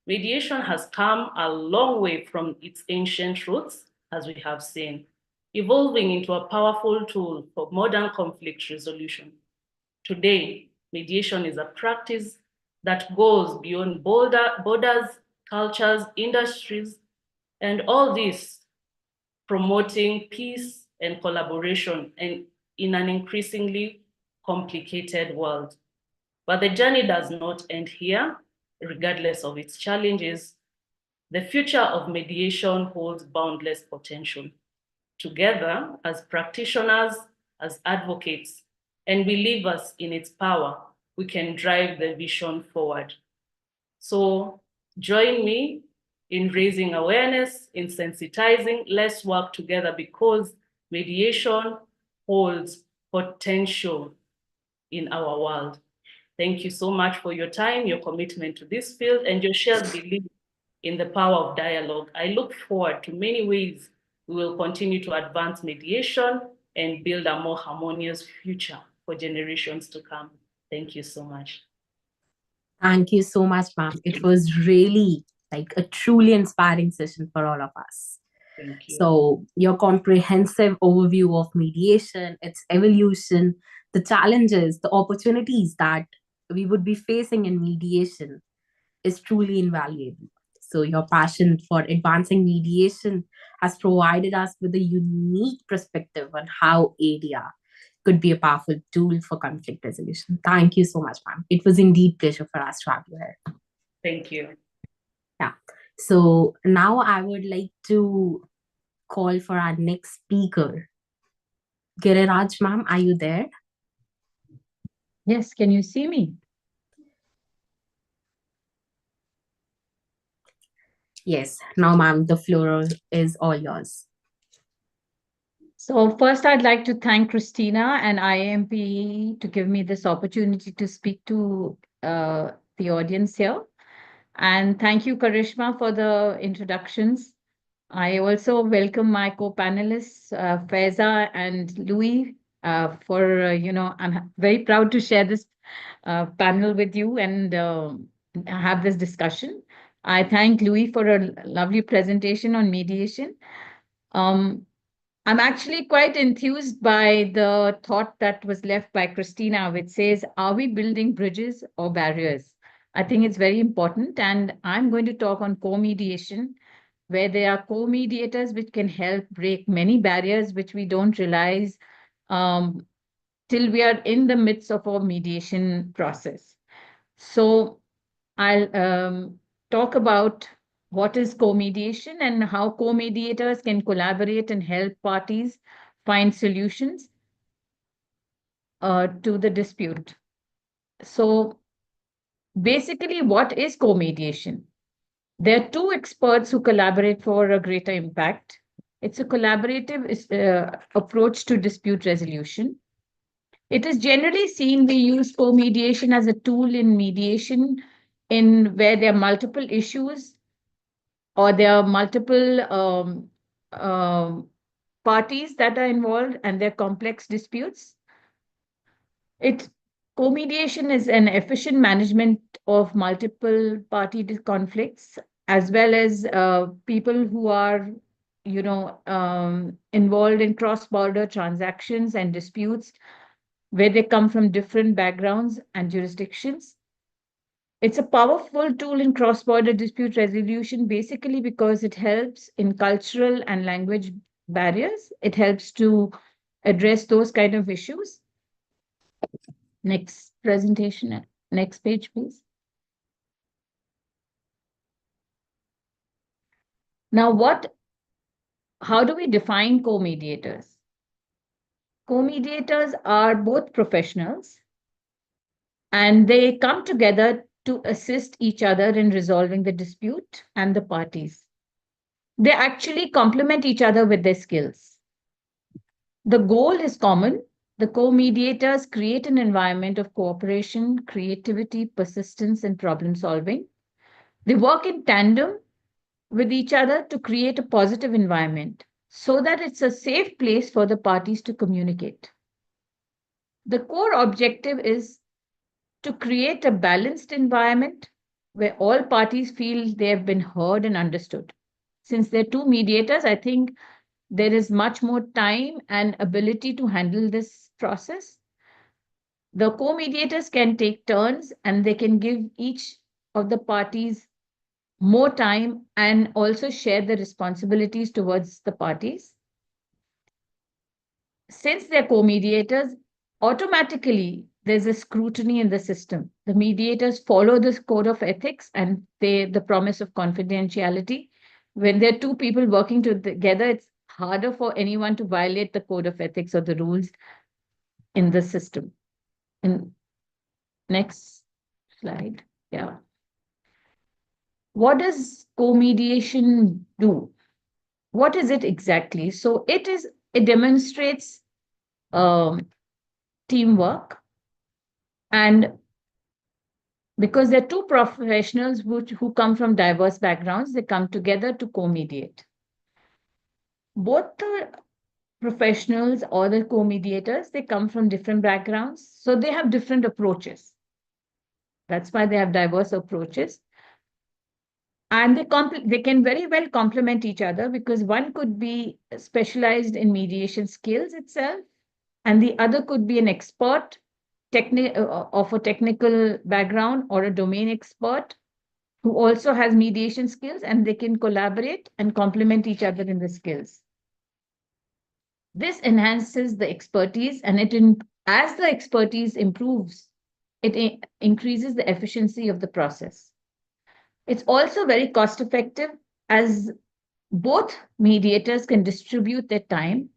Mediation has come a long way from its ancient roots, as we have seen, evolving into a powerful tool for modern conflict resolution. Today, mediation is a practice that goes beyond borders, cultures, industries, and all this promoting peace and collaboration in an increasingly complicated world. But the journey does not end here, regardless of its challenges. The future of mediation holds boundless potential. Together, as practitioners, as advocates, and believers in its power, we can drive the vision forward. So join me in raising awareness, in sensitizing. Let's work together because mediation holds potential in our world. Thank you so much for your time, your commitment to this field, and your shared belief in the power of dialogue. I look forward to many ways we will continue to advance mediation and build a more harmonious future for generations to come. Thank you so much. Thank you so much, ma'am. It was really like a truly inspiring session for all of us. Thank you. So, your comprehensive overview of mediation, its evolution, the challenges, the opportunities that we would be facing in mediation is truly invaluable. So, your passion for advancing mediation has provided us with a unique perspective on how ADR could be a powerful tool for conflict resolution. Thank you so much, ma'am. It was indeed pleasure for us to have you here. Thank you. Yeah. So now I would like to call for our next speaker. Giriraj, ma'am, are you there? Yes, can you see me? Yes. Now, ma'am, the floor is all yours. So first, I'd like to thank Christina and IAMPE to give me this opportunity to speak to the audience here. And thank you, Karishma, for the introductions. I also welcome my co-panelists, Faiza and Louis, I'm very proud to share this panel with you and have this discussion. I thank Louis for a lovely presentation on mediation. Um, I'm actually quite enthused by the thought that was left by Christina, which says, are we building bridges or barriers? I think it's very important. And I'm going to talk on co-mediation, where there are co-mediators which can help break many barriers which we don't realize um, till we are in the midst of our mediation process. So I'll talk about what is co-mediation and how co-mediators can collaborate and help parties find solutions to the dispute. So basically, what is co-mediation? There are two experts who collaborate for a greater impact. It's a collaborative approach to dispute resolution. It is generally seen we use co-mediation as a tool in mediation in where there are multiple issues or there are multiple parties that are involved and they're complex disputes. Co-mediation is an efficient management of multiple party conflicts, as well as people who are, involved in cross-border transactions and disputes where they come from different backgrounds and jurisdictions. It's a powerful tool in cross-border dispute resolution, basically because it helps in cultural and language barriers. It helps to address those kind of issues. Next presentation, next page, please. Now, how do we define co-mediators? Co-mediators are both professionals and they come together to assist each other in resolving the dispute and the parties. They actually complement each other with their skills. The goal is common. The co-mediators create an environment of cooperation, creativity, persistence, and problem solving. They work in tandem with each other to create a positive environment so that it's a safe place for the parties to communicate. The core objective is to create a balanced environment where all parties feel they have been heard and understood. Since there are two mediators, I think there is much more time and ability to handle this process. The co-mediators can take turns and they can give each of the parties more time and also share the responsibilities towards the parties. Since they're co-mediators, automatically there's a scrutiny in the system. The mediators follow this code of ethics and the promise of confidentiality. When there are two people working together, it's harder for anyone to violate the code of ethics or the rules in the system. In next slide. Yeah. What does co-mediation do? What is it exactly? So it demonstrates teamwork, and because they're two professionals who come from diverse backgrounds, they come together to co-mediate. Both the professionals or the co-mediators, they come from different backgrounds, so they have different approaches. That's why they have diverse approaches. And they can very well complement each other, because one could be specialized in mediation skills itself, and the other could be an expert of a technical background or a domain expert who also has mediation skills, and they can collaborate and complement each other in the skills. This enhances the expertise, and as the expertise improves, it increases the efficiency of the process. It's also very cost effective, as both mediators can distribute their time,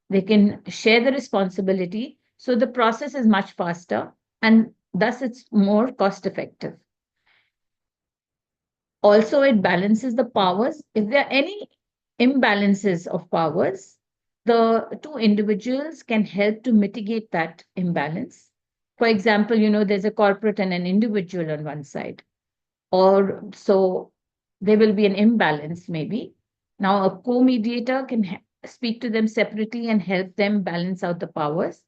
they can share the responsibility, so the process is much faster and thus it's more cost effective. Also, it balances the powers. If there are any imbalances of powers, the two individuals can help to mitigate that imbalance. For example, there's a corporate and an individual on one side, or so there will be an imbalance maybe. Now, a co-mediator can speak to them separately and help them balance out the powers.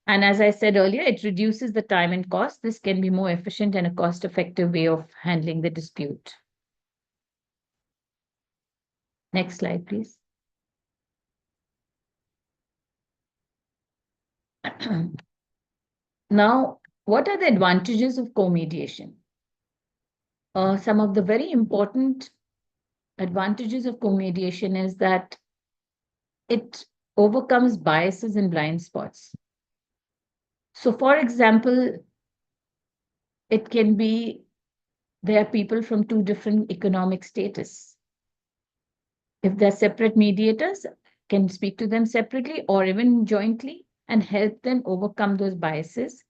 And as I said earlier, it reduces the time and cost. This can be more efficient and a cost-effective way of handling the dispute. Next slide, please. Now, what are the advantages of co-mediation? Some of the very important advantages of co-mediation is that it overcomes biases and blind spots. So, for example, it can be there are people from two different economic status. If they're separate mediators, can speak to them separately or even jointly and help them overcome those biases.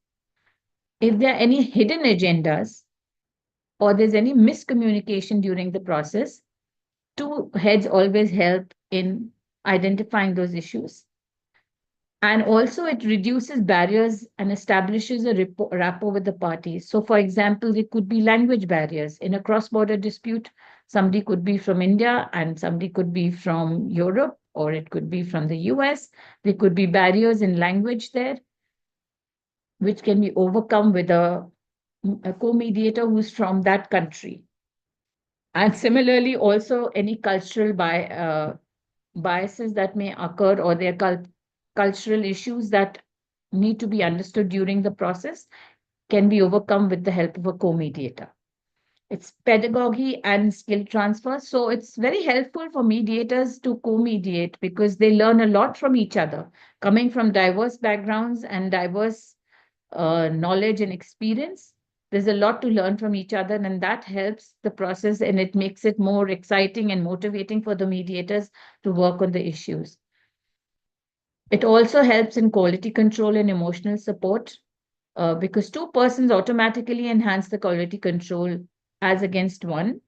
If there are any hidden agendas or there's any miscommunication during the process, two heads always help in identifying those issues. And also it reduces barriers and establishes a rapport with the parties. So for example, there could be language barriers. In a cross-border dispute, somebody could be from India and somebody could be from Europe, or it could be from the US. There could be barriers in language there, which can be overcome with a co-mediator who's from that country. And similarly, also any cultural biases that may occur, or their cultural issues that need to be understood during the process, can be overcome with the help of a co-mediator. It's pedagogy and skill transfer. So it's very helpful for mediators to co-mediate because they learn a lot from each other, coming from diverse backgrounds and diverse knowledge and experience. There's a lot to learn from each other, and that helps the process, and it makes it more exciting and motivating for the mediators to work on the issues. It also helps in quality control and emotional support because two persons automatically enhance the quality control as against one.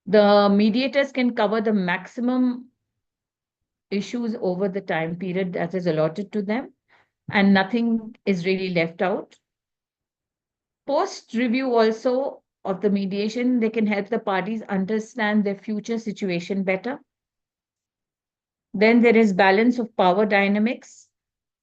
The mediators can cover the maximum issues over the time period that is allotted to them, and nothing is really left out. Post review also of the mediation, they can help the parties understand their future situation better. Then there is balance of power dynamics.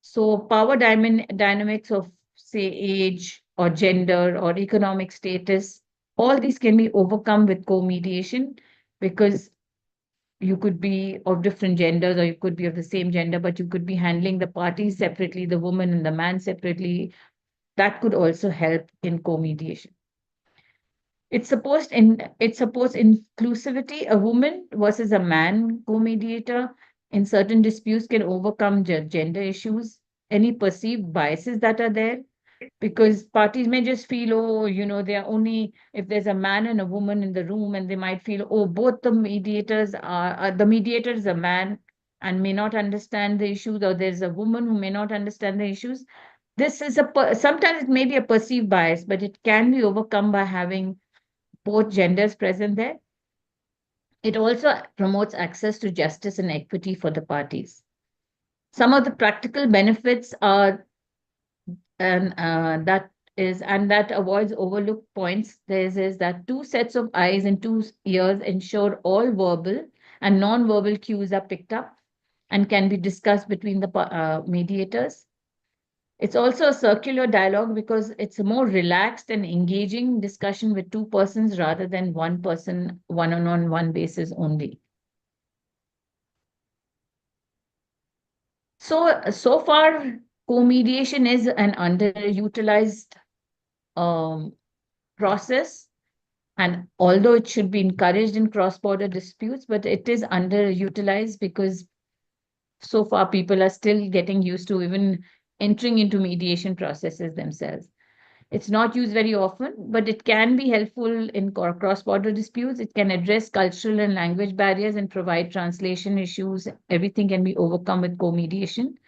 So power dynamics of, say, age or gender or economic status All these can be overcome with co-mediation, because you could be of different genders, or you could be of the same gender, but you could be handling the parties separately, the woman and the man separately. That could also help in co-mediation. It supports inclusivity. A woman versus a man co-mediator in certain disputes can overcome gender issues, any perceived biases that are there, because parties may just feel, oh, they are only, if there's a man and a woman in the room, and they might feel, oh, both the mediators are the mediator is a man and may not understand the issues, or there's a woman who may not understand the issues. This is sometimes it may be a perceived bias, but it can be overcome by having both genders present there. It also promotes access to justice and equity for the parties. Some of the practical benefits are, and that avoids overlooked points. Is that two sets of eyes and two ears ensure all verbal and non-verbal cues are picked up and can be discussed between the mediators. It's also a circular dialogue because it's a more relaxed and engaging discussion with two persons rather than one person, one-on-one basis only. So far, co-mediation is an underutilized process, and although it should be encouraged in cross-border disputes, but it is underutilized because so far people are still getting used to even entering into mediation processes themselves. It's not used very often, but it can be helpful in cross-border disputes. It can address cultural and language barriers and provide translation issues. Everything can be overcome with co-mediation.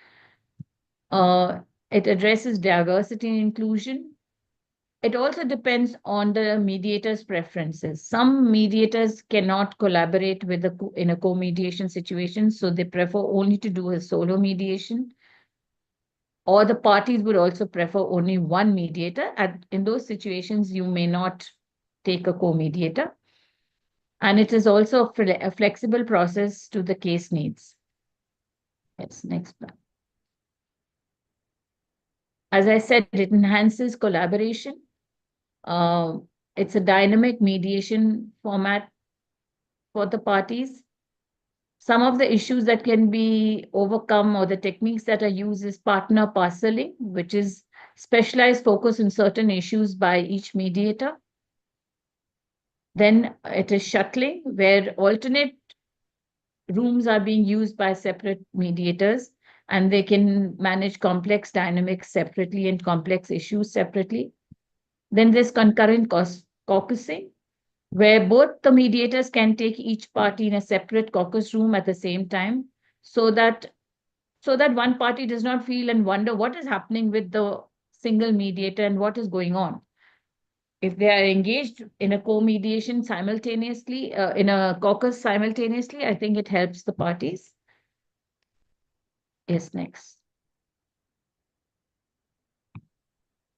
It addresses diversity and inclusion. It also depends on the mediator's preferences. Some mediators cannot collaborate in a co-mediation situation, so they prefer only to do a solo mediation. Or the parties would also prefer only one mediator. And in those situations, you may not take a co-mediator. And it is also a flexible process to the case needs. Yes, next slide. As I said, it enhances collaboration. It's a dynamic mediation format for the parties. Some of the issues that can be overcome, or the techniques that are used, is partner parceling, which is specialized focus on certain issues by each mediator. Then it is shuttling, where alternate rooms are being used by separate mediators, and they can manage complex dynamics separately and complex issues separately. Then there's concurrent caucusing, where both the mediators can take each party in a separate caucus room at the same time, so that one party does not feel and wonder what is happening with the single mediator and what is going on. If they are engaged in a co-mediation simultaneously, in a caucus simultaneously, I think it helps the parties. Yes, next.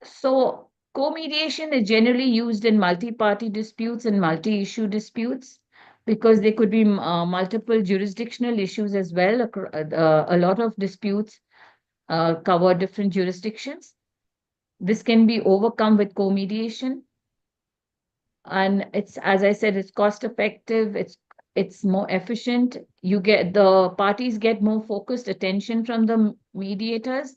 So co-mediation is generally used in multi-party disputes and multi-issue disputes, because there could be multiple jurisdictional issues as well. A lot of disputes cover different jurisdictions. This can be overcome with co-mediation. And it's, as I said, it's cost effective, it's more efficient. The parties get more focused attention from the mediators,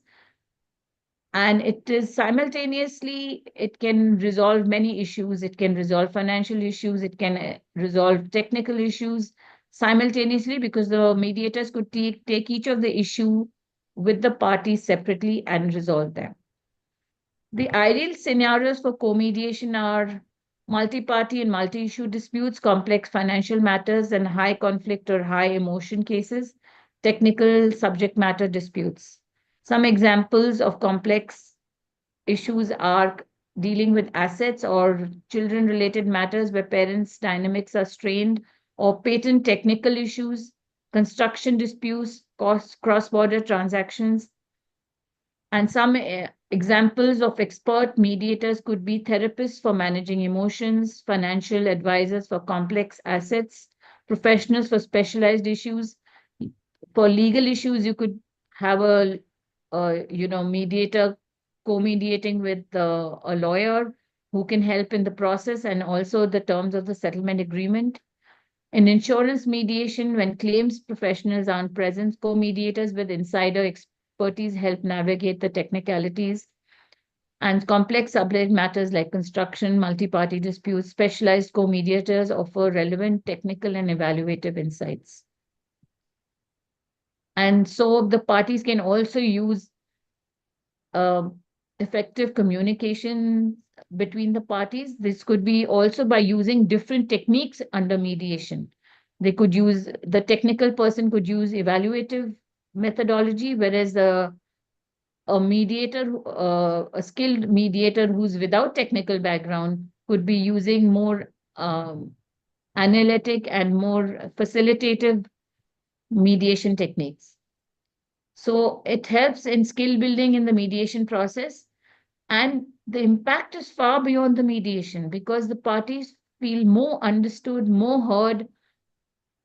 and it is simultaneously, it can resolve many issues. It can resolve financial issues, it can resolve technical issues simultaneously, because the mediators could take each of the issue with the parties separately and resolve them. The ideal scenarios for co-mediation are multi-party and multi-issue disputes, complex financial matters, and high conflict or high emotion cases, technical subject matter disputes. Some examples of complex issues are dealing with assets or children-related matters where parents' dynamics are strained, or patent technical issues, construction disputes, cross-border transactions. And some examples of expert mediators could be therapists for managing emotions, financial advisors for complex assets, professionals for specialized issues. For legal issues, you could have a mediator co-mediating with a lawyer who can help in the process, and also the terms of the settlement agreement. In insurance mediation, when claims professionals aren't present, co-mediators with insider expertise help navigate the technicalities. And complex subject matters like construction, multi-party disputes, specialized co-mediators offer relevant technical and evaluative insights. And so the parties can also use effective communication between the parties. This could be also by using different techniques under mediation. They could use, the technical person could use evaluative methodology, whereas a mediator, a skilled mediator who's without technical background could be using more analytic and more facilitative mediation techniques. So it helps in skill building in the mediation process. And the impact is far beyond the mediation because the parties feel more understood, more heard,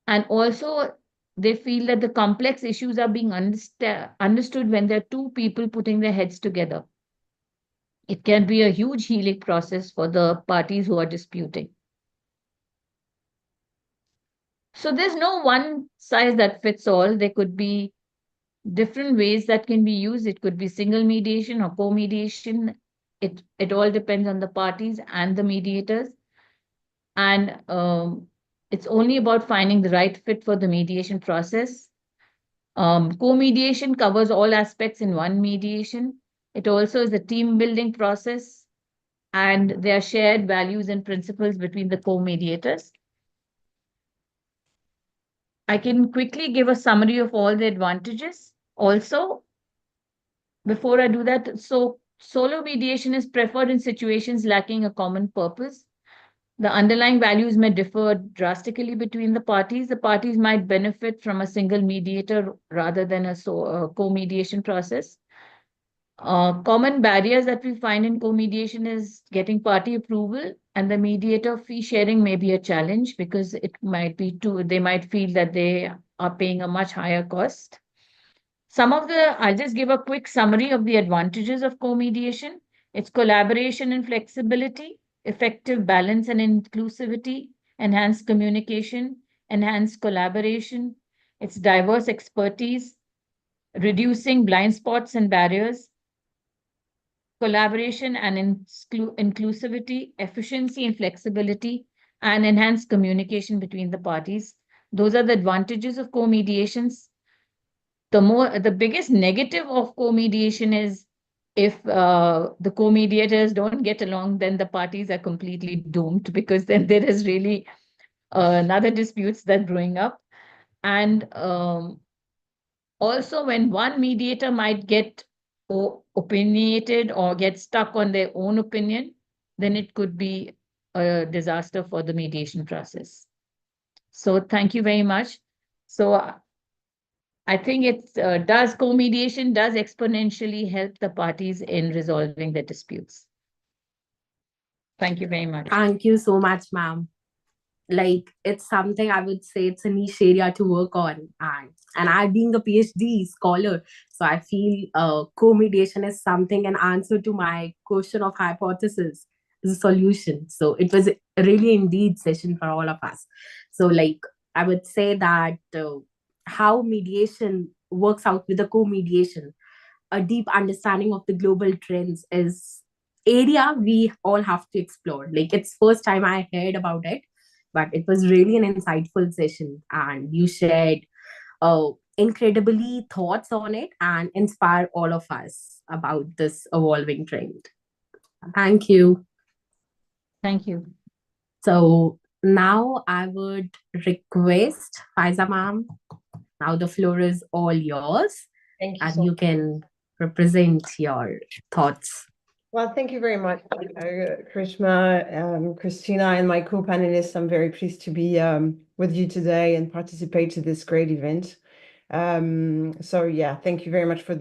and also they feel that the complex issues are being understood when there are two people putting their heads together. It can be a huge healing process for the parties who are disputing. So there's no one size that fits all. There could be different ways that can be used. It could be single mediation or co-mediation. It all depends on the parties and the mediators. And it's only about finding the right fit for the mediation process. Co-mediation covers all aspects in one mediation. It also is a team building process, and there are shared values and principles between the co-mediators. I can quickly give a summary of all the advantages. Also, before I do that, so solo mediation is preferred in situations lacking a common purpose. The underlying values may differ drastically between the parties. The parties might benefit from a single mediator rather than a co-mediation process. Common barriers that we find in co-mediation is getting party approval, and the mediator fee sharing may be a challenge because it might be they might feel that they are paying a much higher cost. I'll just give a quick summary of the advantages of co-mediation. It's collaboration and flexibility, effective balance and inclusivity, enhanced communication, enhanced collaboration. It's diverse expertise, reducing blind spots and barriers, collaboration and inclusivity, efficiency and flexibility, and enhanced communication between the parties. Those are the advantages of co-mediations. The biggest negative of co-mediation is if the co-mediators don't get along, then the parties are completely doomed because then there is really another disputes that growing up. And also when one mediator might get opinionated or get stuck on their own opinion, then it could be a disaster for the mediation process. So thank you very much. So I think co-mediation does exponentially help the parties in resolving the disputes. Thank you very much. Thank you so much, ma'am. Like, it's something I would say it's a niche area to work on. And I being a PhD scholar, so I feel co-mediation is something, an answer to my question of hypothesis is a solution. So it was a really indeed session for all of us. So like, I would say that how mediation works out with the co-mediation, a deep understanding of the global trends is area we all have to explore. Like, it's first time I heard about it, but it was really an insightful session, and you shared incredibly thoughts on it and inspire all of us about this evolving trend. Thank you. Thank you. So now I would request Faiza ma'am, now the floor is all yours. Thank you. And you can represent your thoughts. Well, thank you very much, Karishma, Christina, and my co-panelists. I'm very pleased to be with you today and participate to this great event. So yeah, thank you very much for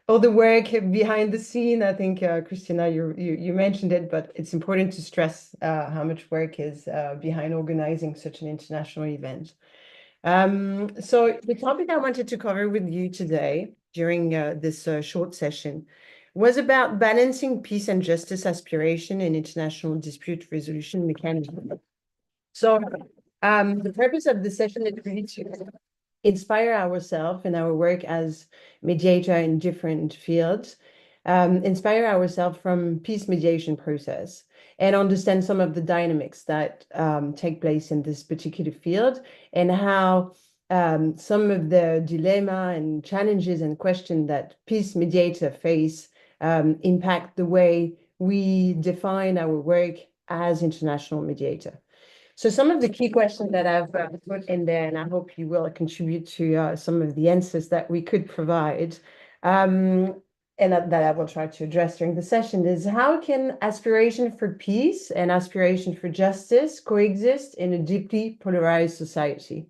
all the work behind the scene. I think, Christina, you mentioned it, but it's important to stress how much work is behind organizing such an international event. So the topic I wanted to cover with you today during this short session was about balancing peace and justice aspiration in international dispute resolution mechanism. So the purpose of the session is really to inspire ourselves in our work as mediator in different fields, inspire ourselves from peace mediation process, and understand some of the dynamics that take place in this particular field, and how some of the dilemma and challenges and questions that peace mediator face impact the way we define our work as international mediator. So some of the key questions that I've put in there, and I hope you will contribute to some of the answers that we could provide, and that I will try to address during the session, is how can aspiration for peace and aspiration for justice coexist in a deeply polarized society?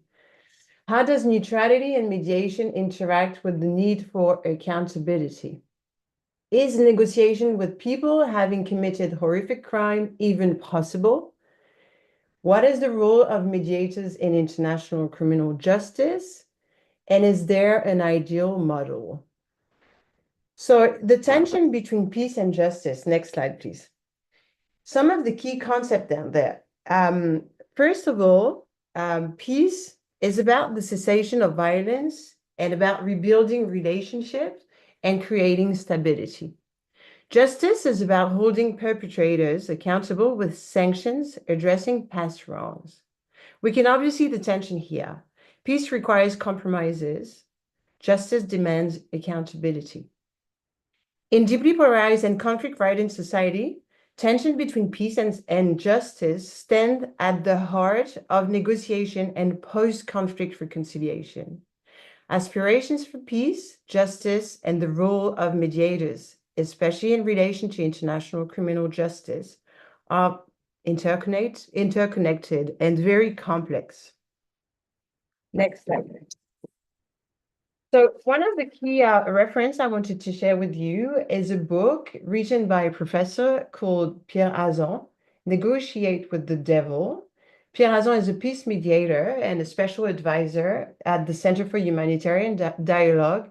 How does neutrality and mediation interact with the need for accountability? Is negotiation with people having committed horrific crime even possible? What is the role of mediators in international criminal justice? And is there an ideal model? So the tension between peace and justice, next slide, please. Some of the key concepts down there. First of all, peace is about the cessation of violence and about rebuilding relationships and creating stability. Justice is about holding perpetrators accountable with sanctions, addressing past wrongs. We can obviously see the tension here. Peace requires compromises. Justice demands accountability. In deeply polarized and conflict-ridden society, tension between peace and justice stand at the heart of negotiation and post-conflict reconciliation. Aspirations for peace, justice, and the role of mediators, especially in relation to international criminal justice, are interconnected and very complex. Next slide. So one of the key reference I wanted to share with you is a book written by a professor called Pierre Hazan, Negotiate with the Devil. Pierre Hazan is a peace mediator and a special advisor at the Center for Humanitarian Dialogue,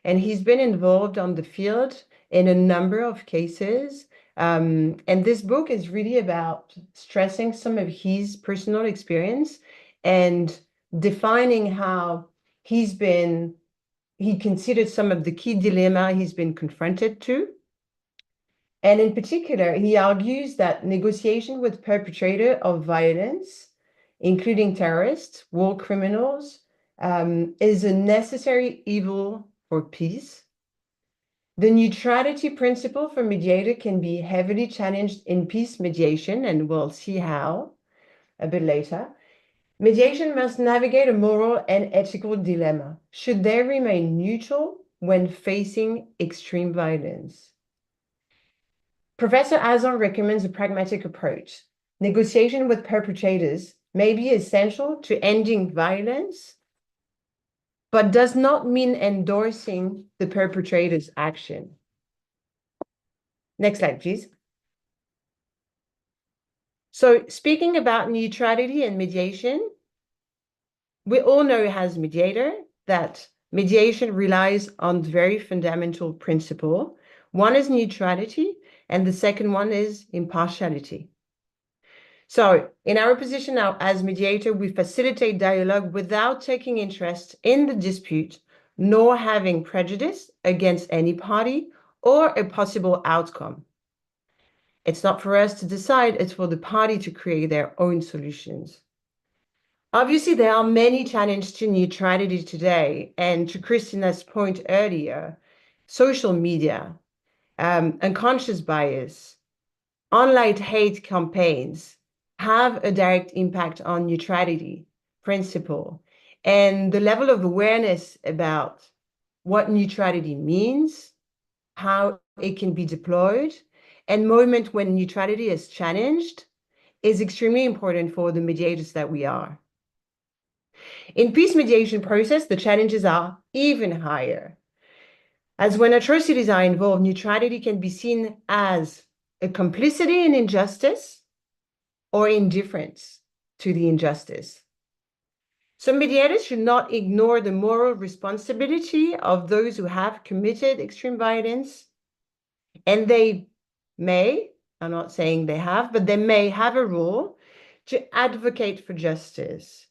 and he's been involved on the field in a number of cases. And this book is really about stressing some of his personal experience and defining how he considered some of the key dilemma he's been confronted to. And in particular, he argues that negotiation with perpetrator of violence, including terrorists, war criminals, is a necessary evil for peace. The neutrality principle for mediator can be heavily challenged in peace mediation, and we'll see how a bit later. Mediation must navigate a moral and ethical dilemma. Should they remain neutral when facing extreme violence? Professor Hazan recommends a pragmatic approach. Negotiation with perpetrators may be essential to ending violence, but does not mean endorsing the perpetrator's action. Next slide, please. So speaking about neutrality and mediation, we all know as mediator that mediation relies on very fundamental principle. One is neutrality, and the second one is impartiality. So in our position now as mediator, we facilitate dialogue without taking interest in the dispute, nor having prejudice against any party or a possible outcome. It's not for us to decide, it's for the party to create their own solutions. Obviously, there are many challenges to neutrality today, and to Christina's point earlier, social media, unconscious bias, online hate campaigns have a direct impact on neutrality principle and the level of awareness about what neutrality means, how it can be deployed, and moment when neutrality is challenged is extremely important for the mediators that we are. In peace mediation process, the challenges are even higher. As when atrocities are involved, neutrality can be seen as a complicity in injustice or indifference to the injustice. So mediators should not ignore the moral responsibility of those who have committed extreme violence. And they may, I'm not saying they have, but they may have a role to advocate for justice.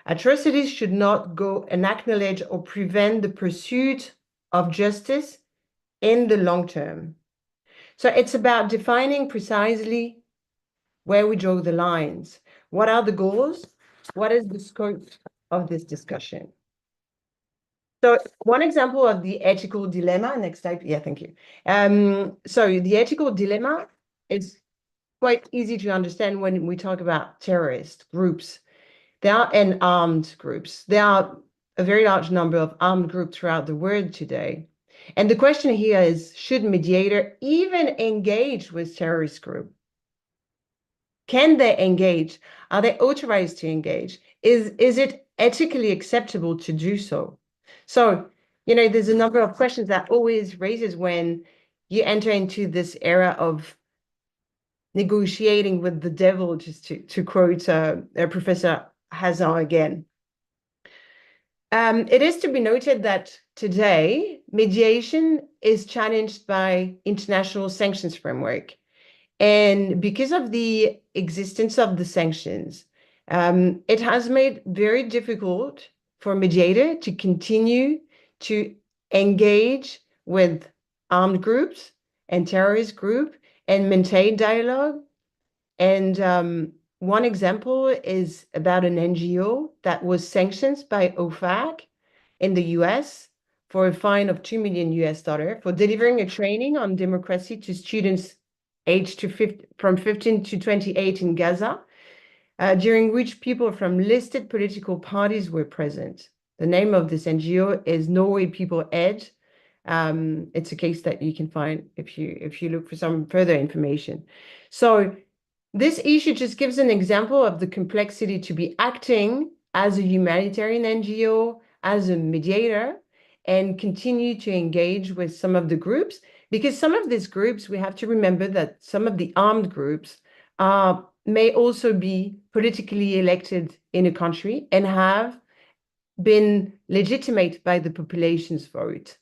Atrocities should not go unacknowledged or prevent the pursuit of justice in the long term. So it's about defining precisely where we draw the lines. What are the goals? What is the scope of this discussion? So one example of the ethical dilemma, next slide. Yeah, thank you. So the ethical dilemma is quite easy to understand when we talk about terrorist groups. There are and armed groups. There are a very large number of armed groups throughout the world today. And the question here is, should mediator even engage with terrorist group? Can they engage? Are they authorized to engage? Is it ethically acceptable to do so? So, there's a number of questions that always raises when you enter into this era of negotiating with the devil, just to quote Professor Hazan again. It is to be noted that today, mediation is challenged by international sanctions framework. And because of the existence of the sanctions, it has made very difficult for mediator to continue to engage with armed groups and terrorist groups and maintain dialogue. And one example is about an NGO that was sanctioned by OFAC in the US for a fine of $2 million for delivering a training on democracy to students aged from 15 to 28 in Gaza, during which people from listed political parties were present. The name of this NGO is Norway People Ed. It's a case that you can find if you look for some further information. So this issue just gives an example of the complexity to be acting as a humanitarian NGO, as a mediator, and continue to engage with some of the groups, because some of these groups, we have to remember that some of the armed groups may also be politically elected in a country and have been legitimate by the population's vote.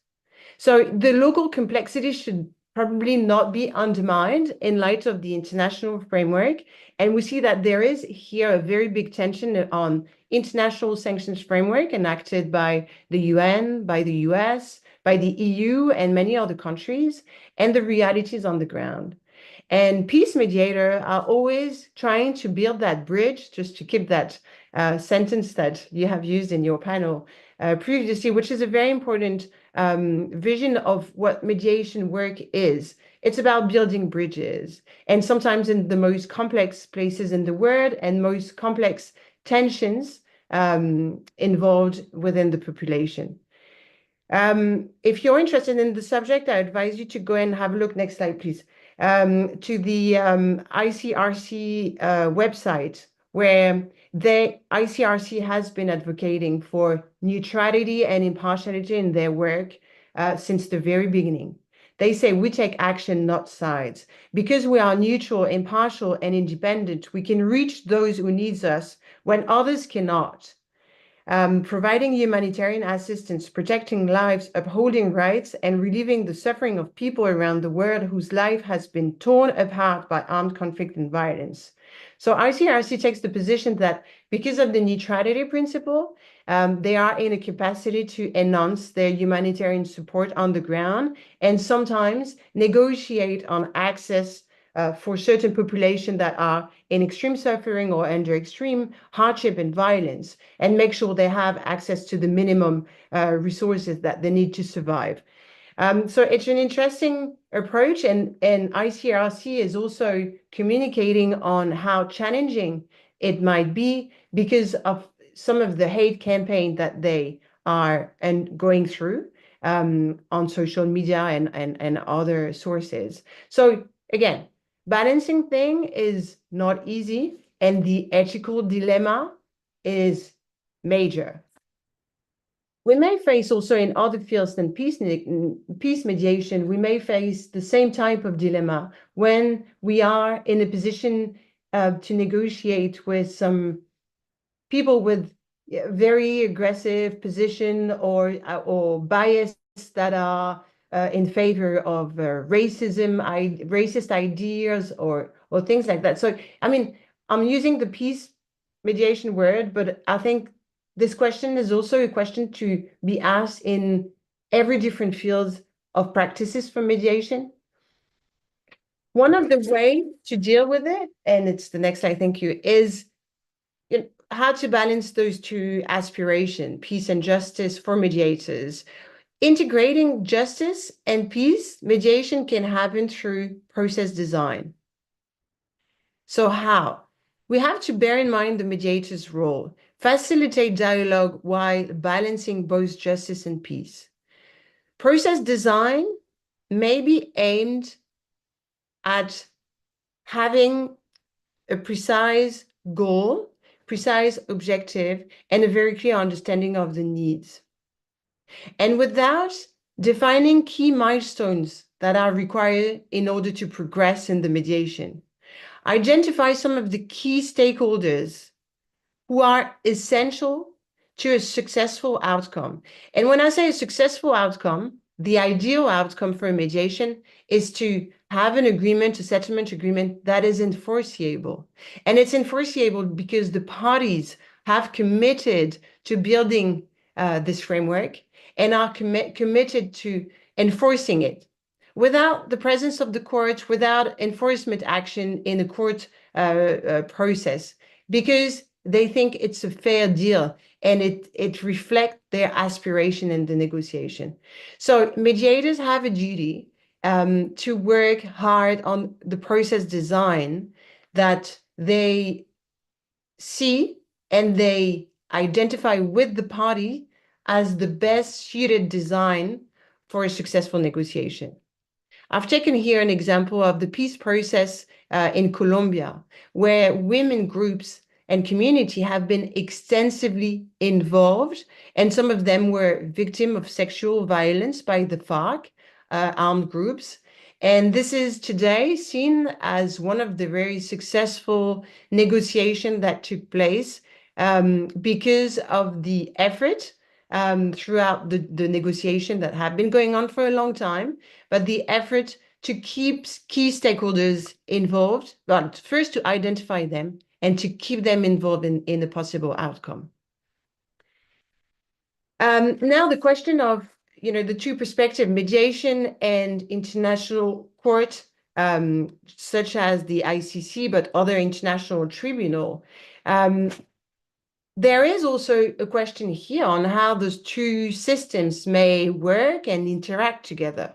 So the local complexity should probably not be undermined in light of the international framework. And we see that there is here a very big tension on international sanctions framework enacted by the UN, by the US, by the EU, and many other countries, and the realities on the ground. And peace mediators are always trying to build that bridge, just to keep that sentence that you have used in your panel previously, which is a very important vision of what mediation work is. It's about building bridges, and sometimes in the most complex places in the world and most complex tensions involved within the population. If you're interested in the subject, I advise you to go and have a look. Next slide, please. To the ICRC website, where the ICRC has been advocating for neutrality and impartiality in their work since the very beginning. They say we take action, not sides. Because we are neutral, impartial, and independent, we can reach those who need us when others cannot. Providing humanitarian assistance, protecting lives, upholding rights, and relieving the suffering of people around the world whose life has been torn apart by armed conflict and violence. So ICRC takes the position that because of the neutrality principle, they are in a capacity to enhance their humanitarian support on the ground and sometimes negotiate on access for certain populations that are in extreme suffering or under extreme hardship and violence, and make sure they have access to the minimum resources that they need to survive. So it's an interesting approach, and ICRC is also communicating on how challenging it might be because of some of the hate campaign that they are going through on social media and other sources. So again, balancing thing is not easy, and the ethical dilemma is major. We may face also in other fields than peace mediation, we may face the same type of dilemma when we are in a position to negotiate with some people with very aggressive position or bias that are in favor of racist ideas or things like that. So, I mean, I'm using the peace mediation word, but I think this question is also a question to be asked in every different fields of practices for mediation. One of the ways to deal with it, and it's the next slide, thank you, is how to balance those two aspirations, peace and justice for mediators. Integrating justice and peace mediation can happen through process design. So how? We have to bear in mind the mediator's role, facilitate dialogue while balancing both justice and peace. Process design may be aimed at having a precise goal, precise objective, and a very clear understanding of the needs. And without defining key milestones that are required in order to progress in the mediation, identify some of the key stakeholders who are essential to a successful outcome. And when I say a successful outcome, the ideal outcome for a mediation is to have an agreement, a settlement agreement that is enforceable. And it's enforceable because the parties have committed to building this framework and are committed to enforcing it. Without the presence of the court, without enforcement action in the court process, because they think it's a fair deal and it reflects their aspiration in the negotiation. So mediators have a duty to work hard on the process design that they see and they identify with the party as the best suited design for a successful negotiation. I've taken here an example of the peace process in Colombia, where women groups and community have been extensively involved, and some of them were victims of sexual violence by the FARC armed groups. And this is today seen as one of the very successful negotiations that took place because of the effort throughout the negotiation that have been going on for a long time, but the effort to keep key stakeholders involved, but first to identify them and to keep them involved in the possible outcome. Now the question of, the two perspectives, mediation and international court, such as the ICC, but other international tribunal. There is also a question here on how those two systems may work and interact together.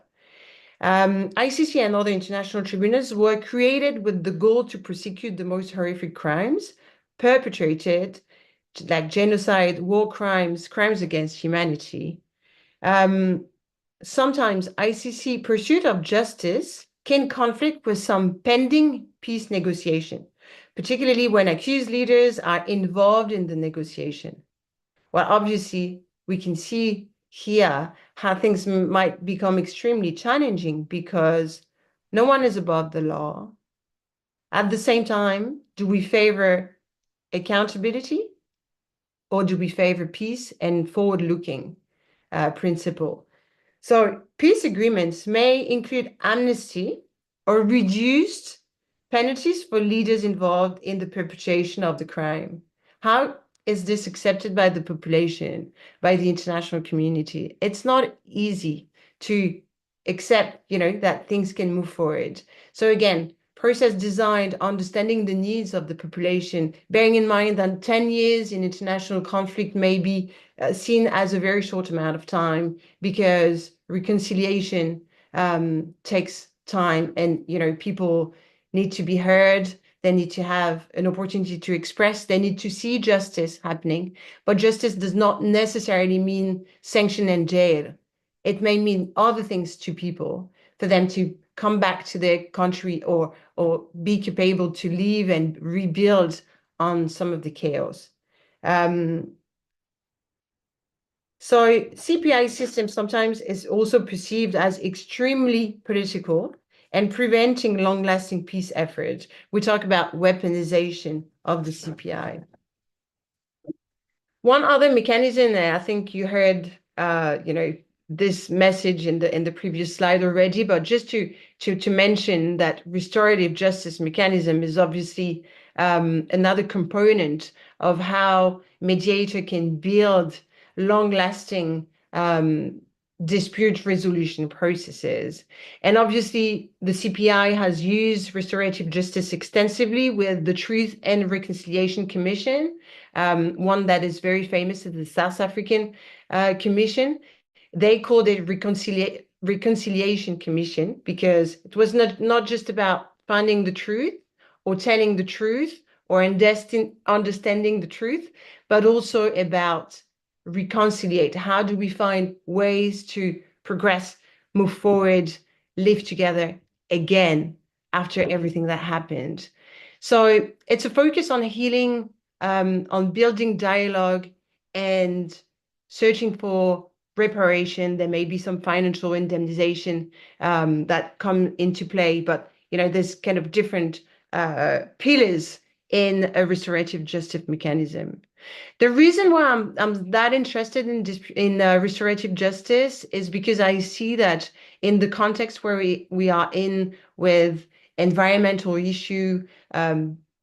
ICC and other international tribunals were created with the goal to prosecute the most horrific crimes perpetrated, like genocide, war crimes, crimes against humanity. Sometimes ICC pursuit of justice can conflict with some pending peace negotiation, particularly when accused leaders are involved in the negotiation. Well, obviously, we can see here how things might become extremely challenging because no one is above the law. At the same time, do we favor accountability or do we favor peace and forward-looking principle? So peace agreements may include amnesty or reduced penalties for leaders involved in the perpetration of the crime. How is this accepted by the population, by the international community? It's not easy to accept, that things can move forward. So again, process designed, understanding the needs of the population, bearing in mind that 10 years in international conflict may be seen as a very short amount of time because reconciliation takes time and, people need to be heard. They need to have an opportunity to express. They need to see justice happening. But justice does not necessarily mean sanction and jail. It may mean other things to people for them to come back to their country or be capable to live and rebuild on some of the chaos. So CPI system sometimes is also perceived as extremely political and preventing long-lasting peace efforts. We talk about weaponization of the CPI. One other mechanism that I think you heard, this message in the previous slide already, but just to mention that restorative justice mechanism is obviously another component of how mediator can build long-lasting dispute resolution processes. And obviously, the CPI has used restorative justice extensively with the Truth and Reconciliation Commission. One that is very famous is the South African Commission. They called it Reconciliation Commission because it was not just about finding the truth or telling the truth or understanding the truth, but also about reconciliate. How do we find ways to progress, move forward, live together again after everything that happened? So it's a focus on healing, on building dialogue and searching for reparation. There may be some financial indemnization that come into play, but there's kind of different pillars in a restorative justice mechanism. The reason why I'm that interested in restorative justice is because I see that in the context where we are in with environmental issue,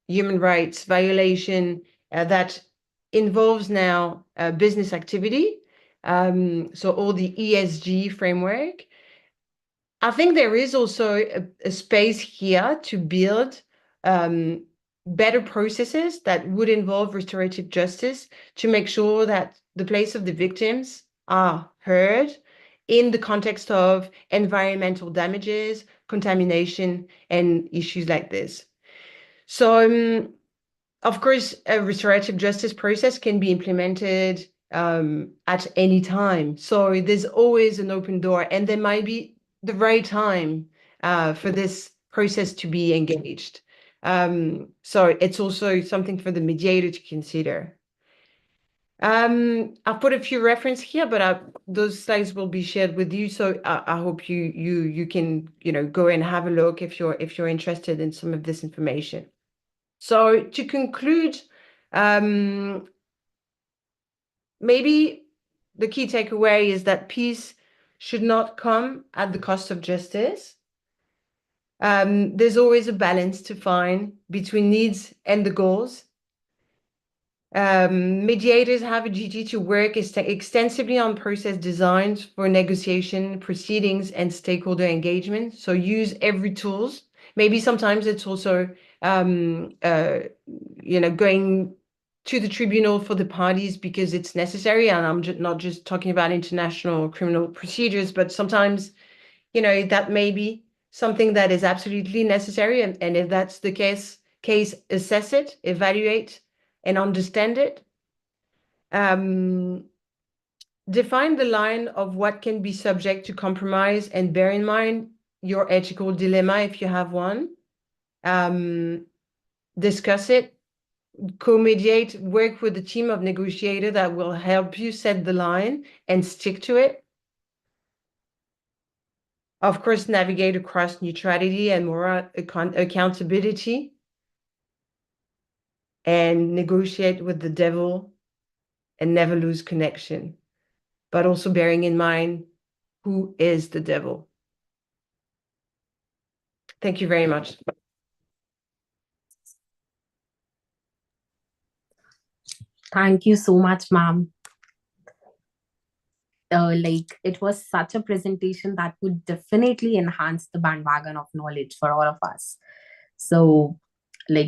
human rights violation that involves now business activity, so all the ESG framework, I think there is also a space here to build better processes that would involve restorative justice to make sure that the place of the victims are heard in the context of environmental damages, contamination, and issues like this. So, of course, a restorative justice process can be implemented at any time. So there's always an open door, and there might be the right time for this process to be engaged. So it's also something for the mediator to consider. I've put a few references here, but those slides will be shared with you. So I hope you can go and have a look if you're interested in some of this information. So to conclude, maybe the key takeaway is that peace should not come at the cost of justice. There's always a balance to find between needs and the goals. Mediators have a duty to work extensively on process designs for negotiation, proceedings, and stakeholder engagement. So use every tools. Maybe sometimes it's also going to the tribunal for the parties because it's necessary. And I'm not just talking about international criminal procedures, but sometimes, that may be something that is absolutely necessary. And if that's the case, assess it, evaluate, and understand it. Define the line of what can be subject to compromise and bear in mind your ethical dilemma if you have one. Discuss it, co-mediate, work with a team of negotiators that will help you set the line and stick to it. Of course, navigate across neutrality and moral accountability, and negotiate with the devil and never lose connection, but also bearing in mind who is the devil. Thank you very much. Thank you so much, ma'am. It was such a presentation that would definitely enhance the bandwagon of knowledge for all of us. So,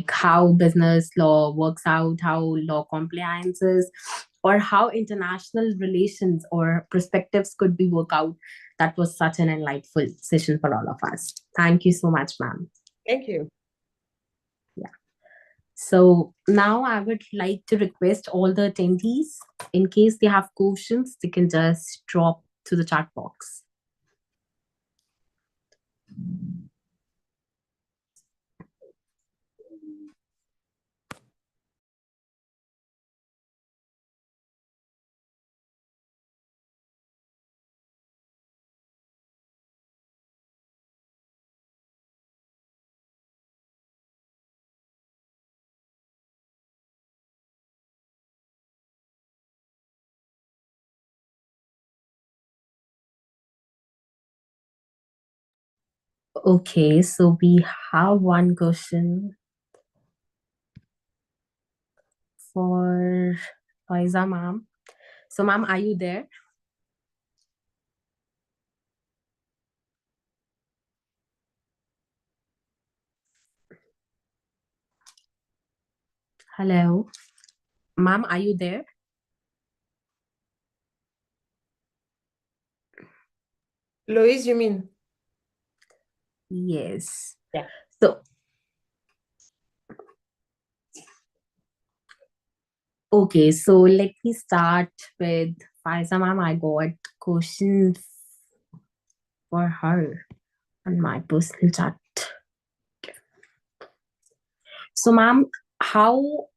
how business law works out, how law compliance is, or how international relations or perspectives could be worked out. That was such an enlightful session for all of us. Thank you so much, ma'am. Thank you. So now I would like to request all the attendees, in case they have questions, they can just drop to the chat box. Okay, so we have one question for Faiza ma'am. So ma'am, are you there? Hello. Ma'am, are you there? Louise, you mean? Yes. Yeah. So, okay, so let me start with Faiza ma'am. I got question for her on my personal chat. So, ma'am, how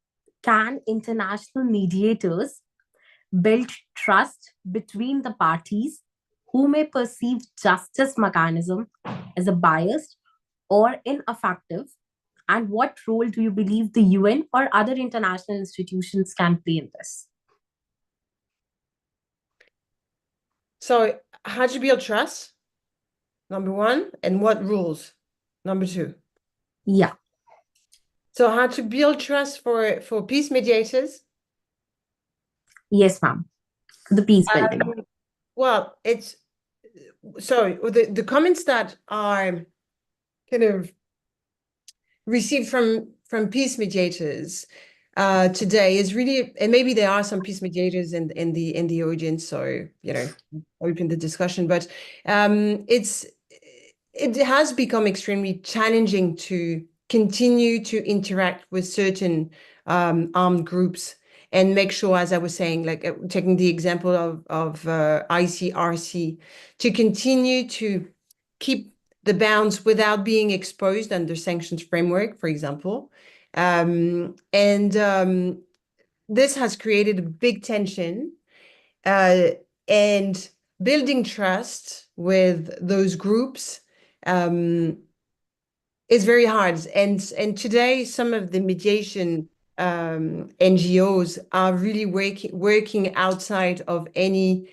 can international mediators build trust between the parties who may perceive justice mechanism as a biased or ineffective? And what role do you believe the UN or other international institutions can play in this? So how to build trust, number one, and what rules, number two. Yeah. So how to build trust for peace mediators? Yes, ma'am. The peace building. Well, it's so the comments that are kind of received from peace mediators today is really, and maybe there are some peace mediators in the audience, so open the discussion, but it has become extremely challenging to continue to interact with certain armed groups and make sure, as I was saying, like taking the example of ICRC, to continue to keep the bounds without being exposed under sanctions framework, for example. This has created a big tension and building trust with those groups is very hard. And today, some of the mediation NGOs are really working outside of any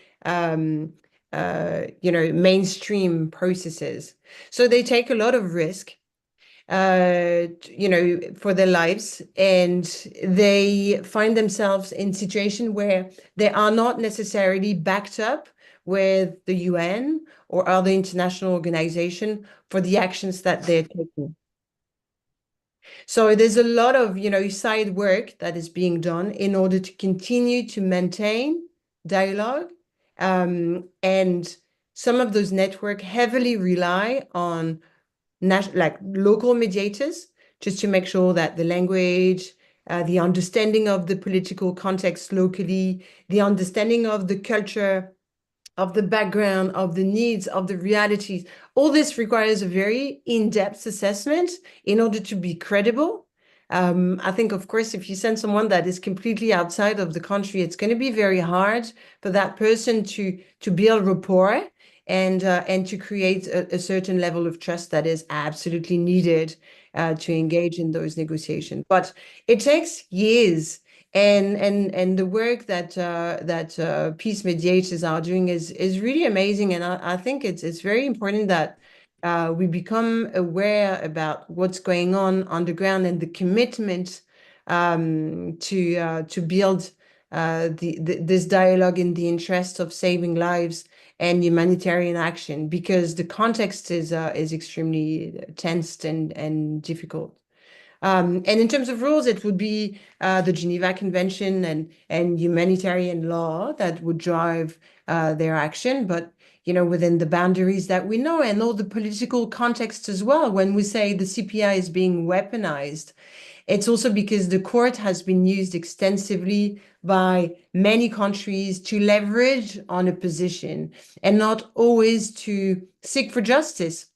mainstream processes. So they take a lot of risk, for their lives, and they find themselves in situation where they are not necessarily backed up with the UN or other international organization for the actions that they're taking. So there's a lot of, side work that is being done in order to continue to maintain dialogue. And some of those networks heavily rely on like local mediators, just to make sure that the language, the understanding of the political context locally, the understanding of the culture, of the background, of the needs, of the realities, all this requires a very in-depth assessment in order to be credible. I think, of course, if you send someone that is completely outside of the country, it's going to be very hard for that person to build rapport and to create a certain level of trust that is absolutely needed to engage in those negotiations. But it takes years, and the work that peace mediators are doing is really amazing, and I think it's very important that we become aware about what's going on the ground and the commitment to build this dialogue in the interest of saving lives and humanitarian action, because the context is extremely tense and difficult. And in terms of rules, it would be the Geneva Convention and humanitarian law that would drive their action, but within the boundaries that we know, and all the political context as well. When we say the CPI is being weaponized, it's also because the court has been used extensively by many countries to leverage on a position and not always to seek for justice.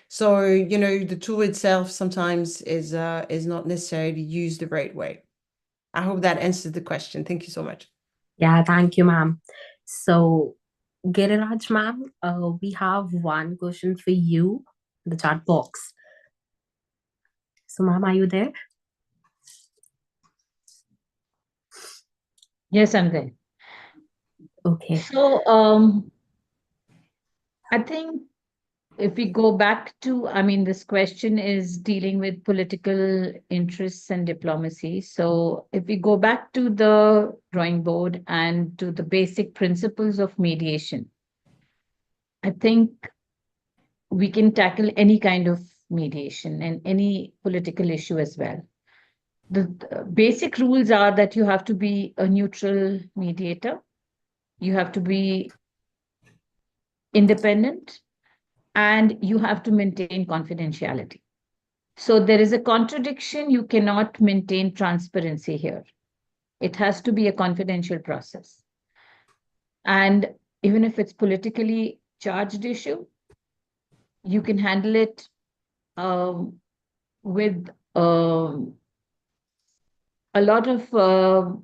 So, the tool itself sometimes is not necessarily used the right way. I hope that answers the question. Thank you so much. Yeah, thank you, ma'am. So, Giriraj, ma'am, we have one question for you in the chat box. So, ma'am, are you there? Yes, I'm there. Okay. So I think if we go back to, I mean, this question is dealing with political interests and diplomacy. So if we go back to the drawing board and to the basic principles of mediation, I think we can tackle any kind of mediation and any political issue as well. The basic rules are that you have to be a neutral mediator, you have to be independent, and you have to maintain confidentiality. So there is a contradiction. You cannot maintain transparency here. It has to be a confidential process. And even if it's politically charged issue, you can handle it with a lot of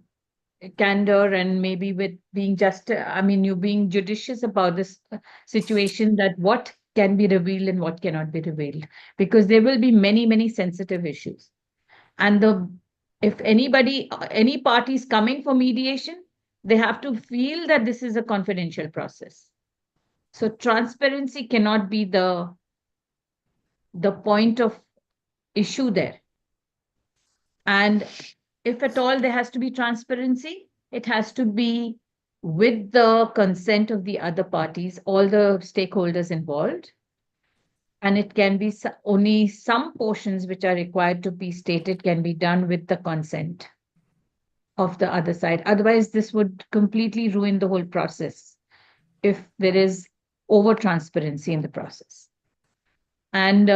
candor, and maybe with being just, I mean, you being judicious about this situation, that what can be revealed and what cannot be revealed, because there will be many, many sensitive issues. And if anybody, any party is coming for mediation, they have to feel that this is a confidential process. So transparency cannot be the point of issue there. And if at all there has to be transparency, it has to be with the consent of the other parties, all the stakeholders involved. And it can be only some portions which are required to be stated can be done with the consent of the other side. Otherwise, this would completely ruin the whole process if there is over transparency in the process. And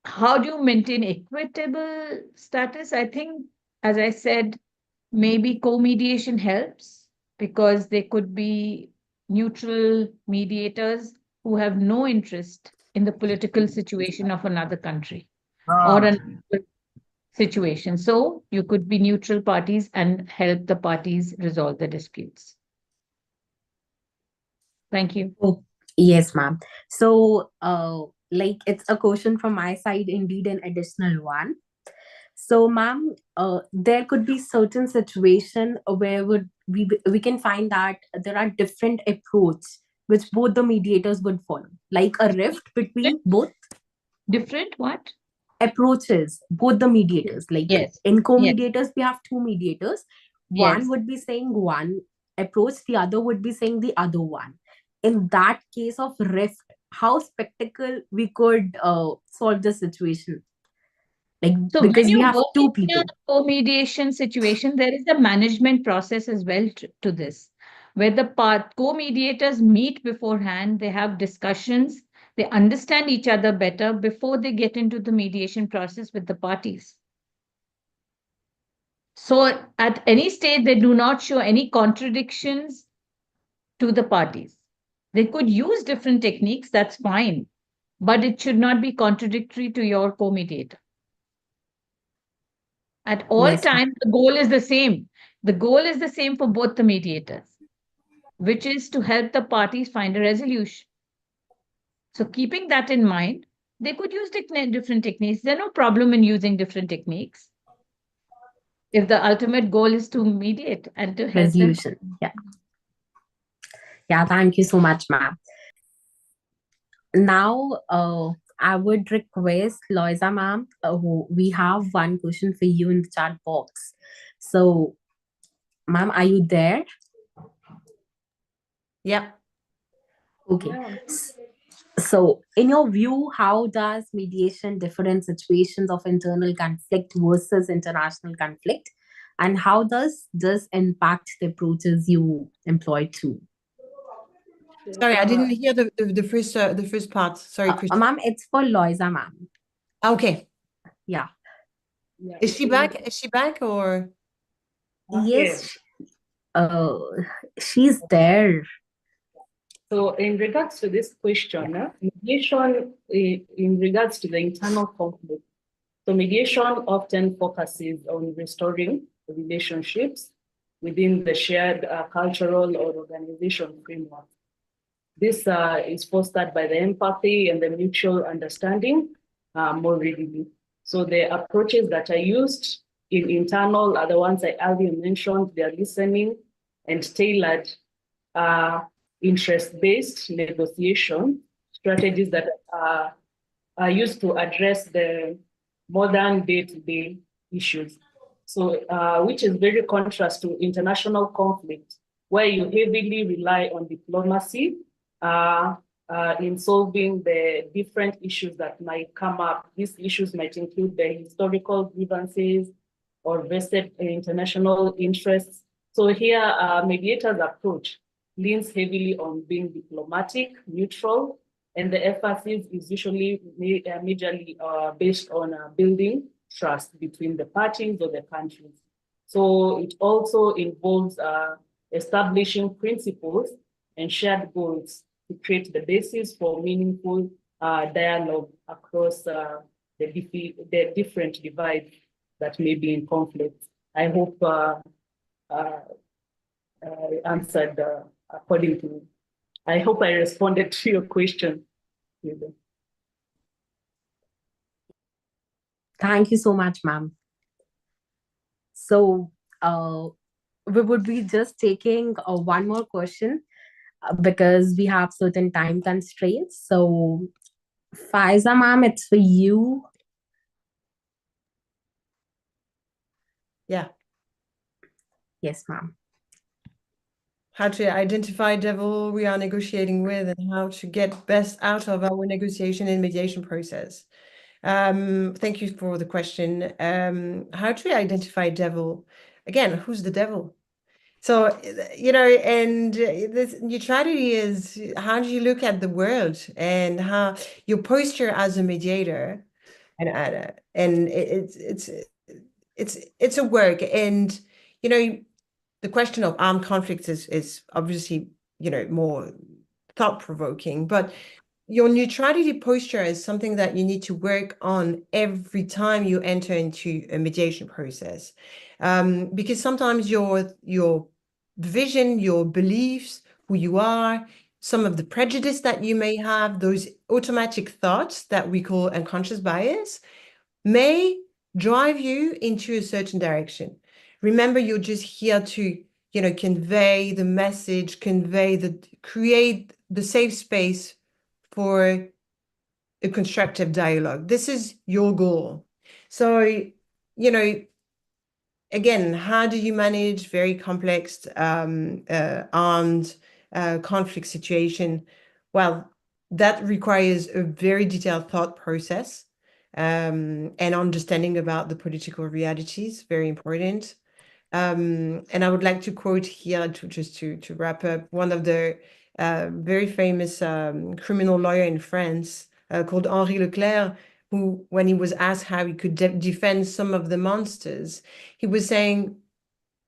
how do you maintain equitable status? I think, as I said, maybe co-mediation helps, because there could be neutral mediators who have no interest in the political situation of another country or another situation. So you could be neutral parties and help the parties resolve the disputes. Thank you. Oh, yes, ma'am. So, like, it's a question from my side, indeed, an additional one. So, ma'am, there could be certain situation where we can find that there are different approach which both the mediators would follow, like a rift between both Different what? approaches, both the mediators. Like Yes. in co-mediators, we have two mediators. One Yes. would be saying one approach, the other would be saying the other one. In that case of rift, how spectacle we could solve the situation? Like, So because when we you have go two in people. a co-mediation situation, there is a management process as well to this, where the co-mediators meet beforehand, they have discussions, they understand each other better before they get into the mediation process with the parties. So at any stage, they do not show any contradictions to the parties. They could use different techniques, that's fine, but it should not be contradictory to your co-mediator. At all Yes, times, the goal is the same. The goal is the same for both the mediators, which is to help the parties find a resolution. So keeping that in mind, they could use different techniques. There's no problem in using different techniques if the ultimate goal is to mediate and to help them. resolution. Yeah. Yeah, thank you so much, ma'am. Now, I would request Loisa ma'am, we have one question for you in the chat box. So, ma'am, are you there? Yeah. Okay. So, in your view, how does mediation differ in situations of internal conflict versus international conflict? And how does this impact the approaches you employ too? Sorry, I didn't hear the first part. Sorry, Christine. Ma'am, it's for Loisa ma'am. Okay. Yeah. Is she back? Is she back or? Yes. She's there. So in regards to this question, mediation in regards to the internal conflict, so mediation often focuses on restoring relationships within the shared cultural or organization framework. This is fostered by the empathy and the mutual understanding more readily. So the approaches that are used in internal are the ones I earlier mentioned. They are listening and tailored interest-based negotiation strategies that are used to address the modern day-to-day issues. So, which is very contrast to international conflict, where you heavily rely on diplomacy in solving the different issues that might come up. These issues might include the historical grievances or vested international interests. So here, mediators' approach leans heavily on being diplomatic, neutral, and the emphasis is usually majorly based on building trust between the parties or the countries. So it also involves establishing principles and shared goals to create the basis for meaningful dialogue across the different divides that may be in conflict. I hope I answered according to, I hope I responded to your question. Thank you so much, ma'am. So we would be just taking one more question because we have certain time constraints. So Faiza, ma'am, it's for you. Yeah. Yes, ma'am. How to identify devil we are negotiating with and how to get best out of our negotiation and mediation process. Thank you for the question. How to identify devil? Again, who's the devil? So, and this neutrality is how do you look at the world and how your posture as a mediator, and it's a work, and the question of armed conflicts is obviously more thought-provoking, but your neutrality posture is something that you need to work on every time you enter into a mediation process, because sometimes your vision, your beliefs, who you are, some of the prejudice that you may have, those automatic thoughts that we call unconscious bias, may drive you into a certain direction. Remember, you're just here to convey the message, create the safe space for a constructive dialogue. This is your goal. So, again, how do you manage very complex armed conflict situation? Well, that requires a very detailed thought process and understanding about the political realities, very important. And I would like to quote here to wrap up one of the very famous criminal lawyer in France called Henri Leclerc, who, when he was asked how he could defend some of the monsters, he was saying,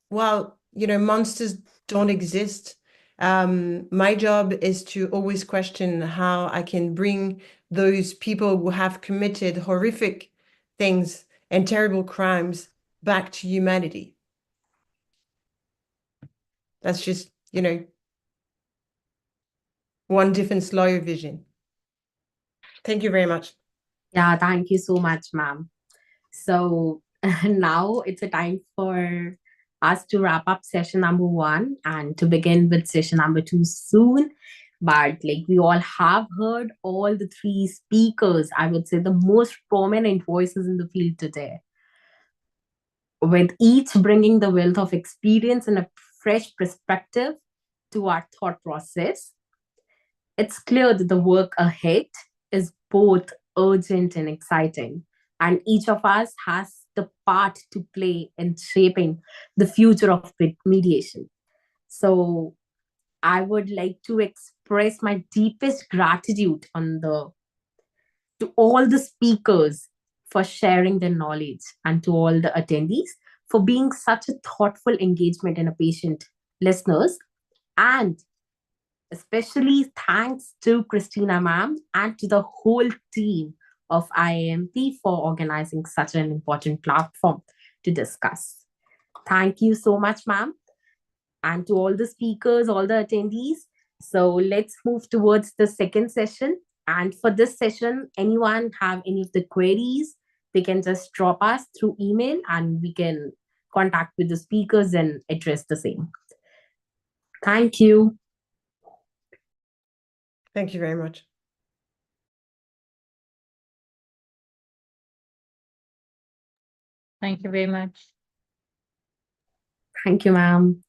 well, monsters don't exist. My job is to always question how I can bring those people who have committed horrific things and terrible crimes back to humanity. That's just, one different lawyer vision. Thank you very much. Yeah, thank you so much, ma'am. So now it's a time for us to wrap up session number 1 and to begin with session number 2 soon. But we all have heard all the 3 speakers, I would say the most prominent voices in the field today, with each bringing the wealth of experience and a fresh perspective to our thought process. It's clear that the work ahead is both urgent and exciting, and each of us has the part to play in shaping the future of mediation. So I would like to express my deepest gratitude to all the speakers for sharing their knowledge, and to all the attendees for being such a thoughtful engagement and a patient listeners. And especially thanks to Christina ma'am and to the whole team of IAMPE for organizing such an important platform to discuss. Thank you so much, ma'am, and to all the speakers, all the attendees. So let's move towards the second session. And for this session, anyone have any of the queries, they can just drop us through email and we can contact with the speakers and address the same. Thank you. Thank you very much. Thank you very much. Thank you, ma'am.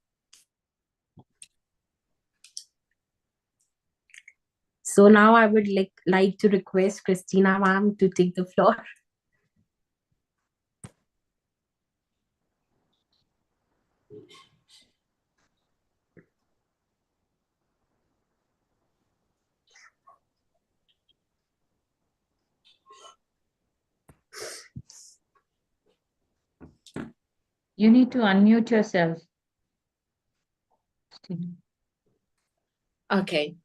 So now I would like to request Christina, ma'am, to take the floor. You need to unmute yourself. Okay.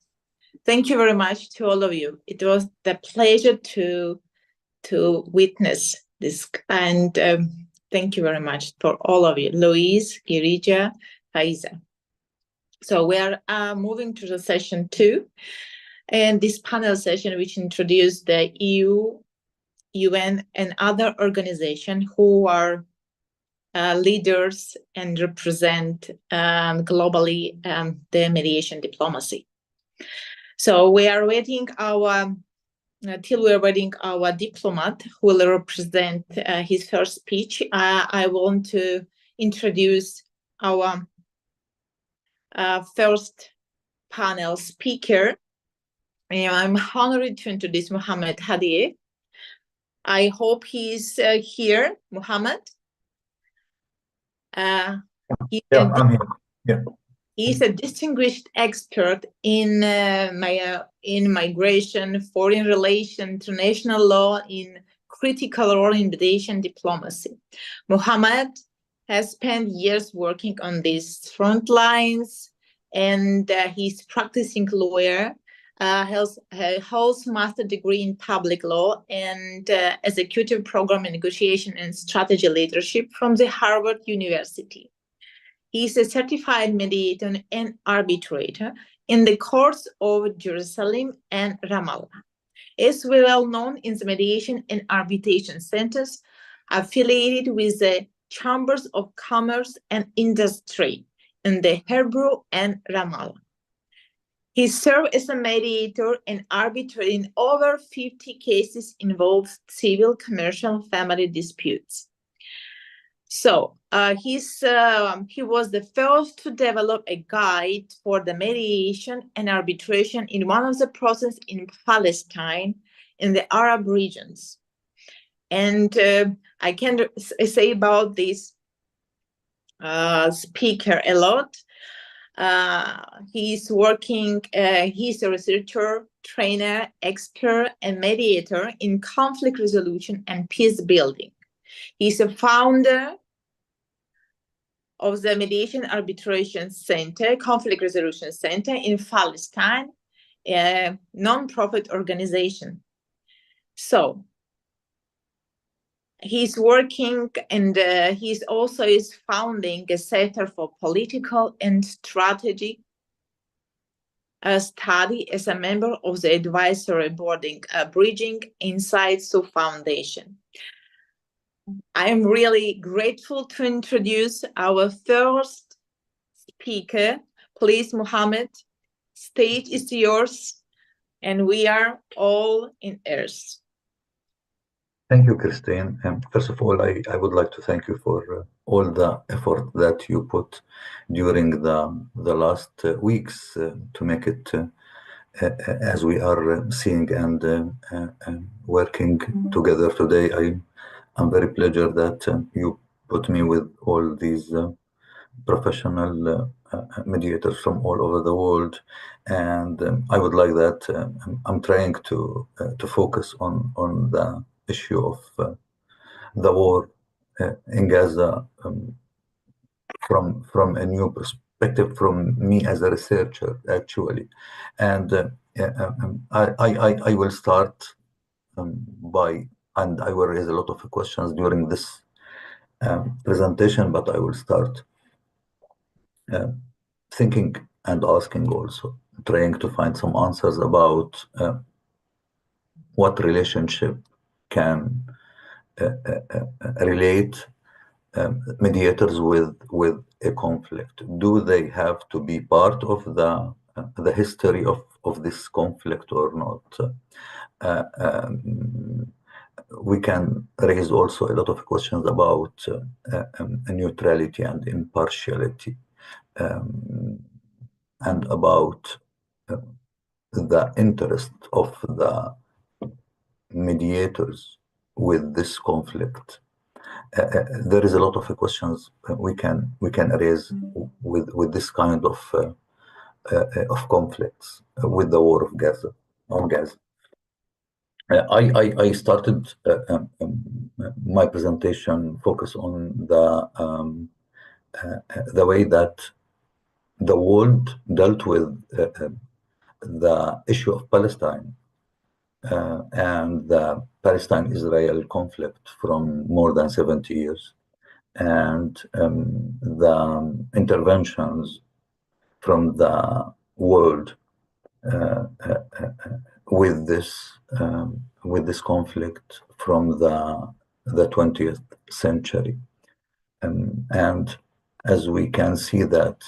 Thank you very much to all of you. It was the pleasure to witness this, and thank you very much for all of you, Louise, Girija, Faiza. So we are moving to the session 2, and this panel session which introduced the EU, UN, and other organizations who are leaders and represent globally the mediation diplomacy. So we are waiting till we are waiting our diplomat who will represent his first speech. I want to introduce our first panel speaker. I'm honored to introduce Mohammed Hadi. I hope he's here, Mohammed. I'm here. Yeah. He's a distinguished expert in migration, foreign relations, international law, in critical role in mediation diplomacy. Mohammed has spent years working on these front lines, and he's practicing lawyer. Holds master degree in public law and executive program in negotiation and strategy leadership from the Harvard University. He is a certified mediator and arbitrator in the courts of Jerusalem and Ramallah. He is well known in the mediation and arbitration centers affiliated with the Chambers of Commerce and Industry in the Hebrew and Ramallah. He served as a mediator and arbitrator in over 50 cases involving civil, commercial, and family disputes. So he was the first to develop a guide for the mediation and arbitration in one of the processes in Palestine in the Arab regions. And I can say about this speaker a lot. He's working, he's a researcher, trainer, expert, and mediator in conflict resolution and peace building. He's a founder of the Mediation Arbitration Center, Conflict Resolution Center in Palestine, a non-profit organization. So he's working, and he's also founding a Center for Political and Strategy Study as a member of the advisory board Bridging Insights to Foundation. I am really grateful to introduce our first speaker. Please, Mohammed, stage is yours, and we are all in ears. Thank you, Christine. First of all, I would like to thank you for all the effort that you put during the last weeks to make it as we are seeing and working together today. I'm very pleased that you put me with all these professional mediators from all over the world, and I would like that I'm trying to focus on the issue of the war in Gaza from a new perspective from me as a researcher, actually, and I will start by, and I will raise a lot of questions during this presentation, but I will start thinking and asking, also trying to find some answers about what relationship can relate mediators with a conflict. Do they have to be part of the history of this conflict or not? we can raise also a lot of questions about neutrality and impartiality, and about the interest of the mediators with this conflict. There is a lot of questions we can raise with this kind of conflicts with the war of Gaza on Gaza. I started my presentation focus on the way that the world dealt with the issue of Palestine and the Palestine-Israel conflict from more than 70 years, and the interventions from the world with this conflict from the 20th century, and as we can see that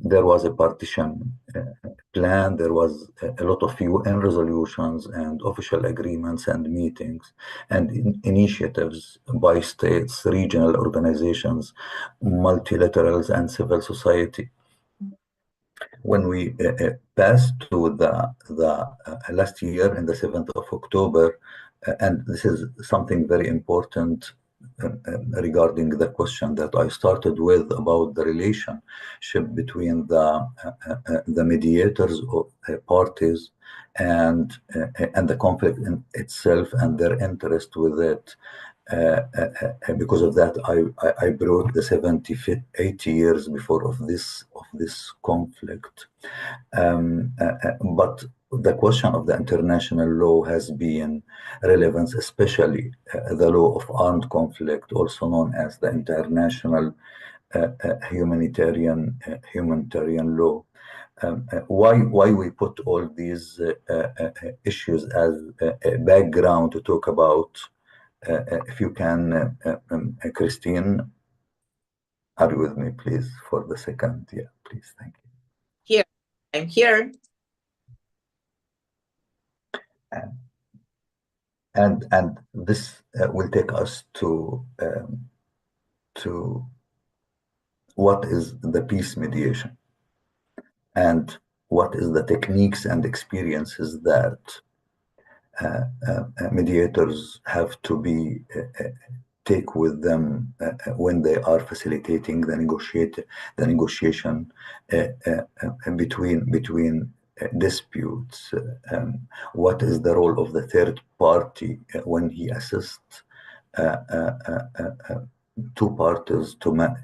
there was a partition plan, there was a lot of UN resolutions and official agreements and meetings and initiatives by states, regional organizations, multilaterals, and civil society. When we passed to the last year in the 7th of October, and this is something very important regarding the question that I started with about the relationship between the mediators or parties and the conflict in itself and their interest with it. Because of that, I brought the 80 years before of this conflict. But the question of the international law has been relevant, especially the law of armed conflict, also known as the international humanitarian law. Why we put all these issues as a background to talk about? If you can, Christine, are you with me, please, for the second? Yeah, please, thank you. Here, I'm here. And this will take us to what is the peace mediation, and what is the techniques and experiences that mediators have to be take with them when they are facilitating the negotiation between disputes. What is the role of the third party when he assists two parties to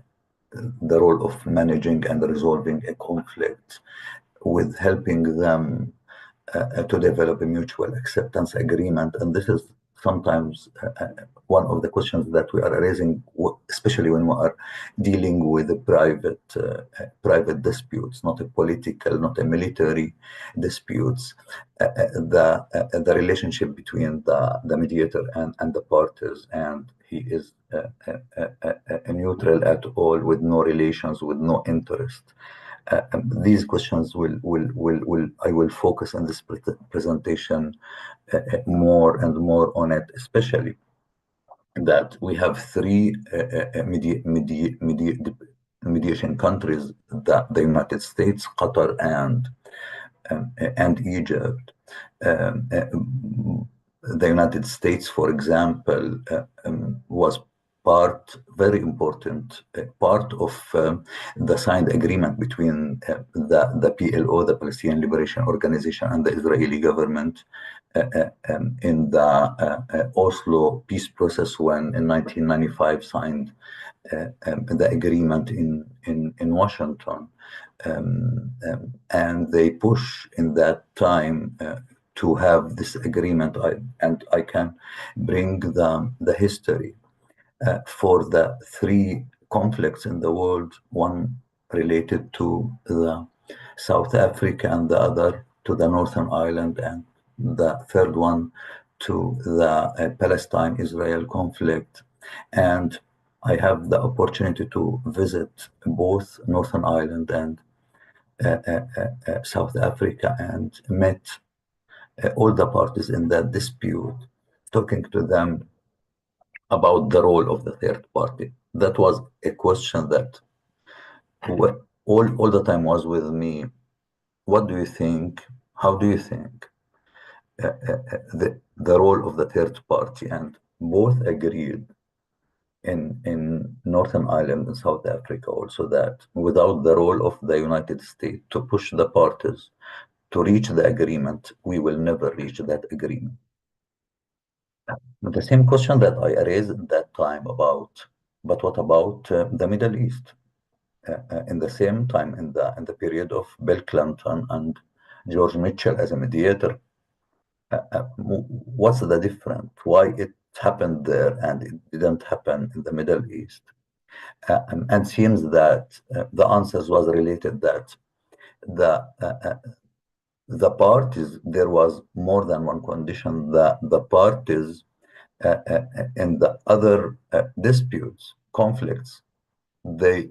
the role of managing and resolving a conflict, with helping them to develop a mutual acceptance agreement. And this is sometimes one of the questions that we are raising, especially when we are dealing with private disputes, not a political, not a military disputes. The relationship between the mediator and the parties, and he is a neutral at all, with no relations, with no interest. These questions I will focus on this presentation more and more on it, especially that we have three mediation countries: the United States, Qatar, and Egypt. The United States, for example, was very important part of the signed agreement between the PLO, the Palestinian Liberation Organization, and the Israeli government in the Oslo peace process, when in 1995 signed the agreement in Washington. And they push in that time to have this agreement. I can bring the history for the three conflicts in the world, one related to the South Africa, and the other to the Northern Ireland, and the third one to the Palestine-Israel conflict. And I have the opportunity to visit both Northern Ireland and South Africa, and met all the parties in that dispute, talking to them about the role of the third party. That was a question that all the time was with me. What do you think? How do you think the role of the third party? And both agreed in Northern Ireland and South Africa also that without the role of the United States to push the parties to reach the agreement, we will never reach that agreement. The same question that I raised at that time about, but what about the Middle East? In the same time, in the period of Bill Clinton and George Mitchell as a mediator, what's the difference? Why it happened there and it didn't happen in the Middle East? And seems that the answers was related that the parties, there was more than one condition that the parties in the other disputes, conflicts, they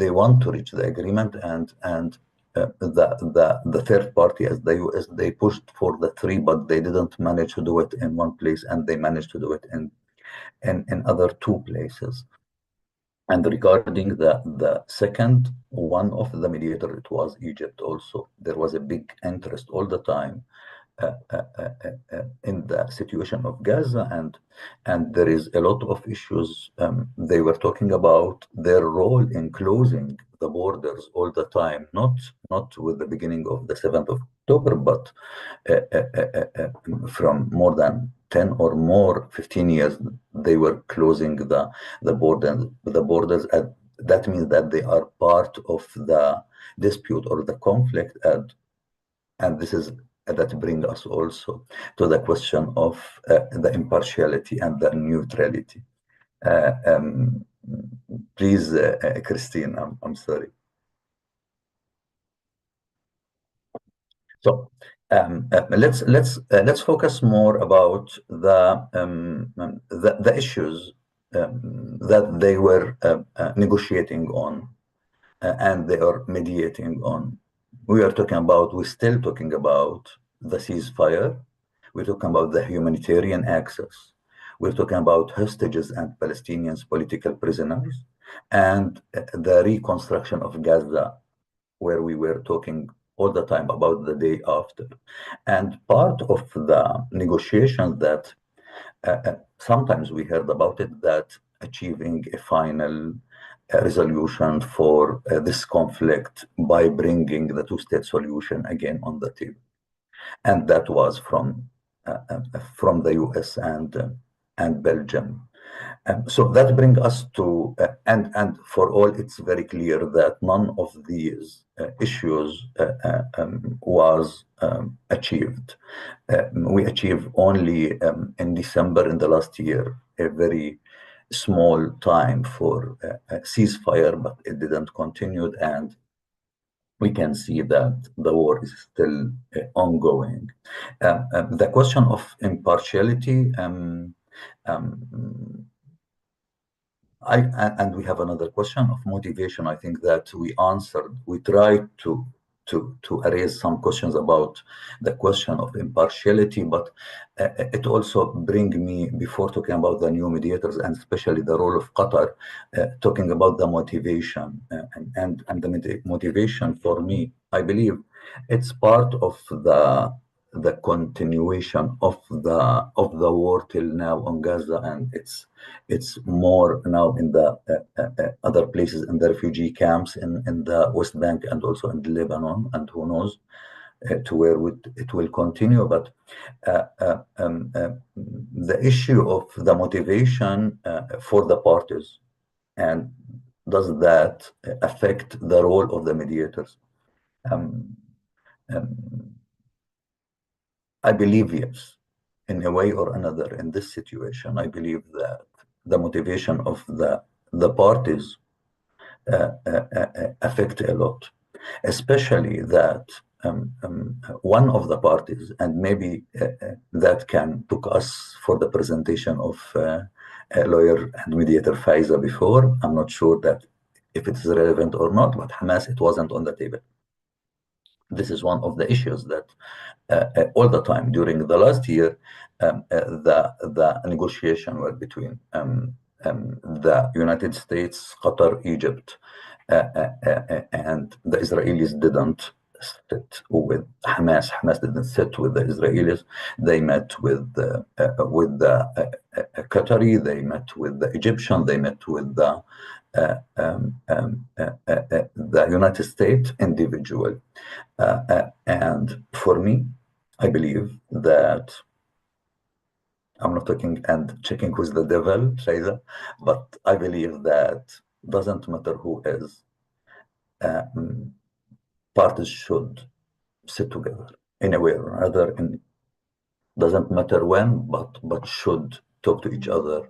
want to reach the agreement, and the third party as the US, they pushed for the three, but they didn't manage to do it in one place, and they managed to do it in other two places. And regarding the second one of the mediator, it was Egypt also. There was a big interest all the time in the situation of Gaza, and there is a lot of issues. They were talking about their role in closing the borders all the time, not with the beginning of the 7th of October, but from more than 10 or more, 15 years, they were closing the borders. That means that they are part of the dispute or the conflict, and this is that brings us also to the question of the impartiality and the neutrality. Please, Christine, I'm sorry. So let's focus more about the issues that they were negotiating on and they are mediating on. We're still talking about the ceasefire. We're talking about the humanitarian access. We're talking about hostages and Palestinians, political prisoners, and the reconstruction of Gaza, where we were talking all the time about the day after. And part of the negotiations that sometimes we heard about it, that achieving a final resolution for this conflict by bringing the two-state solution again on the table. And that was from the US and Belgium. So that brings us to, and for all, it's very clear that none of these issues was achieved. We achieved only in December in the last year a very small time for a ceasefire, but it didn't continue, and we can see that the war is still ongoing. The question of impartiality, and we have another question of motivation. I think that we answered. We tried to raise some questions about the question of impartiality, but it also brings me, before talking about the new mediators and especially the role of Qatar, talking about the motivation and the motivation for me. I believe it's part of the continuation of the war till now on Gaza, and it's more now in the other places, in the refugee camps in the West Bank and also in Lebanon, and who knows to where it will continue. But the issue of the motivation for the parties, and does that affect the role of the mediators? I believe yes, in a way or another. In this situation, I believe that the motivation of the parties affect a lot, especially that one of the parties, and maybe that can took us for the presentation of a lawyer and mediator Faiza before. I'm not sure that if it is relevant or not, but Hamas, it wasn't on the table. this is one of the issues that all the time during the last year, the negotiation were between the United States, Qatar, Egypt, and the Israelis didn't sit with Hamas. Hamas didn't sit with the Israelis. They met with the Qatari. They met with the Egyptian. They met with the United States individual. And for me, I believe that I'm not talking and checking with the devil, Shayza, but I believe that doesn't matter who is, parties should sit together in a way or another, and doesn't matter when, but should talk to each other.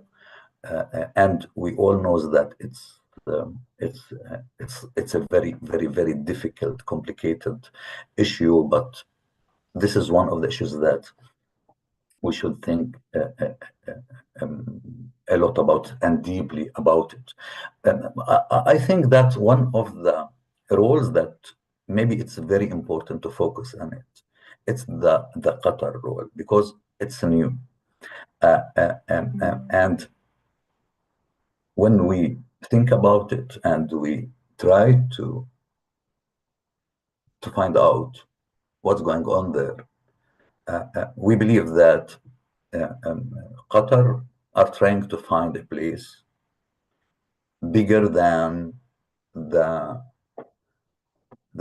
And we all knows that it's a very, very, very difficult, complicated issue, but this is one of the issues that we should think a lot about and deeply about it. I think that one of the roles that maybe it's very important to focus on it. It's the Qatar role, because it's new. And when we think about it and we try to find out what's going on there, we believe that Qatar are trying to find a place bigger than the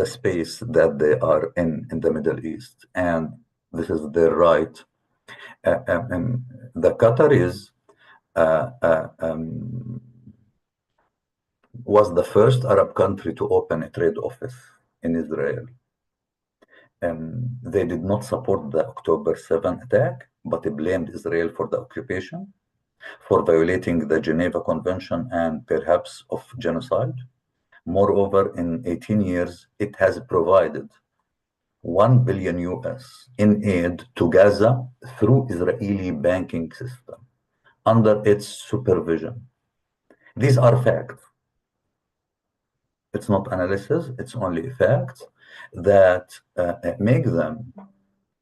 space that they are in the Middle East, and this is their right. The Qataris was the first Arab country to open a trade office in Israel. They did not support the October 7 attack, but they blamed Israel for the occupation, for violating the Geneva Convention, and perhaps of genocide. Moreover, in 18 years, it has provided $1 billion US in aid to Gaza through Israeli banking system under its supervision. These are facts. It's not analysis, it's only facts that make them.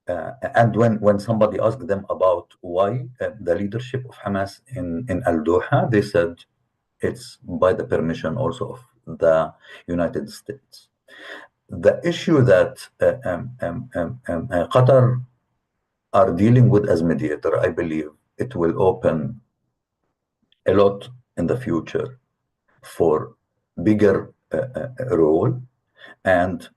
And when somebody asked them about why the leadership of Hamas in Al-Doha, they said it's by the permission also of the United States. The issue that Qatar are dealing with as mediator, I believe it will open a lot in the future for bigger role. And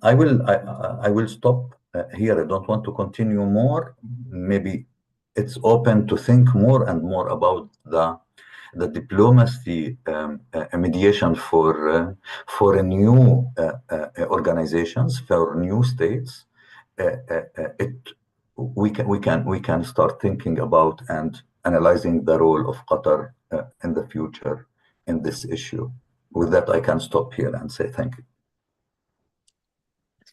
I will stop here. I don't want to continue more. Maybe it's open to think more and more about the diplomacy mediation for a new organizations, for new states. We can start thinking about and analyzing the role of Qatar in the future in this issue. With that, I can stop here and say thank you.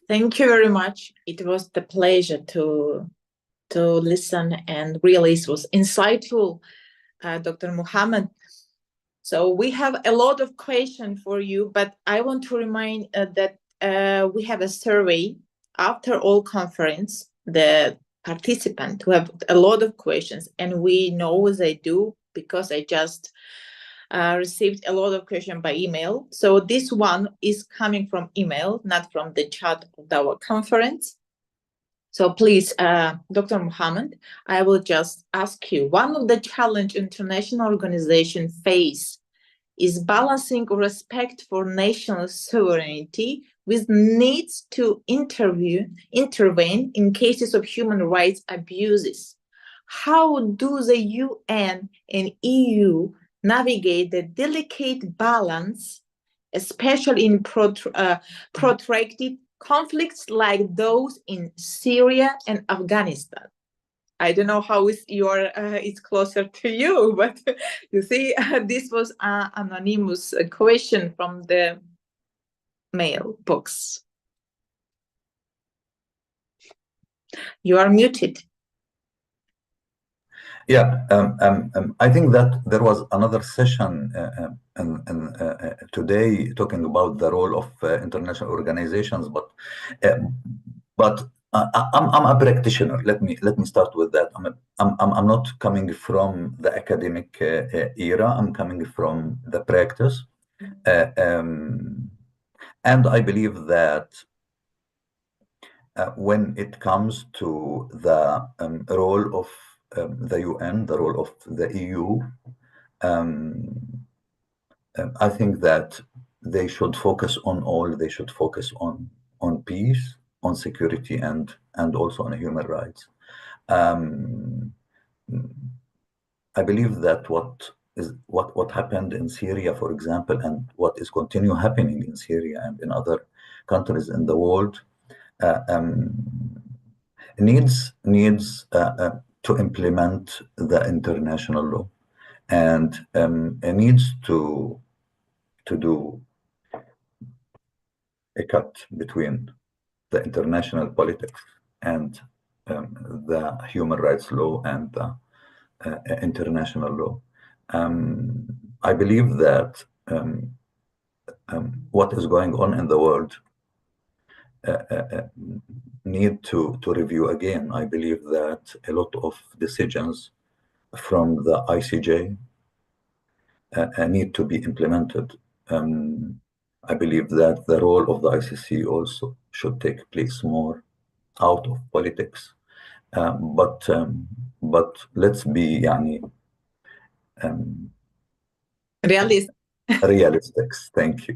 Thank you very much. It was the pleasure to listen, and really it was insightful, Dr. Muhammad. So we have a lot of questions for you, but I want to remind that we have a survey after all conference. The participants who have a lot of questions, and we know they do because I just received a lot of questions by email. So this one is coming from email, not from the chat of our conference. So please, Dr. Muhammad, I will just ask you, one of the challenges international organizations face is balancing respect for national sovereignty with needs to intervene in cases of human rights abuses. How do the UN and EU navigate the delicate balance, especially in protracted conflicts like those in Syria and Afghanistan? I don't know how it's closer to you, but you see, this was an anonymous question from the mailbox. You are muted. Yeah, I think that there was another session today talking about the role of international organizations, but I'm a practitioner. Let me start with that. I'm not coming from the academic era. I'm coming from the practice, and I believe that when it comes to the role of the UN, the role of the EU, I think that they should focus on all. They should focus on peace, on security, and also on human rights. I believe that what happened in Syria, for example, and what is continue happening in Syria and in other countries in the world needs to implement the international law, and it needs to do a cut between the international politics and the human rights law and the international law. I believe that what is going on in the world need to review again. I believe that a lot of decisions from the ICJ need to be implemented. I believe that the role of the ICC also should take place more out of politics. But let's be Realist. realistics. Thank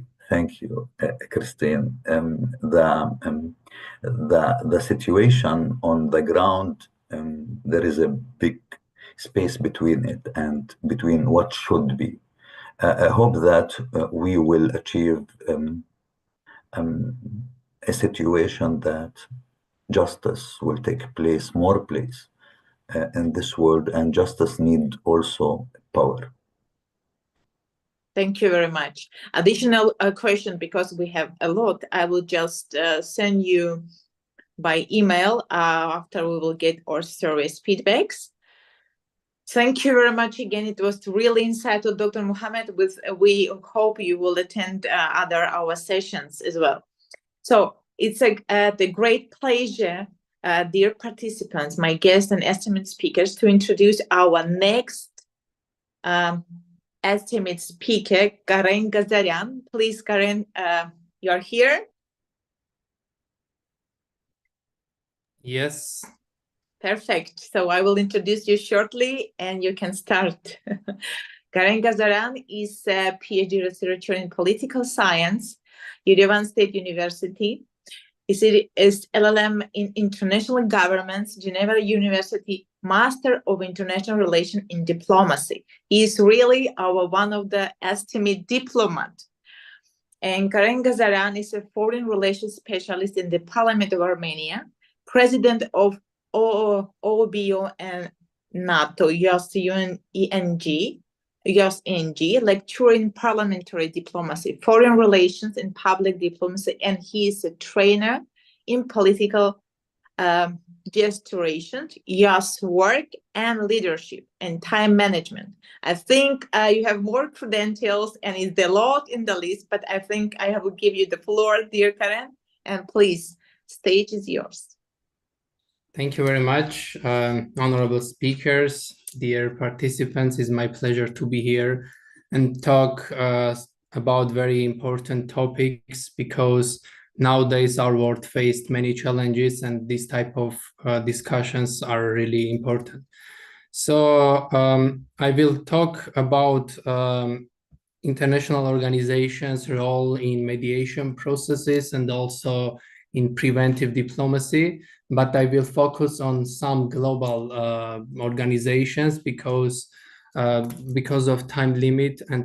you, Christine. The situation on the ground, there is a big space between it and between what should be. I hope that we will achieve a situation that justice will take place, more place in this world, and justice need also power. Thank you very much. Additional question, because we have a lot, I will just send you by email after we will get our service feedbacks. Thank you very much again. It was really insightful, Dr. Mohammed. We hope you will attend our sessions as well. So it's the great pleasure, dear participants, my guests and esteemed speakers, to introduce our next esteemed speaker, Karen Gazarian. Please, Karen, you're here. Yes. Perfect. So I will introduce you shortly and you can start. Karen Gazarian is a PhD researcher in political science, Yerevan State University. Is LLM in International Governments, Geneva University, Master of International Relations in Diplomacy. He is really one of the esteemed diplomat. And Karen Gazarian is a foreign relations specialist in the Parliament of Armenia, president of OBO and NATO, USENG, lecturer in parliamentary diplomacy, foreign relations and public diplomacy, and he is a trainer in political gesturation, work and leadership and time management. I think you have more credentials and it's a lot in the list, but I think I will give you the floor, dear Karen, and please, stage is yours. Thank you very much, honorable speakers, dear participants. It's my pleasure to be here and talk about very important topics, because nowadays our world faced many challenges and this type of discussions are really important. So I will talk about international organizations' role in mediation processes and also in preventive diplomacy, but I will focus on some global organizations because of time limit and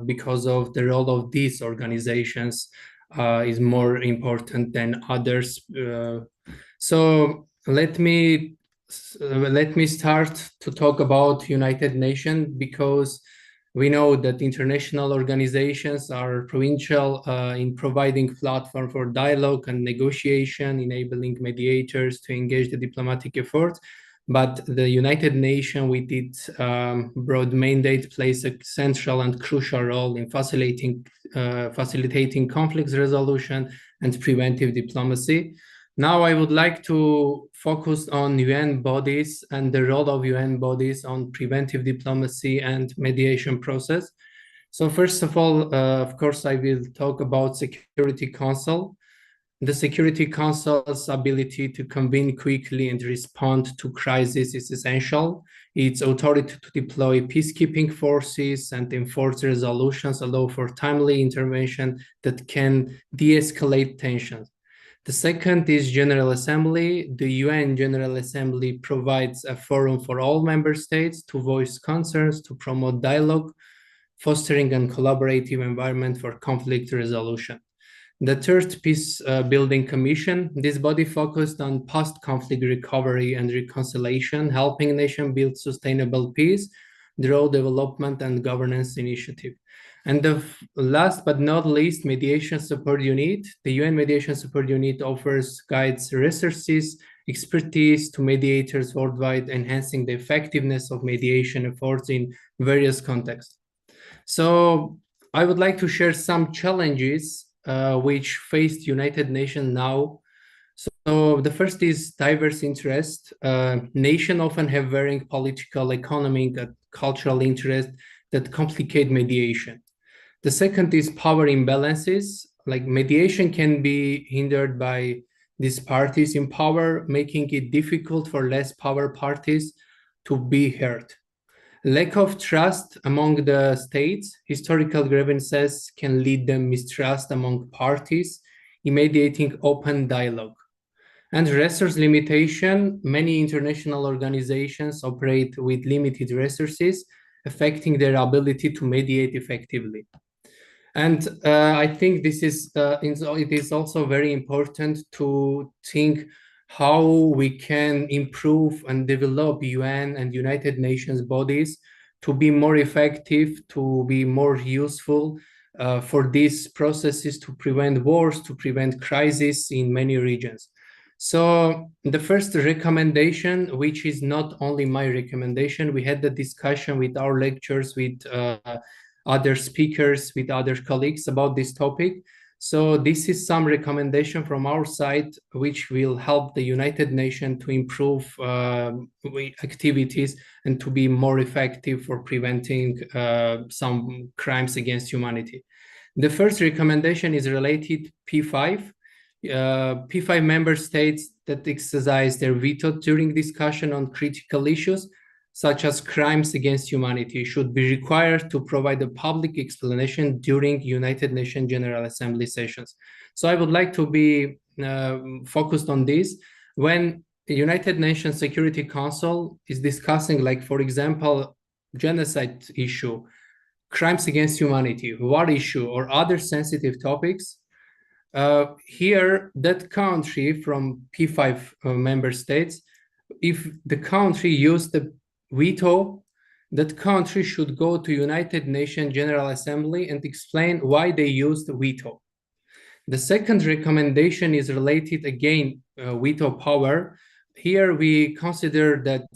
because of the role of these organizations is more important than others. So let me start to talk about United Nations, because we know that international organizations are provincial in providing platform for dialogue and negotiation, enabling mediators to engage the diplomatic effort. but the United Nations, with its broad mandate, plays a central and crucial role in facilitating conflict resolution and preventive diplomacy. Now I would like to focus on UN bodies and the role of UN bodies on preventive diplomacy and mediation process. So first of all, of course, I will talk about Security Council. The Security Council's ability to convene quickly and respond to crises is essential. Its authority to deploy peacekeeping forces and enforce resolutions allow for timely intervention that can de-escalate tensions. The second is General Assembly. The UN General Assembly provides a forum for all member states to voice concerns, to promote dialogue, fostering a collaborative environment for conflict resolution. The third Peace Building Commission, this body focused on post-conflict recovery and reconciliation, helping nations build sustainable peace through development and governance initiative. And the last but not least, Mediation Support Unit. The UN Mediation Support Unit offers guides, resources, expertise to mediators worldwide, enhancing the effectiveness of mediation efforts in various contexts. So I would like to share some challenges which faced United Nations now. So the first is diverse interest. Nations often have varying political, economic, and cultural interests that complicate mediation. The second is power imbalances. Like mediation can be hindered by these parties in power, making it difficult for less power parties to be heard. Lack of trust among the states, historical grievances can lead to mistrust among parties, mediating open dialogue. And resource limitation, many international organizations operate with limited resources, affecting their ability to mediate effectively. And I think this is it is also very important to think how we can improve and develop UN and United Nations bodies to be more effective, to be more useful for these processes, to prevent wars, to prevent crises in many regions. So the first recommendation, which is not only my recommendation, we had the discussion with our lectures, with other speakers, with other colleagues about this topic. So this is some recommendation from our side, which will help the United Nations to improve activities and to be more effective for preventing some crimes against humanity. The first recommendation is related P5. P5 member states that exercise their veto during discussion on critical issues such as crimes against humanity should be required to provide a public explanation during United Nations General Assembly sessions. So I would like to be focused on this. When the United Nations Security Council is discussing, like, for example, genocide issue, crimes against humanity, war issue, or other sensitive topics, here, that country from P5 member states, if the country used the veto, that country should go to United Nations General Assembly and explain why they used veto. The second recommendation is related again veto power. Here we consider that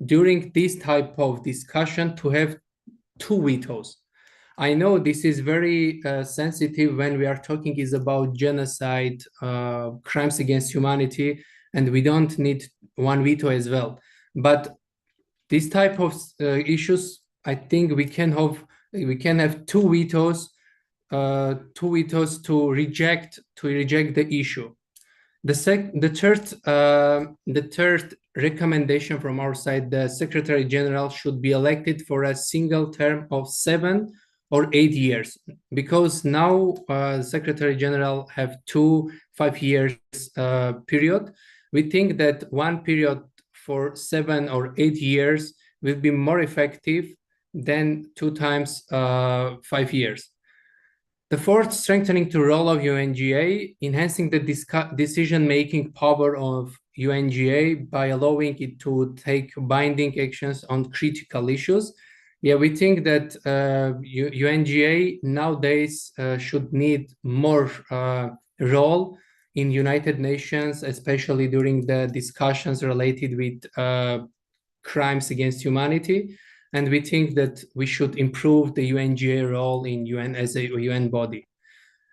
during this type of discussion to have 2 vetoes. I know this is very sensitive when we are talking is about genocide, crimes against humanity, and we don't need 1 veto as well. But this type of issues, I think we can have 2 vetoes, to reject the issue. The third recommendation from our side: the Secretary General should be elected for a single term of 7 or 8 years, because now Secretary General have 2 5-year period. We think that 1 period for 7 or 8 years will be more effective than 2 times 5 years. The fourth, strengthening the role of UNGA, enhancing the decision-making power of UNGA by allowing it to take binding actions on critical issues. Yeah, we think that UNGA nowadays should need more role in United Nations, especially during the discussions related with crimes against humanity. And we think that we should improve the UNGA role in UN as a UN body.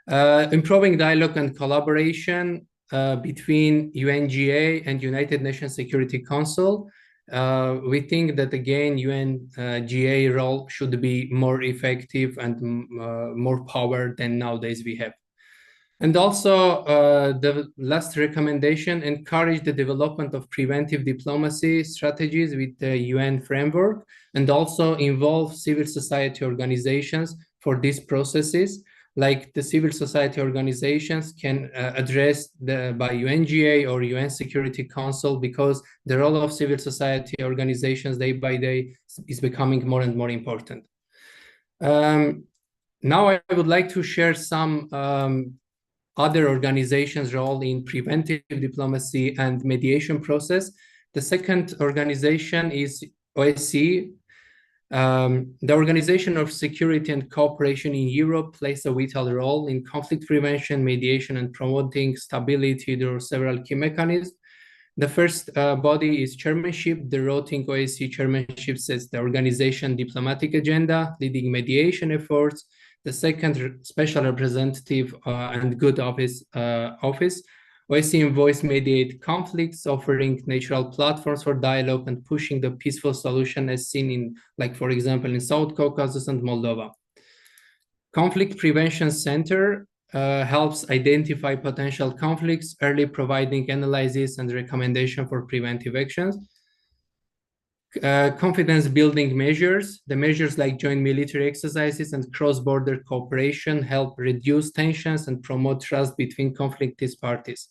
Improving dialogue and collaboration between UNGA and United Nations Security Council. We think that again, UNGA role should be more effective and more power than nowadays we have. And also the last recommendation, encourage the development of preventive diplomacy strategies with the UN framework, and also involve civil society organizations for these processes. Like the civil society organizations can address by UNGA or UN Security Council, because the role of civil society organizations day by day is becoming more and more important. Now I would like to share some other organizations' role in preventive diplomacy and mediation process. The second organization is OSCE. The Organization of Security and Cooperation in Europe plays a vital role in conflict prevention, mediation, and promoting stability through several key mechanisms. The first body is chairmanship. The rotating OSCE chairmanship sets the organization diplomatic agenda, leading mediation efforts. The second, special representative and good office. OSCE envoys mediate conflicts, offering natural platforms for dialogue and pushing the peaceful solution, as seen in, like, for example, in South Caucasus and Moldova. Conflict Prevention Center helps identify potential conflicts, early providing analysis and recommendation for preventive actions. Confidence building measures. The measures like joint military exercises and cross-border cooperation help reduce tensions and promote trust between conflicted parties.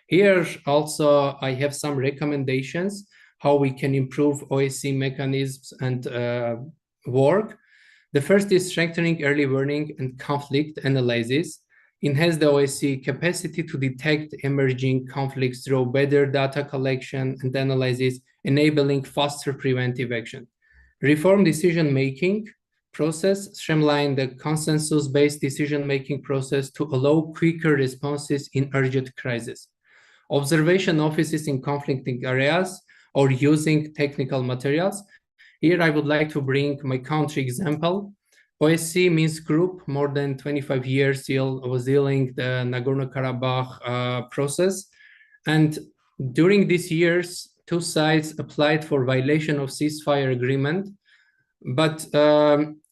Here also I have some recommendations how we can improve OSCE mechanisms and work. The first is strengthening early warning and conflict analysis. Enhance the OSCE capacity to detect emerging conflicts through better data collection and analysis, enabling faster preventive action. Reform decision-making process, streamline the consensus-based decision-making process to allow quicker responses in urgent crises. Observation offices in conflicting areas or using technical materials. Here I would like to bring my country example. OSCE Minsk Group, more than 25 years, was dealing the Nagorno-Karabakh process. And during these years, two sides applied for violation of ceasefire agreement. But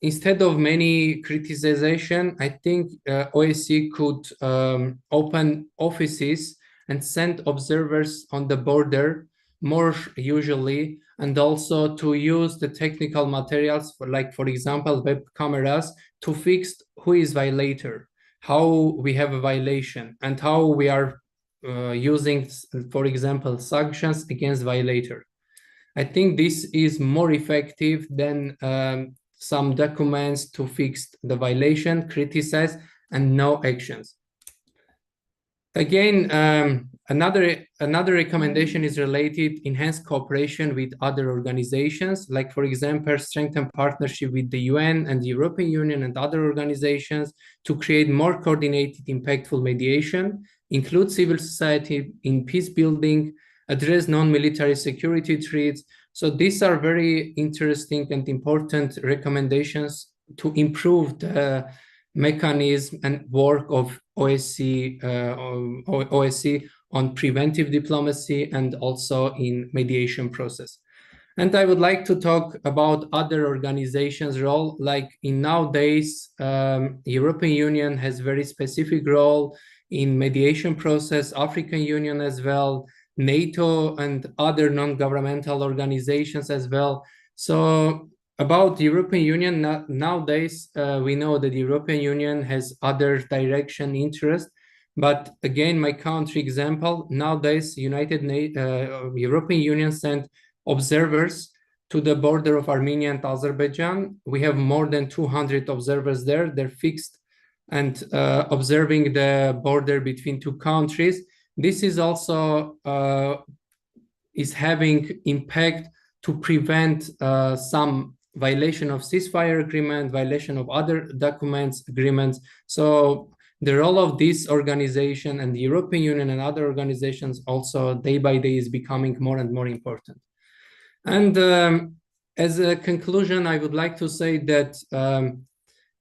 instead of many criticization, I think OSCE could open offices and send observers on the border more usually, and also to use the technical materials for, like, for example, web cameras to fix who is violator, how we have a violation, and how we are using, for example, sanctions against violator. I think this is more effective than some documents to fix the violation, criticize, and no actions. Again, another recommendation is related enhanced cooperation with other organizations, like, for example, strengthen partnership with the UN and the European Union and other organizations to create more coordinated, impactful mediation, include civil society in peace building, address non-military security threats. So these are very interesting and important recommendations to improve the mechanism and work of OSCE on preventive diplomacy and also in mediation process. And I would like to talk about other organizations' role, like in nowadays, European Union has very specific role in mediation process, African Union as well, NATO and other non-governmental organizations as well. So about the European Union, nowadays, we know that the European Union has other direction interest. But again, my country example, nowadays, European Union sent observers to the border of Armenia and Azerbaijan. We have more than 200 observers there. They're fixed and observing the border between two countries. This is also is having impact to prevent some violation of ceasefire agreement, violation of other documents, agreements. So the role of this organization and the European Union and other organizations also day by day is becoming more and more important. And as a conclusion, I would like to say that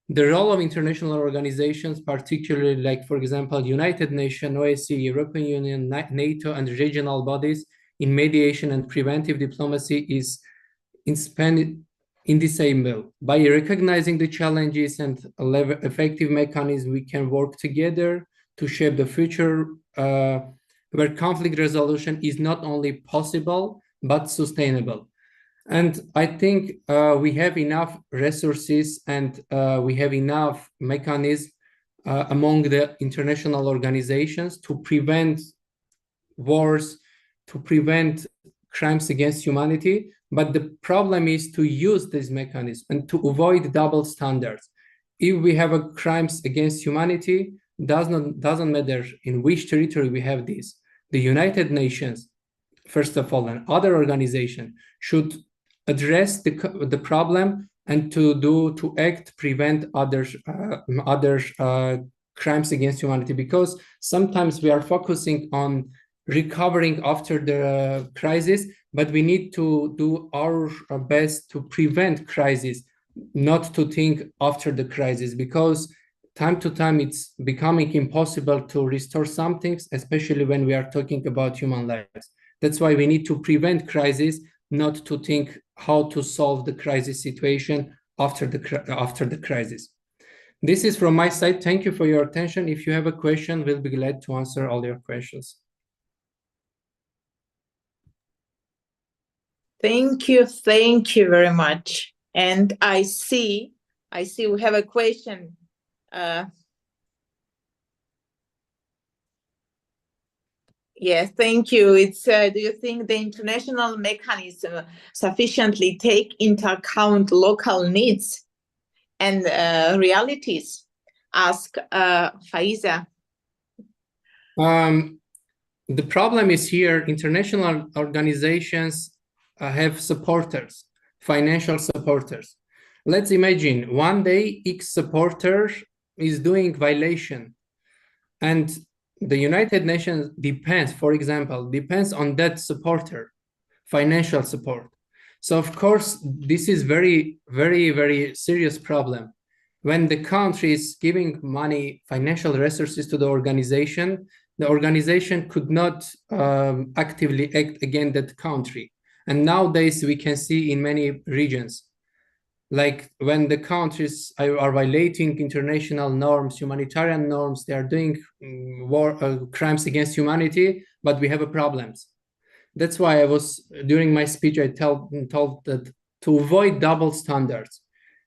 the role of international organizations, particularly like, for example, United Nations, OSCE, European Union, NATO, and regional bodies in mediation and preventive diplomacy is indispensable. By recognizing the challenges and effective mechanisms, we can work together to shape the future where conflict resolution is not only possible, but sustainable. And I think we have enough resources and we have enough mechanisms among the international organizations to prevent wars, to prevent crimes against humanity. But the problem is to use this mechanism and to avoid double standards. If we have a crimes against humanity, doesn't matter in which territory we have this. The United Nations, first of all, and other organizations should address the problem and to prevent other crimes against humanity, because sometimes we are focusing on recovering after the crisis, but we need to do our best to prevent crisis, not to think after the crisis, because time to time it's becoming impossible to restore some things, especially when we are talking about human lives. That's why we need to prevent crisis, not to think how to solve the crisis situation after the crisis. This is from my side. Thank you for your attention. If you have a question, we'll be glad to answer all your questions. Thank you very much. And I see we have a question. Yes, thank you. It's do you think the international mechanism sufficiently take into account local needs and realities? Ask Faiza. The problem is here, international organizations have supporters, financial supporters. Let's imagine one day X supporter is doing violation, and the United Nations depends on that supporter, financial support. So of course, this is very, very, very serious problem. When the country is giving money, financial resources to the organization could not actively act against that country. And nowadays we can see in many regions, like when the countries are violating international norms, humanitarian norms, they are doing crimes against humanity, but we have problems. That's why during my speech, I told that to avoid double standards,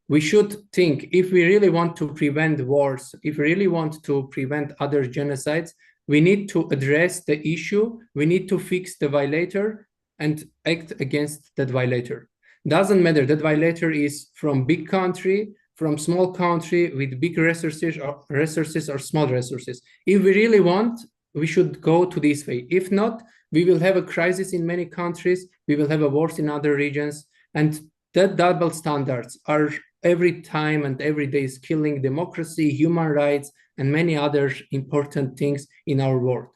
we should think, if we really want to prevent wars, if we really want to prevent other genocides, we need to address the issue, we need to fix the violator and act against that violator. Doesn't matter that violator is from big country, from small country with big resources or small resources. If we really want, we should go to this way. If not, we will have a crisis in many countries, we will have a wars in other regions, and that double standards are every time and every day is killing democracy, human rights, and many other important things in our world.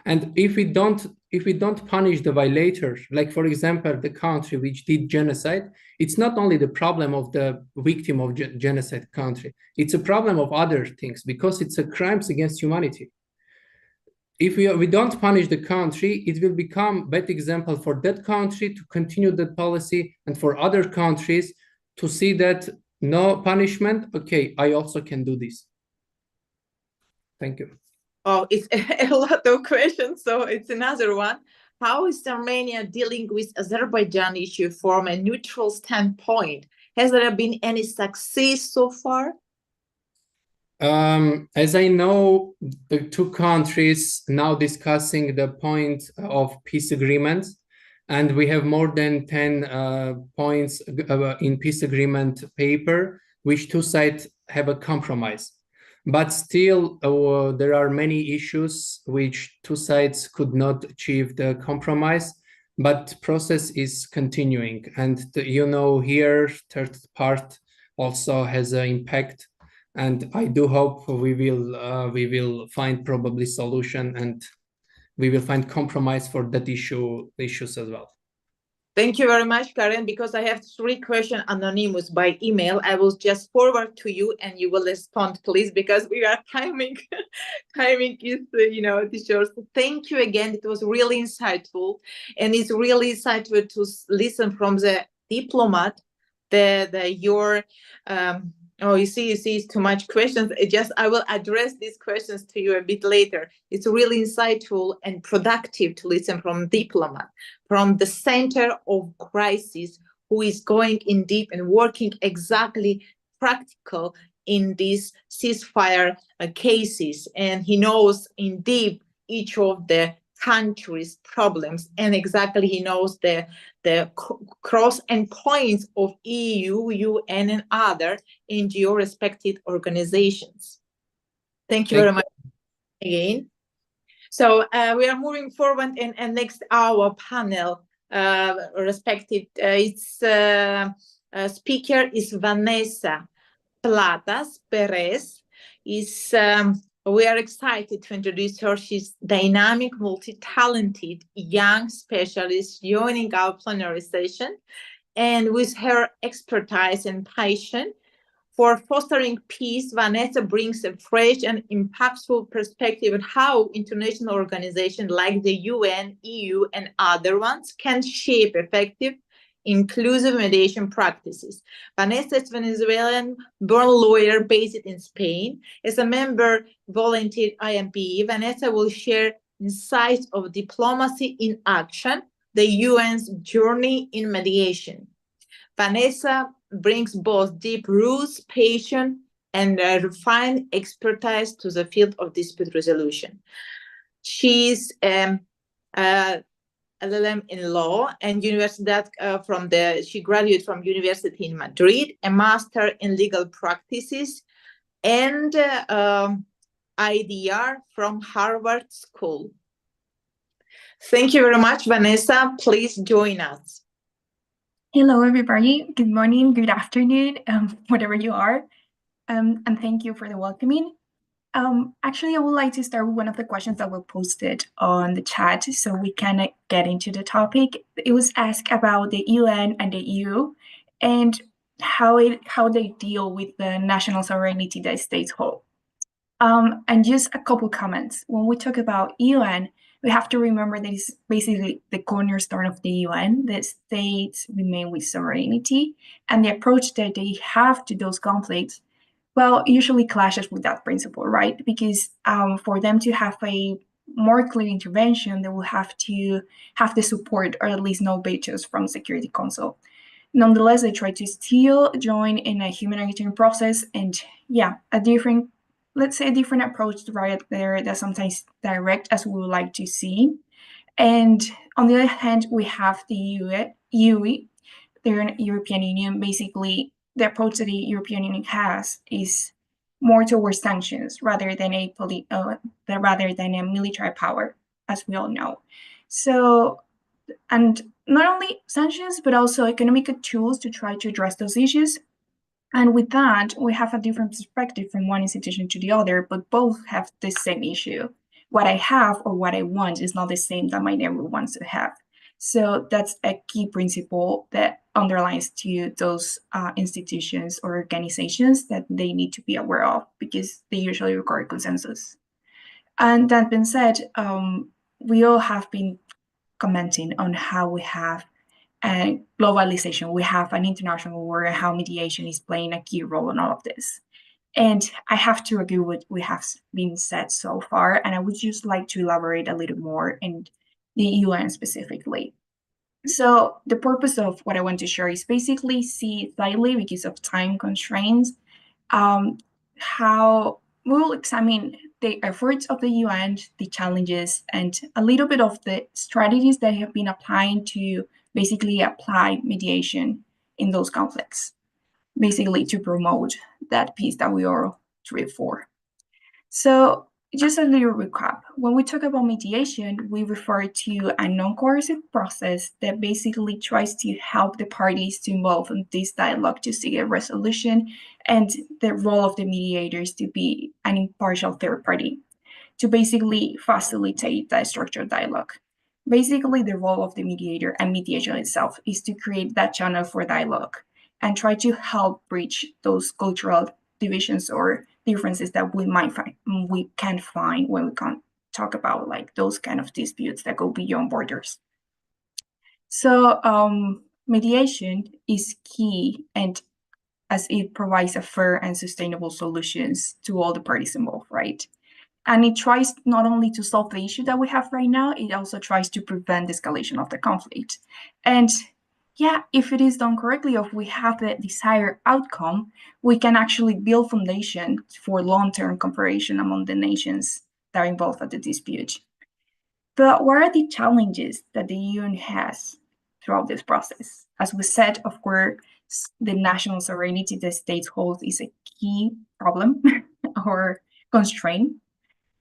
And if we don't punish the violators, like for example, the country which did genocide, it's not only the problem of the victim of genocide country, it's a problem of other things, because it's a crimes against humanity. If we don't punish the country, it will become a bad example for that country to continue that policy, and for other countries to see that no punishment, okay, I also can do this. Thank you. Oh, it's a lot of questions, so it's another one. How is Armenia dealing with Azerbaijan issue from a neutral standpoint? Has there been any success so far? As I know, the two countries now discussing the point of peace agreements, and we have more than 10 points in peace agreement paper, which two sides have a compromise. But still, there are many issues which two sides could not achieve the compromise, but process is continuing. And here, third part also has an impact. And I do hope we will find probably solution, and we will find compromise for that issues as well. Thank you very much, Karen. Because I have 3 questions anonymous by email, I will just forward to you and you will respond, please, because we are timing. Timing is, the short. So thank you again. It was really insightful, and it's really insightful to listen from the diplomat. Oh, you see, it's too much questions. I will address these questions to you a bit later. It's really insightful and productive to listen from diplomat, from the center of crisis, who is going in deep and working exactly practical in these ceasefire cases. And he knows in deep each of the countries' problems, and exactly he knows the cross and points of EU, UN, and other NGO respected organizations. Thank you very much again. So we are moving forward, and next our panel respected its speaker is Vanessa Platas Perez. We are excited to introduce her. She's dynamic, multi-talented young specialist joining our plenary session, and with her expertise and passion for fostering peace, Vanessa brings a fresh and impactful perspective on how international organizations like the UN, EU, and other ones can shape effective, inclusive mediation practices. Vanessa is Venezuelan-born lawyer based in Spain. As a member volunteer IAMPE, Vanessa will share insights of diplomacy in action, the UN's journey in mediation. Vanessa brings both deep roots, passion, and refined expertise to the field of dispute resolution. She's LLM in law and she graduated from University in Madrid, a master in legal practices, and IDR from Harvard School. Thank you very much, Vanessa. Please join us. Hello, everybody. Good morning, good afternoon, whatever you are, and thank you for the welcoming. Actually, I would like to start with one of the questions that were posted on the chat so we can get into the topic. It was asked about the UN and the EU and how they deal with the national sovereignty that states hold. And just a couple comments. When we talk about UN, we have to remember that it's basically the cornerstone of the UN. The states remain with sovereignty, and the approach that they have to those conflicts, well, usually clashes with that principle, right? Because for them to have a more clear intervention, they will have to have the support, or at least no vetoes from Security Council. Nonetheless, they try to still join in a humanitarian process, and yeah, let's say a different approach right there that's sometimes direct as we would like to see. And on the other hand, we have the UE, the European Union. Basically, the approach that the European Union has is more towards sanctions rather than a military power, as we all know. So, and not only sanctions, but also economic tools to try to address those issues. And with that, we have a different perspective from one institution to the other, but both have the same issue. What I have or what I want is not the same that my neighbor wants to have. So that's a key principle that underlines to those institutions or organizations that they need to be aware of, because they usually require consensus. And that being said, we all have been commenting on how we have and globalization, we have an international war, and how mediation is playing a key role in all of this. And I have to agree with what have been said so far, and I would just like to elaborate a little more in the UN specifically. So the purpose of what I want to share is basically see slightly, because of time constraints, how we will examine the efforts of the UN, the challenges, and a little bit of the strategies that have been applying to basically apply mediation in those conflicts, basically to promote that peace that we all strive for. So just a little recap. When we talk about mediation, we refer to a non-coercive process that basically tries to help the parties to involve in this dialogue to seek a resolution, and the role of the mediators to be an impartial third party, to basically facilitate that structured dialogue. Basically, the role of the mediator and mediation itself is to create that channel for dialogue and try to help bridge those cultural divisions or differences that we can find when we can talk about like those kind of disputes that go beyond borders. So mediation is key, and as it provides a fair and sustainable solutions to all the parties involved, right? And it tries not only to solve the issue that we have right now, it also tries to prevent the escalation of the conflict. And yeah, if it is done correctly, or if we have the desired outcome, we can actually build foundation for long-term cooperation among the nations that are involved at the dispute. But what are the challenges that the UN has throughout this process? As we said, of course, the national sovereignty the states hold is a key problem or constraint.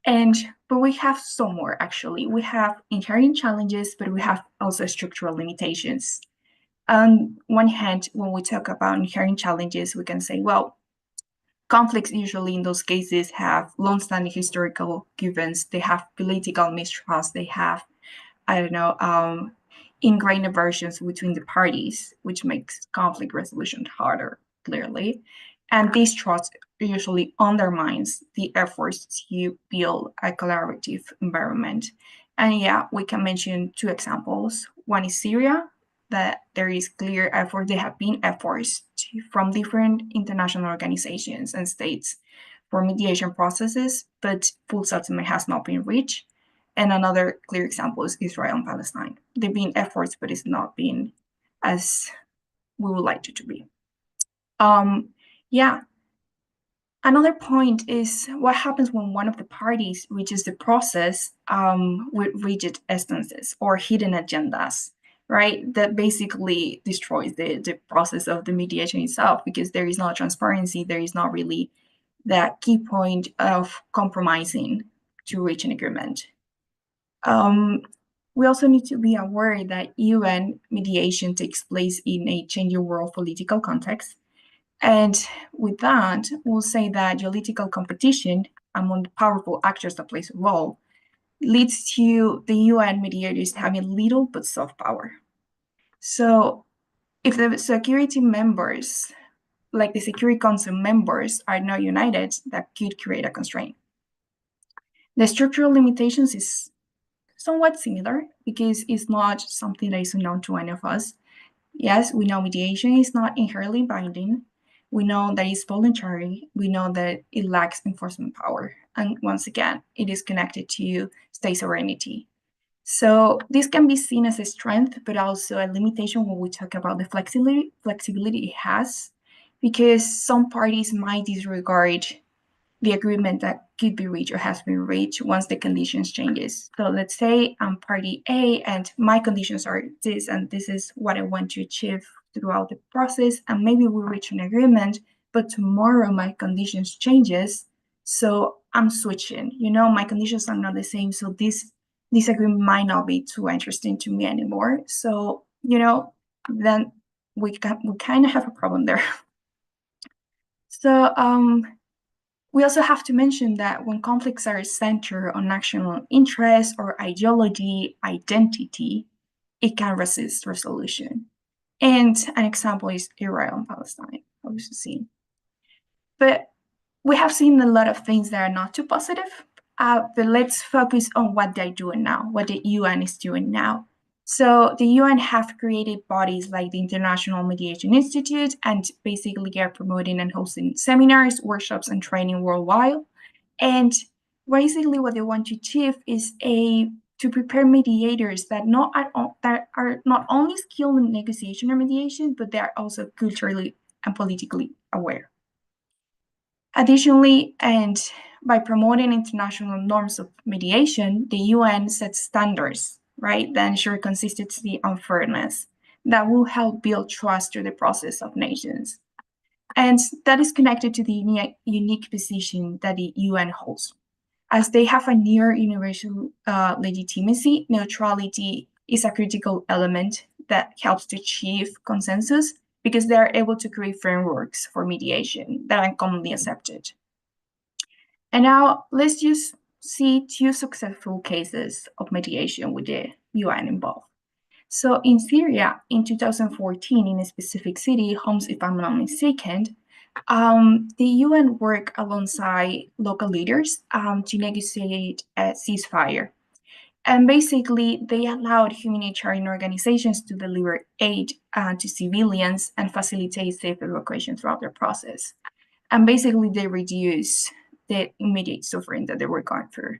But we have some more, actually. We have inherent challenges, but we have also structural limitations. On one hand, when we talk about inherent challenges, we can say, well, conflicts usually in those cases have long-standing historical givens, they have political mistrust, they have, ingrained aversions between the parties, which makes conflict resolution harder, clearly. And this trust usually undermines the efforts to build a collaborative environment. And yeah, we can mention two examples. One is Syria, that there is clear effort, there have been efforts from different international organizations and states for mediation processes, but full settlement has not been reached. And another clear example is Israel and Palestine. There have been efforts, but it's not been as we would like it to be. Another point is what happens when one of the parties reaches the process with rigid instances or hidden agendas, right? That basically destroys the process of the mediation itself, because there is no transparency, there is not really that key point of compromising to reach an agreement. We also need to be aware that UN mediation takes place in a changing world political context. And with that, we'll say that geopolitical competition among the powerful actors that plays a role leads to the UN mediators having little but soft power. So if the security members, like the Security Council members, are not united, that could create a constraint. The structural limitations is somewhat similar because it's not something that is unknown to any of us. Yes, we know mediation is not inherently binding. We know that it's voluntary. We know that it lacks enforcement power. And once again, it is connected to state sovereignty. So this can be seen as a strength, but also a limitation when we talk about the flexibility it has, because some parties might disregard the agreement that could be reached or has been reached once the conditions changes. So let's say I'm party A and my conditions are this, and this is what I want to achieve throughout the process, and maybe we reach an agreement, but tomorrow my conditions changes, so I'm switching. My conditions are not the same, so this agreement might not be too interesting to me anymore. So then we kind of have a problem there. So we also have to mention that when conflicts are centered on national interest or ideology, identity, it can resist resolution. And an example is Israel and Palestine, obviously. But we have seen a lot of things that are not too positive. But let's focus on what they're doing now, what the UN is doing now. So the UN have created bodies like the International Mediation Institute, and basically they are promoting and hosting seminars, workshops, and training worldwide. And basically what they want to achieve is to prepare mediators that are not only skilled in negotiation or mediation, but they are also culturally and politically aware. Additionally, and by promoting international norms of mediation, the UN sets standards, right, that ensure consistency and fairness that will help build trust through the process of nations. And that is connected to the unique position that the UN holds. as they have a near universal legitimacy, neutrality is a critical element that helps to achieve consensus because they are able to create frameworks for mediation that are commonly accepted. And now let's just see 2 successful cases of mediation with the UN involved. So in Syria, in 2014, in a specific city, Homs, if I'm not mistaken, the UN worked alongside local leaders to negotiate a ceasefire. And basically, they allowed humanitarian organizations to deliver aid to civilians and facilitate safe evacuation throughout the process. And basically, they reduced the immediate suffering that they were going through.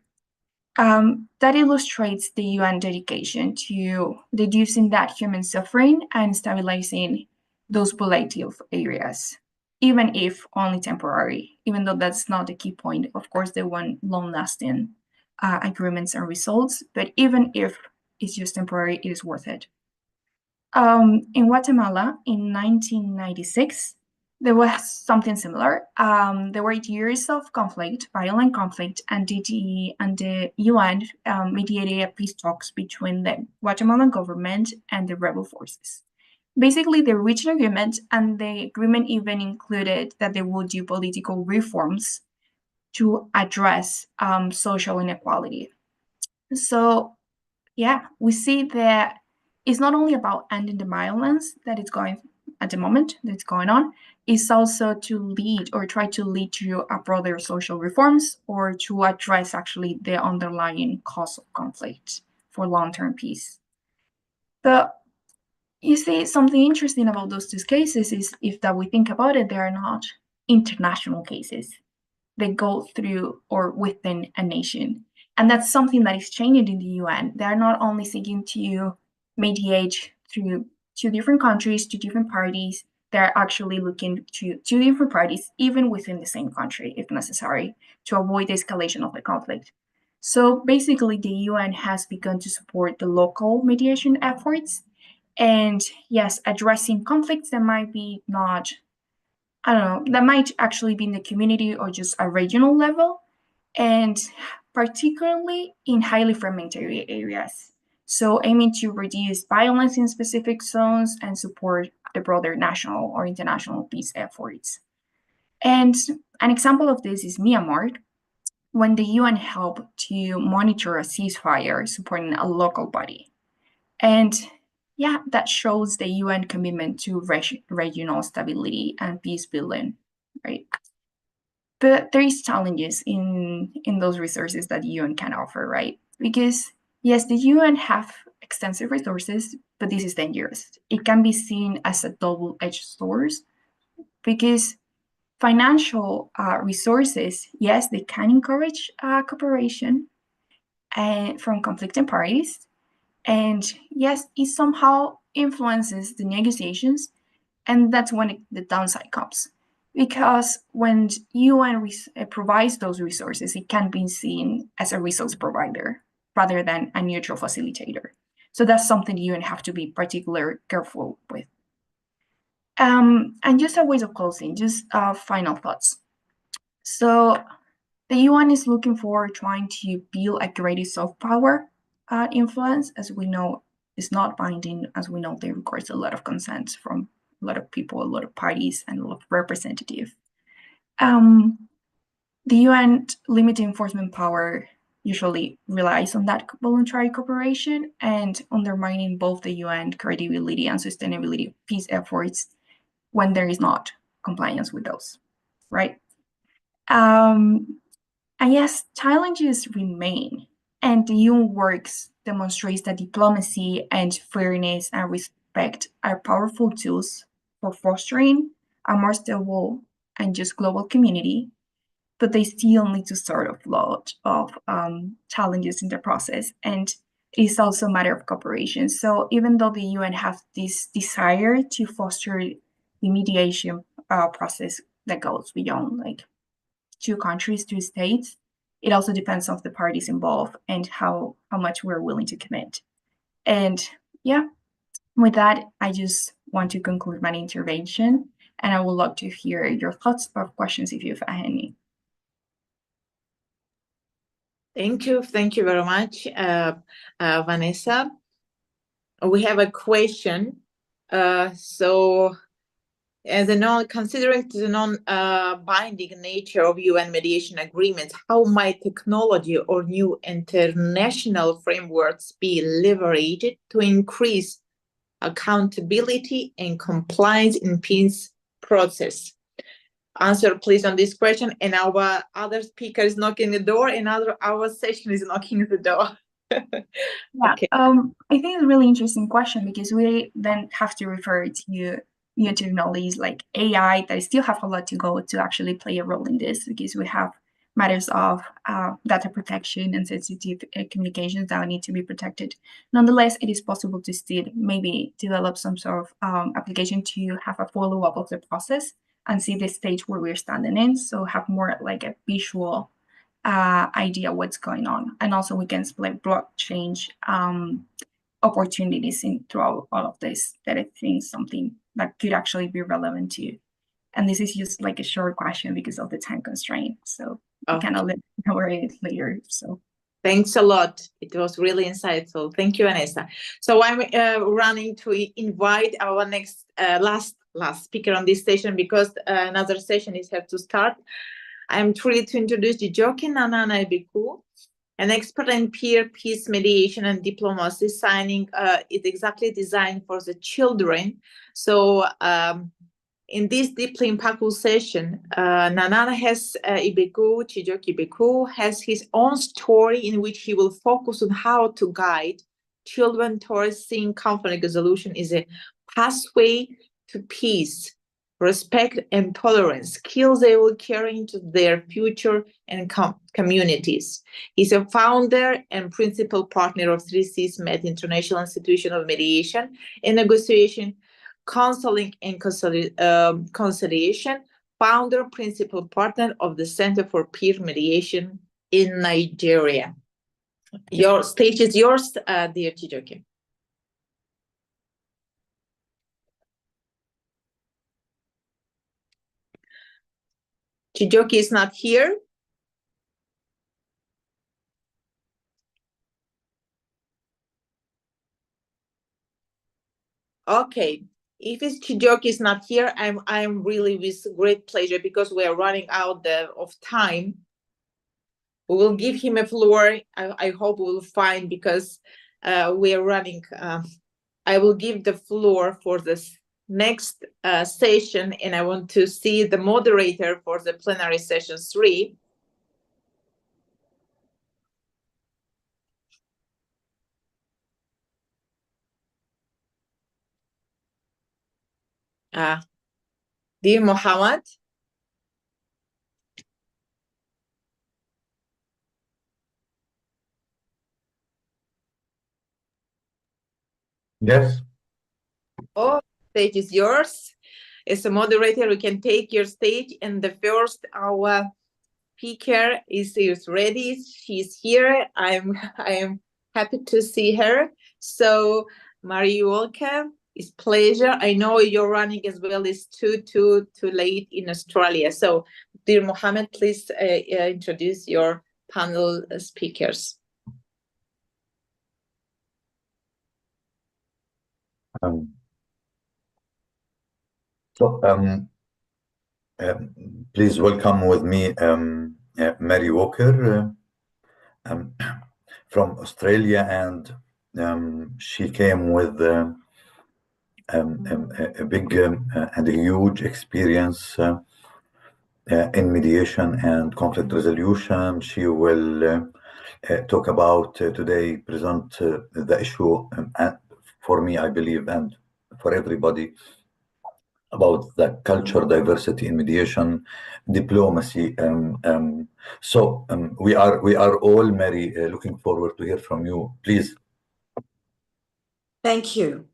That illustrates the UN dedication to reducing that human suffering and stabilizing those volatile areas, even if only temporary, even though that's not the key point. Of course, they want long-lasting agreements and results, but even if it's just temporary, it is worth it. In Guatemala, in 1996, there was something similar. There were years of conflict, violent conflict, and the UN mediated a peace talks between the Guatemalan government and the rebel forces. Basically, they reached an agreement, and the agreement even included that they would do political reforms to address social inequality. So, yeah, we see that it's not only about ending the violence that is going at the moment that's going on, it's also to lead or try to lead to a broader social reforms or to address actually the underlying cause of conflict for long-term peace. But you see, something interesting about those 2 cases is if that we think about it, they are not international cases. They go through or within a nation. And that's something that is changing in the UN. They're not only seeking to mediate through 2 different countries, 2 different parties, they're actually looking to 2 different parties, even within the same country, if necessary, to avoid the escalation of the conflict. So basically, the UN has begun to support the local mediation efforts. And yes, addressing conflicts that might be not, I don't know, that might actually be in the community or just a regional level, and particularly in highly fragmented areas. So aiming to reduce violence in specific zones and support the broader national or international peace efforts. And an example of this is Myanmar, when the UN helped to monitor a ceasefire supporting a local body. And yeah, that shows the UN commitment to regional stability and peace building, right? But there is challenges in those resources that the UN can offer, right? Because yes, the UN have extensive resources, but this is dangerous. It can be seen as a double-edged sword because financial resources, yes, they can encourage cooperation from conflicting parties. And yes, it somehow influences the negotiations. And that's when the downside comes. Because when UN provides those resources, it can be seen as a resource provider rather than a neutral facilitator. So that's something the UN have to be particularly careful with. And just a way of closing, just final thoughts. So the UN is looking for trying to build a greater soft power influence. As we know, is not binding. As we know, they requires a lot of consent from a lot of people, a lot of parties, and a lot of representatives. The UN limited enforcement power usually relies on that voluntary cooperation and undermining both the UN credibility and sustainability of peace efforts when there is not compliance with those, right? And yes, challenges remain, and the UN works demonstrates that diplomacy and fairness and respect are powerful tools for fostering a more stable and just global community, but they still need to sort of lot of challenges in the process, and it is also a matter of cooperation. So even though the UN has this desire to foster the mediation process that goes beyond like 2 countries, 2 states, it also depends on the parties involved and how much we're willing to commit. And yeah, with that, I just want to conclude my intervention, and I would love to hear your thoughts or questions if you have any. Thank you very much, Vanessa. We have a question. So, considering the non-binding nature of UN mediation agreements, how might technology or new international frameworks be leveraged to increase accountability and compliance in peace process? Answer, please, on this question. And our other speaker is knocking the door, and our session is knocking the door. Yeah, Okay. I think it's a really interesting question, because we then have to refer to new technologies like AI that still have a lot to go to actually play a role in this, because we have matters of data protection and sensitive communications that need to be protected. Nonetheless, it is possible to still maybe develop some sort of application to have a follow-up of the process and see the stage where we're standing in, so have more like a visual idea what's going on. And also we can split blockchain opportunities in throughout all of this, that I think is something that could actually be relevant to you. And this is just like a short question because of the time constraint, so we can elaborate it later. So thanks a lot. It was really insightful. Thank you, Vanessa. So I'm running to invite our next last speaker on this session, because another session is have to start. I'm thrilled to introduce Chijoke Nanana Ibiku, an expert in peer peace mediation and diplomacy. Signing is exactly designed for the children. So in this deeply impactful session, Nanana has Chijoke Ibiku has his own story in which he will focus on how to guide children towards seeing conflict resolution is a pathway to peace, respect, and tolerance, skills they will carry into their future and communities. He's a founder and principal partner of 3Cs Med International Institution of Mediation and Negotiation, Counseling and Conciliation, founder, principal partner of the Center for Peer Mediation in Nigeria. Your stage is yours, dear Chijoke. Chijoke is not here. Okay, if it's Chijoke is not here, I'm really with great pleasure, because we are running out of time. We will give him a floor. I hope we will find, because we are running. I will give the floor for this next session, and I want to see the moderator for the plenary session 3. Dear Mohammed. Yes. Oh, stage is yours. As a moderator, we can take your stage, and the first our speaker is ready. She's here. I am happy to see her. So, Mariolka, it's pleasure. I know you're running as well. It's too late in Australia. So, dear Mohammed, please introduce your panel speakers. Please welcome with me Mary Walker from Australia, and she came with a big and a huge experience in mediation and conflict resolution. She will talk about today, present the issue for me, I believe, and for everybody, about the culture diversity in mediation diplomacy. So we are all, Mary, looking forward to hear from you. Please. Thank you.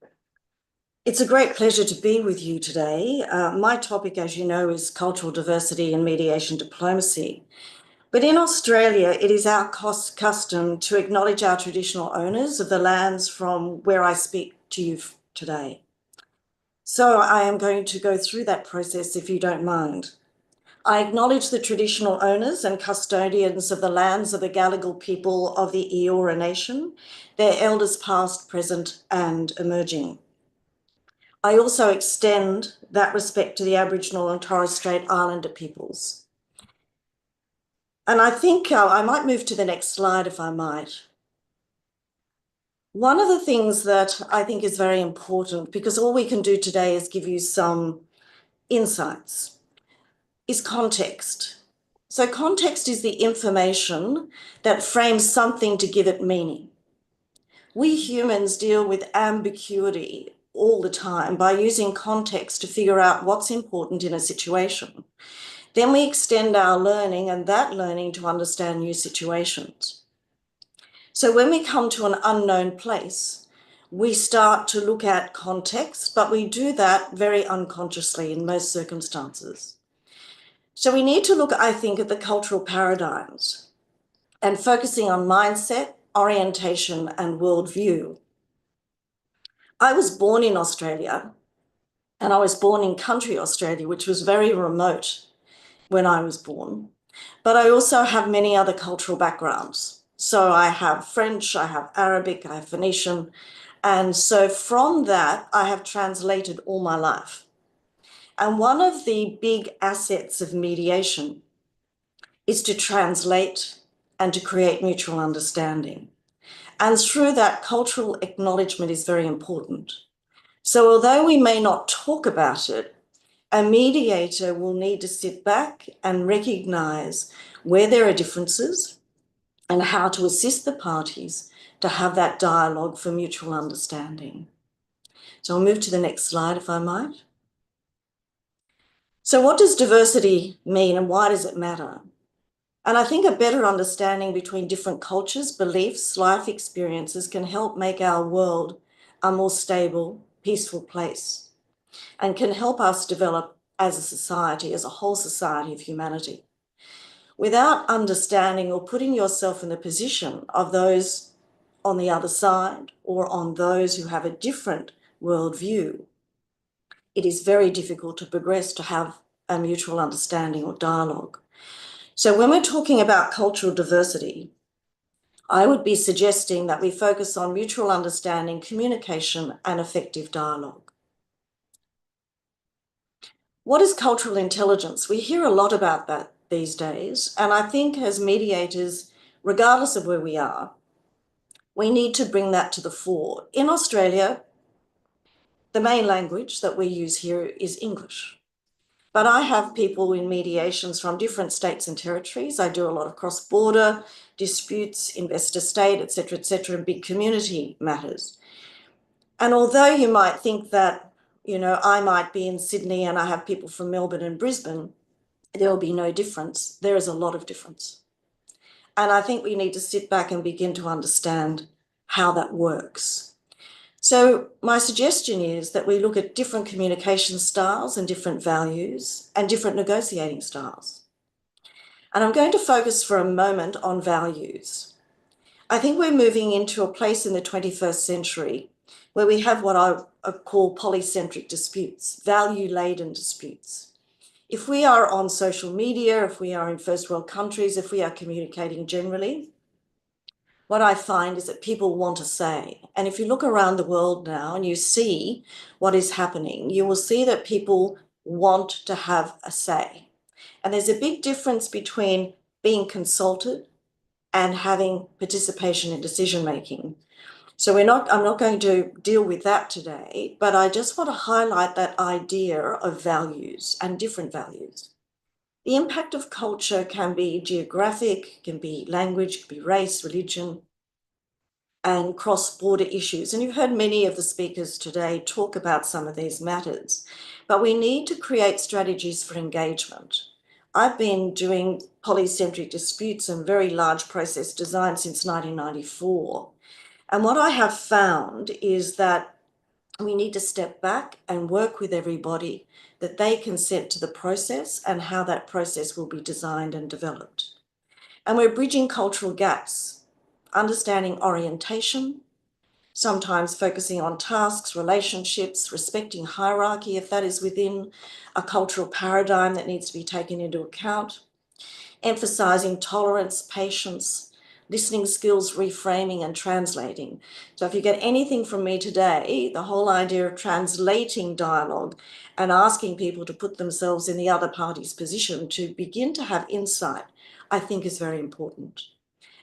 It's a great pleasure to be with you today. My topic, as you know, is cultural diversity and mediation diplomacy. But in Australia, it is our custom to acknowledge our traditional owners of the lands from where I speak to you today. So I am going to go through that process, if you don't mind. I acknowledge the traditional owners and custodians of the lands of the Gadigal people of the Eora Nation, their elders past, present, and emerging. I also extend that respect to the Aboriginal and Torres Strait Islander peoples. And I think I might move to the next slide, if I might. One of the things that I think is very important, because all we can do today is give you some insights, is context. So context is the information that frames something to give it meaning. We humans deal with ambiguity all the time by using context to figure out what's important in a situation. Then we extend our learning and that learning to understand new situations. So when we come to an unknown place, we start to look at context, but we do that very unconsciously in most circumstances. So we need to look, I think, at the cultural paradigms and focusing on mindset, orientation, and worldview. I was born in Australia, and I was born in country Australia, which was very remote when I was born. But I also have many other cultural backgrounds. So I have French, I have Arabic, I have Phoenician. And so from that, I have translated all my life. And one of the big assets of mediation is to translate and to create mutual understanding. And through that, cultural acknowledgement is very important. So although we may not talk about it, a mediator will need to sit back and recognize where there are differences and how to assist the parties to have that dialogue for mutual understanding. So I'll move to the next slide, if I might. So what does diversity mean and why does it matter? And I think a better understanding between different cultures, beliefs, life experiences can help make our world a more stable, peaceful place and can help us develop as a society, as a whole society of humanity. Without understanding or putting yourself in the position of those on the other side or on those who have a different worldview, it is very difficult to progress to have a mutual understanding or dialogue. So when we're talking about cultural diversity, I would be suggesting that we focus on mutual understanding, communication, and effective dialogue. What is cultural intelligence? We hear a lot about that these days, and I think as mediators, regardless of where we are, we need to bring that to the fore. In Australia, the main language that we use here is English. But I have people in mediations from different states and territories. I do a lot of cross-border disputes, investor-state, et cetera, and big community matters. And although you might think that, I might be in Sydney and I have people from Melbourne and Brisbane, there will be no difference. There is a lot of difference. And I think we need to sit back and begin to understand how that works. So my suggestion is that we look at different communication styles and different values and different negotiating styles. And I'm going to focus for a moment on values. I think we're moving into a place in the 21st century where we have what I call polycentric disputes, value-laden disputes. If we are on social media, if we are in first world countries, if we are communicating generally, what I find is that people want to say. And if you look around the world now and you see what is happening, you will see that people want to have a say. And there's a big difference between being consulted and having participation in decision-making. So I'm not going to deal with that today, but I just want to highlight that idea of values and different values. The impact of culture can be geographic, can be language, can be race, religion, and cross-border issues. And you've heard many of the speakers today talk about some of these matters, but we need to create strategies for engagement. I've been doing polycentric disputes and very large process design since 1994. And what I have found is that we need to step back and work with everybody, that they consent to the process and how that process will be designed and developed. And we're bridging cultural gaps, understanding orientation, sometimes focusing on tasks, relationships, respecting hierarchy, if that is within a cultural paradigm that needs to be taken into account, emphasizing tolerance, patience, listening skills, reframing and translating. So if you get anything from me today, the whole idea of translating dialogue and asking people to put themselves in the other party's position to begin to have insight, I think is very important.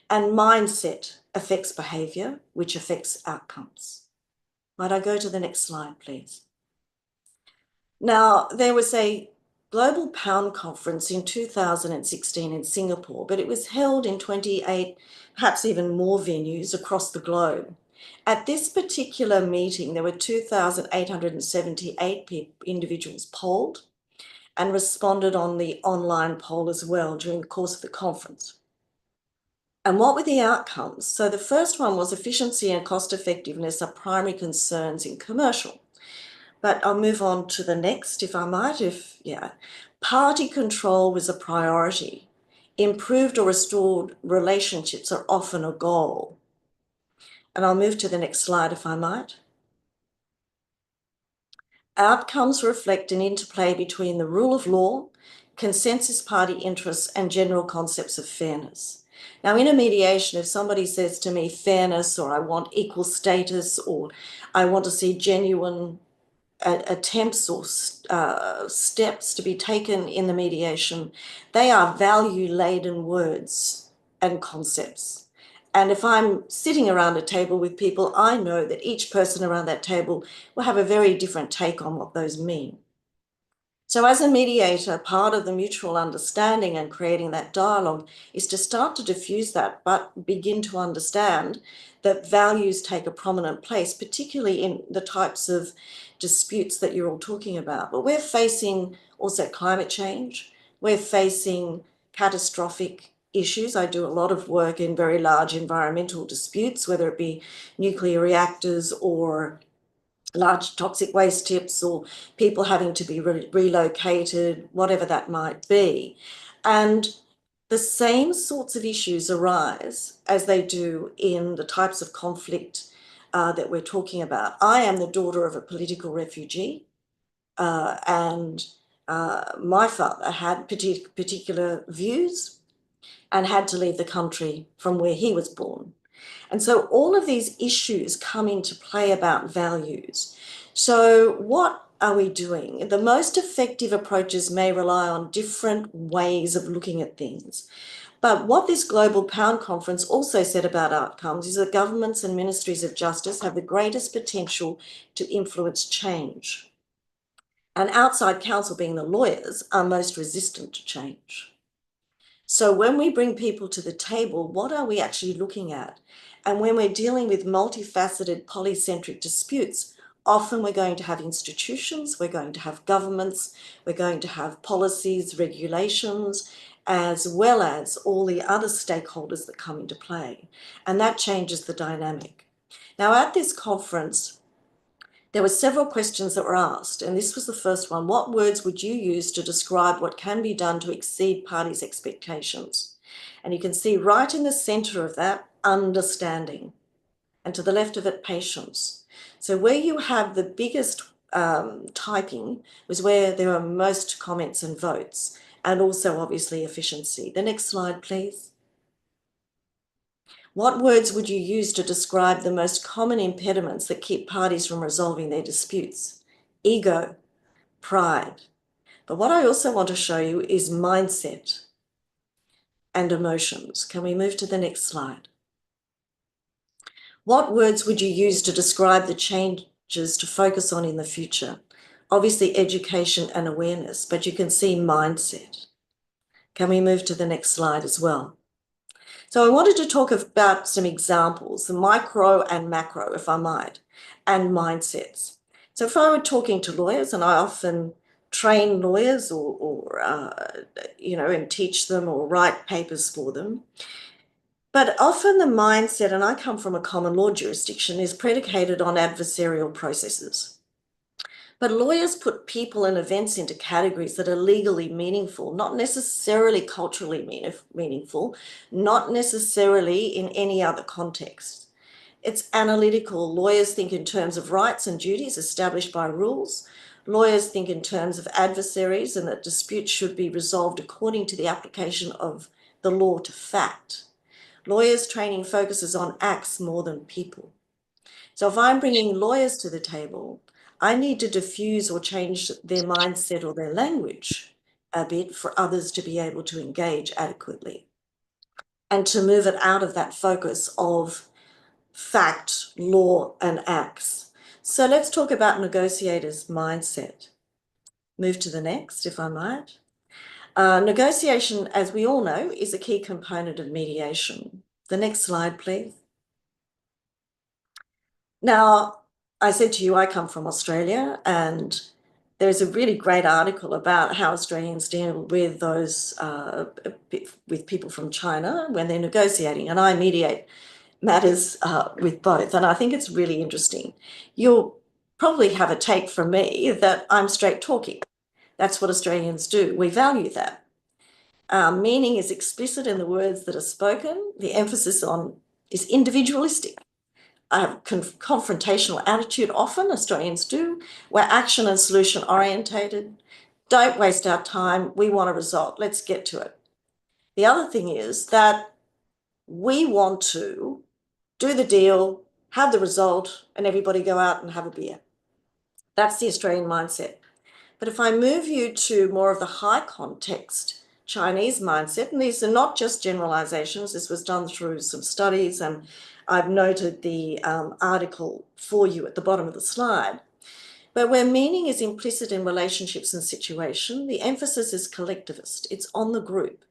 And mindset affects behavior, which affects outcomes. Might I go to the next slide, please? Now, there was a Global Pound Conference in 2016 in Singapore, but it was held in 28, perhaps even more venues across the globe. At this particular meeting, there were 2,878 individuals polled and responded on the online poll as well during the course of the conference. And what were the outcomes? So the first one was efficiency and cost effectiveness are primary concerns in commercial. But I'll move on to the next, if I might. Party control was a priority. Improved or restored relationships are often a goal. And I'll move to the next slide, if I might. Outcomes reflect an interplay between the rule of law, consensus party interests, and general concepts of fairness. Now, in a mediation, if somebody says to me fairness, or I want equal status, or I want to see genuine attempts or steps to be taken in the mediation, they are value-laden words and concepts. And if I'm sitting around a table with people, I know that each person around that table will have a very different take on what those mean. So as a mediator, part of the mutual understanding and creating that dialogue is to start to diffuse that, but begin to understand that values take a prominent place, particularly in the types of disputes that you're all talking about. But we're facing also climate change. We're facing catastrophic issues. I do a lot of work in very large environmental disputes, whether it be nuclear reactors or large toxic waste tips or people having to be relocated, whatever that might be. And the same sorts of issues arise as they do in the types of conflict that we're talking about. I am the daughter of a political refugee, and my father had particular views and had to leave the country from where he was born. And so all of these issues come into play about values. So what are we doing? The most effective approaches may rely on different ways of looking at things. But what this Global Pound Conference also said about outcomes is that governments and ministries of justice have the greatest potential to influence change. And outside counsel, being the lawyers, are most resistant to change. So when we bring people to the table, what are we actually looking at? And when we're dealing with multifaceted polycentric disputes, often we're going to have institutions, we're going to have governments, we're going to have policies, regulations, as well as all the other stakeholders that come into play. And that changes the dynamic. Now, at this conference, there were several questions that were asked, and this was the first one. What words would you use to describe what can be done to exceed parties' expectations? And you can see right in the center of that, understanding. And to the left of it, patience. So where you have the biggest typing was where there were most comments and votes, and also obviously efficiency. The next slide, please. What words would you use to describe the most common impediments that keep parties from resolving their disputes? Ego, pride. But what I also want to show you is mindset and emotions. Can we move to the next slide? What words would you use to describe the changes to focus on in the future? Obviously, education and awareness, but you can see mindset. Can we move to the next slide as well? So I wanted to talk about some examples, the micro and macro, if I might, and mindsets. So if I were talking to lawyers, and I often train lawyers and teach them or write papers for them, but often the mindset, and I come from a common law jurisdiction, is predicated on adversarial processes. But lawyers put people and events into categories that are legally meaningful, not necessarily culturally meaningful, not necessarily in any other context. It's analytical. Lawyers think in terms of rights and duties established by rules. Lawyers think in terms of adversaries and that disputes should be resolved according to the application of the law to fact. Lawyers' training focuses on acts more than people. So if I'm bringing lawyers to the table, I need to diffuse or change their mindset or their language a bit for others to be able to engage adequately and to move it out of that focus of fact, law, and acts. So let's talk about negotiators' mindset. Move to the next, if I might. Negotiation, as we all know, is a key component of mediation. The next slide, please. Now, I said to you, I come from Australia, and there's a really great article about how Australians deal with those, with people from China when they're negotiating, and I mediate matters with both. And I think it's really interesting. You'll probably have a take from me that I'm straight talking. That's what Australians do. We value that. Meaning is explicit in the words that are spoken. The emphasis on is individualistic. I have a confrontational attitude often, Australians do. We're action and solution orientated. Don't waste our time. We want a result. Let's get to it. The other thing is that we want to do the deal, have the result, and everybody go out and have a beer. That's the Australian mindset. But if I move you to more of the high context Chinese mindset, and these are not just generalizations, this was done through some studies, and I've noted the article for you at the bottom of the slide. But where meaning is implicit in relationships and situation, the emphasis is collectivist. It's on the group.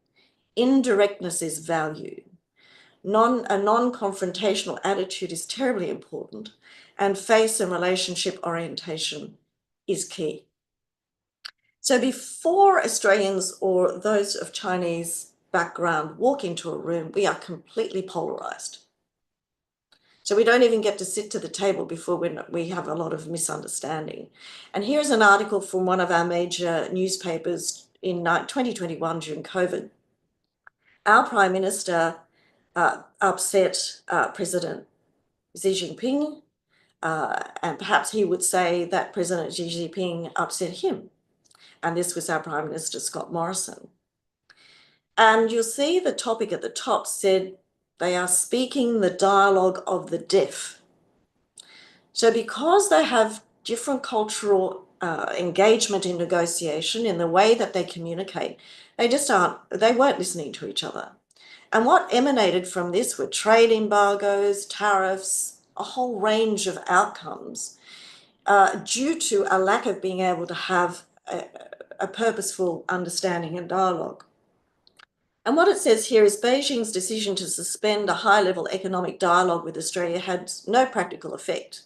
Indirectness is value. A non-confrontational attitude is terribly important, and face and relationship orientation is key. So before Australians or those of Chinese background walk into a room, we are completely polarized. So we don't even get to sit to the table before we have a lot of misunderstanding. And here's an article from one of our major newspapers in 2021 during COVID. Our Prime Minister upset President Xi Jinping, and perhaps he would say that President Xi Jinping upset him. And this was our Prime Minister, Scott Morrison. And you'll see the topic at the top said, they are speaking the dialogue of the deaf. So because they have different cultural engagement in negotiation in the way that they communicate, they weren't listening to each other. And what emanated from this were trade embargoes, tariffs, a whole range of outcomes due to a lack of being able to have a purposeful understanding and dialogue. And what it says here is Beijing's decision to suspend a high-level economic dialogue with Australia had no practical effect.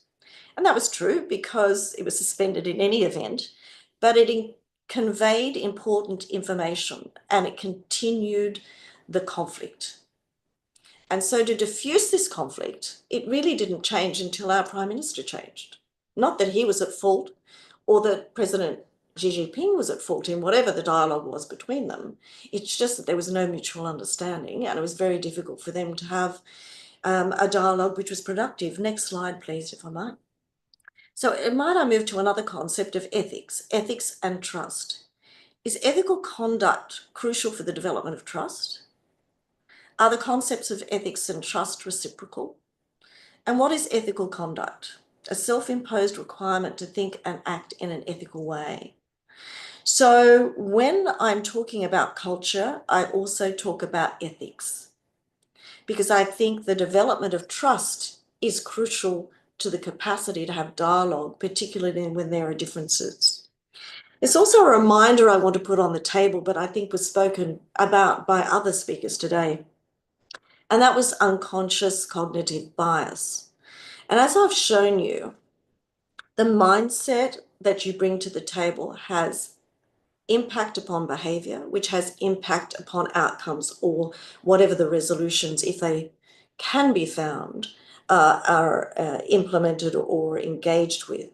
And that was true because it was suspended in any event, but it conveyed important information and it continued the conflict. And so to diffuse this conflict, it really didn't change until our Prime Minister changed. Not that he was at fault or that President Xi Jinping was at fault in whatever the dialogue was between them. It's just that there was no mutual understanding and it was very difficult for them to have a dialogue which was productive. Next slide, please, if I might. So might I move to another concept of ethics and trust. Is ethical conduct crucial for the development of trust? Are the concepts of ethics and trust reciprocal? And what is ethical conduct? A self-imposed requirement to think and act in an ethical way. So when I'm talking about culture, I also talk about ethics, because I think the development of trust is crucial to the capacity to have dialogue, particularly when there are differences. It's also a reminder I want to put on the table, but I think was spoken about by other speakers today, and that was unconscious cognitive bias. And as I've shown you, the mindset that you bring to the table has impact upon behavior, which has impact upon outcomes or whatever the resolutions, if they can be found, are implemented or engaged with.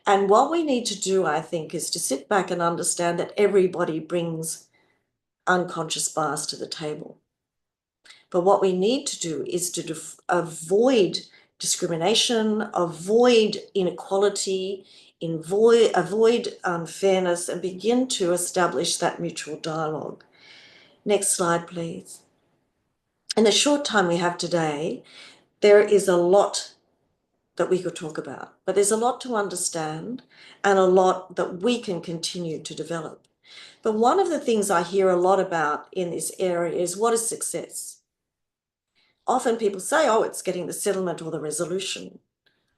And what we need to do, I think, is to sit back and understand that everybody brings unconscious bias to the table. But what we need to do is to avoid discrimination, avoid inequality, avoid unfairness, and begin to establish that mutual dialogue. Next slide, please. In the short time we have today, there is a lot that we could talk about, but there's a lot to understand and a lot that we can continue to develop. But one of the things I hear a lot about in this area is, what is success? Often people say, oh, it's getting the settlement or the resolution.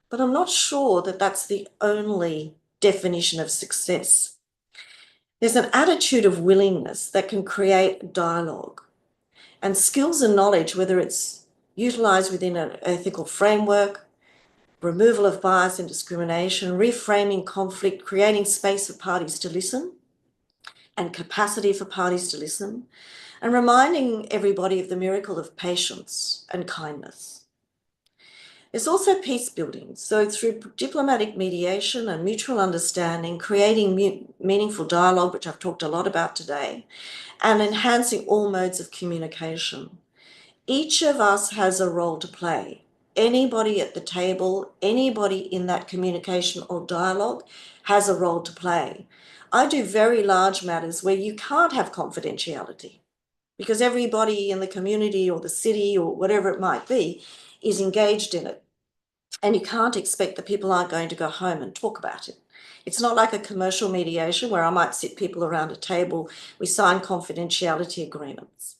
But I'm not sure that that's the only definition of success. There's an attitude of willingness that can create dialogue, and skills and knowledge, whether it's utilized within an ethical framework, removal of bias and discrimination, reframing conflict, creating space for parties to listen, and capacity for parties to listen, and reminding everybody of the miracle of patience and kindness. There's also peace building. So through diplomatic mediation and mutual understanding, creating meaningful dialogue, which I've talked a lot about today, and enhancing all modes of communication. Each of us has a role to play. Anybody at the table, anybody in that communication or dialogue has a role to play. I do very large matters where you can't have confidentiality because everybody in the community or the city or whatever it might be is engaged in it. And you can't expect that people aren't going to go home and talk about it. It's not like a commercial mediation where I might sit people around a table, we sign confidentiality agreements.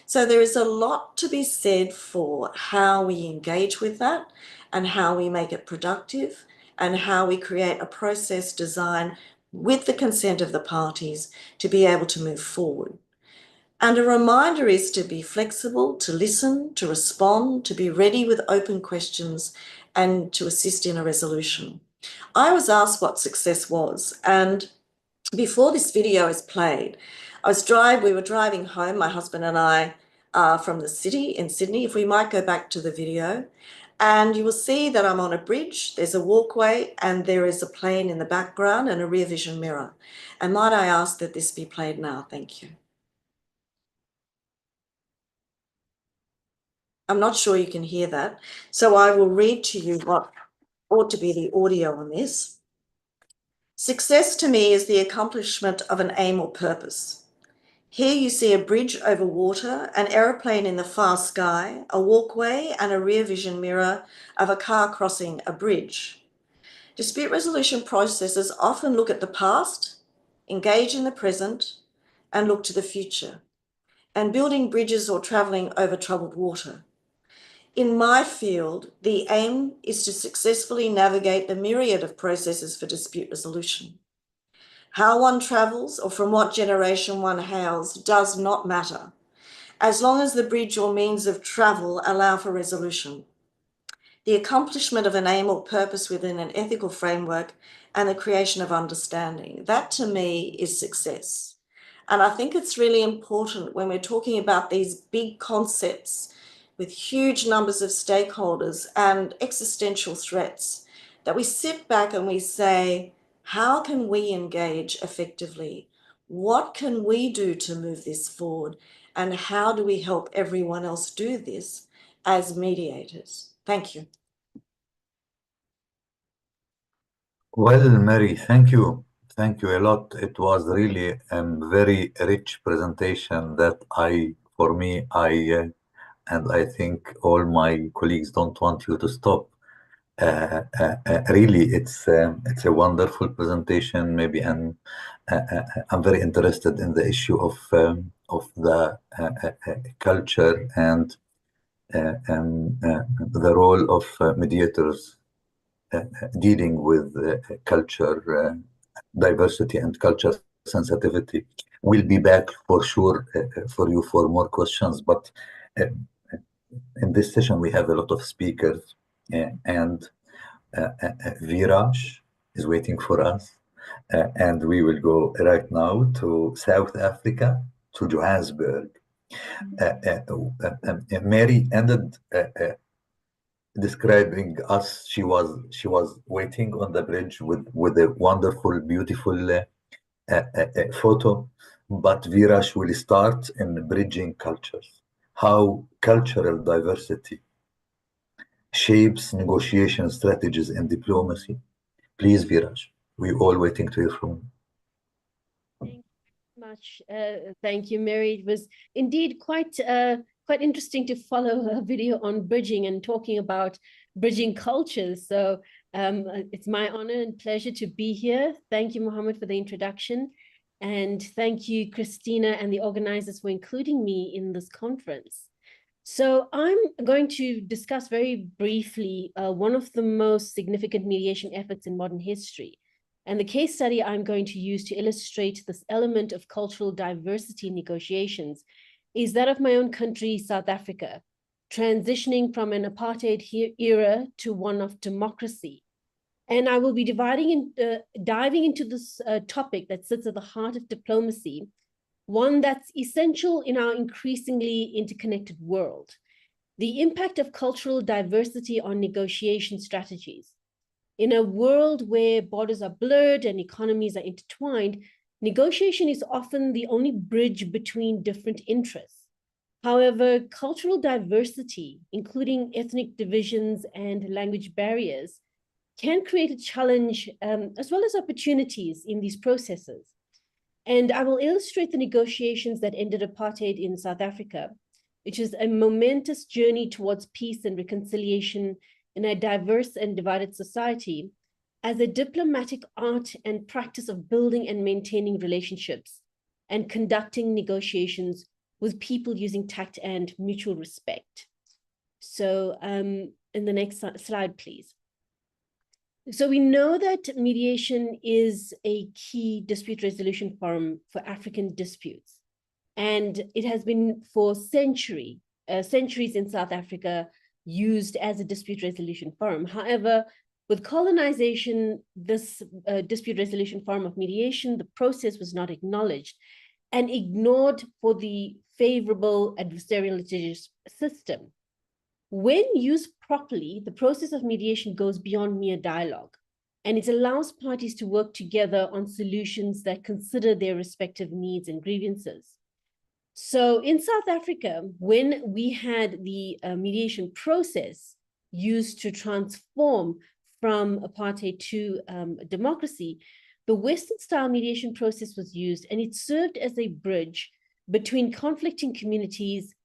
So there is a lot to be said for how we engage with that and how we make it productive and how we create a process design with the consent of the parties to be able to move forward. And a reminder is to be flexible, to listen, to respond, to be ready with open questions and to assist in a resolution. I was asked what success was, and before this video is played, we were driving home, my husband and I, from the city in Sydney. If we might go back to the video, and you will see that I'm on a bridge, there's a walkway, and there is a plane in the background and a rear vision mirror. And might I ask that this be played now? Thank you. I'm not sure you can hear that, so I will read to you what ought to be the audio on this. Success to me is the accomplishment of an aim or purpose. Here you see a bridge over water, an aeroplane in the far sky, a walkway, and a rear vision mirror of a car crossing a bridge. Dispute resolution processes often look at the past, engage in the present, and look to the future, and building bridges or travelling over troubled water. In my field, the aim is to successfully navigate the myriad of processes for dispute resolution. How one travels or from what generation one hails does not matter, as long as the bridge or means of travel allow for resolution. The accomplishment of an aim or purpose within an ethical framework and the creation of understanding, that to me is success. And I think it's really important when we're talking about these big concepts with huge numbers of stakeholders and existential threats, that we sit back and we say, how can we engage effectively? What can we do to move this forward? And how do we help everyone else do this as mediators? Thank you. Well, Mary, thank you. Thank you a lot. It was really a very rich presentation that for me, and I think all my colleagues don't want you to stop. Really, it's a wonderful presentation. Maybe I'm very interested in the issue of the culture and the role of mediators dealing with culture diversity and culture sensitivity. We'll be back for sure for you for more questions, but in this session we have a lot of speakers and Viraj is waiting for us and we will go right now to South Africa, to Johannesburg. Mary ended describing us. She was waiting on the bridge with a wonderful, beautiful photo. But Viraj will start in bridging cultures, how cultural diversity shapes negotiation strategies and diplomacy? Please, Viraj, we're all waiting to hear from you. Thank you much. Thank you, Mary. It was indeed quite interesting to follow a video on bridging and talking about bridging cultures. So it's my honor and pleasure to be here. Thank you, Mohammed, for the introduction. And thank you, Christina, and the organizers for including me in this conference. So I'm going to discuss very briefly one of the most significant mediation efforts in modern history. And the case study I'm going to use to illustrate this element of cultural diversity in negotiations is that of my own country, South Africa, transitioning from an apartheid era to one of democracy. And I will be diving into this topic that sits at the heart of diplomacy, one that's essential in our increasingly interconnected world: the impact of cultural diversity on negotiation strategies. In a world where borders are blurred and economies are intertwined, negotiation is often the only bridge between different interests. However, cultural diversity, including ethnic divisions and language barriers, can create a challenge as well as opportunities in these processes. And I will illustrate the negotiations that ended apartheid in South Africa, which is a momentous journey towards peace and reconciliation in a diverse and divided society, as a diplomatic art and practice of building and maintaining relationships and conducting negotiations with people using tact and mutual respect. So in the next slide, please. So we know that mediation is a key dispute resolution forum for African disputes, and it has been for centuries in South Africa used as a dispute resolution forum. However, with colonization, this dispute resolution forum of mediation, the process was not acknowledged and ignored for the favorable adversarial litigious system. When used properly, the process of mediation goes beyond mere dialogue, and it allows parties to work together on solutions that consider their respective needs and grievances. So in South Africa, when we had the mediation process used to transform from apartheid to democracy, the Western-style mediation process was used, and it served as a bridge between conflicting communities,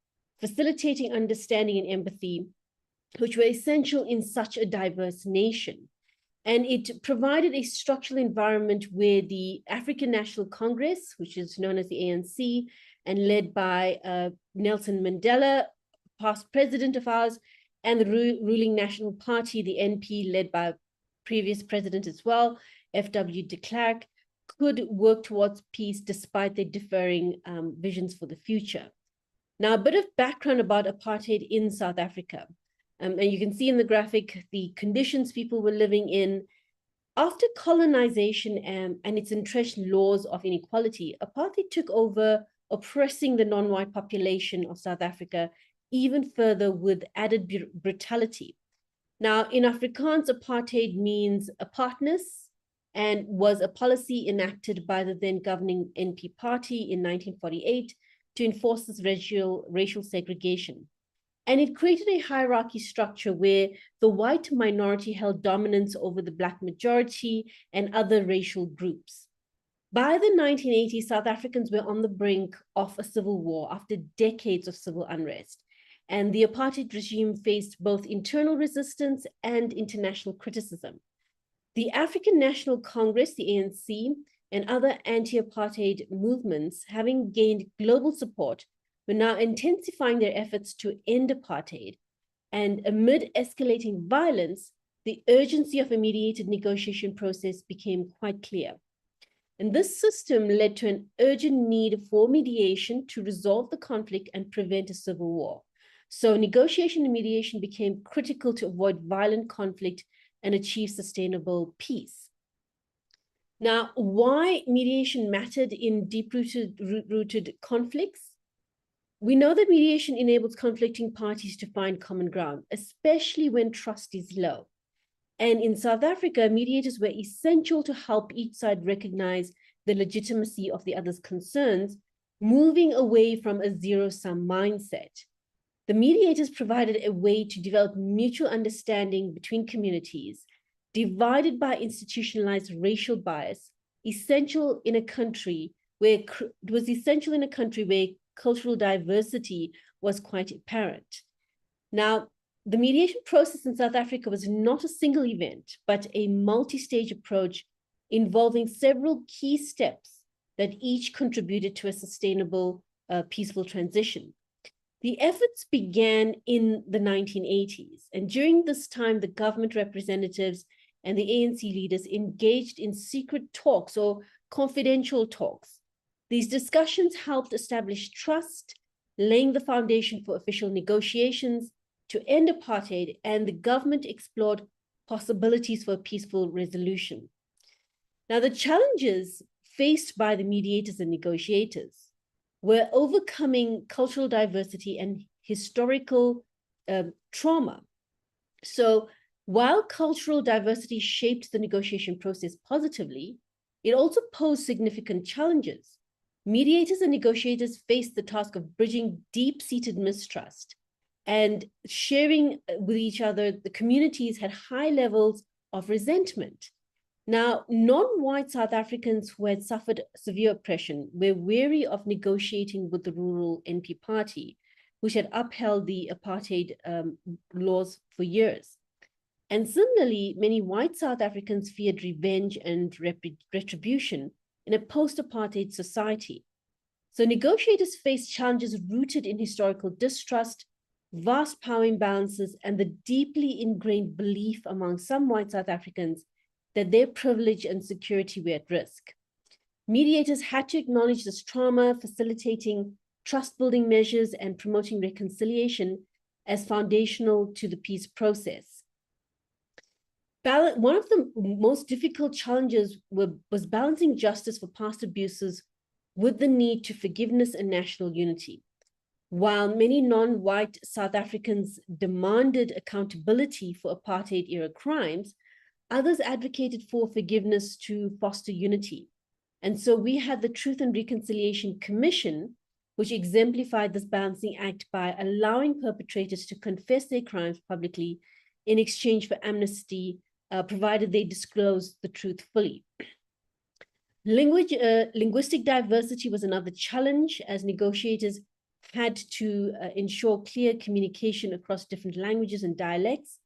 facilitating understanding and empathy, which were essential in such a diverse nation. And it provided a structural environment where the African National Congress, which is known as the ANC, and led by Nelson Mandela, past president of ours, and the ruling National Party, the NP, led by previous president as well, F.W. de Klerk, could work towards peace despite their differing visions for the future. Now, a bit of background about apartheid in South Africa. And you can see in the graphic the conditions people were living in. After colonization and its entrenched laws of inequality, apartheid took over, oppressing the non-white population of South Africa even further with added brutality. Now, in Afrikaans, apartheid means apartness and was a policy enacted by the then governing NP party in 1948 to enforce this racial segregation. And it created a hierarchy structure where the white minority held dominance over the Black majority and other racial groups. By the 1980s, South Africans were on the brink of a civil war after decades of civil unrest. And the apartheid regime faced both internal resistance and international criticism. The African National Congress, the ANC, and other anti-apartheid movements, having gained global support, were now intensifying their efforts to end apartheid. And amid escalating violence, the urgency of a mediated negotiation process became quite clear. And this system led to an urgent need for mediation to resolve the conflict and prevent a civil war. So negotiation and mediation became critical to avoid violent conflict and achieve sustainable peace. Now, why mediation mattered in deep-rooted conflicts? We know that mediation enables conflicting parties to find common ground, especially when trust is low. And in South Africa, mediators were essential to help each side recognize the legitimacy of the other's concerns, moving away from a zero-sum mindset. the mediators provided a way to develop mutual understanding between communities divided by institutionalized racial bias, essential in a country where cultural diversity was quite apparent. Now, the mediation process in South Africa was not a single event, but a multi-stage approach involving several key steps that each contributed to a sustainable, peaceful transition. The efforts began in the 1980s, and during this time, the government representatives and the ANC leaders engaged in secret talks or confidential talks. These discussions helped establish trust, laying the foundation for official negotiations to end apartheid, and the government explored possibilities for a peaceful resolution. Now, the challenges faced by the mediators and negotiators were overcoming cultural diversity and historical trauma. So while cultural diversity shaped the negotiation process positively, it also posed significant challenges. Mediators and negotiators faced the task of bridging deep-seated mistrust and sharing with each other. The communities had high levels of resentment. Now, non-white South Africans who had suffered severe oppression were wary of negotiating with the rural NP party, which had upheld the apartheid laws for years. And similarly, many white South Africans feared revenge and retribution in a post-apartheid society. So negotiators faced challenges rooted in historical distrust, vast power imbalances, and the deeply ingrained belief among some white South Africans that their privilege and security were at risk. Mediators had to acknowledge this trauma, facilitating trust-building measures and promoting reconciliation as foundational to the peace process. One of the most difficult challenges was balancing justice for past abuses with the need to forgiveness and national unity. While many non-white South Africans demanded accountability for apartheid-era crimes, others advocated for forgiveness to foster unity. And so we had the Truth and Reconciliation Commission, which exemplified this balancing act by allowing perpetrators to confess their crimes publicly in exchange for amnesty, provided they disclosed the truth fully. Linguistic diversity was another challenge, as negotiators had to ensure clear communication across different languages and dialects.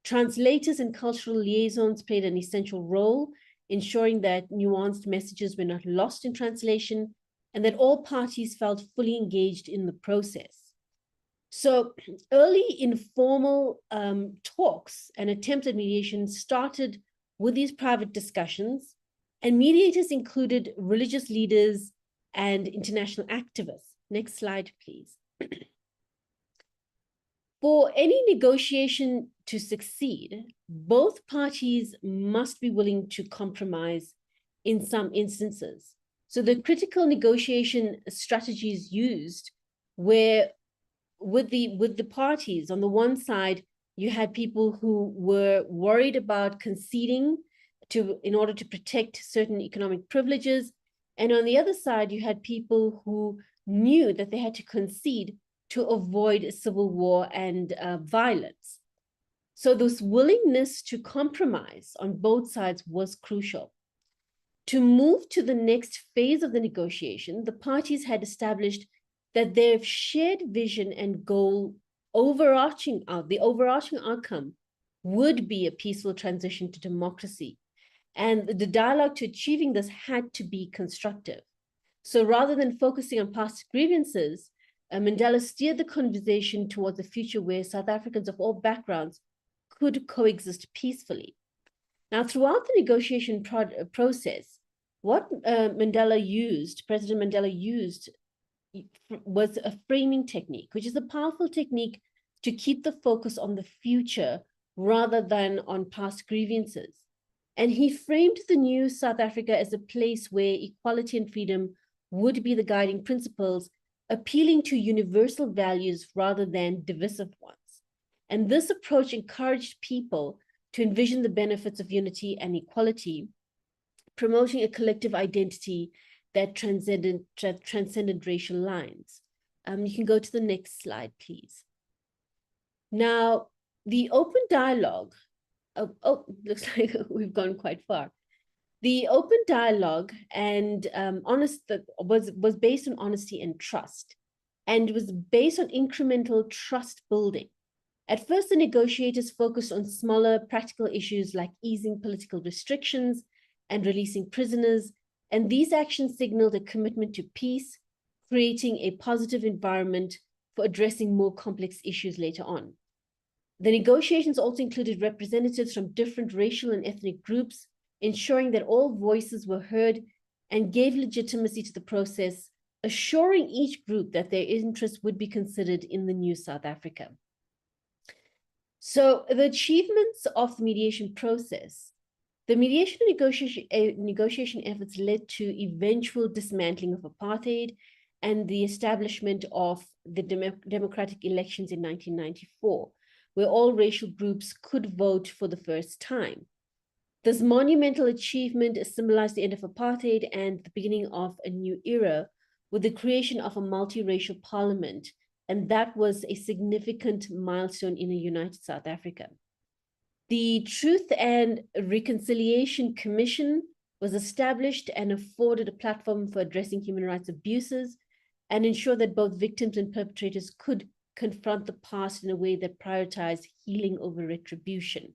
Translators and cultural liaisons played an essential role, ensuring that nuanced messages were not lost in translation and that all parties felt fully engaged in the process. So early informal talks and attempts at mediation started with these private discussions, and mediators included religious leaders and international activists. Next slide, please. For any negotiation to succeed, both parties must be willing to compromise in some instances. So the critical negotiation strategies used were with the parties. On the one side, you had people who were worried about conceding in order to protect certain economic privileges. And on the other side, you had people who knew that they had to concede to avoid civil war and violence. So this willingness to compromise on both sides was crucial. To move to the next phase of the negotiation, the parties had established that their shared vision and goal, the overarching outcome would be a peaceful transition to democracy. And the dialogue to achieving this had to be constructive. So rather than focusing on past grievances, Mandela steered the conversation towards a future where South Africans of all backgrounds could coexist peacefully. Now, throughout the negotiation process, what President Mandela used was a framing technique, which is a powerful technique to keep the focus on the future rather than on past grievances. And he framed the new South Africa as a place where equality and freedom would be the guiding principles, appealing to universal values rather than divisive ones. And this approach encouraged people to envision the benefits of unity and equality, promoting a collective identity that transcended racial lines. You can go to the next slide, please. Now, the open dialogue, looks like we've gone quite far. The open dialogue and was based on honesty and trust, and was based on incremental trust building. At first, the negotiators focused on smaller practical issues like easing political restrictions and releasing prisoners, and these actions signaled a commitment to peace, creating a positive environment for addressing more complex issues later on. The negotiations also included representatives from different racial and ethnic groups, ensuring that all voices were heard and gave legitimacy to the process, assuring each group that their interests would be considered in the new South Africa. So the achievements of the mediation process. The mediation negotiation efforts led to eventual dismantling of apartheid and the establishment of the democratic elections in 1994, where all racial groups could vote for the first time. This monumental achievement symbolized the end of apartheid and the beginning of a new era with the creation of a multiracial parliament, and that was a significant milestone in a united South Africa. The Truth and Reconciliation Commission was established and afforded a platform for addressing human rights abuses and ensure that both victims and perpetrators could confront the past in a way that prioritized healing over retribution.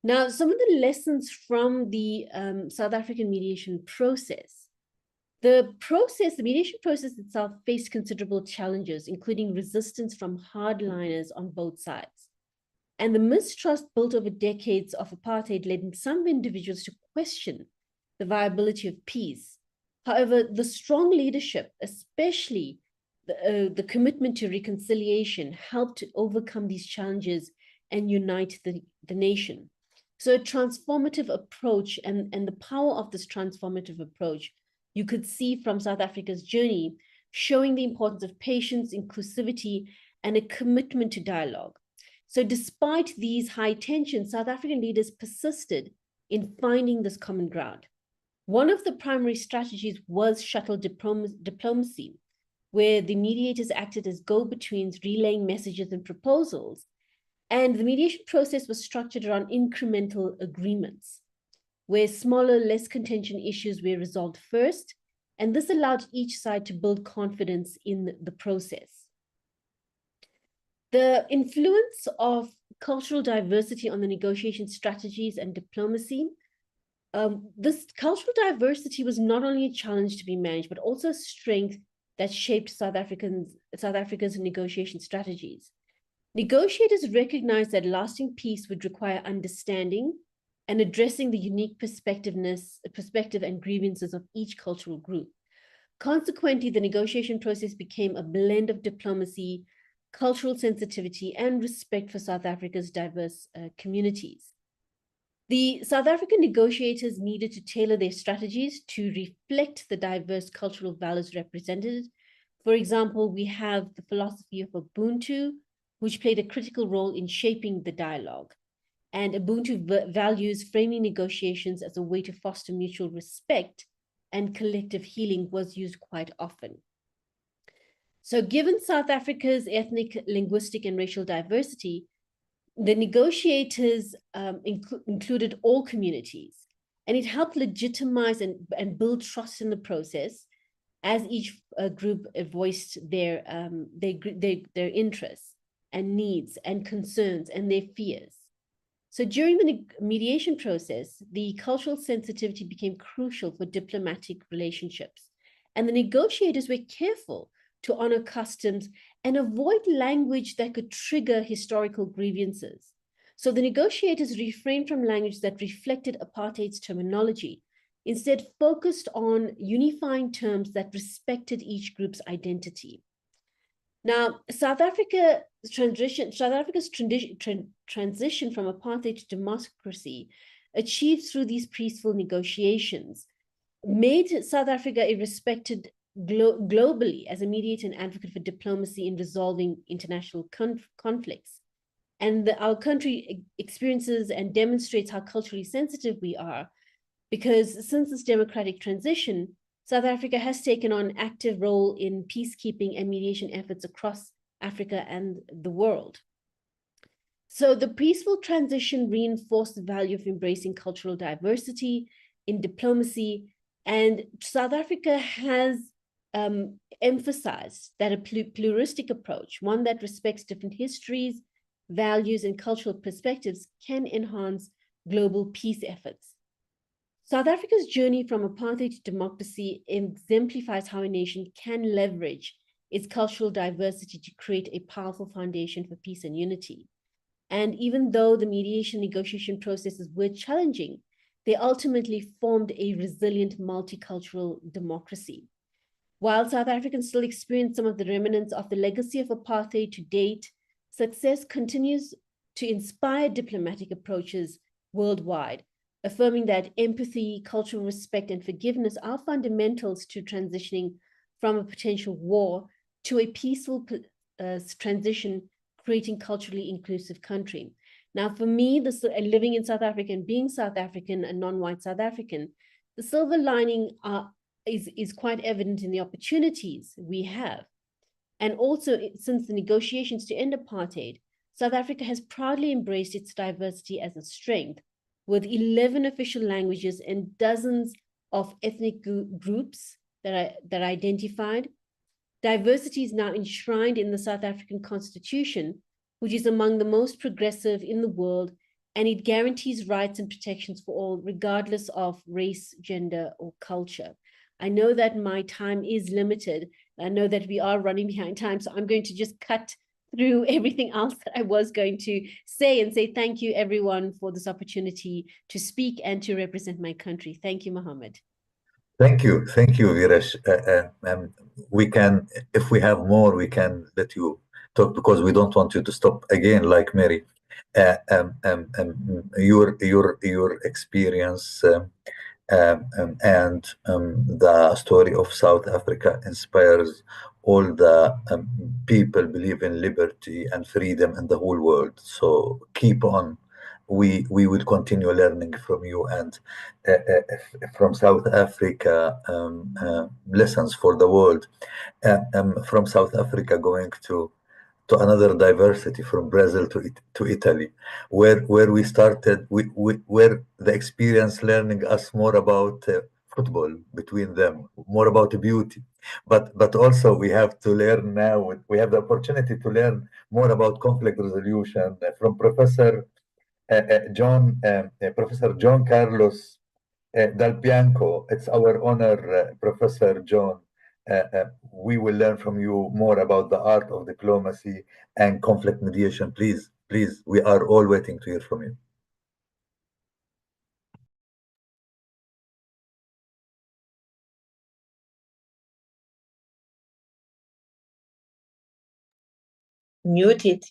Now, some of the lessons from the South African mediation process. The mediation process itself faced considerable challenges, including resistance from hardliners on both sides. And the mistrust built over decades of apartheid led some individuals to question the viability of peace. However, the strong leadership, especially the commitment to reconciliation, helped to overcome these challenges and unite the nation. So a transformative approach and the power of this transformative approach, you could see from South Africa's journey, showing the importance of patience, inclusivity, and a commitment to dialogue. So despite these high tensions, South African leaders persisted in finding this common ground. One of the primary strategies was shuttle diplomacy, where the mediators acted as go-betweens, relaying messages and proposals. And the mediation process was structured around incremental agreements, where smaller, less contentious issues were resolved first, and this allowed each side to build confidence in the process. The influence of cultural diversity on the negotiation strategies and diplomacy. This cultural diversity was not only a challenge to be managed, but also a strength that shaped South Africa's negotiation strategies. Negotiators recognized that lasting peace would require understanding and addressing the unique perspective and grievances of each cultural group. Consequently, the negotiation process became a blend of diplomacy, cultural sensitivity, and respect for South Africa's diverse communities. The South African negotiators needed to tailor their strategies to reflect the diverse cultural values represented. For example, we have the philosophy of Ubuntu, which played a critical role in shaping the dialogue. And Ubuntu values framing negotiations as a way to foster mutual respect and collective healing was used quite often. So given South Africa's ethnic, linguistic, and racial diversity, the negotiators included all communities, and it helped legitimize and build trust in the process as each group voiced their interests and needs and concerns and their fears. So during the mediation process, the cultural sensitivity became crucial for diplomatic relationships, and the negotiators were careful to honor customs and avoid language that could trigger historical grievances. So the negotiators refrained from language that reflected apartheid's terminology, instead focused on unifying terms that respected each group's identity. Now, South Africa's transition from apartheid to democracy, achieved through these peaceful negotiations, made South Africa a respected globally as a mediator and advocate for diplomacy in resolving international conflicts. And our country experiences and demonstrates how culturally sensitive we are, because since this democratic transition, South Africa has taken on an active role in peacekeeping and mediation efforts across Africa and the world. So the peaceful transition reinforced the value of embracing cultural diversity in diplomacy, and South Africa has emphasized that a pluralistic approach, one that respects different histories, values, and cultural perspectives, can enhance global peace efforts. South Africa's journey from apartheid to democracy exemplifies how a nation can leverage its cultural diversity to create a powerful foundation for peace and unity. And even though the mediation negotiation processes were challenging, they ultimately formed a resilient multicultural democracy. While South Africans still experience some of the remnants of the legacy of apartheid to date, success continues to inspire diplomatic approaches worldwide, affirming that empathy, cultural respect, and forgiveness are fundamentals to transitioning from a potential war to a peaceful transition, creating culturally inclusive country. Now, for me, living in South Africa and being South African, a non-white South African, the silver lining is quite evident in the opportunities we have. And also, since the negotiations to end apartheid, South Africa has proudly embraced its diversity as a strength, with 11 official languages and dozens of ethnic groups that are identified. Diversity is now enshrined in the South African Constitution, which is among the most progressive in the world, and it guarantees rights and protections for all, regardless of race, gender, or culture. I know that my time is limited. I know that we are running behind time, so I'm going to just cut through everything else that I was going to say and say thank you, everyone, for this opportunity to speak and to represent my country. Thank you, Mohammed. Thank you, Viresh. We can, if we have more, we can let you talk because we don't want you to stop again, like Mary. Your experience and the story of South Africa inspires all the people believe in liberty and freedom in the whole world. So keep on. We will continue learning from you and from South Africa lessons for the world. From South Africa going to another diversity, from Brazil to Italy, where we started, where the experience learning us more about football between them, more about beauty, but also we have to learn now. We have the opportunity to learn more about conflict resolution from Professor John Carlos Dal Bianco. It's our honor, Professor John. We will learn from you more about the art of diplomacy and conflict mediation. Please, we are all waiting to hear from you. Muted.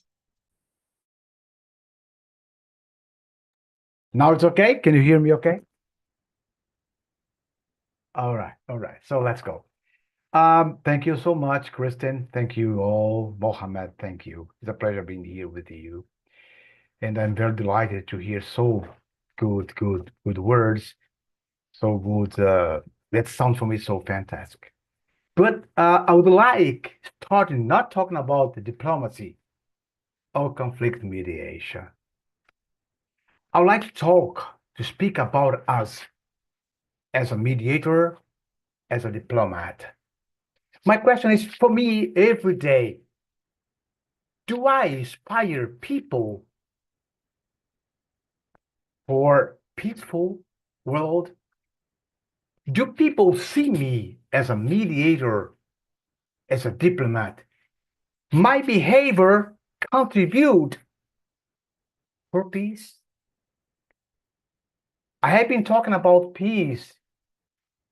Now it's okay? Can you hear me okay? All right. So let's go. Thank you so much, Kristen. Thank you all. Mohammed, thank you. It's a pleasure being here with you. And I'm very delighted to hear so good words. So good. That sounds for me so fantastic. But I would like starting not talking about the diplomacy or conflict mediation. I would like to speak about us as a mediator, as a diplomat. My question is, for me, every day, do I inspire people for peaceful world? Do people see me as a mediator, as a diplomat? My behavior contribute for peace? I have been talking about peace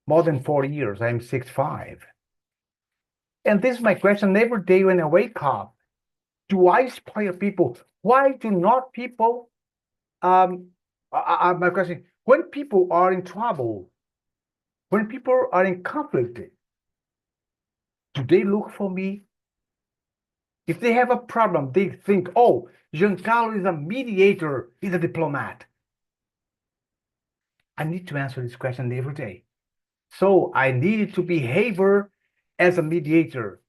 more than 40 years. I'm 65. And this is my question every day when I wake up. Do I inspire people? Why do not people, my question, when people are in trouble, when people are in conflict, do they look for me? If they have a problem, they think, oh, Giancarlo is a mediator, he's a diplomat. I need to answer this question every day. So I needed to behave as a mediator.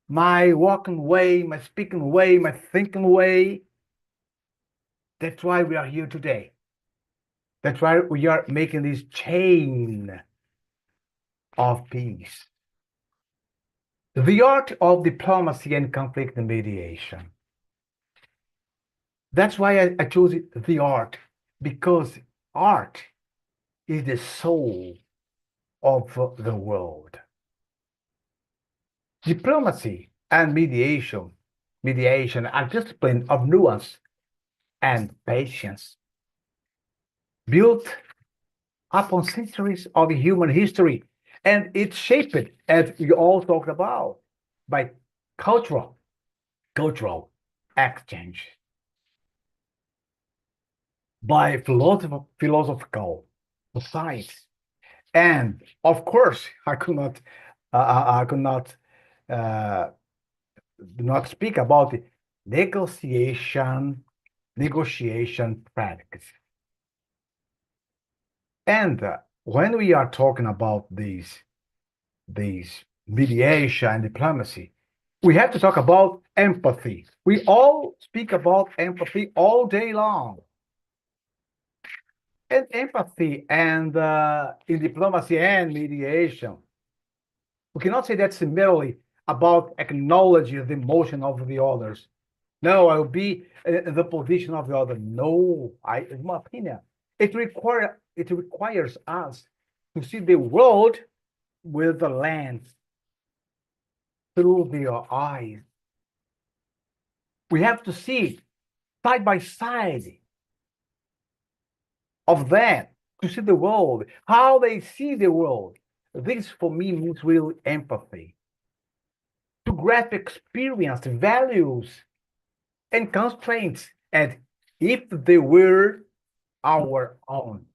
My walking way, my speaking way, my thinking way That's why we are here today. That's why we are making this chain of peace. The art of diplomacy and conflict mediation. That's why I chose it, the art, because art is the soul of the world. Diplomacy and mediation are discipline of nuance and patience, built upon centuries of human history, and it's shaped, as we all talked about, by cultural exchange, by philosophical science, and of course, I could not do not speak about the negotiation practice. And when we are talking about these mediation and diplomacy, we have to talk about empathy. We all speak about empathy all day long. And empathy and in diplomacy and mediation, we cannot say that's merely about acknowledging the emotion of the others. No, I'll be in the position of the other. No, in my opinion, it requires us to see the world with the lens through their eyes. We have to see side by side of that, to see the world, how they see the world. This for me means real empathy. To grasp experience, values, and constraints, and if they were our own.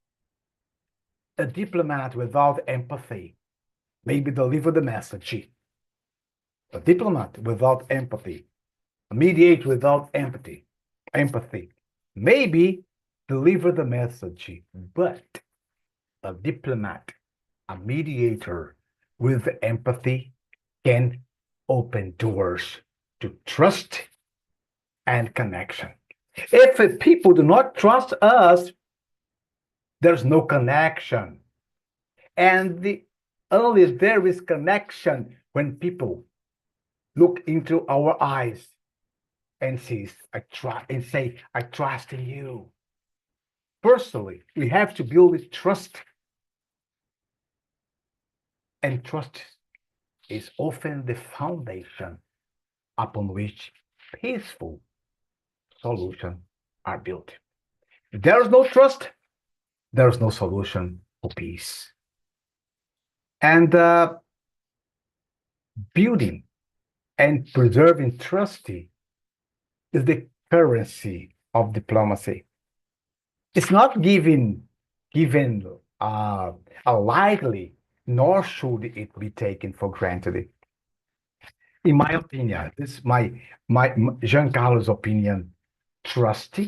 A diplomat without empathy maybe deliver the message. A diplomat without empathy, a mediator without empathy, maybe deliver the message, but a diplomat, a mediator with empathy can open doors to trust and connection. If people do not trust us, there's no connection. And only there is connection when people look into our eyes and say, I trust in you. Personally, we have to build trust. And trust is often the foundation upon which peaceful solutions are built. If there is no trust, there is no solution for peace. And building and preserving trust is the currency of diplomacy. It's not given lightly, nor should it be taken for granted. In my opinion, this is my Giancarlo's opinion, trust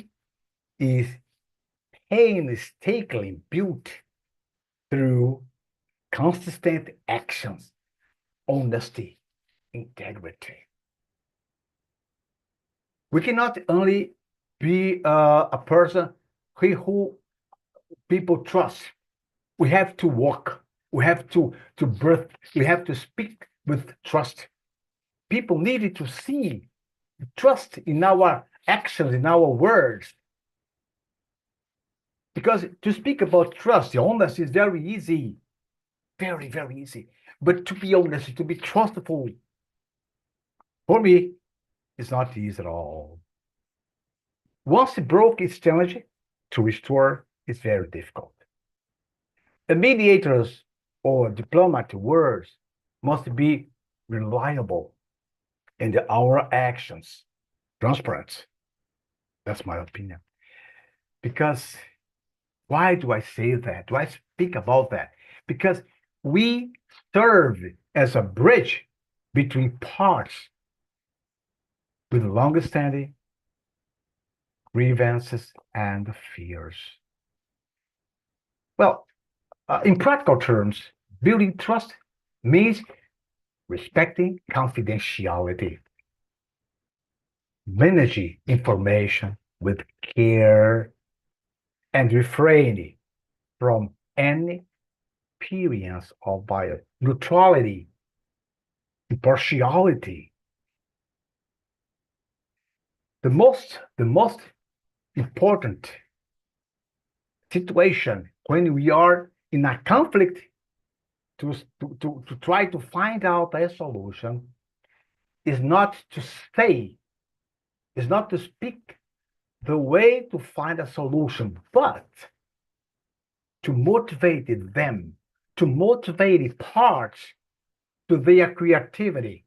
is painstakingly built through consistent actions, honesty, integrity. We cannot only be a person who people trust. We have to walk. We have to birth. We have to speak with trust. People needed to see trust in our actions, in our words. Because to speak about trust, the honesty is very easy. Very, very easy. But to be honest, to be trustful, for me, it's not easy at all. Once it broke its challenge, to restore is very difficult. The mediators or diplomat words must be reliable in our actions, transparent. That's my opinion. Because why do I say that? Do I speak about that? Because we serve as a bridge between parts with long-standing grievances and fears. Well, in practical terms, building trust means respecting confidentiality, managing information with care and refraining from any appearance of bias, neutrality, impartiality. The most important situation when we are in a conflict to try to find out a solution is not to say, is not to speak the way to find a solution, but to motivate them, to motivate parts to their creativity.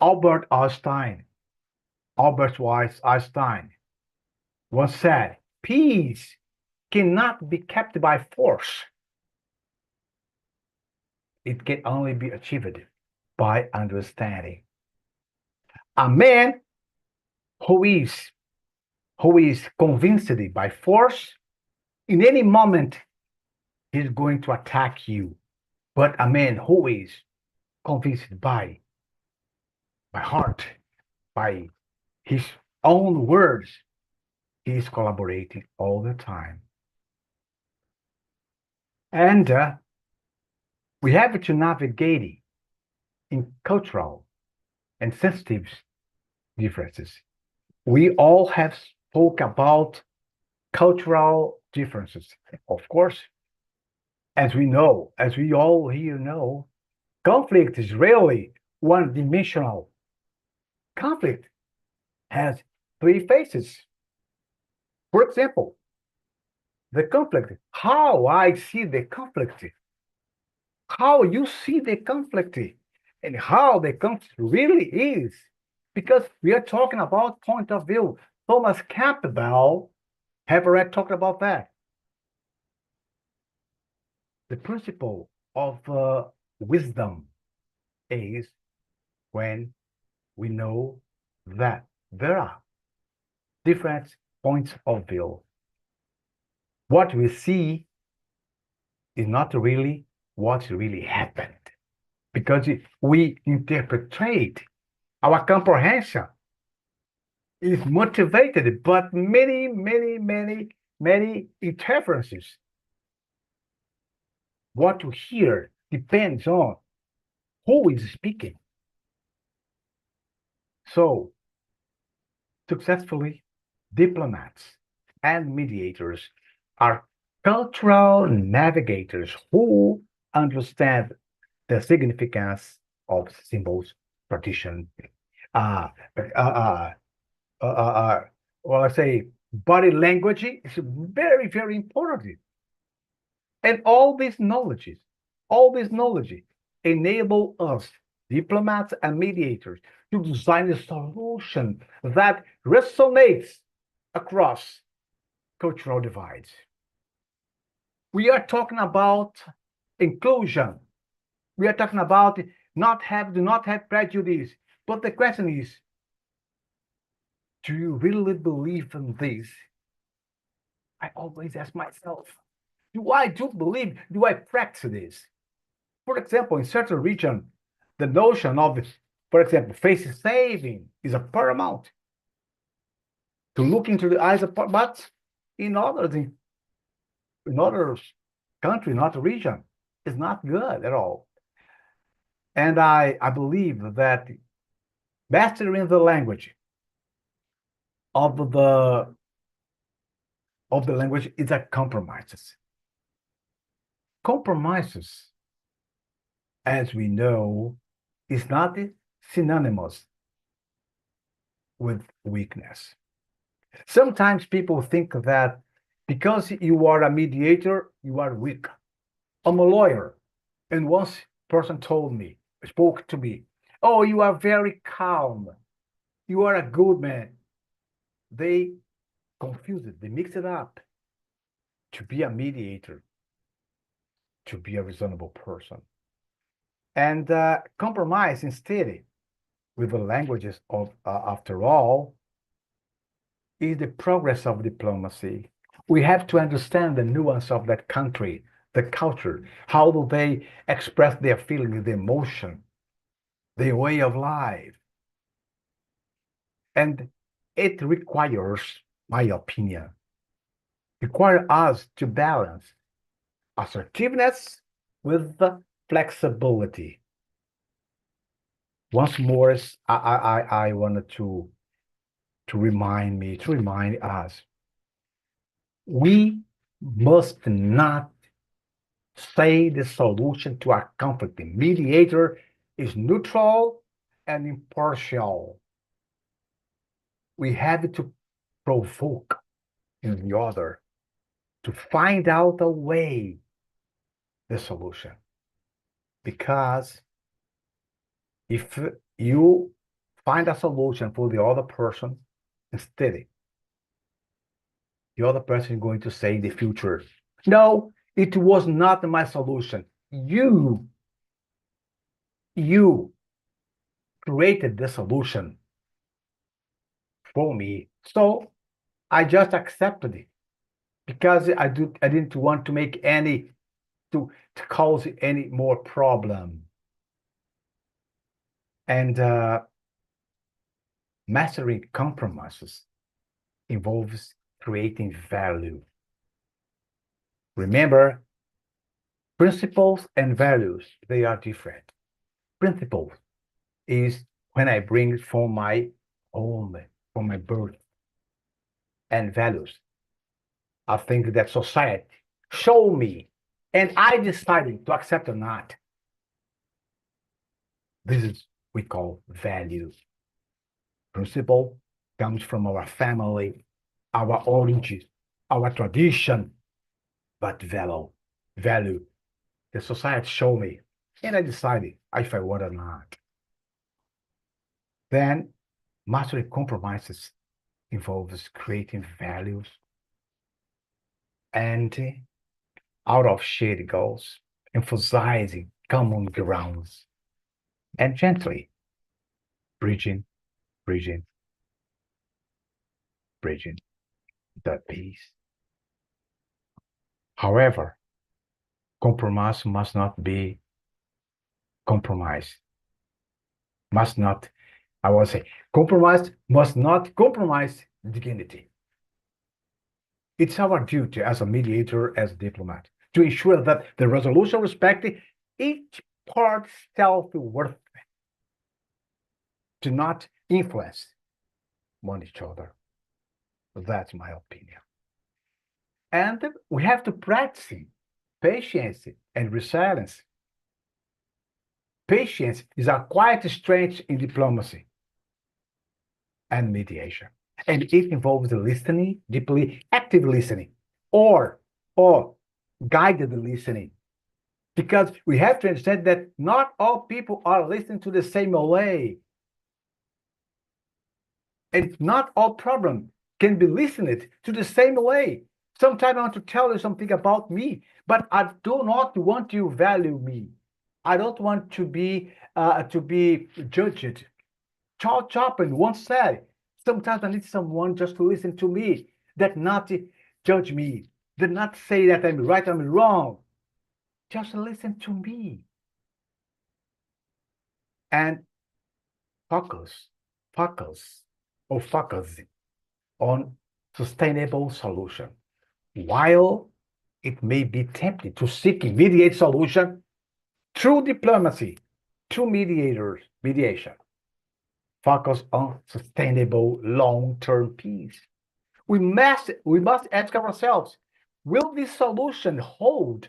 Albert Einstein once said, peace cannot be kept by force. It can only be achieved by understanding. A man who is convinced by force, in any moment, he's going to attack you. But a man who is convinced by heart, by his own words, he is collaborating all the time. And we have to navigate in cultural and sensitive differences. We all have spoke about cultural differences. Of course, as we all here know, conflict is rarely one-dimensional. Conflict has three faces. For example, the conflict, how I see the conflict, how you see the conflict, and how the conflict really is. Because we are talking about point of view. Thomas Campbell have already talked about that. The principle of wisdom is when we know that there are different points of view. What we see is not really what really happened, because we interpret, our comprehension is motivated, but many interferences. What you hear depends on who is speaking. So, successfully, diplomats and mediators are cultural navigators who understand the significance of symbols, tradition, well, I say body language is very important. And all this knowledge enable us, diplomats and mediators, to design a solution that resonates across cultural divides. We are talking about inclusion. We are talking about do not have prejudice. But the question is, do you really believe in this? I always ask myself, do I believe, do I practice this? For example, in certain region, the notion of, for example, face saving is a paramount. To look into the eyes of, but in other country, in other region, is not good at all. And I believe that mastering the language of the language is a compromises. Compromises, as we know, is not synonymous with weakness. Sometimes people think that because you are a mediator, you are weak. I'm a lawyer, and once person spoke to me, oh, you are very calm. You are a good man. They confuse it, they mix it up. To be a mediator, to be a reasonable person. And compromise instead with the languages of, after all, is the progress of diplomacy. We have to understand the nuance of that country, the culture. How do they express their feelings, their emotion, their way of life? And it requires, my opinion, require us to balance assertiveness with the flexibility. Once more, I wanted to remind us, we must not say the solution to a conflict. The mediator is neutral and impartial. We have to provoke in the other to find out a way, the solution. Because if you find a solution for the other person, instead, the other person is going to say in the future, no, it was not my solution. You created the solution for me. So I just accepted it because I didn't want to make any, to cause any more problem. And mastering compromises involves creating value. Remember, principles and values, they are different. Principles is when I bring it from my home, from my birth. And values are things that society show me, and I decided to accept or not. This is we call value. Principle comes from our family, our origins, our tradition, but value, the society show me, and I decided if I want or not. Then mastering compromises involves creating values and out of shared goals, emphasizing common grounds, and gently bridging the peace. However, compromise must not be compromise. Must not, I will say, compromise must not compromise dignity. It's our duty as a mediator, as a diplomat, to ensure that the resolution respects each part's self-worth, to not influence on each other. That's my opinion. And we have to practice patience and resilience. Patience is a quiet strength in diplomacy and mediation. And it involves listening, deeply active listening, or guided listening. Because we have to understand that not all people are listening to the same way. And not all problems can be listened to the same way. Sometimes I want to tell you something about me, but I do not want you to value me. I don't want to be judged. Charles Chaplin once said, sometimes I need someone just to listen to me, that not judge me, that not say that I'm right, I'm wrong. Just listen to me. And focus on sustainable solution. While it may be tempting to seek immediate solution through diplomacy, through mediation, focus on sustainable long-term peace. We must ask ourselves, will this solution hold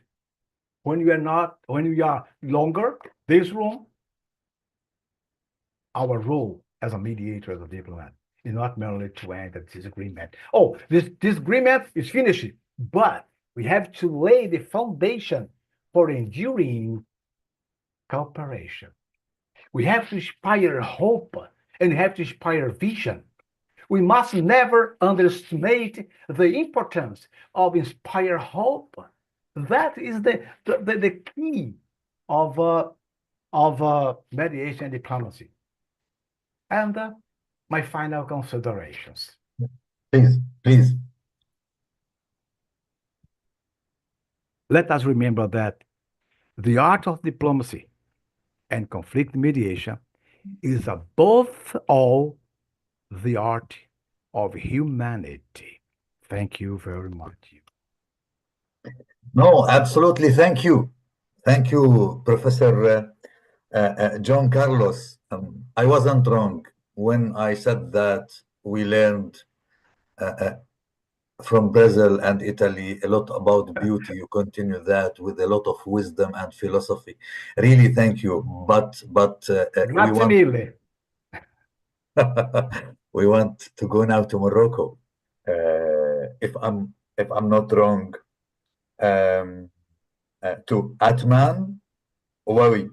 when we are longer this room? Our role as a mediator, as a diplomat, is not merely to end a disagreement. Oh, this disagreement is finished, but we have to lay the foundation for enduring cooperation. We have to inspire hope and have to inspire vision. We must never underestimate the importance of inspire hope. That is the key of mediation and diplomacy. And my final considerations. Please. Let us remember that the art of diplomacy and conflict mediation is above all the art of humanity. Thank you very much. No, absolutely. Thank you. Thank you, Professor John Carlos. I wasn't wrong when I said that we learned from Brazil and Italy a lot about beauty. You continue that with a lot of wisdom and philosophy. Really, thank you. But we Grazie want mille. we want to go now to Morocco. If I'm not wrong, to Atman Ouawi,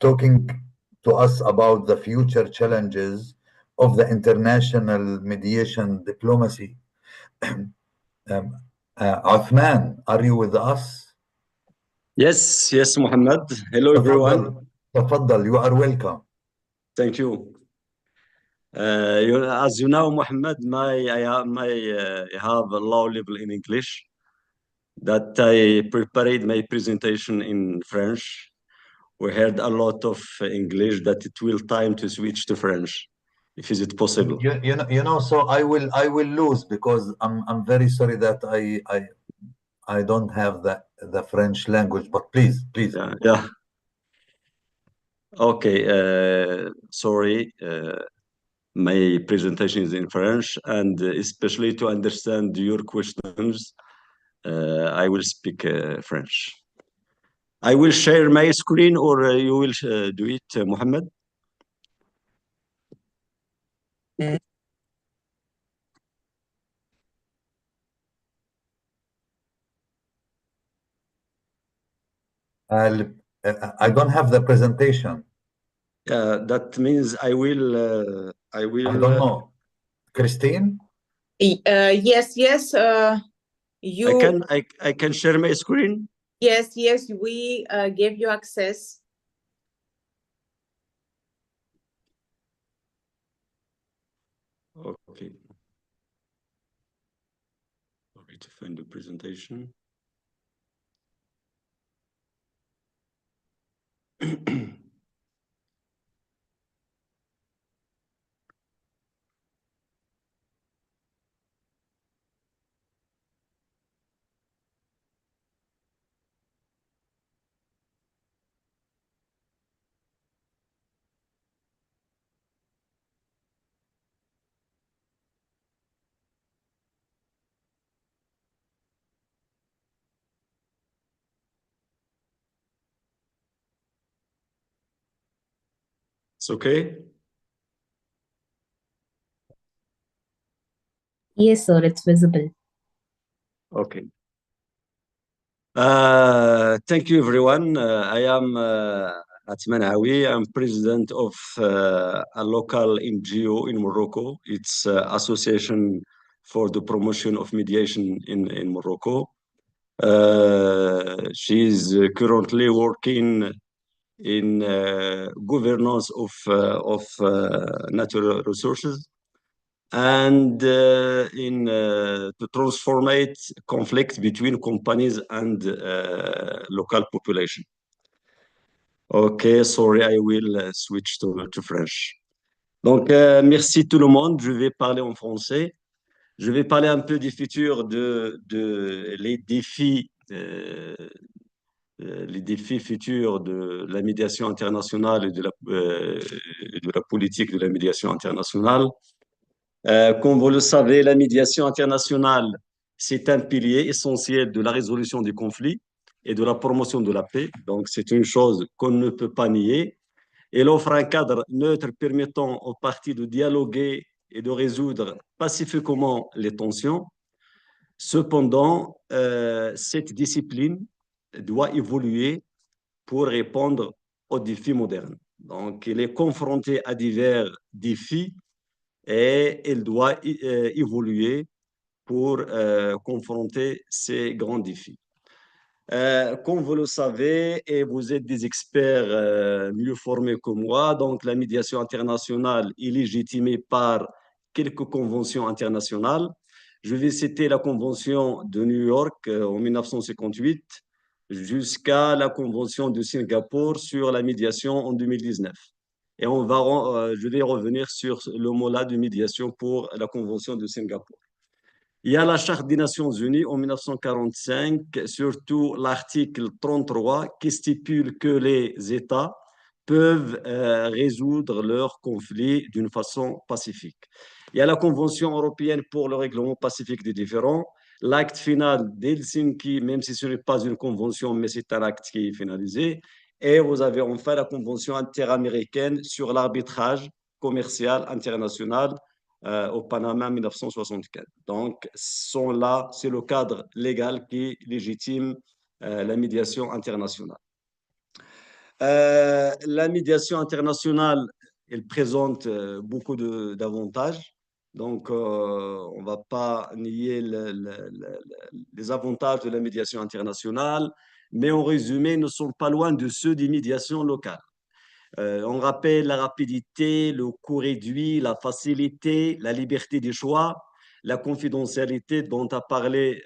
talking to us about the future challenges of the international mediation diplomacy. Uthman, are you with us? Yes, yes, Muhammad. Hello, everyone. تفضل, you are welcome. Thank you. As you know, Muhammad, I have a low level in English. That I prepared my presentation in French. We heard a lot of English. That it will time to switch to French, if is it possible. You know, so I will lose because I'm very sorry that I don't have the French language. But please. Yeah. Okay. Sorry. My presentation is in French, and especially to understand your questions, I will speak French. I will share my screen, or you will do it, Mohammed? I don't have the presentation. That means I will. I don't know. Christine? Yes. You. I can share my screen. Yes. We gave you access. Okay. Sorry to find the presentation. It's okay? Yes, sir, it's visible. Okay. Thank you, everyone. I am Atman Awi. I'm president of a local NGO in Morocco. It's Association for the Promotion of Mediation in Morocco. She's currently working in governance of natural resources and to transformate conflict between companies and local population. Okay, sorry, I will switch to French. Donc, merci tout le monde. Je vais parler en français. Je vais parler un peu du futur les défis futurs de la médiation internationale et de la politique de la médiation internationale. Comme vous le savez, la médiation internationale, c'est un pilier essentiel de la résolution des conflits et de la promotion de la paix. Donc, c'est une chose qu'on ne peut pas nier. Elle offre un cadre neutre permettant aux parties de dialoguer et de résoudre pacifiquement les tensions. Cependant, cette discipline doit évoluer pour répondre aux défis modernes. Donc, elle est confrontée à divers défis et elle doit évoluer pour confronter ces grands défis. Comme vous le savez, et vous êtes des experts mieux formés que moi, donc la médiation internationale est légitimée par quelques conventions internationales. Je vais citer la Convention de New York en 1958 jusqu'à la Convention de Singapour sur la médiation en 2019. Et je vais revenir sur le mot-là de médiation pour la Convention de Singapour. Il y a la Charte des Nations Unies en 1945, surtout l'article 33, qui stipule que les États peuvent résoudre leurs conflits d'une façon pacifique. Il y a la Convention européenne pour le règlement pacifique des différends, l'acte final d'Helsinki, même si ce n'est pas une convention, mais c'est un acte qui est finalisé. Et vous avez enfin la Convention interaméricaine sur l'arbitrage commercial international au Panama en 1975. Donc, là, c'est le cadre légal qui légitime la médiation internationale. La médiation internationale, elle présente beaucoup d'avantages. Donc, on ne va pas nier les avantages de la médiation internationale, mais en résumé, ne sont pas loin de ceux des médiations locales. On rappelle la rapidité, le coût réduit, la facilité, la liberté des choix, la confidentialité dont a parlé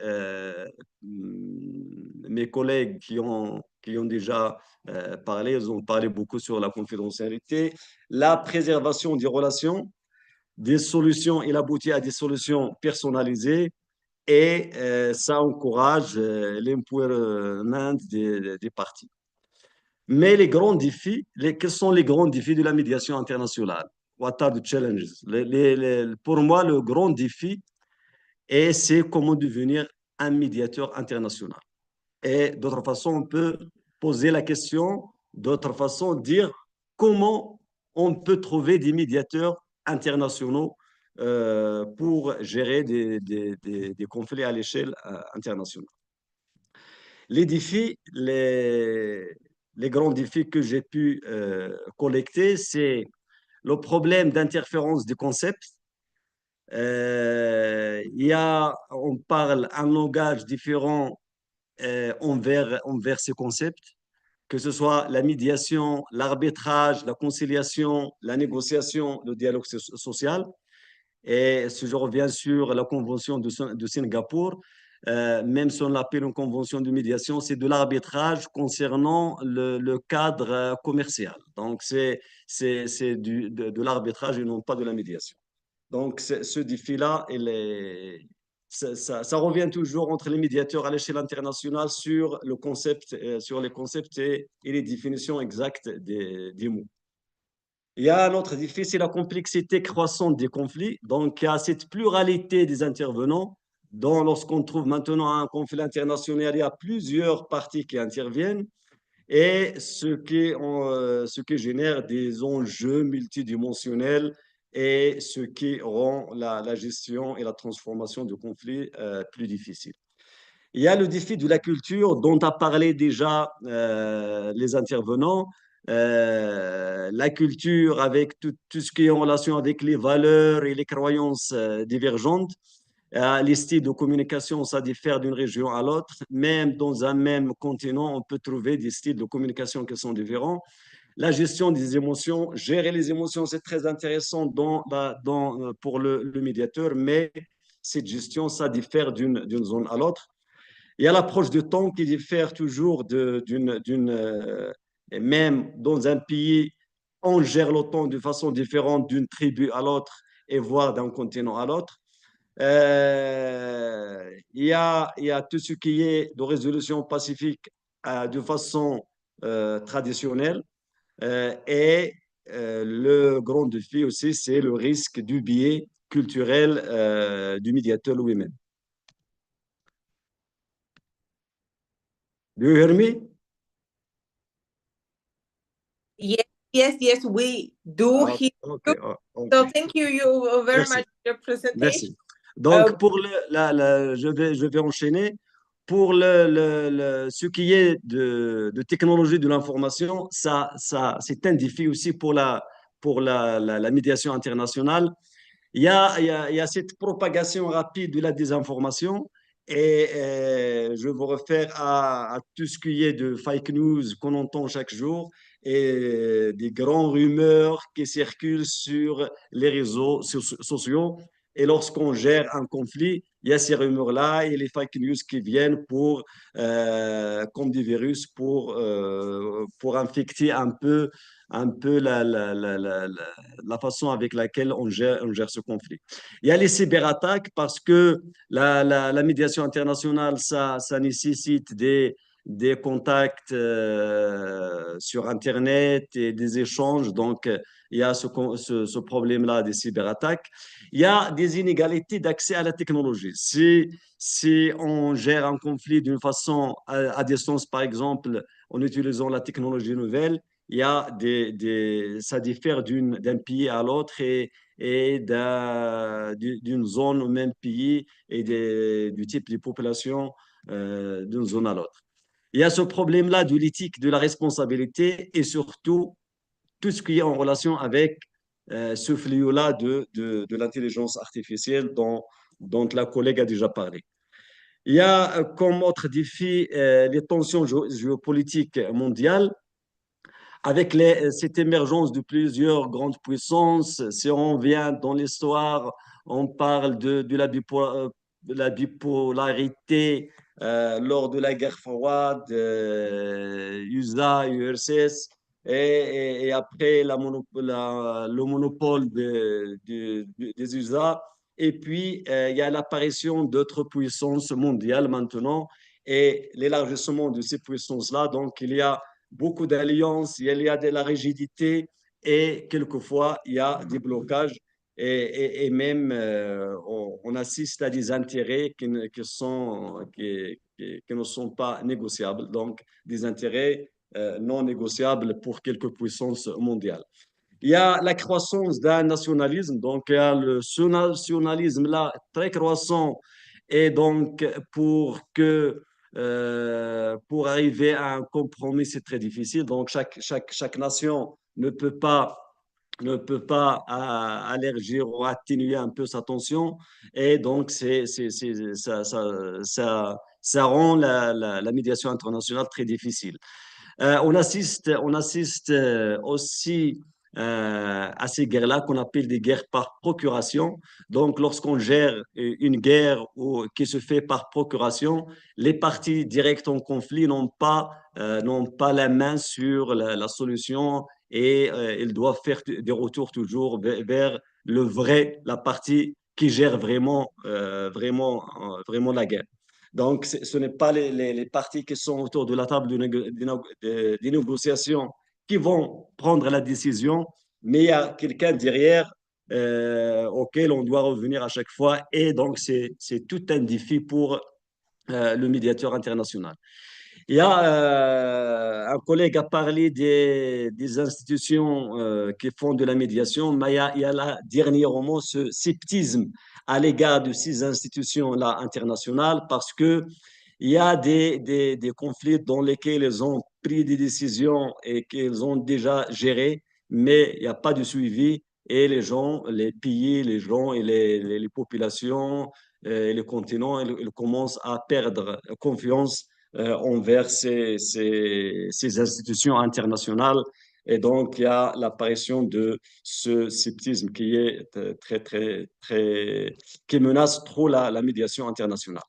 mes collègues qui ont déjà parlé. Ils ont parlé beaucoup sur la confidentialité, la préservation des relations, des solutions. Il aboutit à des solutions personnalisées et ça encourage l'empowerment des parties. Mais les grands défis, quels sont les grands défis de la médiation internationale? What are the challenges? Pour moi, le grand défi, c'est comment devenir un médiateur international. Et d'autre façon, on peut poser la question, d'autre façon, dire comment on peut trouver des médiateurs internationaux pour gérer des conflits à l'échelle internationale. Les défis, les grands défis que j'ai pu collecter, c'est le problème d'interférence des concepts. On parle un langage différent envers ces concepts, que ce soit la médiation, l'arbitrage, la conciliation, la négociation, le dialogue social. Et si je reviens sur la Convention de Singapour, même si on l'appelle une convention de médiation, c'est de l'arbitrage concernant le cadre commercial. Donc, c'est de l'arbitrage et non pas de la médiation. Donc, ce défi-là, ça revient toujours entre les médiateurs à l'échelle internationale sur les concepts et les définitions exactes des mots. Il y a un autre défi, c'est la complexité croissante des conflits. Donc, il y a cette pluralité des intervenants, dont lorsqu'on trouve maintenant un conflit international, il y a plusieurs parties qui interviennent, et ce qui génère des enjeux multidimensionnels et ce qui rend la gestion et la transformation de conflits plus difficiles. Il y a le défi de la culture dont a parlé déjà les intervenants. La culture avec tout ce qui est en relation avec les valeurs et les croyances divergentes. Les styles de communication, ça diffère d'une région à l'autre. Même dans un même continent, on peut trouver des styles de communication qui sont différents. La gestion des émotions, gérer les émotions, c'est très intéressant pour le médiateur, mais cette gestion, ça diffère d'une zone à l'autre. Il y a l'approche du temps qui diffère toujours même dans un pays, on gère le temps de façon différente d'une tribu à l'autre et voire d'un continent à l'autre. Il y a tout ce qui est de résolution pacifique de façon traditionnelle. Et le grand défi aussi, c'est le risque du biais culturel du médiateur lui-même. Do you hear me? Yes, we do hear you. Okay. So thank you very Merci. much for your presentation. Merci. Donc, pour je vais enchaîner. Pour ce qui est de technologie de l'information, c'est un défi aussi pour la médiation internationale. Il y a cette propagation rapide de la désinformation et je vous réfère à tout ce qui est de fake news qu'on entend chaque jour et des grandes rumeurs qui circulent sur les réseaux sociaux. Et lorsqu'on gère un conflit, il y a ces rumeurs-là et les fake news qui viennent comme des virus pour infecter un peu un peu la façon avec laquelle on gère ce conflit. Il y a les cyberattaques parce que la médiation internationale, ça nécessite des contacts sur Internet et des échanges. Donc, il y a ce problème-là des cyberattaques. Il y a des inégalités d'accès à la technologie. Si on gère un conflit d'une façon à distance, par exemple, en utilisant la technologie nouvelle, il y a ça diffère d'un pays à l'autre et d'une zone au même pays et du type de population d'une zone à l'autre. Il y a ce problème-là de l'éthique, de la responsabilité et surtout tout ce qui est en relation avec ce fléau-là de l'intelligence artificielle dont la collègue a déjà parlé. Il y a comme autre défi les tensions géopolitiques mondiales avec cette émergence de plusieurs grandes puissances. Si on vient dans l'histoire, on parle de la bipolarité lors de la guerre froide, USA, URSS, et après le monopole des USA. Et puis, il y a l'apparition d'autres puissances mondiales maintenant et l'élargissement de ces puissances-là. Donc, il y a beaucoup d'alliances, il y a de la rigidité et quelquefois il y a des blocages et même on assiste à des intérêts qui ne sont pas négociables, donc des intérêts non négociables pour quelques puissances mondiales. Il y a la croissance d'un nationalisme, donc il y a ce nationalisme-là très croissant et donc pour arriver à un compromis, c'est très difficile. Donc, chaque nation ne peut pas allergir ou atténuer un peu sa tension. Et donc, ça rend la médiation internationale très difficile. On assiste aussi à ces guerres-là qu'on appelle des guerres par procuration. Donc, lorsqu'on gère une guerre qui se fait par procuration, les parties directes en conflit n'ont pas la main sur la solution et ils doivent faire des retours toujours vers la partie qui gère vraiment la guerre. Donc, ce n'est pas les parties qui sont autour de la table des négociations qui vont prendre la décision, mais il y a quelqu'un derrière auquel on doit revenir à chaque fois. Et donc, c'est tout un défi pour le médiateur international. Il y a un collègue a parlé des institutions qui font de la médiation, mais il y a là, dernièrement ce sceptisme à l'égard de ces institutions-là internationales parce que il y a des conflits dans lesquels ils ont pris des décisions et qu'ils ont déjà gérées, mais il n'y a pas de suivi et les gens, les pays, les gens et les populations et les continents, ils commencent à perdre confiance envers ces institutions internationales. Et donc, il y a l'apparition de ce sceptisme qui est qui menace trop la médiation internationale.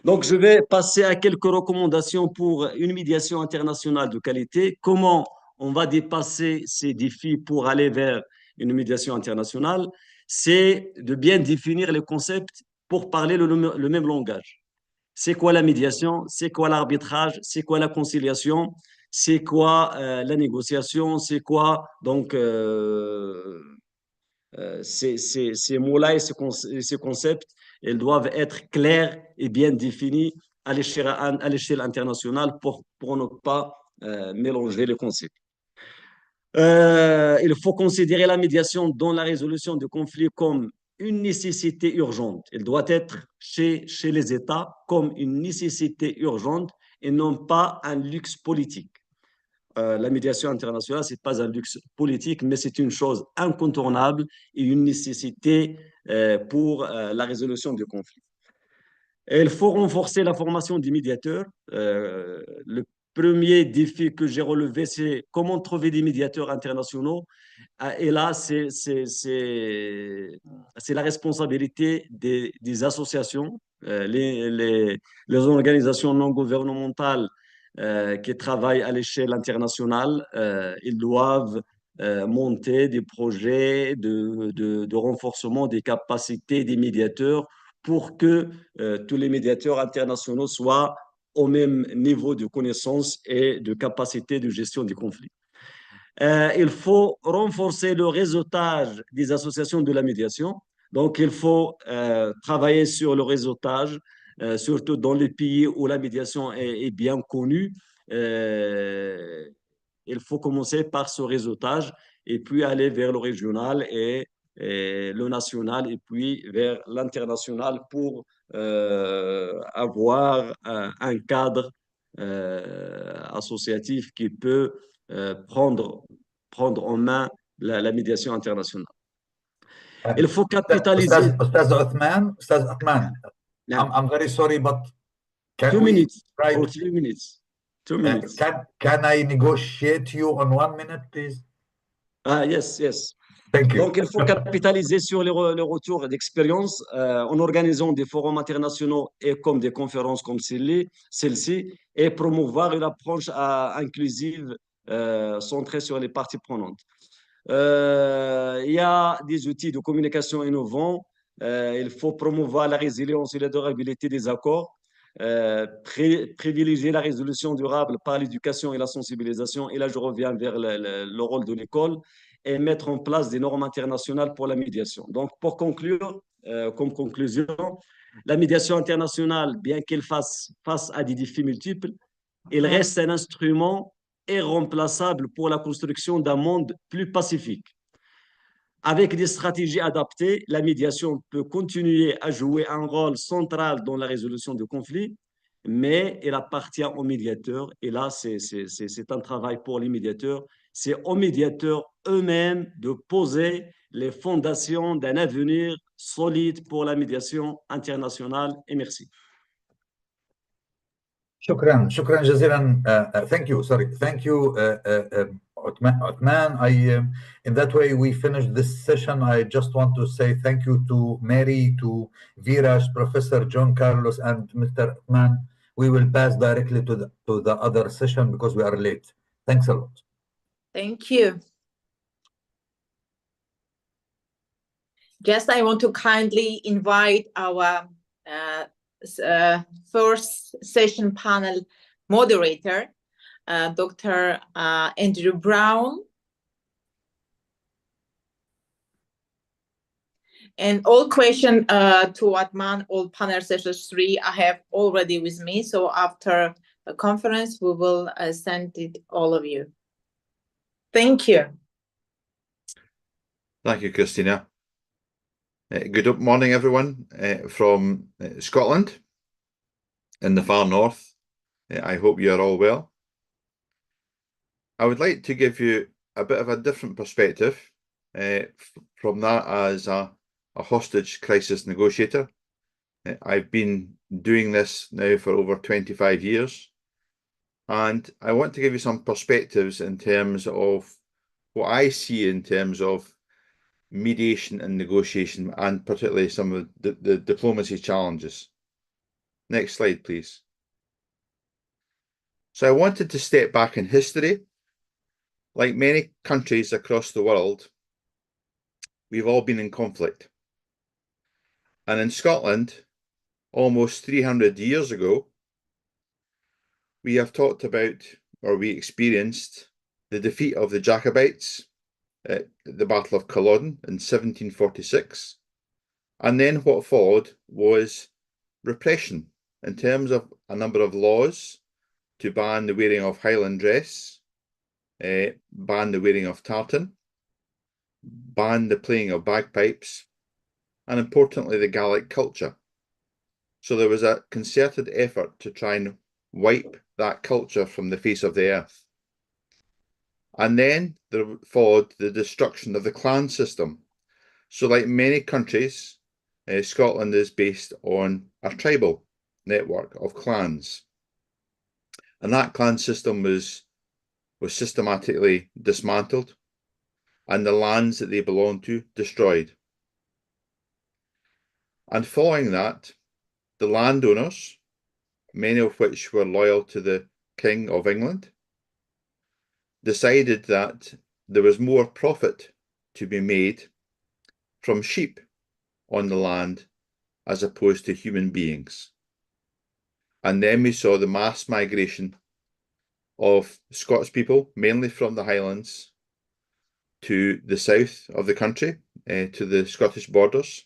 Donc, je vais passer à quelques recommandations pour une médiation internationale de qualité. Comment on va dépasser ces défis pour aller vers une médiation internationale? C'est de bien définir les concepts pour parler le même langage. C'est quoi la médiation? C'est quoi l'arbitrage? C'est quoi la conciliation? C'est quoi la négociation? C'est quoi donc ces mots-là et ces concepts, ils doivent être clairs et bien définis à l'échelle internationale pour ne pas mélanger les concepts. Il faut considérer la médiation dans la résolution de conflits comme une nécessité urgente. Elle doit être chez les États comme une nécessité urgente et non pas un luxe politique. La médiation internationale, ce n'est pas un luxe politique, mais c'est une chose incontournable et une nécessité pour la résolution du conflit. Et il faut renforcer la formation des médiateurs. Le premier défi que j'ai relevé, c'est comment trouver des médiateurs internationaux. Et là, c'est la responsabilité des associations, les organisations non gouvernementales qui travaillent à l'échelle internationale. Ils doivent monter des projets de renforcement des capacités des médiateurs pour que tous les médiateurs internationaux soient au même niveau de connaissance et de capacité de gestion des conflits. Il faut renforcer le réseautage des associations de la médiation. Donc, il faut travailler sur le réseautage, surtout dans les pays où la médiation est bien connue. Il faut commencer par ce réseautage et puis aller vers le régional et le national et puis vers l'international pour avoir un cadre associatif qui peut prendre en main la médiation internationale. Il faut capitaliser. Ustaz Othman, I'm very sorry, but can 2 we minutes try or to, 3 minutes? 2 minutes. can I negotiate you on 1 minute, please? Yes, yes. Thank you. Donc, il faut capitaliser sur les retours d'expérience en organisant des forums internationaux et comme des conférences comme celle-ci et promouvoir une approche inclusive centrée sur les parties prenantes. Il y a des outils de communication innovants. Il faut promouvoir la résilience et la durabilité des accords. Privilégier la résolution durable par l'éducation et la sensibilisation. Et là, je reviens vers le rôle de l'école et mettre en place des normes internationales pour la médiation. Donc, pour conclure, comme conclusion, la médiation internationale, bien qu'elle fasse face à des défis multiples, elle reste un instrument irremplaçable pour la construction d'un monde plus pacifique. Avec des stratégies adaptées, la médiation peut continuer à jouer un rôle central dans la résolution de conflits, mais elle appartient aux médiateurs. Et là, c'est un travail pour les médiateurs. C'est aux médiateurs eux-mêmes de poser les fondations d'un avenir solide pour la médiation internationale. Et merci. شكرا جزيلا. Thank you Othman. In that way we finished this session. I just want to say thank you to Mary, to Viraj, Professor John Carlos, and Mr. Othman. We will pass directly to the other session because we are late. Thanks a lot. Thank you. Just I want to kindly invite our first session panel moderator, Dr. Andrew Brown. And all questions to Othman, all panel sessions 3, I have already with me. So after the conference, we will send it all of you. Thank you. Thank you, Christina. Good morning, everyone from Scotland in the far north. I hope you are all well. I would like to give you a bit of a different perspective from that as a hostage crisis negotiator. I've been doing this now for over 25 years, and I want to give you some perspectives in terms of what I see in terms of mediation and negotiation, and particularly some of the diplomacy challenges. Next slide, please. So I wanted to step back in history. Like many countries across the world, we've all been in conflict. And in Scotland, almost 300 years ago, we have talked about, or we experienced, the defeat of the Jacobites at the Battle of Culloden in 1746. And then what followed was repression in terms of a number of laws to ban the wearing of Highland dress, ban the wearing of tartan, ban the playing of bagpipes, and importantly, the Gaelic culture. So there was a concerted effort to try and wipe that culture from the face of the earth. And then there followed the destruction of the clan system. So like many countries, Scotland is based on a tribal network of clans. And that clan system was systematically dismantled and the lands that they belonged to destroyed. And following that, the landowners, many of which were loyal to the King of England, decided that there was more profit to be made from sheep on the land as opposed to human beings. And then we saw the mass migration of Scots people, mainly from the Highlands, to the south of the country, to the Scottish borders,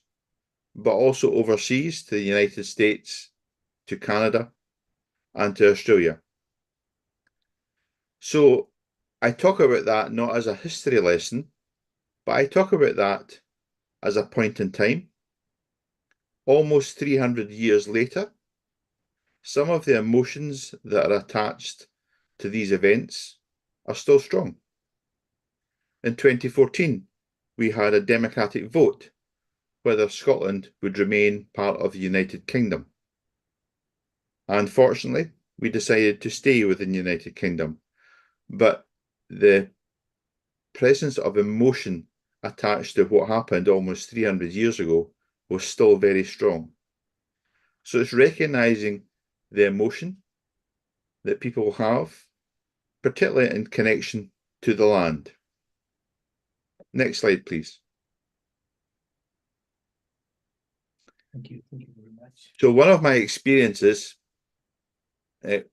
but also overseas to the United States, to Canada, and to Australia. So I talk about that not as a history lesson, but I talk about that as a point in time. Almost 300 years later, some of the emotions that are attached to these events are still strong. In 2014, we had a democratic vote whether Scotland would remain part of the United Kingdom. Unfortunately, we decided to stay within the United Kingdom, but the presence of emotion attached to what happened almost 300 years ago was still very strong. So it's recognizing the emotion that people have, particularly in connection to the land. Next slide, please. Thank you very much. So one of my experiences, and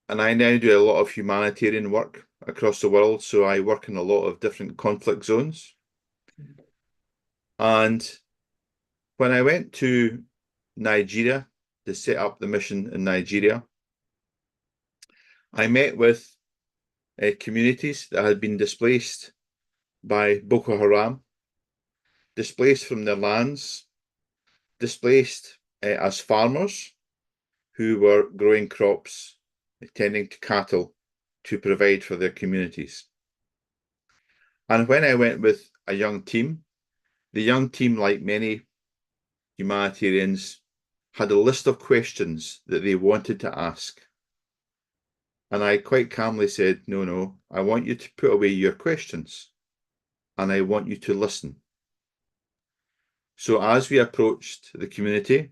I now do a lot of humanitarian work across the world, so I work in a lot of different conflict zones. And when I went to Nigeria to set up the mission in Nigeria, I met with communities that had been displaced by Boko Haram, displaced from their lands, displaced as farmers who were growing crops, tending to cattle to provide for their communities. And when I went with a young team, the young team, like many humanitarians, had a list of questions that they wanted to ask. And I quite calmly said, no, I want you to put away your questions and I want you to listen. So as we approached the community,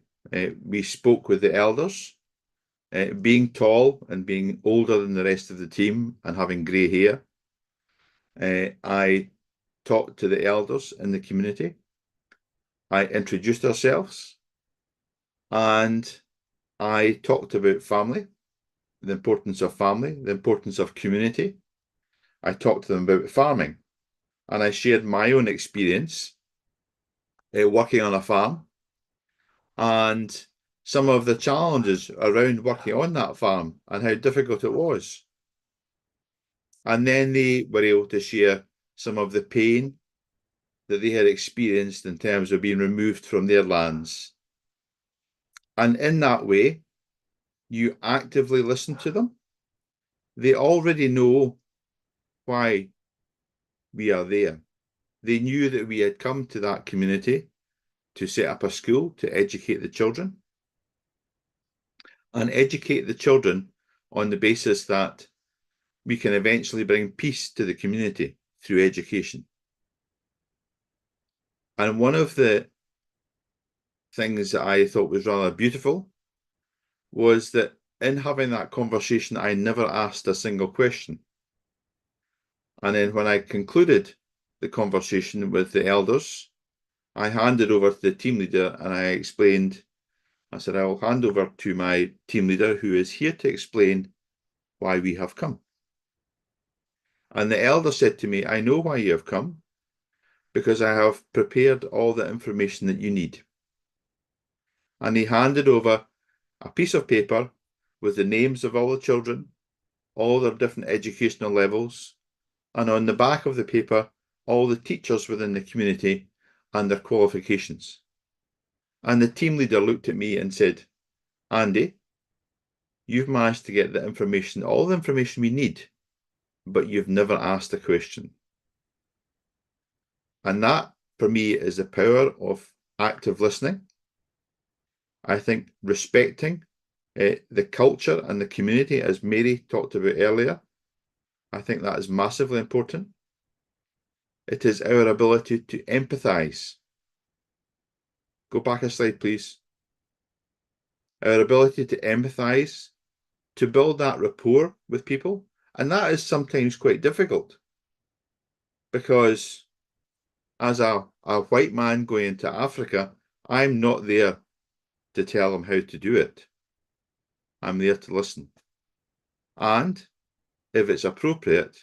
we spoke with the elders. Being tall and being older than the rest of the team and having grey hair, I talked to the elders in the community. I introduced ourselves and I talked about family, the importance of family, the importance of community. I talked to them about farming and I shared my own experience working on a farm and some of the challenges around working on that farm and how difficult it was. And then they were able to share some of the pain that they had experienced in terms of being removed from their lands. And in that way, you actively listen to them. They already know why we are there. They knew that we had come to that community to set up a school to educate the children and educate the children on the basis that we can eventually bring peace to the community through education. And one of the things that I thought was rather beautiful was that in having that conversation, I never asked a single question. And then when I concluded the conversation with the elders, I handed over to the team leader and I explained, I said, I will hand over to my team leader who is here to explain why we have come. And the elder said to me, I know why you have come, because I have prepared all the information that you need. And he handed over a piece of paper with the names of all the children, all their different educational levels, and on the back of the paper, all the teachers within the community and their qualifications. And the team leader looked at me and said, Andy, you've managed to get the information, all the information we need, but you've never asked a question. And that, for me, is the power of active listening. I think respecting the culture and the community, as Mary talked about earlier, I think that is massively important. It is our ability to empathise. Go back a slide, please. Our ability to empathise, to build that rapport with people. And that is sometimes quite difficult, because as a white man going into Africa, I'm not there to tell them how to do it. I'm there to listen. And if it's appropriate,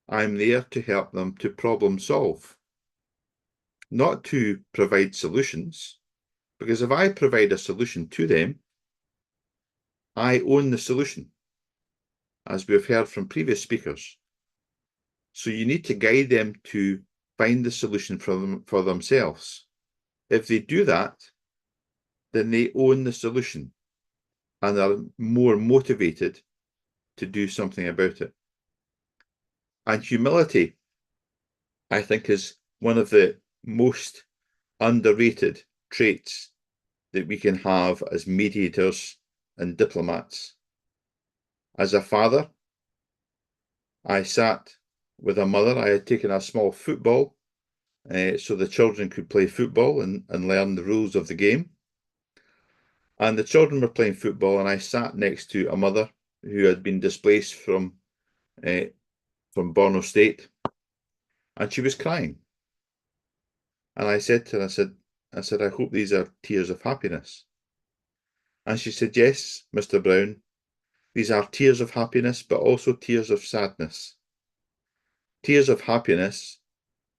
I'm there to help them to problem solve, not to provide solutions, because if I provide a solution to them, I own the solution, as we've heard from previous speakers. So you need to guide them to find the solution for themselves. If they do that, then they own the solution and are more motivated to do something about it. And humility, I think, is one of the most underrated traits that we can have as mediators and diplomats. As a father, I sat with a mother. I had taken a small football so the children could play football and learn the rules of the game. And the children were playing football, and I sat next to a mother who had been displaced from Borno State, and she was crying. And I said to her, I said, I hope these are tears of happiness. And she said, yes, Mr. Brown, these are tears of happiness, but also tears of sadness. Tears of happiness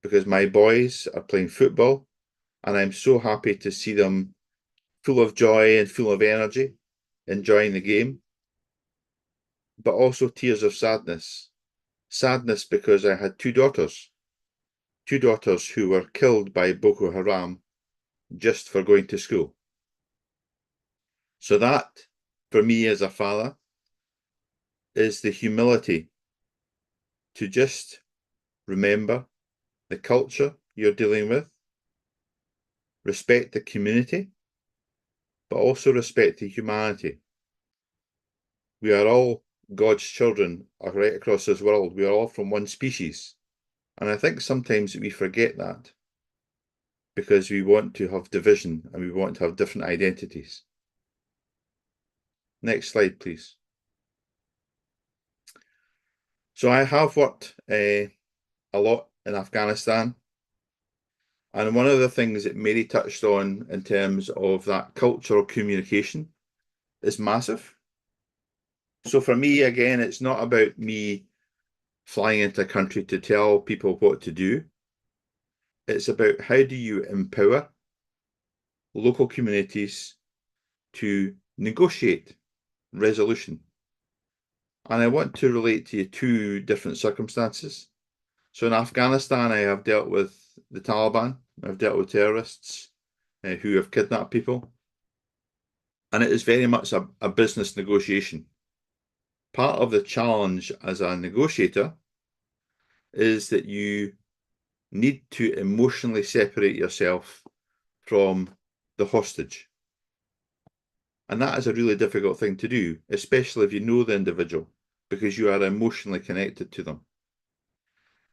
because my boys are playing football, and I'm so happy to see them full of joy and full of energy, enjoying the game. But also tears of sadness. Sadness because I had two daughters who were killed by Boko Haram just for going to school. So that, for me as a father, is the humility to just remember the culture you're dealing with, respect the community, but also respect the humanity. We are all God's children right across this world. We are all from one species. And I think sometimes we forget that because we want to have division and we want to have different identities. Next slide, please. So I have worked a lot in Afghanistan. And one of the things that Mary touched on in terms of that cultural communication is massive. So for me, again, it's not about me flying into a country to tell people what to do. It's about how do you empower local communities to negotiate resolution. And I want to relate to you two different circumstances. So in Afghanistan, I have dealt with the Taliban. I've dealt with terrorists who have kidnapped people. And it is very much a business negotiation. Part of the challenge as a negotiator is that you need to emotionally separate yourself from the hostage. And that is a really difficult thing to do, especially if you know the individual, because you are emotionally connected to them.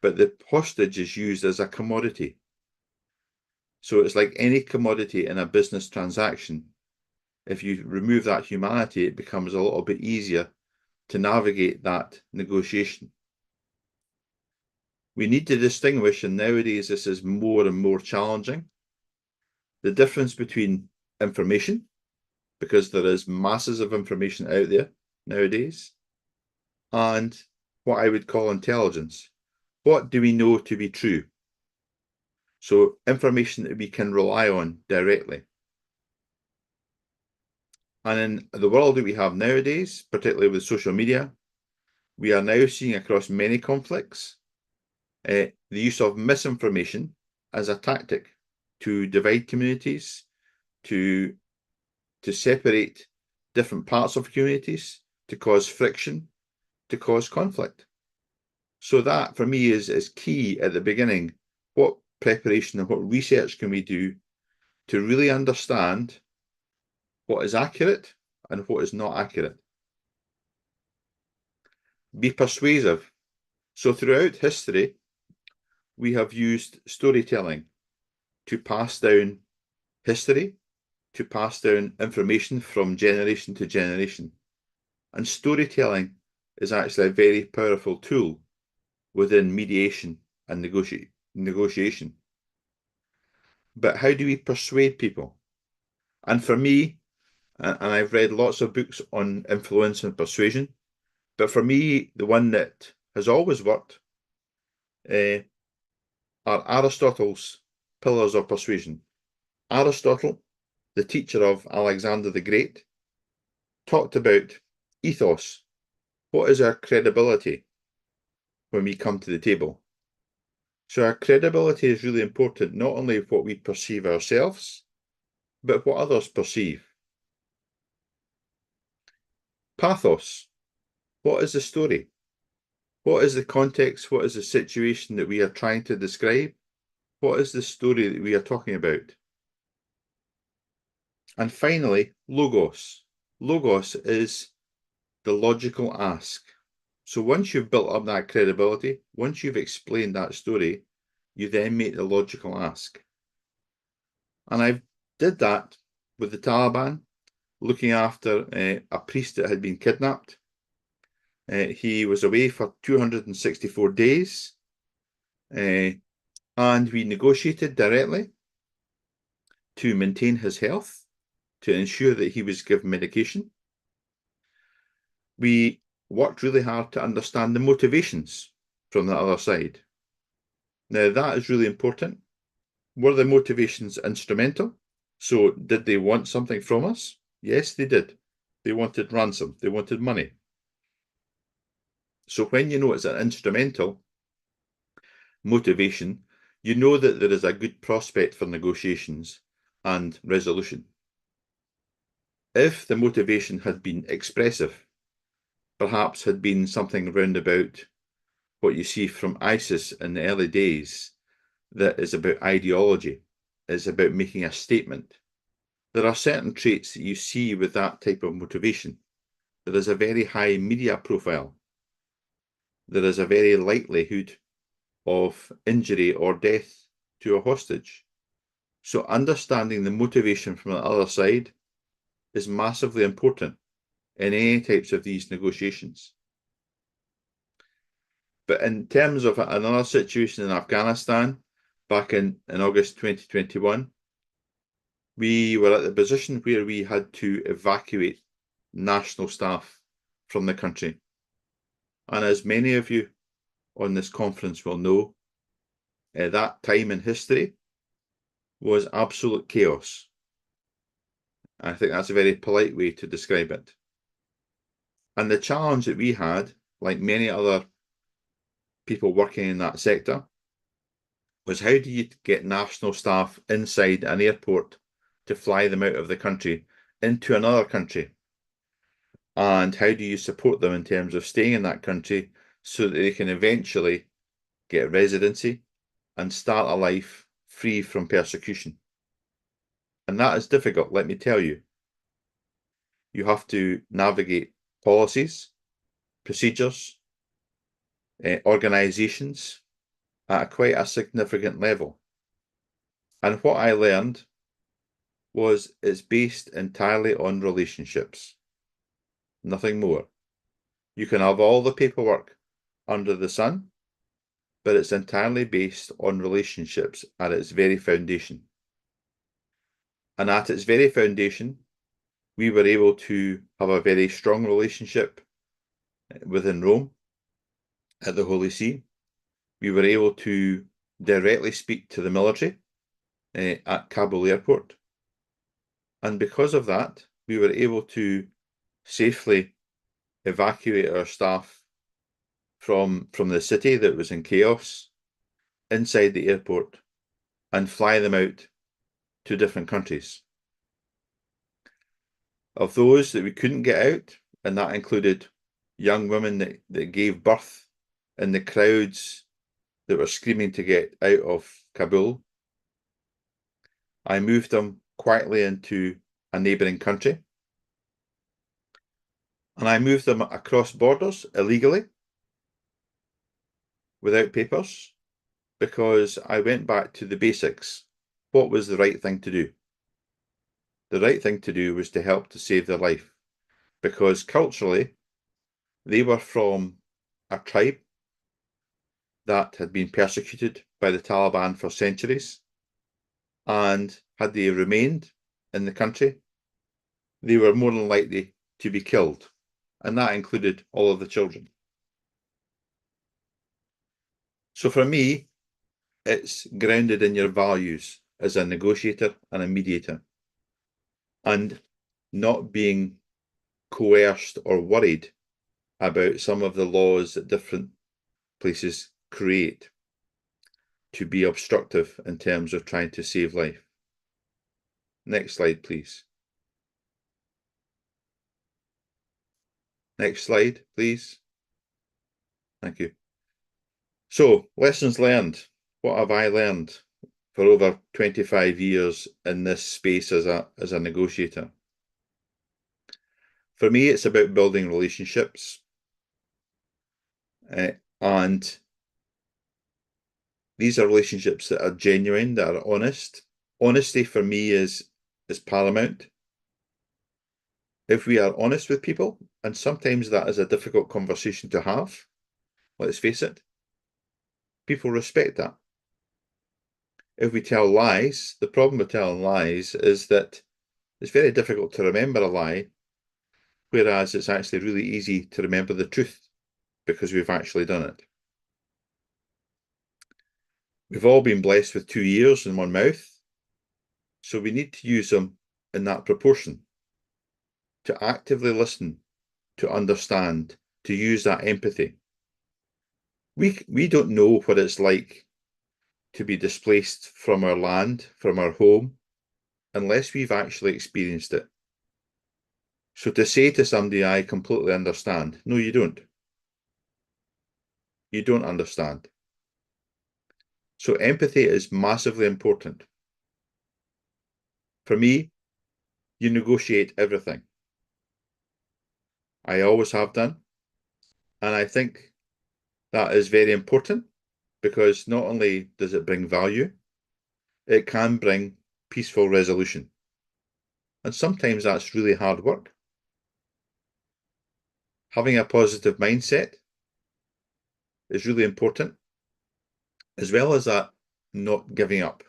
But the hostage is used as a commodity. So it's like any commodity in a business transaction. If you remove that humanity, it becomes a little bit easier to navigate that negotiation. We need to distinguish, and nowadays this is more and more challenging, the difference between information, because there is masses of information out there nowadays, and what I would call intelligence. What do we know to be true? So information that we can rely on directly. And in the world that we have nowadays, particularly with social media, we are now seeing across many conflicts the use of misinformation as a tactic to divide communities, to separate different parts of communities, to cause friction, to cause conflict. So that, for me, is key at the beginning. What preparation and what research can we do to really understand what is accurate and what is not accurate? Be persuasive. So throughout history, we have used storytelling to pass down history, to pass down information from generation to generation. And storytelling is actually a very powerful tool within mediation and negotiation. But how do we persuade people? And for me, and I've read lots of books on influence and persuasion, but for me, the one that has always worked are Aristotle's pillars of persuasion. Aristotle, the teacher of Alexander the Great, talked about ethos. What is our credibility when we come to the table? So our credibility is really important, not only what we perceive ourselves, but what others perceive. Pathos. What is the story? What is the context? What is the situation that we are trying to describe? What is the story that we are talking about? And finally, logos. Logos is the logical ask. So once you've built up that credibility, once you've explained that story, you then make the logical ask. And I did that with the Taliban, looking after a priest that had been kidnapped. He was away for 264 days, and we negotiated directly to maintain his health, to ensure that he was given medication. We worked really hard to understand the motivations from the other side. Now, that is really important. Were the motivations instrumental? So did they want something from us? Yes, they did. They wanted ransom. They wanted money. So when you know it's an instrumental motivation, you know that there is a good prospect for negotiations and resolution. If the motivation had been expressive, perhaps had been something round about what you see from ISIS in the early days, that is about ideology, is about making a statement. There are certain traits that you see with that type of motivation. There is a very high media profile. There is a very likelihood of injury or death to a hostage. So understanding the motivation from the other side is massively important in any types of these negotiations. But in terms of another situation in Afghanistan, back in August 2021, we were at the position where we had to evacuate national staff from the country. And as many of you on this conference will know, that time in history was absolute chaos. I think that's a very polite way to describe it. And the challenge that we had, like many other people working in that sector, was how do you get national staff inside an airport to fly them out of the country into another country? And how do you support them in terms of staying in that country so that they can eventually get residency and start a life free from persecution? And that is difficult, let me tell you. You have to navigate policies, procedures, organizations at quite a significant level. And what I learned was it's based entirely on relationships, nothing more. You can have all the paperwork under the sun, but it's entirely based on relationships at its very foundation. And at its very foundation, we were able to have a very strong relationship within Rome at the Holy See. We were able to directly speak to the military at Kabul airport. And because of that, we were able to safely evacuate our staff from the city that was in chaos inside the airport and fly them out to different countries. Of those that we couldn't get out, and that included young women that gave birth in the crowds that were screaming to get out of Kabul, I moved them quietly into a neighbouring country. And I moved them across borders illegally, without papers, because I went back to the basics. What was the right thing to do? The right thing to do was to help to save their life, because culturally, They were from a tribe that had been persecuted by the Taliban for centuries, and had they remained in the country, they were more than likely to be killed, and that included all of the children. So for me, it's grounded in your values as a negotiator and a mediator, and not being coerced or worried about some of the laws that different places create to be obstructive in terms of trying to save life. Next slide, please. Next slide, please. Thank you. So, lessons learned. What have I learned for over 25 years in this space as a negotiator? For me, it's about building relationships. And these are relationships that are genuine, that are honest. Honesty for me is paramount. If we are honest with people, and sometimes that is a difficult conversation to have, let's face it, people respect that. If we tell lies, the problem with telling lies is that it's very difficult to remember a lie, whereas it's actually really easy to remember the truth because we've actually done it. We've all been blessed with 2 ears and 1 mouth, so we need to use them in that proportion, to actively listen, to understand, to use that empathy. We don't know what it's like to be displaced from our land, from our home, unless we've actually experienced it. So to say to somebody, I completely understand, no, you don't. You don't understand. So empathy is massively important. For me, you negotiate everything. I always have done. And I think that is very important because not only does it bring value, it can bring peaceful resolution. And sometimes that's really hard work. Having a positive mindset is really important, as well as that not giving up.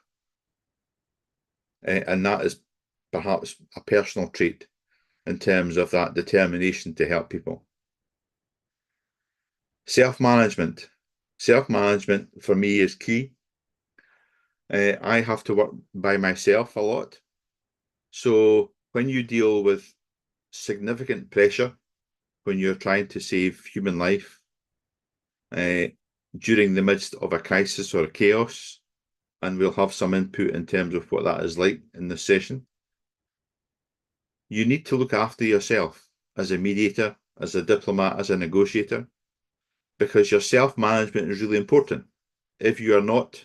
And that is perhaps a personal trait in terms of that determination to help people. Self-management. Self-management for me is key. I have to work by myself a lot. So when you deal with significant pressure, when you're trying to save human life, during the midst of a crisis or a chaos, and we'll have some input in terms of what that is like in this session, you need to look after yourself as a mediator, as a diplomat, as a negotiator, because your self-management is really important. If you are not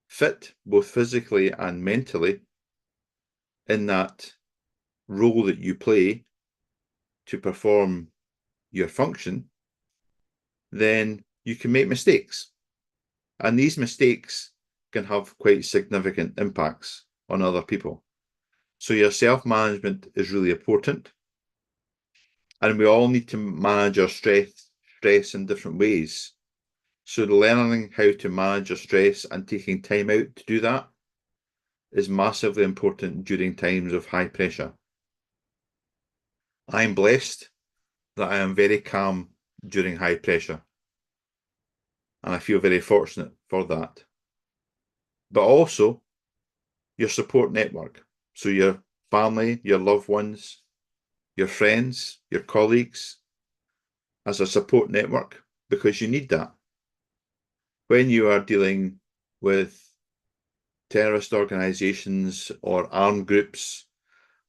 fit, both physically and mentally, in that role that you play to perform your function, then you can make mistakes. And these mistakes can have quite significant impacts on other people. So your self-management is really important. And we all need to manage our stress in different ways. So learning how to manage your stress and taking time out to do that is massively important during times of high pressure. I'm blessed that I am very calm during high pressure. And I feel very fortunate for that. But also your support network. So your family, your loved ones, your friends, your colleagues, as a support network, because you need that. When you are dealing with terrorist organizations or armed groups,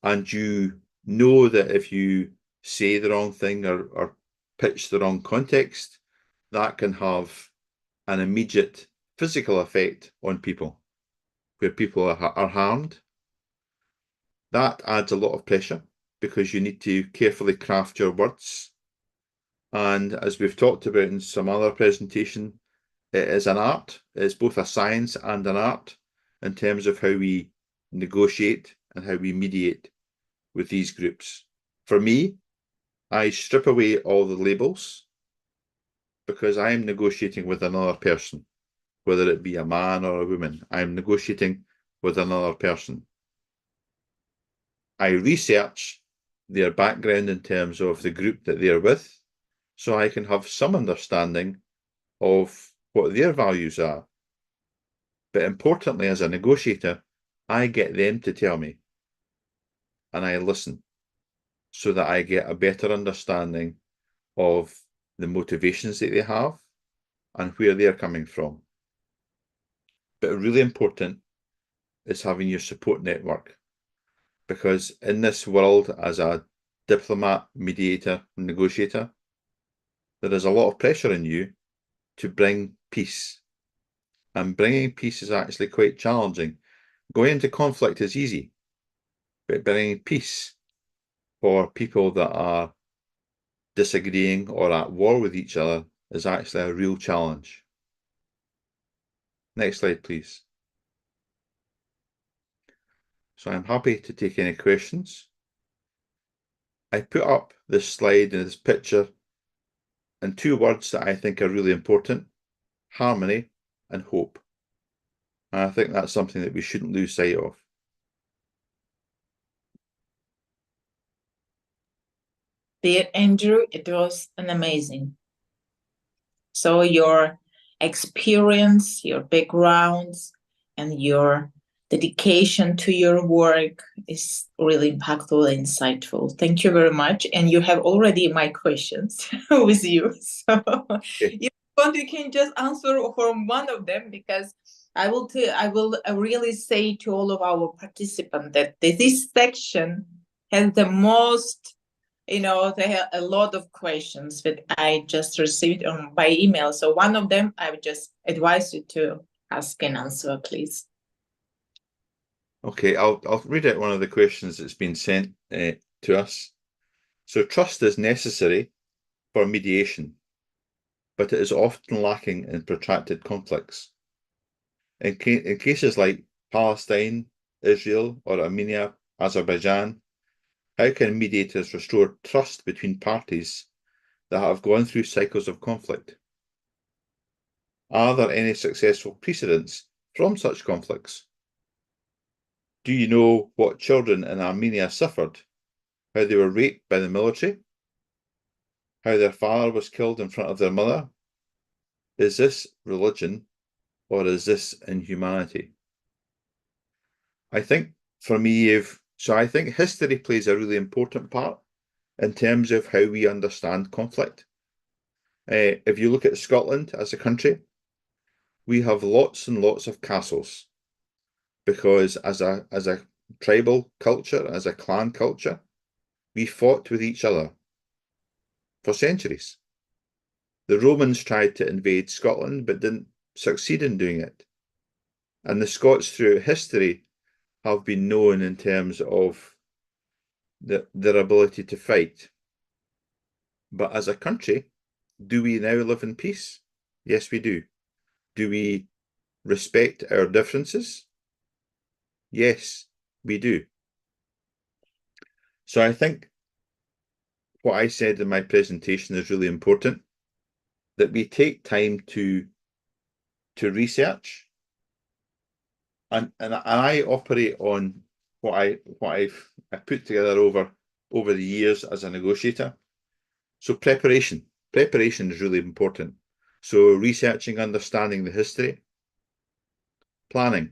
and you know that if you say the wrong thing or pitch the wrong context, that can have an immediate physical effect on people, where people are harmed. That adds a lot of pressure because you need to carefully craft your words. And as we've talked about in some other presentation, it is an art. It's both a science and an art in terms of how we negotiate and how we mediate with these groups. For me, I strip away all the labels because I am negotiating with another person, whether it be a man or a woman. I'm negotiating with another person. I research their background in terms of the group that they're with, so I can have some understanding of what their values are. But importantly, as a negotiator, I get them to tell me, and I listen, so that I get a better understanding of the motivations that they have and where they're coming from. But really important is having your support network, because in this world, as a diplomat, mediator, negotiator, there is a lot of pressure on you to bring peace. And bringing peace is actually quite challenging. Going into conflict is easy, but bringing peace for people that are disagreeing or at war with each other is actually a real challenge. Next slide, please. So I'm happy to take any questions. I put up this slide and this picture in two words that I think are really important: harmony and hope. And I think that's something that we shouldn't lose sight of. Dear Andrew, it was an amazing. So your experience, your backgrounds, and your dedication to your work is really impactful and insightful. Thank you very much. And you have already my questions with you. So if you want, you can just answer from one of them, because I will really say to all of our participants that this section has the most, they have a lot of questions that I just received by email. So one of them, I would just advise you to ask and answer, please. Okay, I'll read out one of the questions that's been sent to us. So trust is necessary for mediation, but it is often lacking in protracted conflicts. In cases like Palestine, Israel, or Armenia, Azerbaijan, how can mediators restore trust between parties that have gone through cycles of conflict? Are there any successful precedents from such conflicts? Do you know what children in Armenia suffered? How they were raped by the military? How their father was killed in front of their mother? Is this religion, or is this inhumanity? I think for me, I think history plays a really important part in terms of how we understand conflict. If you look at Scotland as a country, we have lots and lots of castles, because as a tribal culture, as a clan culture, we fought with each other for centuries. The Romans tried to invade Scotland but didn't succeed in doing it. And the Scots throughout history have been known in terms of their ability to fight. But as a country, do we now live in peace? Yes, we do. Do we respect our differences? Yes, we do. So I think what I said in my presentation is really important, that we take time to research. And I operate on what I've put together over the years as a negotiator. So preparation is really important. So researching, understanding the history, planning.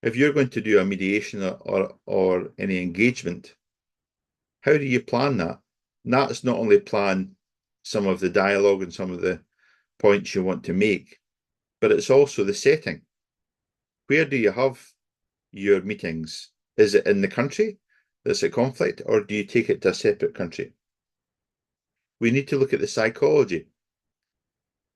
If you're going to do a mediation or any engagement, how do you plan that? And that's not only plan some of the dialogue and some of the points you want to make, but it's also the setting. Where do you have your meetings? Is it in the country that's at conflict, or do you take it to a separate country? We need to look at the psychology.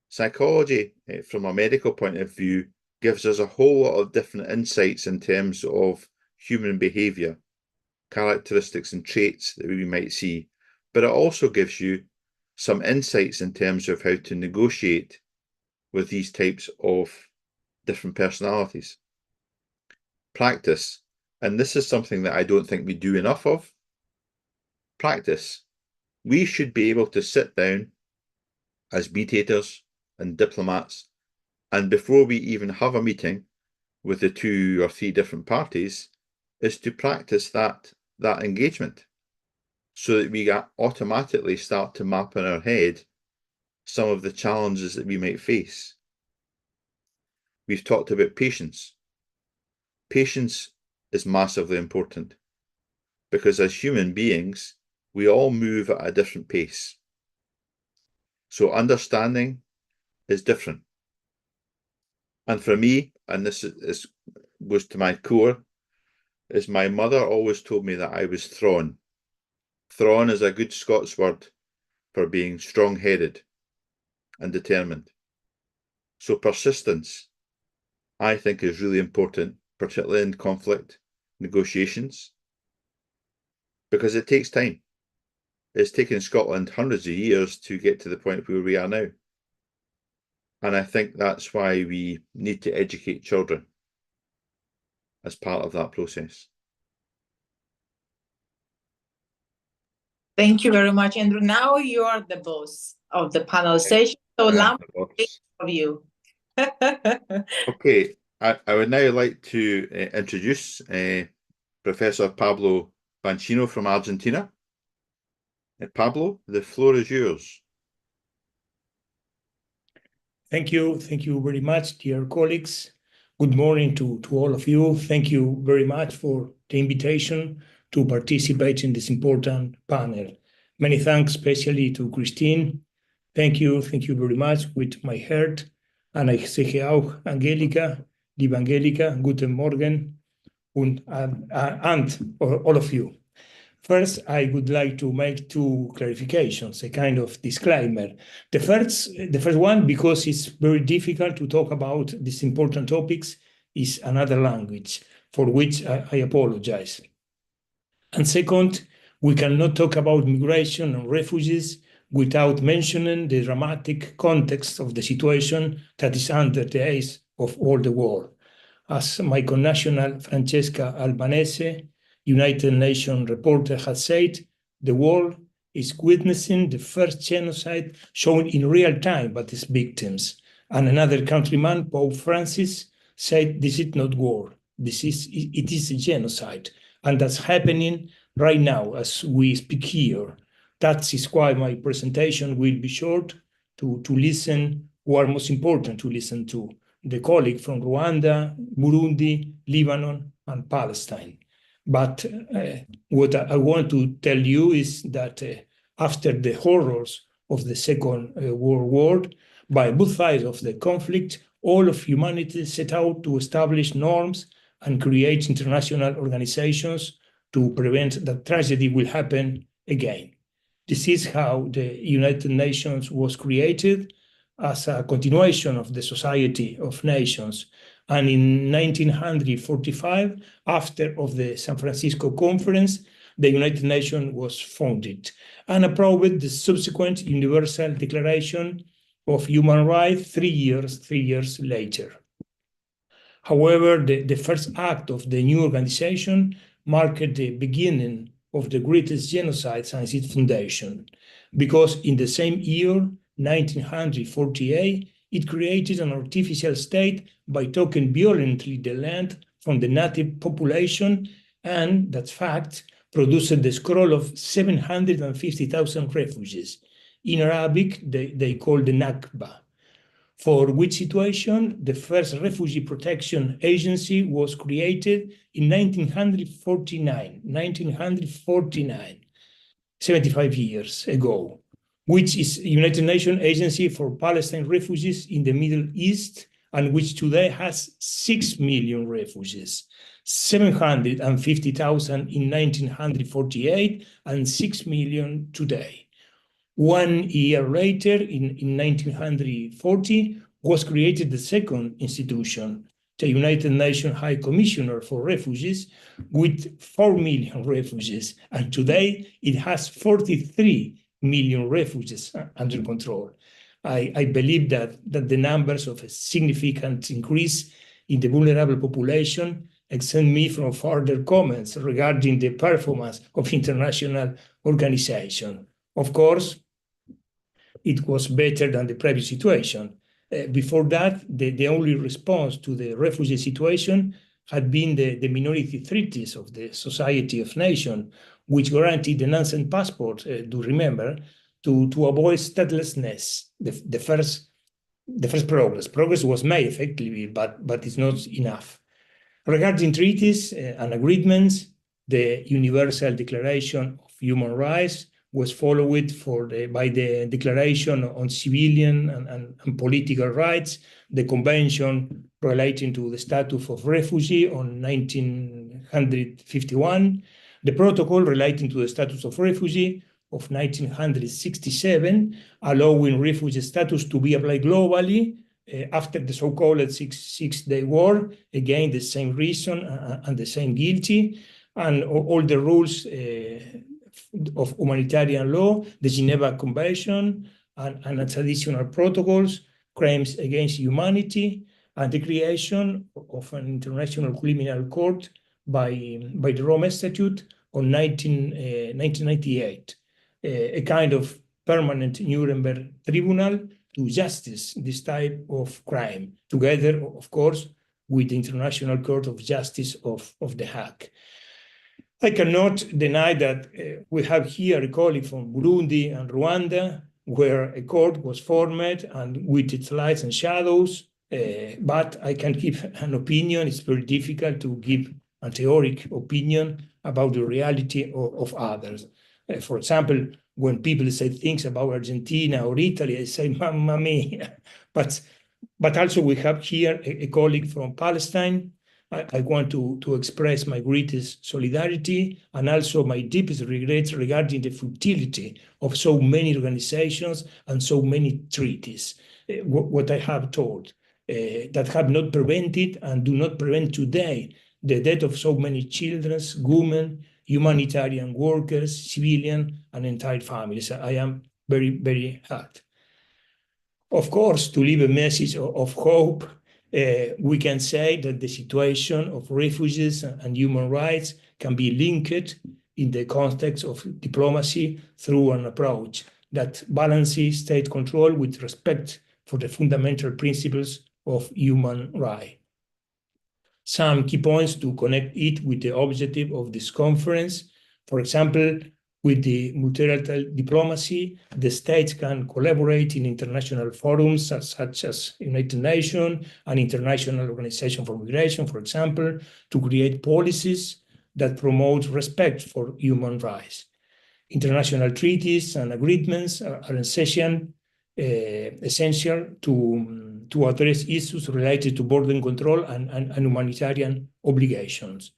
Psychology, from a medical point of view, gives us a whole lot of different insights in terms of human behavior, characteristics and traits that we might see, but it also gives you some insights in terms of how to negotiate with these types of different personalities. Practice, and this is something that I don't think we do enough of. Practice. We should be able to sit down as mediators and diplomats, and before we even have a meeting with the 2 or 3 different parties, is to practice that engagement so that we automatically start to map in our head some of the challenges that we might face. We've talked about patience. Patience is massively important because as human beings, we all move at a different pace. So understanding is different. And for me, and this was to my core, is my mother always told me that I was thrawn. Thrawn is a good Scots word for being strong-headed and determined. So persistence, I think, is really important, particularly in conflict negotiations, because it takes time. It's taken Scotland hundreds of years to get to the point where we are now. And I think that's why we need to educate children as part of that process. Thank you very much, Andrew. Now you are the boss of the panel session. So now of you. Okay, I would now like to introduce Professor Pablo Banchino from Argentina. Pablo, the floor is yours. Thank you. Thank you very much, dear colleagues. Good morning to all of you. Thank you very much for the invitation to participate in this important panel. Many thanks, especially to Christine. Thank you very much with my heart. And I sage auch, Angelika, liebe Angelika, guten Morgen, and all of you. First, I would like to make 2 clarifications, a kind of disclaimer. The first one, because it's very difficult to talk about these important topics, is another language, for which I apologize. And second, we cannot talk about migration and refugees without mentioning the dramatic context of the situation that is under the eyes of all the world. As my connational Francesca Albanese, United Nations reporter, has said, the world is witnessing the first genocide shown in real time by its victims. And another countryman, Pope Francis, said, this is not war, it is a genocide. And that's happening right now as we speak here. That is why my presentation will be short to listen, who are most important to listen to, the colleague from Rwanda, Burundi, Lebanon, and Palestine. But what I want to tell you is that after the horrors of the Second World War, by both sides of the conflict, all of humanity set out to establish norms and create international organizations to prevent that tragedy will happen again. This is how the United Nations was created, as a continuation of the Society of Nations. And in 1945, after of the San Francisco Conference, the United Nations was founded and approved the subsequent Universal Declaration of Human Rights 3 years later. However, the first act of the new organization marked the beginning of the greatest genocide since its foundation, because in the same year, 1948, it created an artificial state by taking violently the land from the native population, and that fact produced the scroll of 750,000 refugees. In Arabic, they call the Nakba, for which situation the first refugee protection agency was created in 1949, 75 years ago, which is United Nations Agency for Palestine Refugees in the Middle East, and which today has 6 million refugees, 750,000 in 1948 and 6 million today. 1 year later, in 1940, was created the second institution, the United Nations High Commissioner for Refugees, with 4 million refugees, and today it has 43 million refugees under control. I believe that the numbers of a significant increase in the vulnerable population exempt me from further comments regarding the performance of international organizations. Of course, it was better than the previous situation. Before that, the only response to the refugee situation had been the minority treaties of the Society of Nations, which guaranteed the non-cent passport, do remember, to avoid statelessness. The first progress. Progress was made effectively, but it's not enough. Regarding treaties and agreements, the Universal Declaration of Human Rights was followed by the Declaration on Civilian and Political Rights, the Convention relating to the status of refugee on 1951, the Protocol relating to the status of refugee of 1967, allowing refugee status to be applied globally after the so-called Six-Day War, again, the same reason and the same guilty, and all the rules of humanitarian law, the Geneva Convention, and its additional protocols, crimes against humanity, and the creation of an international criminal court by the Rome Statute on 1998, a kind of permanent Nuremberg tribunal to justice this type of crime, together, of course, with the International Court of Justice of The Hague. I cannot deny that we have here a colleague from Burundi and Rwanda, where a court was formed and with its lights and shadows, but I can give an opinion. It's very difficult to give a theoric opinion about the reality of others. For example, when people say things about Argentina or Italy, I say, Mamma mia. But also we have here a colleague from Palestine. I want to express my greatest solidarity and also my deepest regrets regarding the futility of so many organizations and so many treaties. What I have told, that have not prevented and do not prevent today the death of so many children, women, humanitarian workers, civilian, and entire families. I am very, very hurt. Of course, to leave a message of hope, we can say that the situation of refugees and human rights can be linked in the context of diplomacy through an approach that balances state control with respect for the fundamental principles of human rights. Some key points to connect it with the objective of this conference. For example, with the multilateral diplomacy, the states can collaborate in international forums such as United Nations and International Organization for Migration, for example, to create policies that promote respect for human rights. International treaties and agreements are essential to address issues related to border control and humanitarian obligations.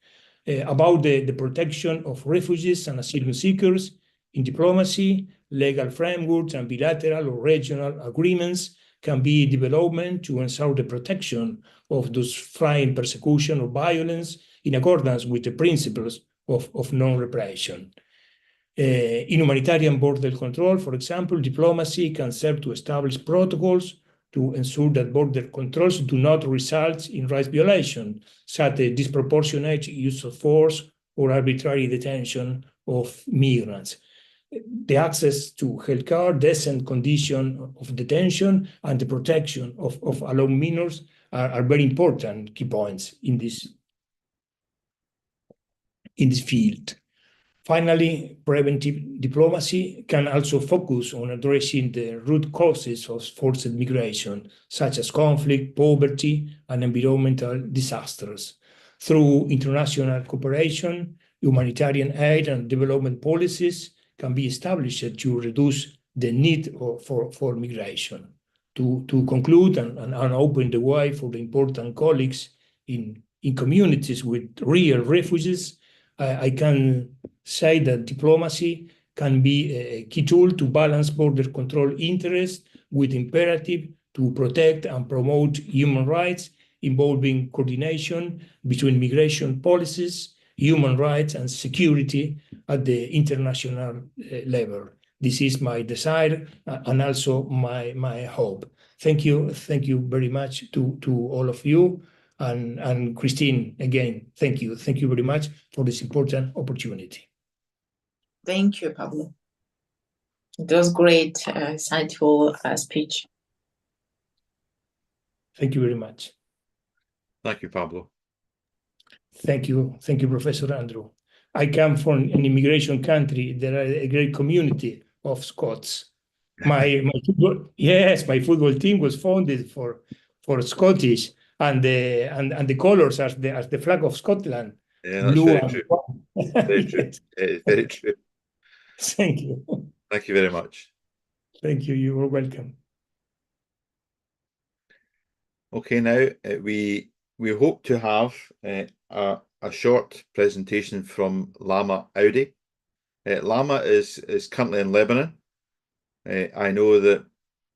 About the protection of refugees and asylum seekers in diplomacy, legal frameworks and bilateral or regional agreements can be developed to ensure the protection of those fleeing persecution or violence in accordance with the principles of non-repression. In humanitarian border control, for example, diplomacy can serve to establish protocols to ensure that border controls do not result in rights violation, such as disproportionate use of force or arbitrary detention of migrants. The access to healthcare, decent condition of detention, and the protection of alone minors are very important key points in this field. Finally, preventive diplomacy can also focus on addressing the root causes of forced migration, such as conflict, poverty, and environmental disasters. Through international cooperation, humanitarian aid and development policies can be established to reduce the need for migration. To conclude and open the way for the important colleagues in communities with real refugees, I can say that diplomacy can be a key tool to balance border control interests with imperative to protect and promote human rights, involving coordination between migration policies, human rights, and security at the international level. This is my desire and also my hope. Thank you very much to all of you. And Christine, again, thank you very much for this important opportunity. Thank you, Pablo. It was great, insightful speech. Thank you very much. Thank you, Pablo. Thank you, Professor Andrew. I come from an immigration country. There are a great community of Scots. My football team was founded for Scottish, and the colors as the flag of Scotland. Yeah, that's blue very and true. white. Very true. Yes. It is very true. Thank you. Thank you very much. Thank you. You are welcome. Okay, now we hope to have a short presentation from Lama Audi. Lama is currently in Lebanon. I know the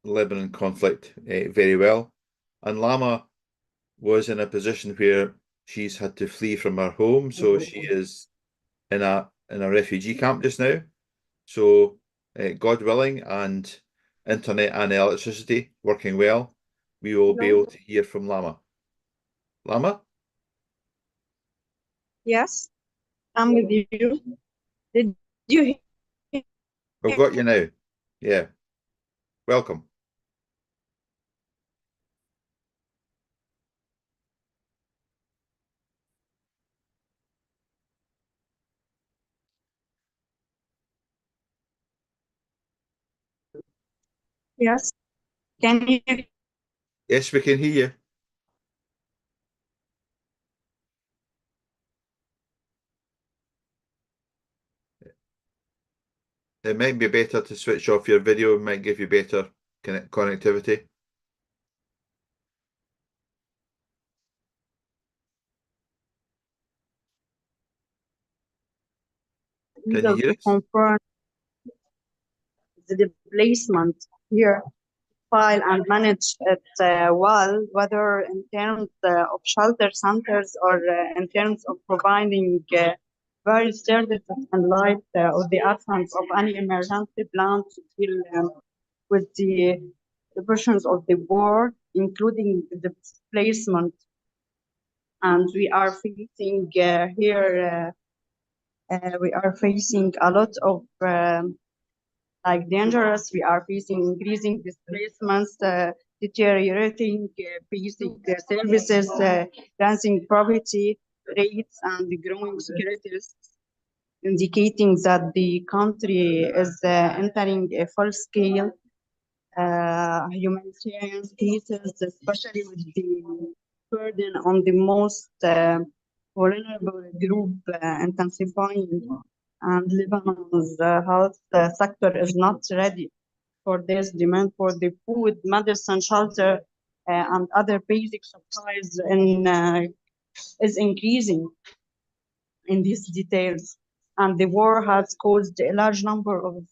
Lebanon conflict very well, and Lama was in a position where she's had to flee from her home, so she is in a refugee camp just now. So God willing, and internet and electricity working well, we will be able to hear from Lama. Lama? Yes, I'm with you. Did you hear? We've got you now. Yeah. Welcome. Yes. Can you? Yes, we can hear you. It might be better to switch off your video. It might give you better connectivity. Can you hear us? Confirm the placement here, file and manage it well, whether in terms of shelter centers or in terms of providing various services in light of the absence of any emergency plan to deal with the versions of the war, including the placement. And we are facing here, we are facing a lot of like dangerous. We are facing increasing displacements, deteriorating basic services, rising poverty rates, and growing security risks, indicating that the country is entering a full-scale humanitarian crisis, especially with the burden on the most vulnerable group intensifying, and Lebanon's health sector is not ready for this demand for the food, medicine, shelter, and other basic supplies is increasing in these details. And the war has caused a large number of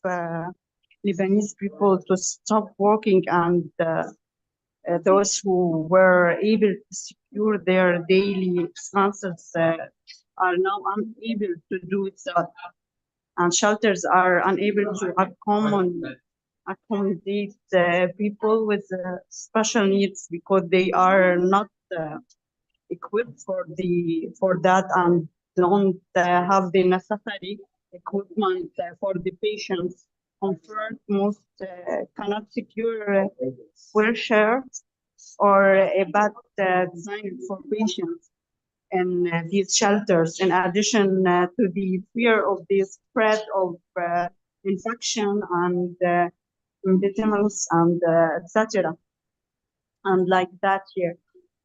Lebanese people to stop working, and those who were able to secure their daily expenses are now unable to do so, and shelters are unable to accommodate people with special needs because they are not equipped for that and don't have the necessary equipment for the patients. Comfort, most cannot secure wheelchair or a bed designed for patients in these shelters, in addition to the fear of the spread of infection and tetanus and etc. And like that here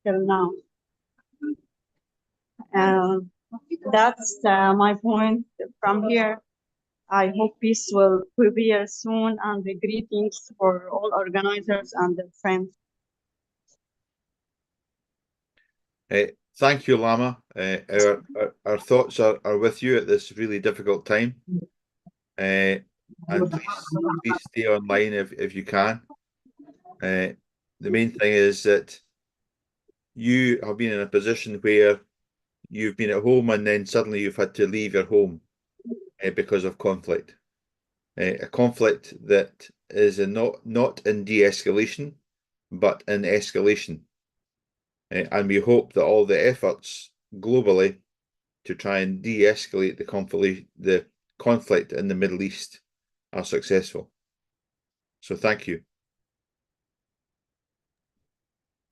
till now. That's my point from here. I hope peace will prevail soon, and the greetings for all organizers and their friends. Thank you, Lama. Our thoughts are with you at this really difficult time. And please stay online if you can. The main thing is that you have been in a position where you've been at home and then suddenly you've had to leave your home because of conflict. A conflict that is not in de-escalation, but in escalation. And we hope that all the efforts globally to try and de-escalate the conflict in the Middle East are successful. So thank you.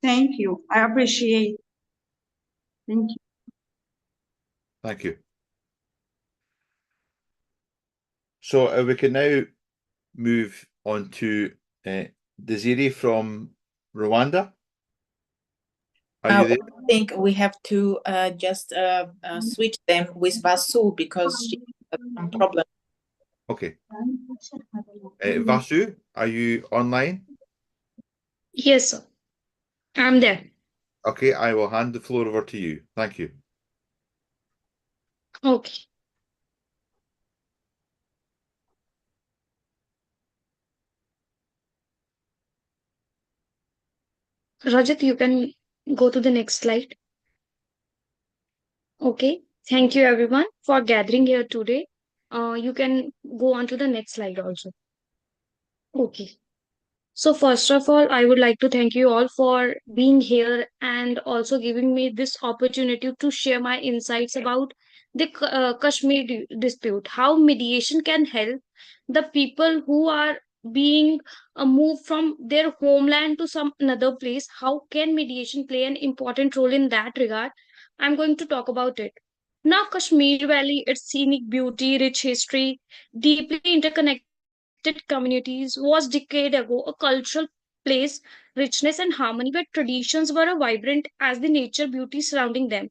Thank you. I appreciate. Thank you. Thank you. So we can now move on to Desiree from Rwanda. Are you there? I think we have to just switch them with Vasu because she has some problem. Okay. Vasu, are you online? Yes, sir. I'm there. Okay, I will hand the floor over to you. Thank you. Okay. Rajat, you can go to the next slide. Okay. Thank you, everyone, for gathering here today. You can go on to the next slide also. Okay. So first of all, I would like to thank you all for being here and also giving me this opportunity to share my insights about the Kashmir dispute, how mediation can help the people who are being moved from their homeland to some another place. How can mediation play an important role in that regard? I'm going to talk about it. Now, Kashmir Valley, its scenic beauty, rich history, deeply interconnected communities, was decade ago a cultural place, richness and harmony where traditions were as vibrant as the nature beauty surrounding them.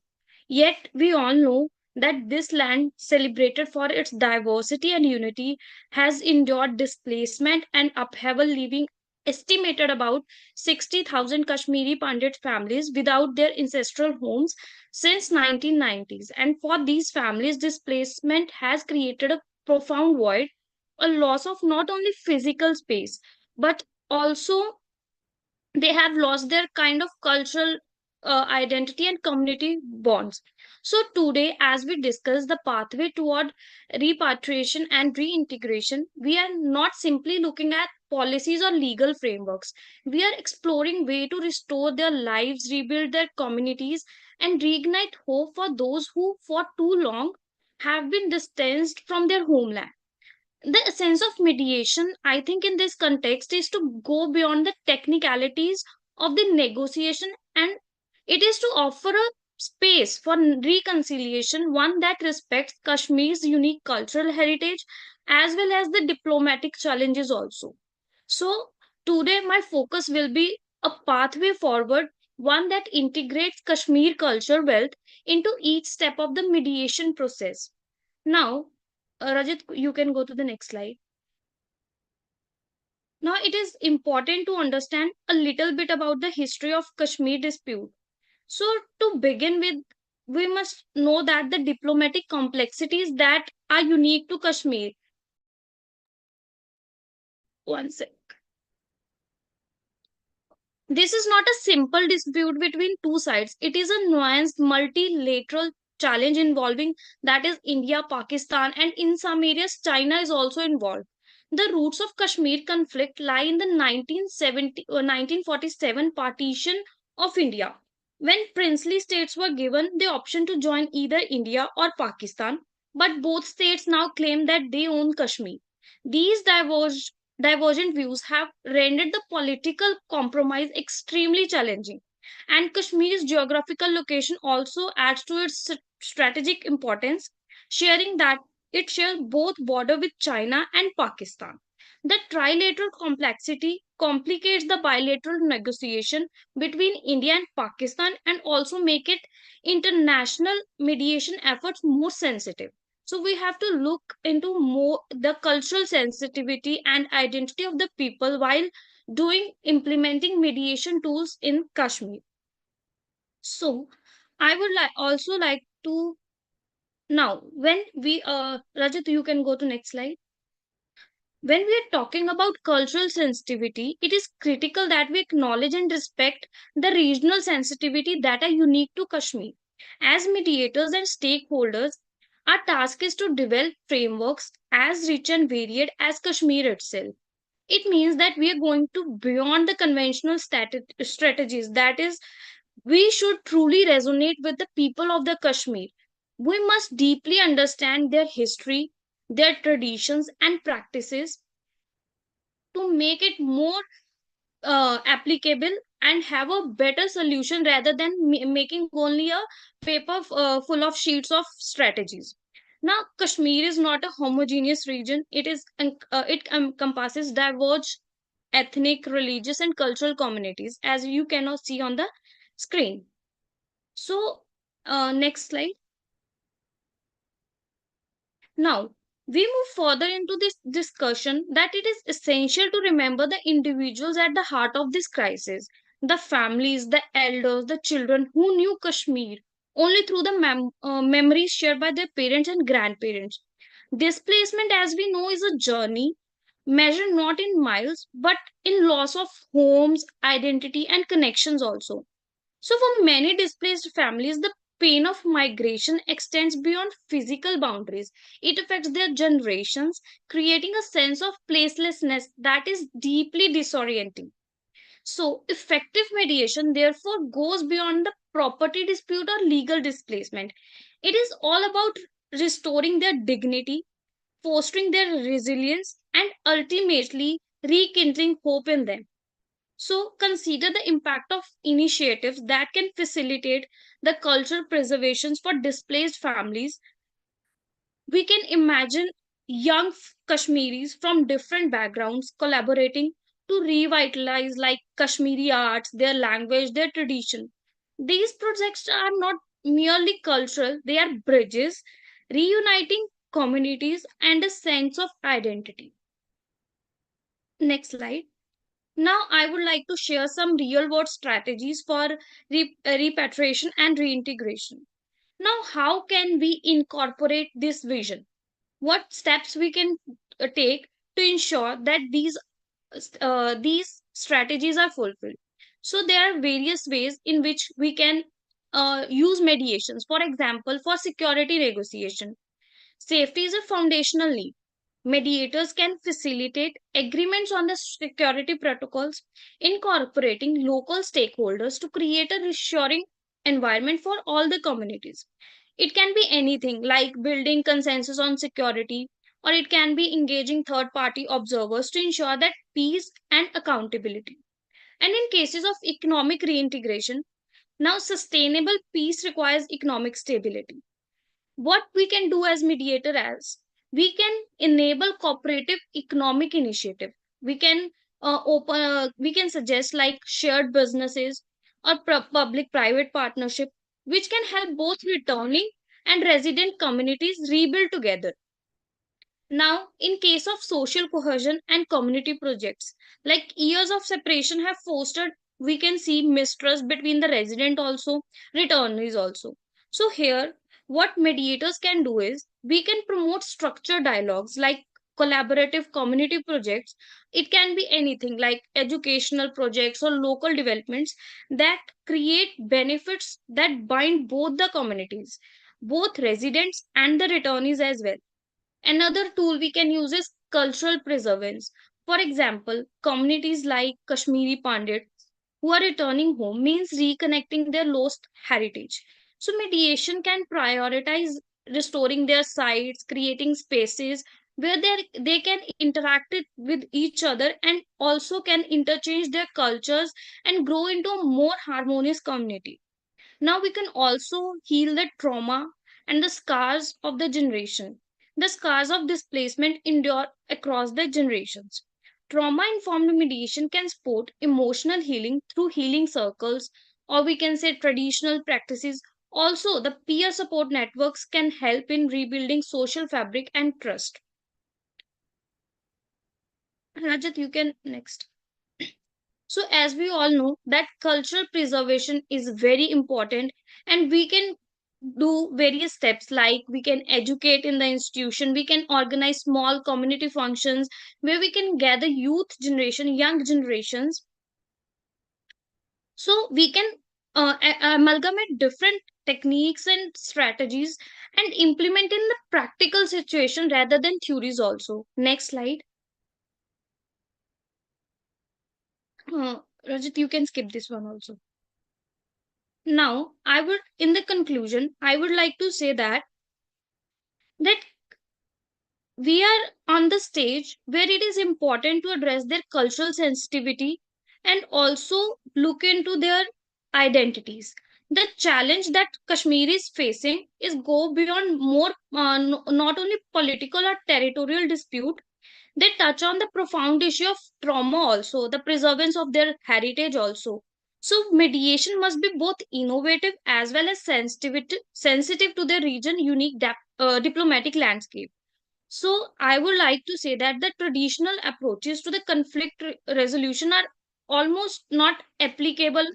Yet we all know that this land, celebrated for its diversity and unity, has endured displacement and upheaval, leaving estimated about 60,000 Kashmiri Pandit families without their ancestral homes since 1990s. And for these families, displacement has created a profound void, a loss of not only physical space but also they have lost their kind of cultural identity and community bonds. So today, as we discuss the pathway toward repatriation and reintegration, we are not simply looking at policies or legal frameworks. We are exploring way to restore their lives, rebuild their communities, and reignite hope for those who for too long have been distanced from their homeland. The essence of mediation, I think, in this context is to go beyond the technicalities of the negotiation, and it is to offer a space for reconciliation, one that respects Kashmir's unique cultural heritage as well as the diplomatic challenges also. So today my focus will be a pathway forward, one that integrates Kashmir culture wealth into each step of the mediation process. Now, Rajat, you can go to the next slide. Now, it is important to understand a little bit about the history of Kashmir dispute. So, to begin with, we must know that the diplomatic complexities that are unique to Kashmir. One sec. This is not a simple dispute between two sides. It is a nuanced multilateral challenge involving that is India, Pakistan, and in some areas China is also involved. The roots of Kashmir conflict lie in the 1947 partition of India, when princely states were given the option to join either India or Pakistan, but both states now claim that they own Kashmir. These divergent views have rendered the political compromise extremely challenging. And Kashmir's geographical location also adds to its strategic importance, sharing that it shares both border with China and Pakistan. The trilateral complexity complicates the bilateral negotiation between India and Pakistan and also make it international mediation efforts more sensitive. So we have to look into more the cultural sensitivity and identity of the people while doing implementing mediation tools in Kashmir. So I would also like to now when we Rajat, you can go to next slide. When we are talking about cultural sensitivity, it is critical that we acknowledge and respect the regional sensitivity that are unique to Kashmir. As mediators and stakeholders, our task is to develop frameworks as rich and varied as Kashmir itself. It means that we are going to beyond the conventional strategies. That is, we should truly resonate with the people of the Kashmir. We must deeply understand their history, their traditions and practices, to make it more applicable and have a better solution rather than making only a paper full of sheets of strategies. Now, Kashmir is not a homogeneous region. It encompasses diverse ethnic, religious, and cultural communities, as you cannot see on the screen. So, next slide. Now, we move further into this discussion that it is essential to remember the individuals at the heart of this crisis, the families, the elders, the children who knew Kashmir only through the memories shared by their parents and grandparents. Displacement, as we know, is a journey measured not in miles but in loss of homes, identity, and connections also. So, for many displaced families, the pain of migration extends beyond physical boundaries. It affects their generations, creating a sense of placelessness that is deeply disorienting. So, effective mediation therefore goes beyond the property dispute or legal displacement. It is all about restoring their dignity, fostering their resilience, and ultimately rekindling hope in them. So, consider the impact of initiatives that can facilitate the cultural preservations for displaced families. We can imagine young Kashmiris from different backgrounds collaborating to revitalize like Kashmiri arts, their language, their tradition. These projects are not merely cultural, they are bridges reuniting communities and a sense of identity. Next slide. Now, I would like to share some real world strategies for repatriation and reintegration. Now, how can we incorporate this vision? What steps we can take to ensure that these strategies are fulfilled? So, there are various ways in which we can use mediations. For example, for security negotiation, safety is a foundational need. Mediators can facilitate agreements on the security protocols, incorporating local stakeholders to create a reassuring environment for all the communities. It can be anything like building consensus on security, or it can be engaging third party observers to ensure that peace and accountability. And in cases of economic reintegration, now sustainable peace requires economic stability. What we can do as mediator as we can enable cooperative economic initiative. We can we can suggest like shared businesses or public private partnership which can help both returning and resident communities rebuild together. Now, in case of social cohesion and community projects, like years of separation have fostered, we can see mistrust between the resident also, returnees also. So here, what mediators can do is we can promote structured dialogues like collaborative community projects. It can be anything like educational projects or local developments that create benefits that bind both the communities, both residents and the returnees as well. Another tool we can use is cultural preservance. For example, communities like Kashmiri Pandits who are returning home means reconnecting their lost heritage. So, mediation can prioritize restoring their sites, creating spaces where they can interact with each other and also can interchange their cultures and grow into a more harmonious community. Now we can also heal the trauma and the scars of the generation. The scars of displacement endure across the generations. Trauma informed mediation can support emotional healing through healing circles, or we can say traditional practices. Also, the peer support networks can help in rebuilding social fabric and trust. Rajat, you can next. So, as we all know, that cultural preservation is very important, and we can do various steps like we can educate in the institution, we can organize small community functions where we can gather young generations. So, we can amalgamate different techniques and strategies and implement in the practical situation rather than theories also. Next slide. Rajit, you can skip this one also. Now, in the conclusion, I would like to say that we are on the stage where it is important to address their cultural sensitivity and also look into their identities. The challenge that Kashmir is facing is go beyond more not only political or territorial dispute. They touch on the profound issue of trauma also, the preservance of their heritage also. So mediation must be both innovative as well as sensitive to their region unique diplomatic landscape. So I would like to say that the traditional approaches to the conflict resolution are almost not applicable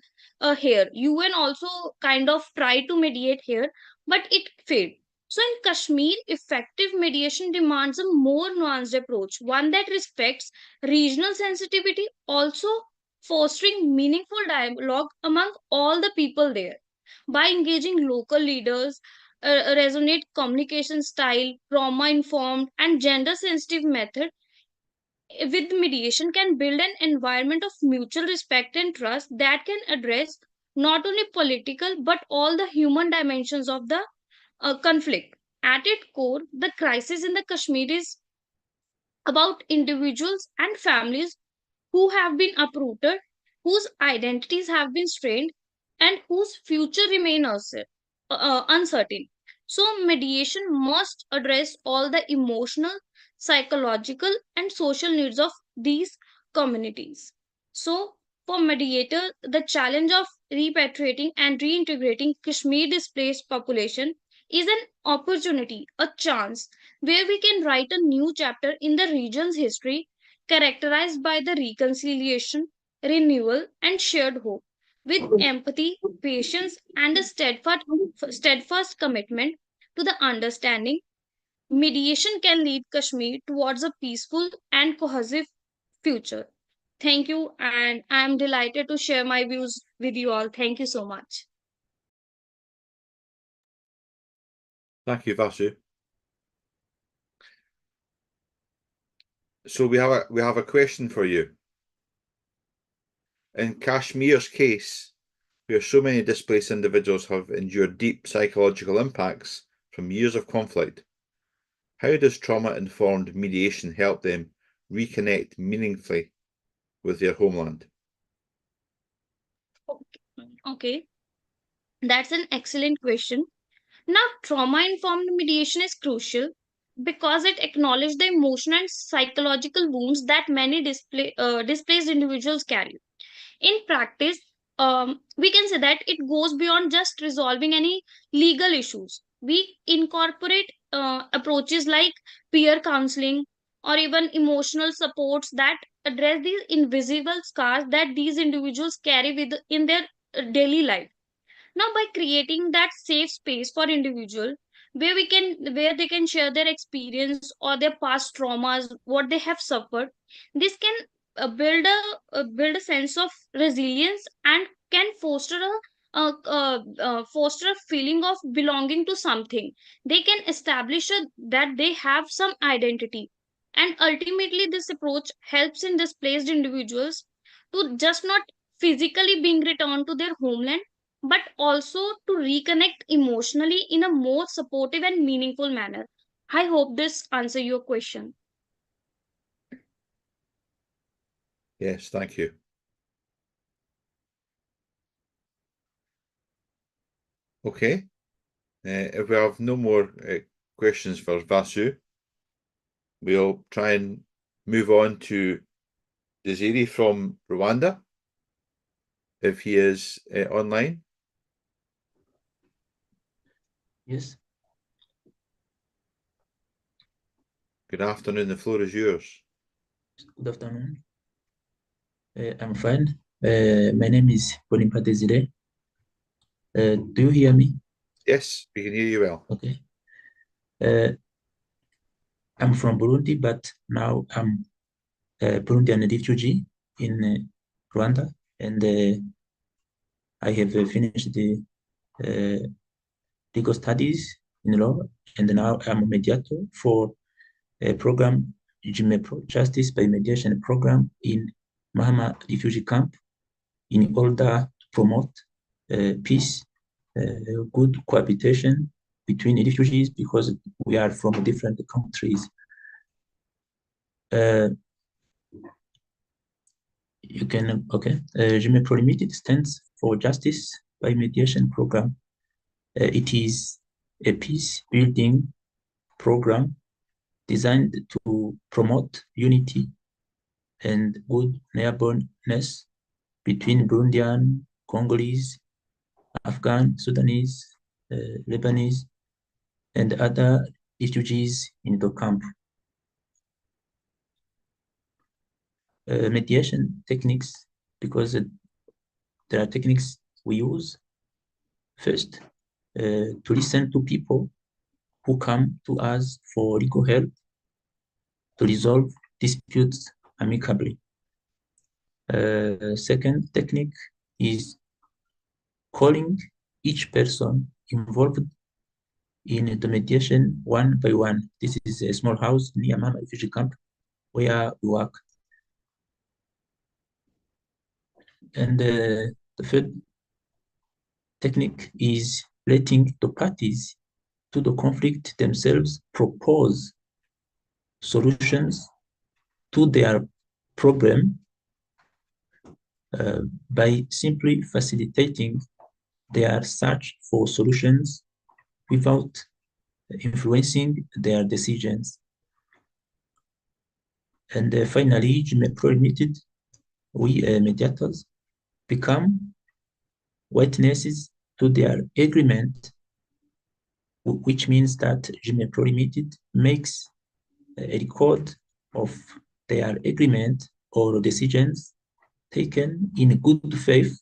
here. UN also kind of tried to mediate here, but it failed. So in Kashmir, effective mediation demands a more nuanced approach, one that respects regional sensitivity, also fostering meaningful dialogue among all the people there. By engaging local leaders, resonate communication style, trauma informed, and gender sensitive method with mediation can build an environment of mutual respect and trust that can address not only political but all the human dimensions of the conflict. At its core, the crisis in the Kashmir is about individuals and families who have been uprooted, whose identities have been strained, and whose future remain uncertain. So, mediation must address all the emotional, psychological, and social needs of these communities. So, for mediator, the challenge of repatriating and reintegrating Kashmir displaced population is an opportunity, a chance where we can write a new chapter in the region's history characterized by the reconciliation, renewal, and shared hope. With empathy, patience, and a steadfast commitment to the understanding, mediation can lead Kashmir towards a peaceful and cohesive future. Thank you, and I am delighted to share my views with you all. Thank you so much. Thank you, Vasu. So we have a question for you. In Kashmir's case, where so many displaced individuals have endured deep psychological impacts from years of conflict, how does trauma-informed mediation help them reconnect meaningfully with their homeland? Okay, that's an excellent question. Now, trauma informed mediation is crucial because it acknowledges the emotional and psychological wounds that many displaced individuals carry. In practice, we can say that it goes beyond just resolving any legal issues. We incorporate approaches like peer counseling or even emotional supports that address these invisible scars that these individuals carry with in their daily life. Now, by creating that safe space for individual where they can share their experience or their past traumas, what they have suffered, this can build a sense of resilience and can foster a feeling of belonging to something. They can establish that they have some identity, and ultimately this approach helps in displaced individuals to just not physically being returned to their homeland, but also to reconnect emotionally in a more supportive and meaningful manner. I hope this answer your question. Yes, thank you. Okay, if we have no more questions for Vasu, we'll try and move on to Desiree from Rwanda, if he is online. Yes. Good afternoon, the floor is yours. Good afternoon. I'm fine. My name is Polimpa Desire. Do you hear me? Yes, we can hear you well. Okay. I'm from Burundi, but now I'm a Burundian refugee in Rwanda, and I have finished the legal studies in law, and now I'm a mediator for a program, Justice by Mediation program in Mahama refugee camp, in order to promote peace, good cohabitation between refugees, because we are from different countries You can, okay. JME Pro Limited stands for Justice by Mediation Program. It is a peace building program designed to promote unity and good neighborliness between Burundian, Congolese, Afghan, Sudanese, Lebanese, and other refugees in the camp. Mediation techniques, because there are techniques we use. First, to listen to people who come to us for legal help to resolve disputes amicably. Second technique is calling each person involved in the mediation one by one. This is a small house near Mama refugee camp where we work. And the third technique is letting the parties to the conflict themselves propose solutions to their problem by simply facilitating their search for solutions without influencing their decisions. And finally, JME Pro Limited, we mediators become witnesses to their agreement, which means that JME Pro Limited makes a record of their agreement or decisions taken in good faith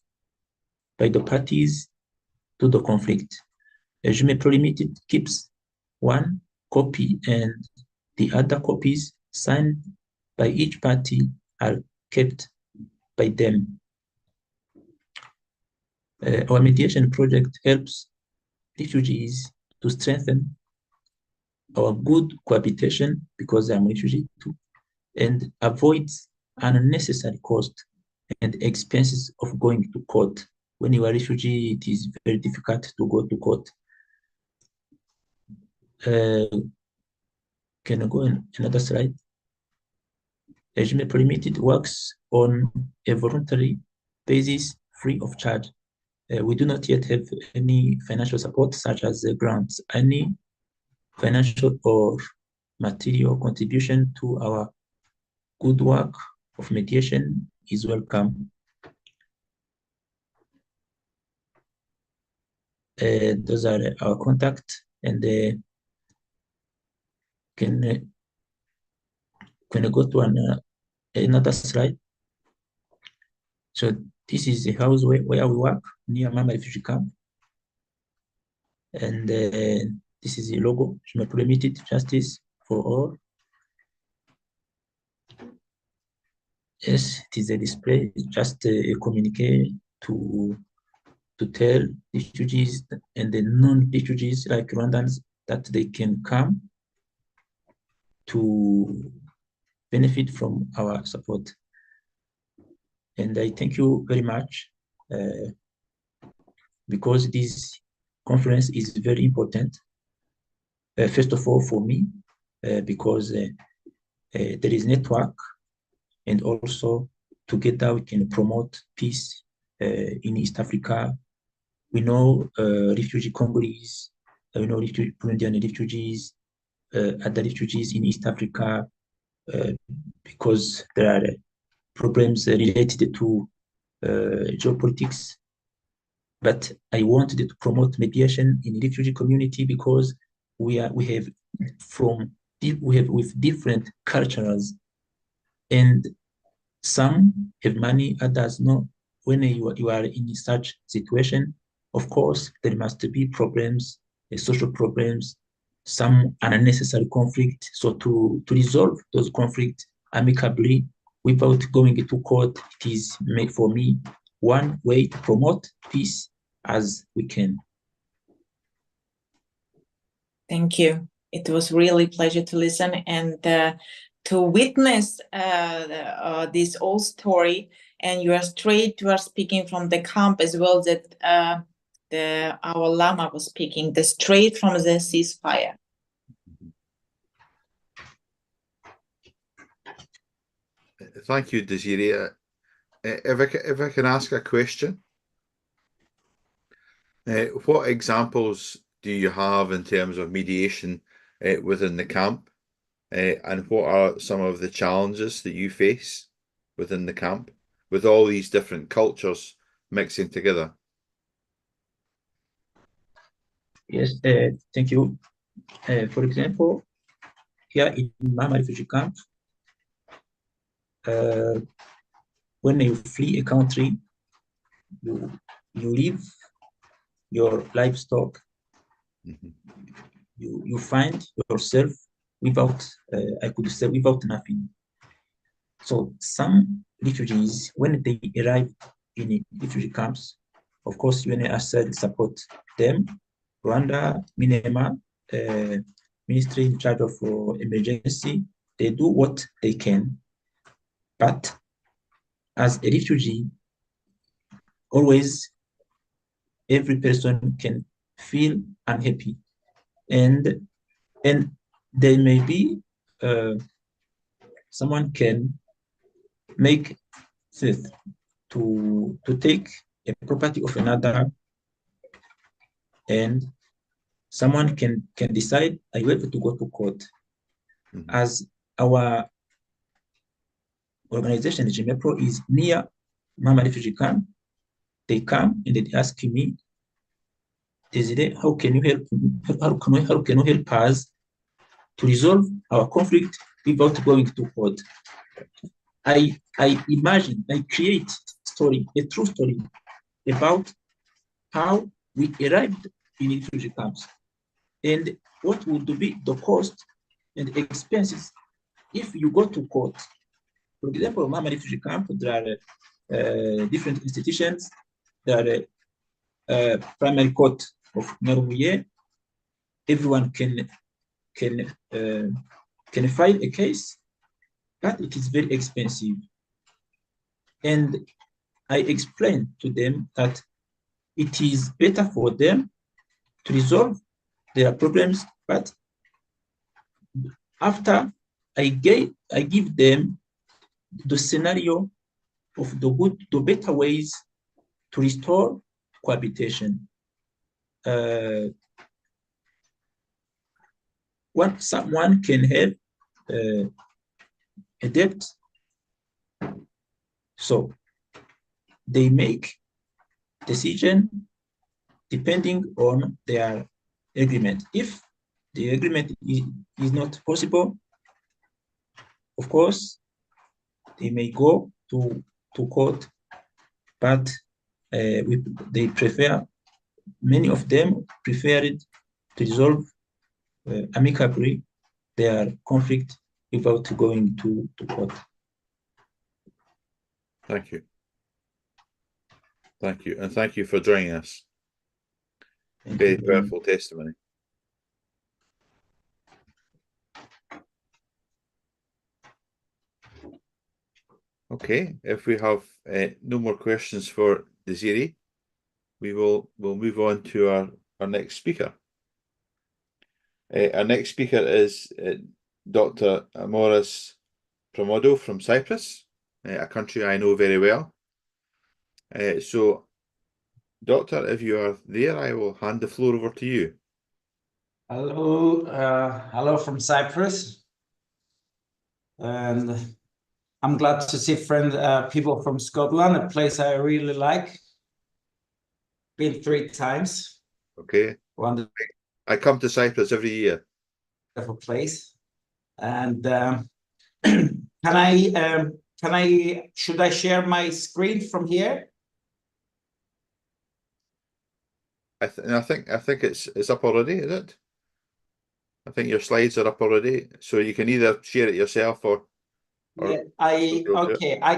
by the parties to the conflict. JME Pro Limited keeps one copy and the other copies signed by each party are kept by them. Our mediation project helps refugees to strengthen our good cohabitation, because I'm a refugee too, and avoids unnecessary cost and expenses of going to court. When you are a refugee, it is very difficult to go to court. Can I go on another slide? JME Pro Limited works on a voluntary basis, free of charge. We do not yet have any financial support, such as grants. Any financial or material contribution to our good work of mediation is welcome. Those are our contacts, and can I go to another slide? So this is the house where we work, near Mama refugee camp. And this is the logo, JME Pro Limited, Justice for All. Yes, it is a display, just a communique to tell refugees and the non-refugees like Rwandans that they can come to benefit from our support. And I thank you very much, because this conference is very important. First of all, for me, because there is network, and also together we can promote peace in East Africa. We know refugee Congolese, we know Burundian refugees, other refugees in East Africa, because there are problems related to geopolitics. But I wanted to promote mediation in the refugee community, because we have with different cultures, and some have money, others no. When you are in such situation, of course, there must be problems, social problems, some unnecessary conflict. So to resolve those conflicts amicably without going to court, it is made for me one way to promote peace as we can. Thank you. It was really a pleasure to listen and to witness this whole story. And you are speaking from the camp as well, that our Lama was speaking, straight from the ceasefire. Thank you, Desiree. If I can ask a question, what examples do you have in terms of mediation within the camp? And what are some of the challenges that you face within the camp with all these different cultures mixing together? Yes, thank you. For example, here in Mama refugee camp, when you flee a country, you leave your livestock. You find yourself without, I could say, without nothing. So some refugees, when they arrive in refugee camps, of course, UNHCR support them. Rwanda, Minema, Ministry in charge of emergency, they do what they can. But as a refugee, always every person can feel unhappy, and there may be someone can make theft to take a property of another, and someone can decide I have to go to court. As our organization, GMEPRO, is near Mama refugee camp, they come and they ask me, Desiree, how can you help? How can you help us to resolve our conflict without going to court? I imagine, I create story, a true story about how we arrived in refugee camps and what would be the cost and expenses if you go to court. For example, Mama refugee camp, there are different institutions. There are primary court of Norway. Everyone can file a case, but it is very expensive. And I explained to them that it is better for them to resolve their problems, but after I give them the scenario of the better ways to restore cohabitation. Someone can have a debt, so they make decision depending on their agreement. If the agreement is not possible, of course, they may go to court, but they prefer, many of them prefer to resolve amicably their conflict without going to court. Thank you. Thank you. And thank you for joining us. Very powerful testimony. Okay, if we have no more questions for Desiree, we'll move on to our next speaker. Our next speaker is Dr. Amoris Pramodo from Cyprus, a country I know very well. So, Doctor, if you are there, I will hand the floor over to you. Hello, hello from Cyprus, and I'm glad to see people from Scotland, a place I really like. Been 3 times. Okay. Wonderful. I come to Cyprus every year. Wonderful place. And should I share my screen from here? I think it's up already, is it? I think your slides are up already, so you can either share it yourself or yeah, I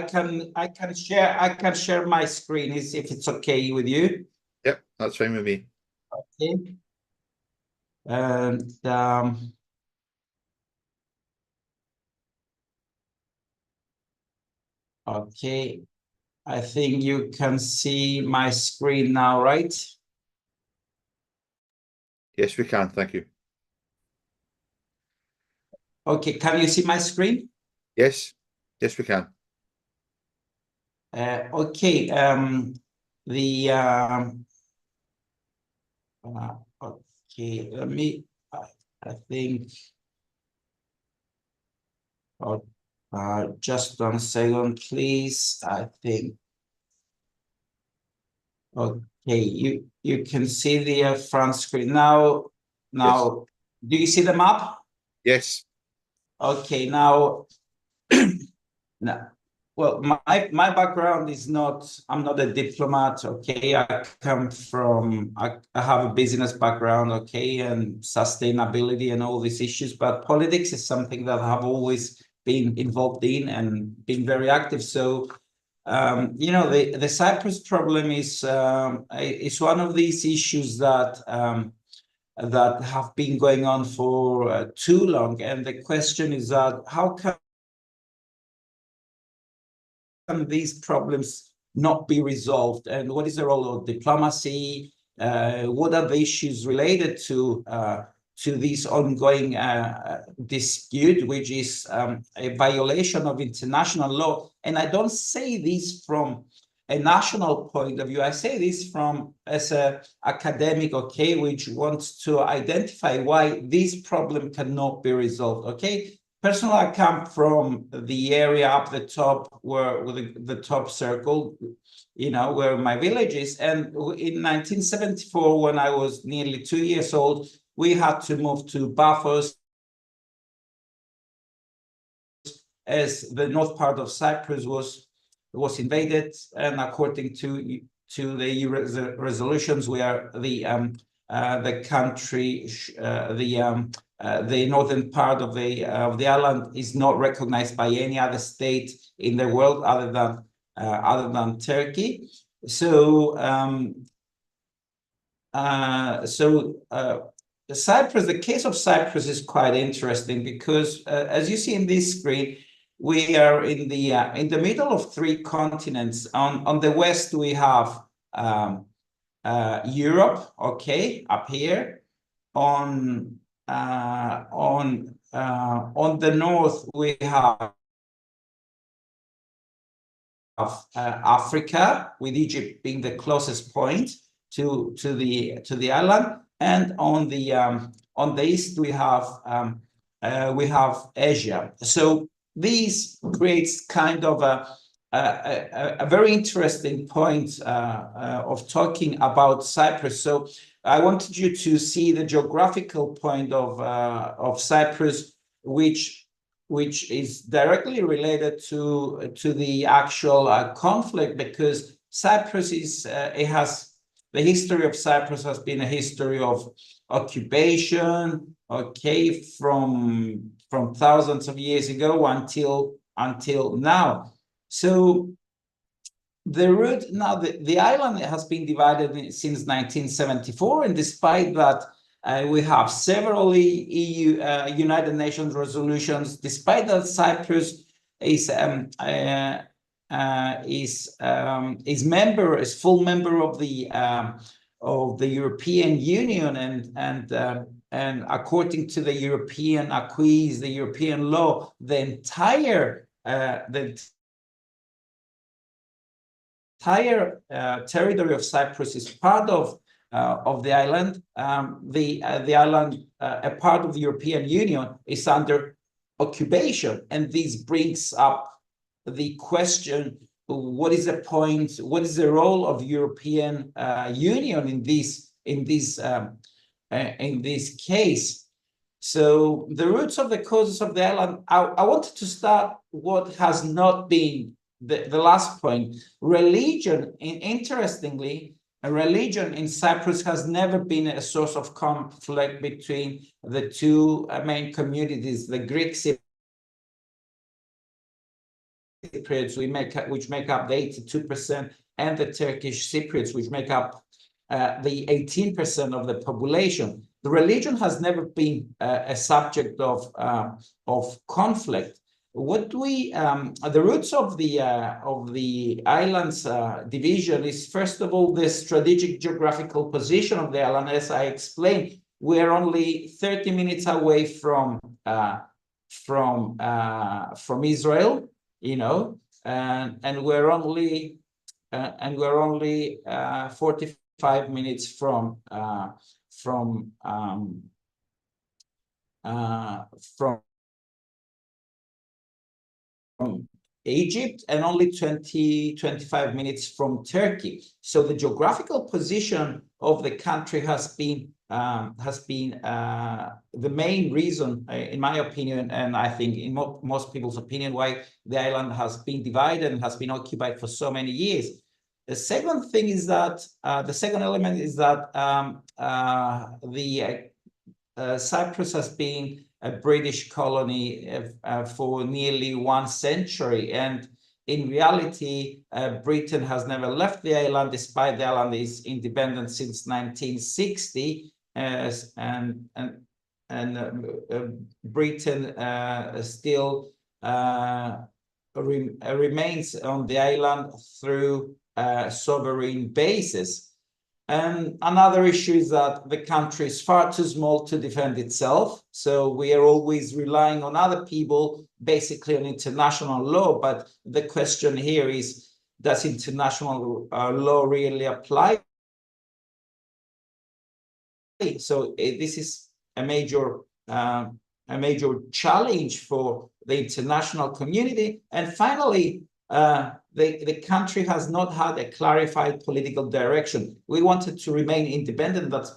can share my screen if it's okay with you. Yep, that's fine with me. Okay. And okay, I think you can see my screen now, right? Yes, we can. Thank you. Okay, can you see my screen? Yes, yes, we can. Okay. Okay. Let me. I think. Just 1 second, please. I think. Okay, you can see the front screen now. Now, do you see the map? Yes. Okay, now, now, well, my background is not. I'm not a diplomat. Okay, I come from. I have a business background. Okay, and sustainability and all these issues. But politics is something that I have always been involved in and been very active. So. You know, the Cyprus problem is one of these issues that that have been going on for too long, and the question is that how can these problems not be resolved, and what is the role of diplomacy? What are the issues related to this ongoing dispute, which is a violation of international law? And I don't say this from a national point of view. I say this from as an academic, okay, which wants to identify why this problem cannot be resolved, okay? Personally, I come from the area up the top where the top circle, you know, where my village is. And in 1974, when I was nearly 2 years old, we had to move to Paphos, as the north part of Cyprus was invaded, and according to the resolutions, where the country, the northern part of the island is not recognized by any other state in the world other than Turkey. So Cyprus, the case of Cyprus is quite interesting because, as you see in this screen, we are in the middle of 3 continents. On the west, we have Europe, okay, up here. On the north, we have Africa, with Egypt being the closest point to the island, and on the east we have Asia. So this creates kind of a very interesting point of talking about Cyprus. So I wanted you to see the geographical point of Cyprus, which is directly related to the actual conflict, because Cyprus is the history of Cyprus has been a history of occupation, okay, from thousands of years ago until now. So the root now, the island has been divided since 1974, and despite that, we have several EU United Nations resolutions. Despite that, Cyprus is full member of the European Union, and according to the European acquis, the European law, the entire territory of Cyprus is part of the island. The island, a part of the European Union, is under occupation, and this brings up the question: what is the point? What is the role of European Union in this case? So the roots of the causes of the island. I wanted to start what has not been the last point. Religion, interestingly, religion in Cyprus has never been a source of conflict between the 2 main communities: the Greek Cypriots, which make up the 82%, and the Turkish Cypriots, which make up the 18% of the population. The religion has never been a subject of conflict. The roots of the island's division is, first of all, the strategic geographical position of the island. As I explained, we're only 30 minutes away from Israel, you know, and we're only 45 minutes from Egypt, and only 25 minutes from Turkey. So the geographical position of the country has been the main reason, in my opinion, and I think in most people's opinion, why the island has been divided and has been occupied for so many years. The second thing is that the second element is that Cyprus has been a British colony for nearly 1 century, and in reality, Britain has never left the island, despite the island is independent since 1960, and Britain still remains on the island through sovereign bases. And another issue is that the country is far too small to defend itself. So we are always relying on other people, basically on international law. But the question here is, does international law really apply? So this is a major challenge for the international community. And finally, the country has not had a clarified political direction. We wanted to remain independent. That's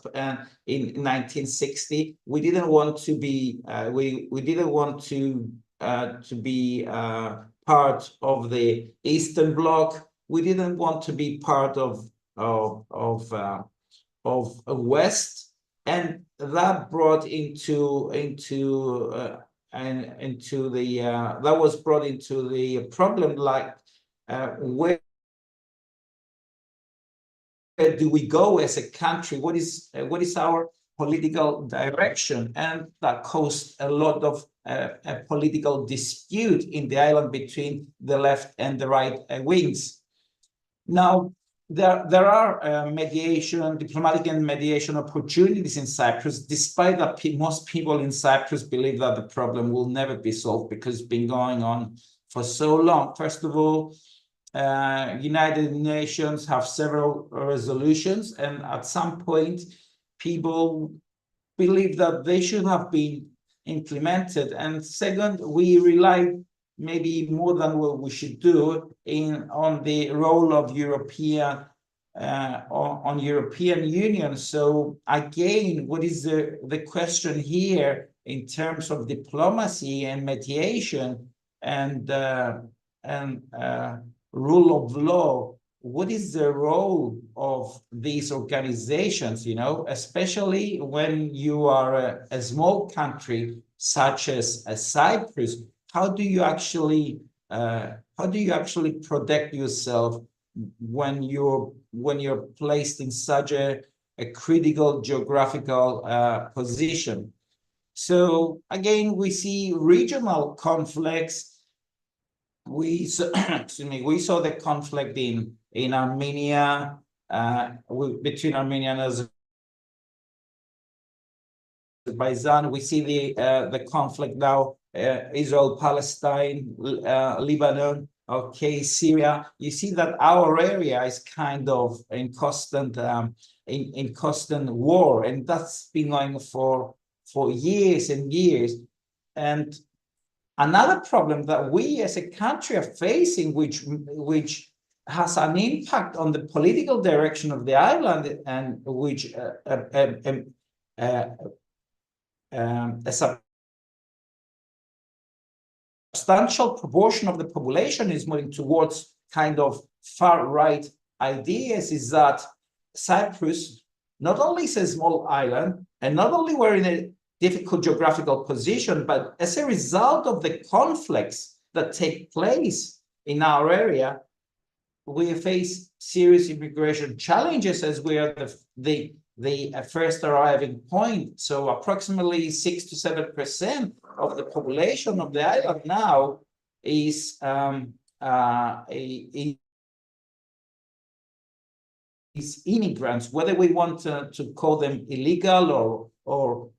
in 1960. We didn't want to be we didn't want to be part of the Eastern Bloc. We didn't want to be part of West, and that brought that was brought into the problem, like where do we go as a country? What is our political direction? And that caused a lot of a political dispute in the island between the left and the right wings. Now, there are diplomatic and mediation opportunities in Cyprus, despite that most people in Cyprus believe that the problem will never be solved because it's been going on for so long. First of all, United Nations have several resolutions, and at some point, people believe that they should have been implemented. And second, we rely maybe more than what we should do on the role of European Union. So again, what is the question here in terms of diplomacy and mediation and rule of law? What is the role of these organizations, especially when you are a small country such as Cyprus? How do you actually protect yourself when you're placed in such a critical geographical position? So again, we see regional conflicts. We saw the conflict in Armenia, between Armenia and Azerbaijan. We see the conflict now, Israel, Palestine, Lebanon, okay, Syria. You see that our area is kind of in constant war, and that's been going for years and years. And another problem that we as a country are facing, which has an impact on the political direction of the island, and which a substantial proportion of the population is moving towards kind of far-right ideas, is that Cyprus not only is a small island, and not only we're in a difficult geographical position, but as a result of the conflicts that take place in our area, we face serious immigration challenges, as we are the first arriving point. So approximately 6 to 7% of the population of the island now is immigrants, whether we want to call them illegal or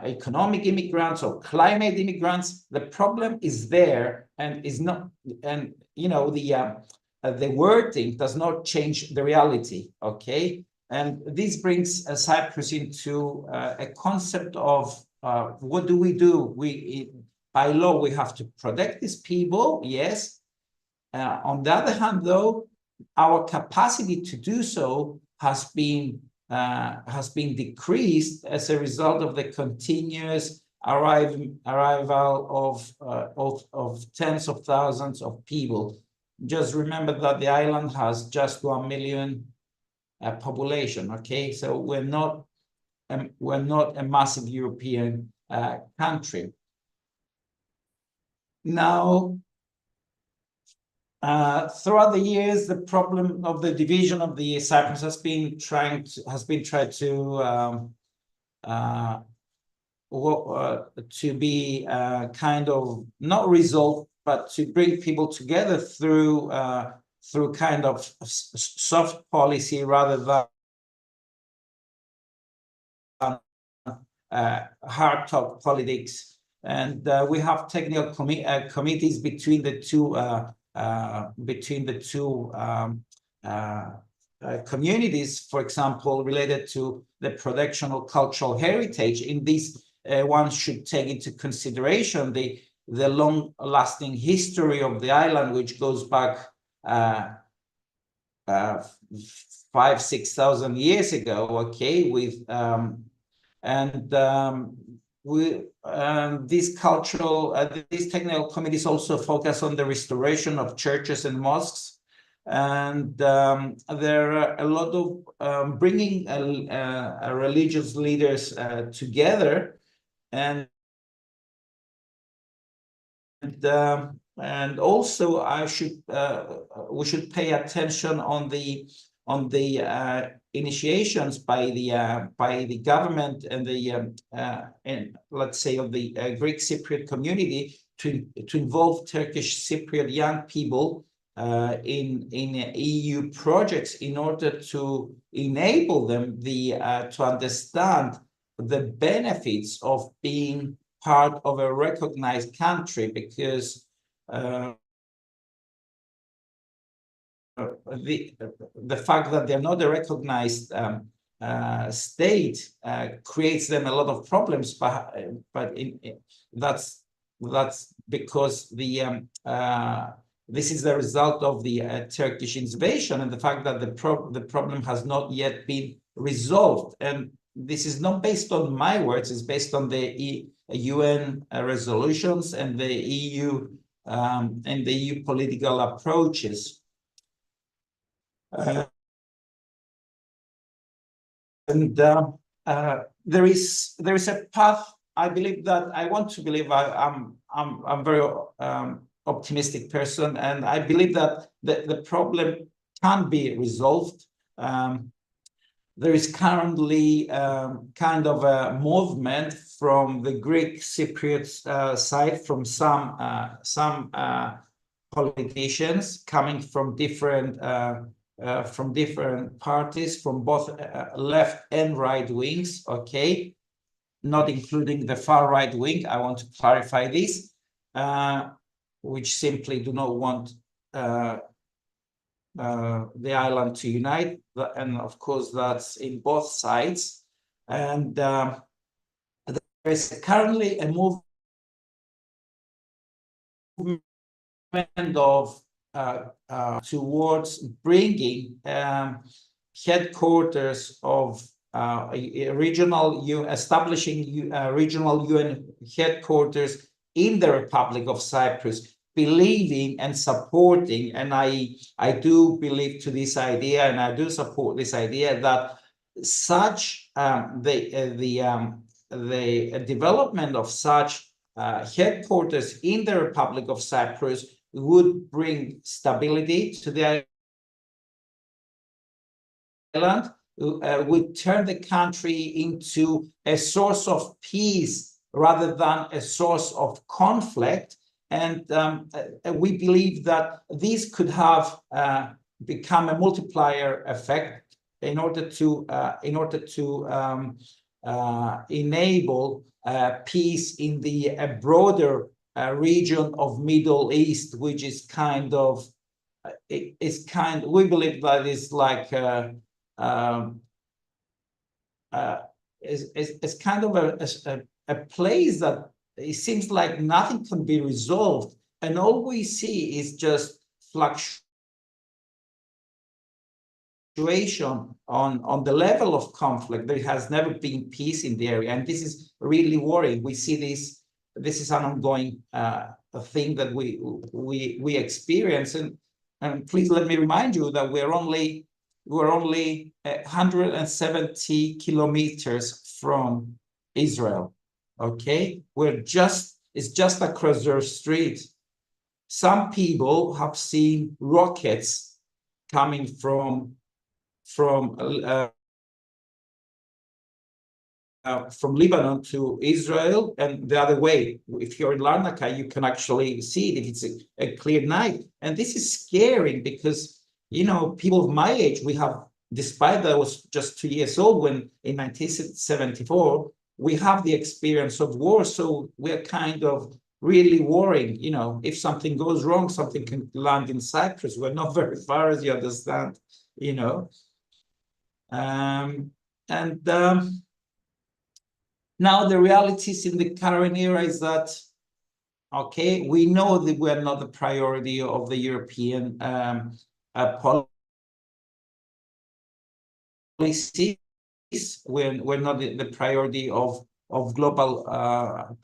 economic immigrants or climate immigrants. The problem is there and is not, and you know, the wording does not change the reality, okay? And this brings Cyprus into a concept of what do we do? By law, we have to protect these people, yes. On the other hand, though, our capacity to do so has been decreased as a result of the continuous arrival of tens of thousands of people. Just remember that the island has just 1 million population. Okay, so we're not a massive European country. Now, throughout the years, the problem of the division of the Cyprus has been tried to be kind of not resolved, but to bring people together through kind of soft policy rather than hard talk politics. And we have technical committees between the two communities, for example, related to the protection of cultural heritage. In this, one should take into consideration the long-lasting history of the island, which goes back 5,000-6,000 years ago. Okay, with these technical committees also focus on the restoration of churches and mosques, and there are a lot of bringing religious leaders together, and also we should pay attention on the initiations by the government and let's say of the Greek Cypriot community to involve Turkish Cypriot young people in EU projects in order to enable them to understand the benefits of being part of a recognized country, because the fact that they're not a recognized state creates them a lot of problems, but that's because this is the result of the Turkish invasion and the fact that the problem has not yet been resolved. And this is not based on my words; it's based on the UN resolutions and the EU political approaches. There is a path. I believe that I want to believe I'm very optimistic person, and I believe that the problem can be resolved. There is currently kind of a movement from the Greek Cypriot side, from some politicians coming from different parties, from both left and right wings, okay, not including the far right wing. I want to clarify this, which simply do not want the island to unite, and of course that's in both sides. And there is currently a movement of towards bringing headquarters of establishing regional UN headquarters in the Republic of Cyprus, believing and supporting, and I do believe to this idea, and I do support this idea, that such the development of such headquarters in the Republic of Cyprus would bring stability to the island, would turn the country into a source of peace rather than a source of conflict. And we believe that this could have become a multiplier effect in order to enable peace in the broader region of Middle East, which is kind of, we believe that is like it's kind of a place that it seems like nothing can be resolved, and all we see is just fluctuation on the level of conflict. There has never been peace in the area, and this is really worrying. We see this is an ongoing thing that we experience, and please let me remind you that we're only 170 kilometers from Israel. Okay, it's just across their street. Some people have seen rockets coming from Lebanon to Israel, and the other way. If you're in Larnaca, you can actually see it if it's a clear night. And this is scary because, you know, people of my age, we have, despite that I was just 2 years old when in 1974, we have the experience of war. So we're kind of really worrying, you know, if something goes wrong, something can land in Cyprus. We're not very far, as you understand, you know. Now the realities in the current era is that, okay, we know that we're not the priority of the European policies. We're not the priority of global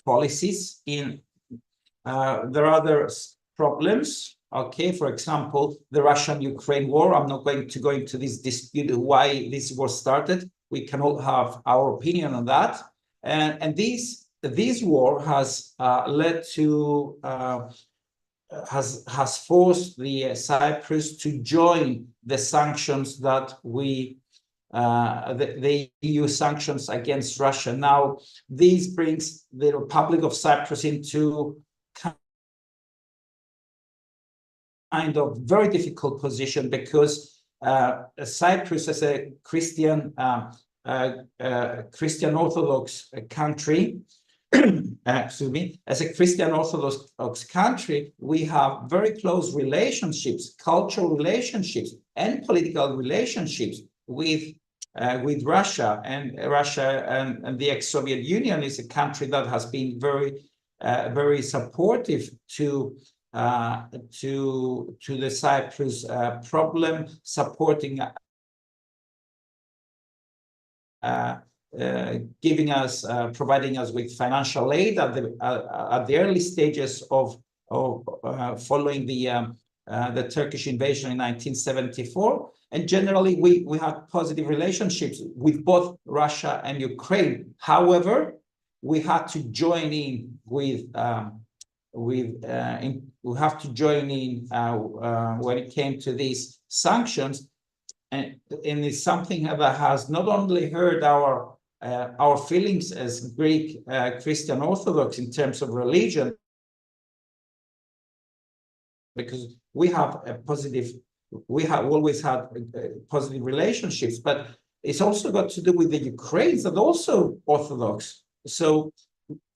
policies. There are other problems. Okay, for example, the Russian-Ukraine war. I'm not going to go into this dispute why this war started. We can all have our opinion on that. And this war has led to has forced the Cyprus to join the sanctions that the EU sanctions against Russia. Now, this brings the Republic of Cyprus into kind of very difficult position because Cyprus, as a Christian Orthodox country, excuse me, as a Christian Orthodox country, we have very close relationships, cultural relationships, and political relationships with Russia. And Russia and the ex-Soviet Union is a country that has been very supportive to the Cyprus problem, supporting, providing us with financial aid at the early stages of following the Turkish invasion in 1974. And generally, we had positive relationships with both Russia and Ukraine. However, we had to join in when it came to these sanctions, and it's something that has not only hurt our feelings as Greek Christian Orthodox in terms of religion, because we have always had positive relationships, but it's also got to do with the Ukrainians that are also Orthodox. So,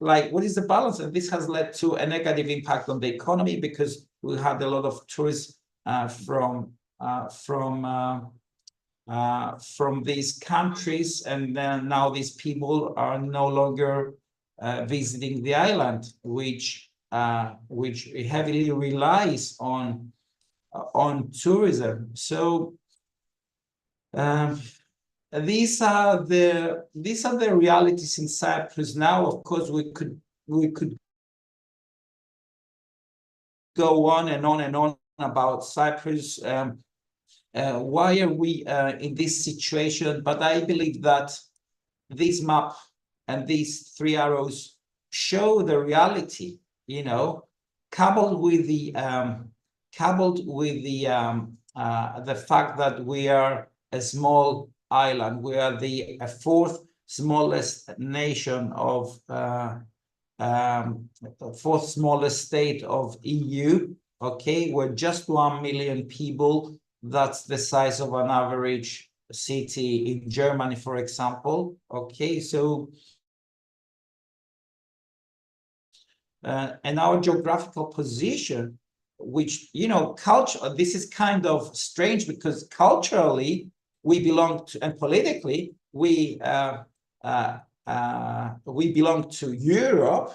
like, what is the balance? And this has led to a negative impact on the economy because we had a lot of tourists from these countries, and then now these people are no longer visiting the island, which heavily relies on tourism. So these are the realities in Cyprus now. Of course, we could go on and on and on about Cyprus. Why are we in this situation? But I believe that this map and these three arrows show the reality, you know, coupled with the fact that we are a small island. We are the fourth smallest nation of fourth smallest state of EU. Okay, we're just 1 million people. That's the size of an average city in Germany, for example. Okay, so and our geographical position, which, you know, culture, this is kind of strange because culturally we belong to, and politically we belong to Europe.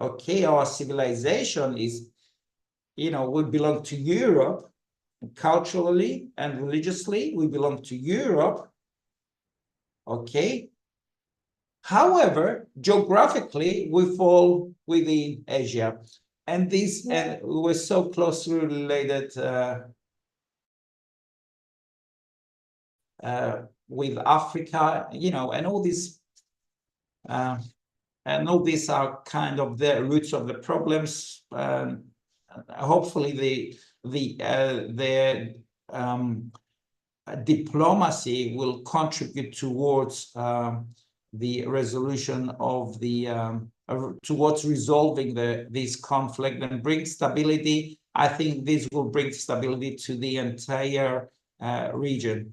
Okay, our civilization is, you know, we belong to Europe. Culturally and religiously, we belong to Europe. Okay. However, geographically, we fall within Asia. And this, and we're so closely related with Africa, you know, and all these are kind of the roots of the problems. Hopefully, the diplomacy will contribute towards the resolution of the towards resolving this conflict and bring stability. I think this will bring stability to the entire region.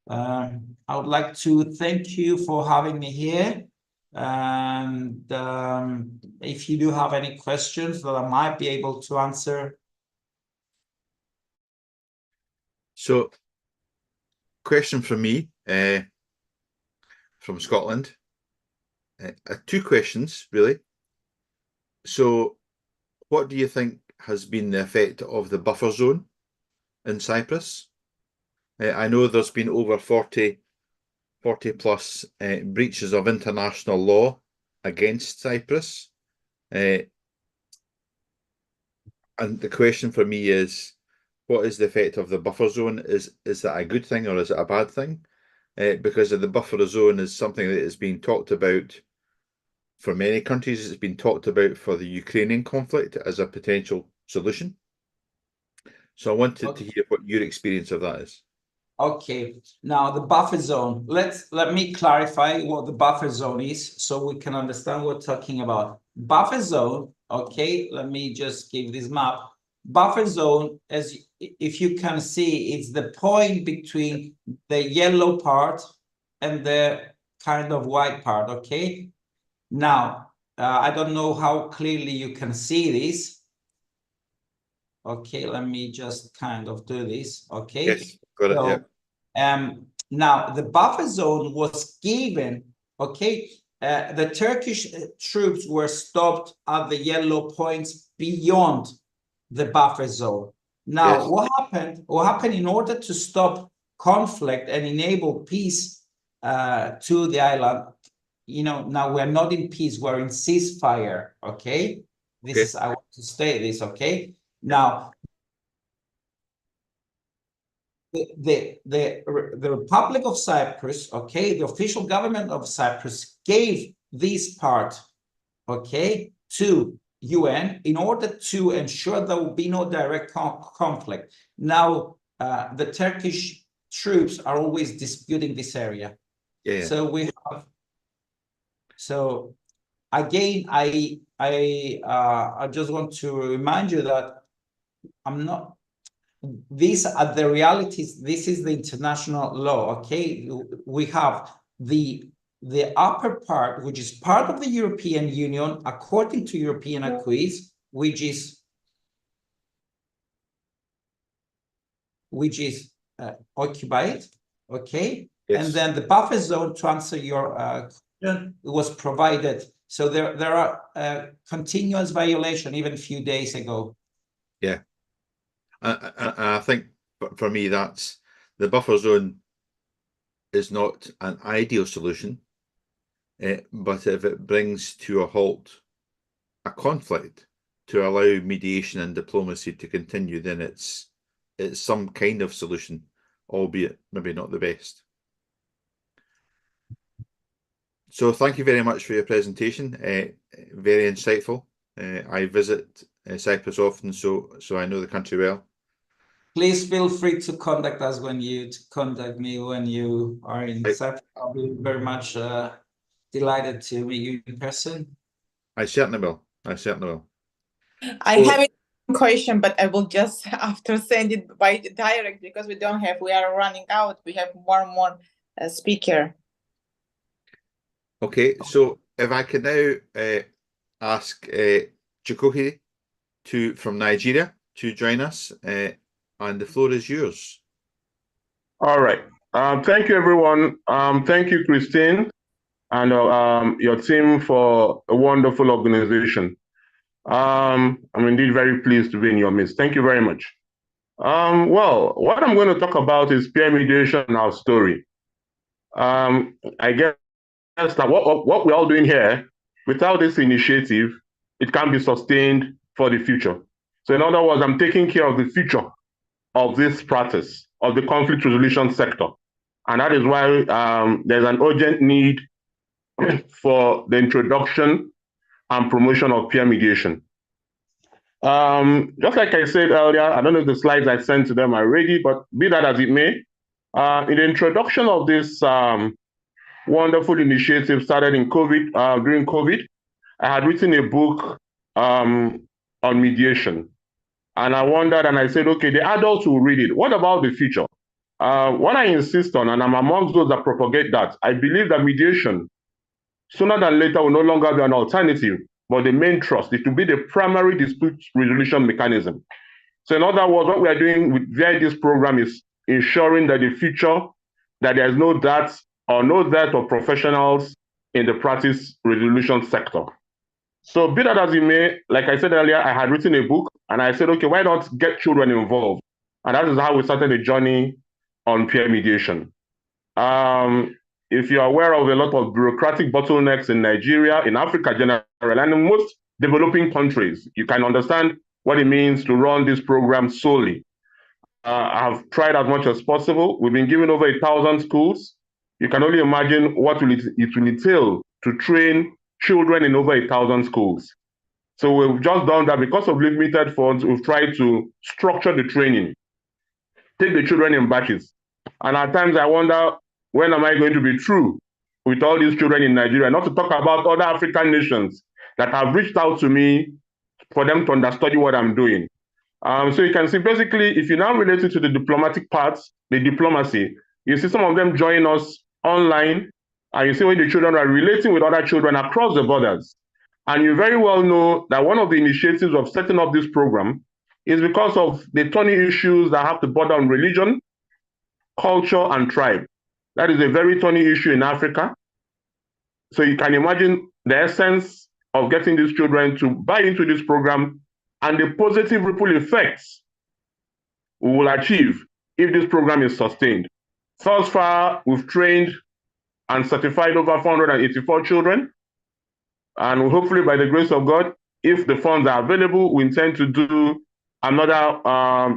I would like to thank you for having me here. And if you do have any questions that I might be able to answer. So, question from me, from Scotland. 2 questions, really. So, what do you think has been the effect of the buffer zone in Cyprus? I know there's been over 40 plus breaches of international law against Cyprus. And the question for me is, what is the effect of the buffer zone? Is that a good thing or is it a bad thing? Because the buffer zone is something that is being talked about for many countries. It's been talked about for the Ukrainian conflict as a potential solution. So I wanted to hear what your experience of that is. Okay, now the buffer zone. Let me clarify what the buffer zone is so we can understand what we're talking about. Buffer zone, okay, let me just give this map. Buffer zone, as if you can see, it's the point between the yellow part and the kind of white part, okay? Now, I don't know how clearly you can see this. Okay, let me just kind of do this, okay? Yes, got it, so, yeah. Now, the buffer zone was given, okay? The Turkish troops were stopped at the yellow points beyond the buffer zone. Now, Yes. what happened? What happened in order to stop conflict and enable peace to the island? You know, now we're not in peace, we're in ceasefire, okay? This is, I want to state this, okay? Now, the Republic of Cyprus, okay, the official government of Cyprus gave this part, okay, to UN in order to ensure there will be no direct conflict. Now, the Turkish troops are always disputing this area. Yeah. So we have, so again, I just want to remind you that I'm not, these are the realities. This is the international law, okay? We have the upper part, which is part of the European Union, according to European acquis, which is occupied, okay? Yes. And then the buffer zone, to answer your question, was provided. So there are continuous violation even a few days ago. Yeah. I think for me, that's the buffer zone is not an ideal solution, but if it brings to a halt a conflict to allow mediation and diplomacy to continue, then it's some kind of solution, albeit maybe not the best. So thank you very much for your presentation. Very insightful. I visit Cyprus often, so I know the country well. Please feel free to contact us contact me when you are in Cyprus. I'll be very much delighted to meet you in person. I certainly will. I certainly will. I have it question, but I will just after send it by direct because we are running out. We have one more speaker. Okay, so if I could now ask Chukwuhiri from Nigeria to join us, and the floor is yours. All right. Thank you, everyone. Thank you, Christine, and your team for a wonderful organization. I'm indeed very pleased to be in your midst. Thank you very much. Well, what I'm going to talk about is peer mediation and our story. I guess that what we're all doing here, without this initiative, it can't be sustained for the future. So in other words, I'm taking care of the future of this practice, of the conflict resolution sector. And that is why there's an urgent need for the introduction and promotion of peer mediation. Just like I said earlier, I don't know if the slides I sent to them are ready, but be that as it may, in the introduction of this wonderful initiative started in COVID, during COVID, I had written a book on mediation. And I wondered, and I said, okay, the adults will read it. What about the future? What I insist on, and I'm amongst those that propagate that, I believe that mediation, sooner than later, will no longer be an alternative, but the main thrust. It will be the primary dispute resolution mechanism. So in other words, what we are doing via this program is ensuring that the future, that there's no dearth of professionals in the practice resolution sector. So be that as it may, like I said earlier, I had written a book and I said, okay, why not get children involved? And that is how we started the journey on peer mediation. If you're aware of a lot of bureaucratic bottlenecks in Nigeria, in Africa generally, and in most developing countries, you can understand what it means to run this program solely. I've tried as much as possible. We've been giving over 1,000 schools. You can only imagine what it will entail to train children in over 1,000 schools. So we've just done that because of limited funds. We've tried to structure the training, take the children in batches. And at times I wonder, when am I going to be through with all these children in Nigeria? Not to talk about other African nations that have reached out to me for them to understudy what I'm doing. So you can see, basically, if you now relate it to the diplomatic parts, the diplomacy, you see some of them join us online, and you see when the children are relating with other children across the borders. And you very well know that one of the initiatives of setting up this program is because of the thorny issues that have to border on religion, culture, and tribe. That is a very thorny issue in Africa. So you can imagine the essence of getting these children to buy into this program and the positive ripple effects we will achieve if this program is sustained. Thus far, we've trained and certified over 484 children. And hopefully, by the grace of God, if the funds are available, we intend to do another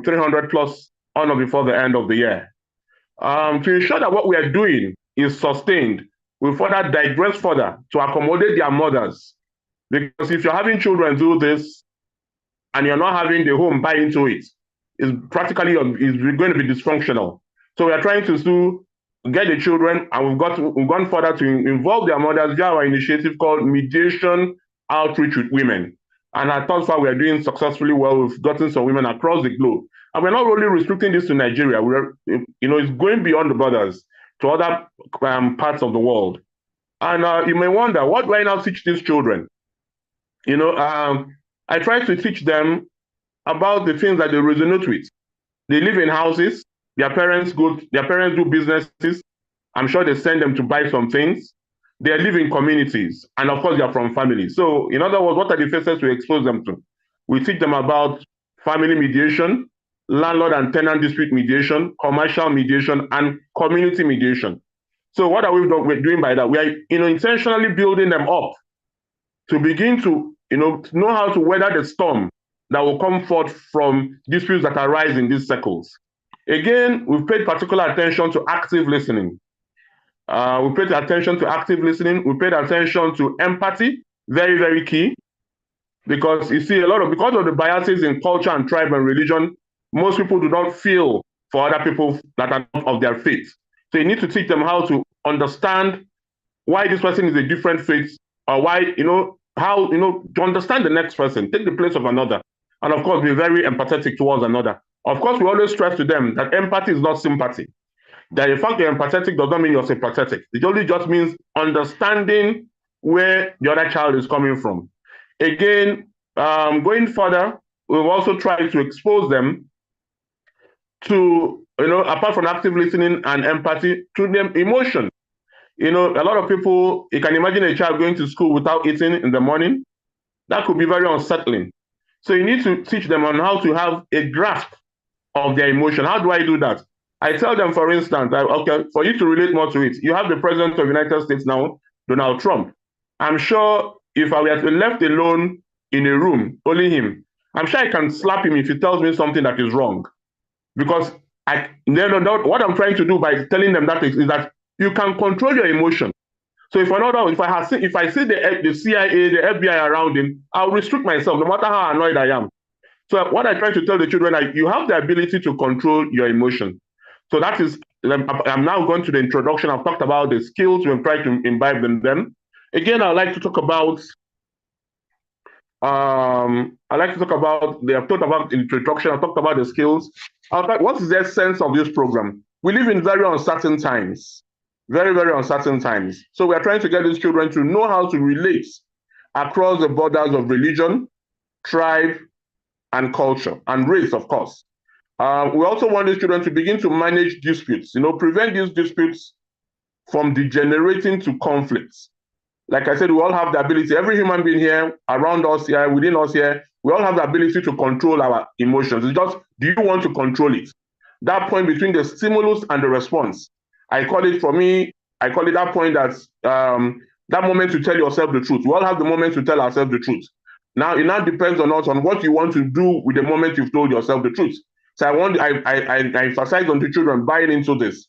300 plus on or before the end of the year. To ensure that what we are doing is sustained, we further digress further to accommodate their mothers. Because if you're having children do this and you're not having the home buy into it, it's practically is going to be dysfunctional. So we are trying to get the children, and we've gone further to involve their mothers via our initiative called Mediation Outreach with Women. And I thought far we are doing successfully well. We've gotten some women across the globe. And we're not really restricting this to Nigeria. It's going beyond the borders to other parts of the world. And you may wonder, what do I now teach these children? I try to teach them about the things that they resonate with. They live in houses. Their parents do businesses. I'm sure they send them to buy some things. They live in communities, and of course, they are from families. So, in other words, what are the faces we expose them to? We teach them about family mediation, landlord and tenant dispute mediation, commercial mediation, and community mediation. So, what are we're doing by that? We are, intentionally building them up to begin to, know how to weather the storm that will come forth from disputes that arise in these circles. Again, we've paid particular attention to active listening. We paid attention to active listening. We paid attention to empathy, very, very key. Because you see, because of the biases in culture and tribe and religion, most people do not feel for other people that are not of their faith. So you need to teach them how to understand why this person is a different faith, or why, to understand the next person, take the place of another. and of course, be very empathetic towards another. Of course, we always stress to them that empathy is not sympathy. That the fact you're empathetic does not mean you're sympathetic. It only just means understanding where the other child is coming from. Again, going further, we've also tried to expose them to, apart from active listening and empathy, to them emotion. A lot of people, you can imagine a child going to school without eating in the morning. That could be very unsettling. So you need to teach them on how to have a grasp of their emotion. How do I do that? I tell them, for instance, that, okay, for you to relate more to it, you have the President of the United States now, Donald Trump. I'm sure if I were left alone in a room, only him, I'm sure I can slap him if he tells me something that is wrong. Because what I'm trying to do by telling them that is that you can control your emotion. So if I see the CIA, the FBI around him, I'll restrict myself, no matter how annoyed I am. So what I try to tell the children is you have the ability to control your emotion. So that is, I'm now going to the introduction. I've talked about the skills we've tried to imbibe in them. Again, I'd like to talk about, I've talked about introduction, I've talked about the skills. What is their sense of this program? We live in very uncertain times, very, very uncertain times. So we are trying to get these children to know how to relate across the borders of religion, tribe, and culture, and race, of course. We also want these children to begin to manage disputes, prevent these disputes from degenerating to conflicts. Like I said, we all have the ability, every human being here, around us here, within us here, we all have the ability to control our emotions. It's just, do you want to control it? That point between the stimulus and the response. I call it that point that moment to tell yourself the truth. We all have the moment to tell ourselves the truth. Now, it now depends on us on what you want to do with the moment you've told yourself the truth. So I emphasize on the children buying into this.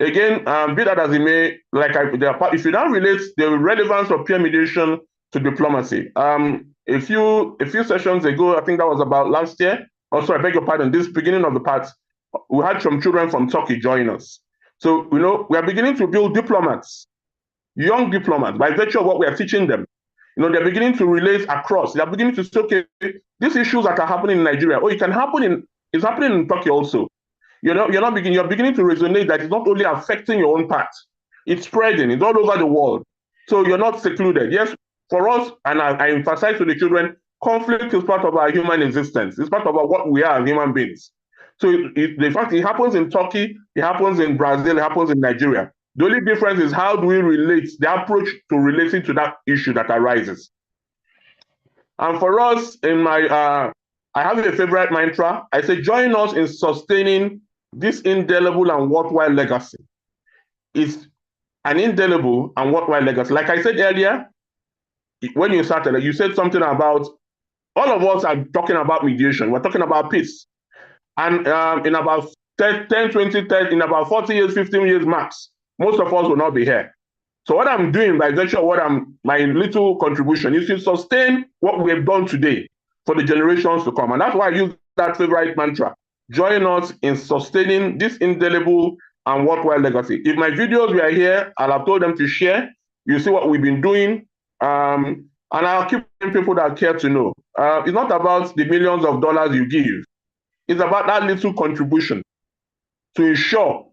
Again, be that as it may, if you now relate the relevance of peer mediation to diplomacy, a few sessions ago, I think that was about last year. Also, I beg your pardon, this beginning of the part, we had some children from Turkey join us. So, we are beginning to build diplomats, young diplomats, by virtue of what we are teaching them. They're beginning to relate across. They're beginning to say, okay, these issues that are happening in Nigeria, it's happening in Turkey also. You're beginning to resonate that it's not only affecting your own part, it's spreading, it's all over the world. So you're not secluded. Yes, for us, and I emphasize to the children, conflict is part of our human existence. It's part of what we are as human beings. So in fact, it happens in Turkey, it happens in Brazil, it happens in Nigeria. The only difference is how do we relate, the approach to relating to that issue that arises. And for us, I have a favorite mantra. I say, join us in sustaining this indelible and worthwhile legacy. It's an indelible and worthwhile legacy. Like I said earlier, when you started, you said something about all of us are talking about mediation. We're talking about peace. And in about 10, 20, 30, in about 40 years, 15 years max, most of us will not be here. So what I'm doing by virtue of my little contribution is to sustain what we have done today for the generations to come. And that's why I use that favorite mantra. Join us in sustaining this indelible and worthwhile legacy. If my videos were here, I'll have told them to share. You see what we've been doing. And I'll keep people that care to know. It's not about the millions of dollars you give. It's about that little contribution to ensure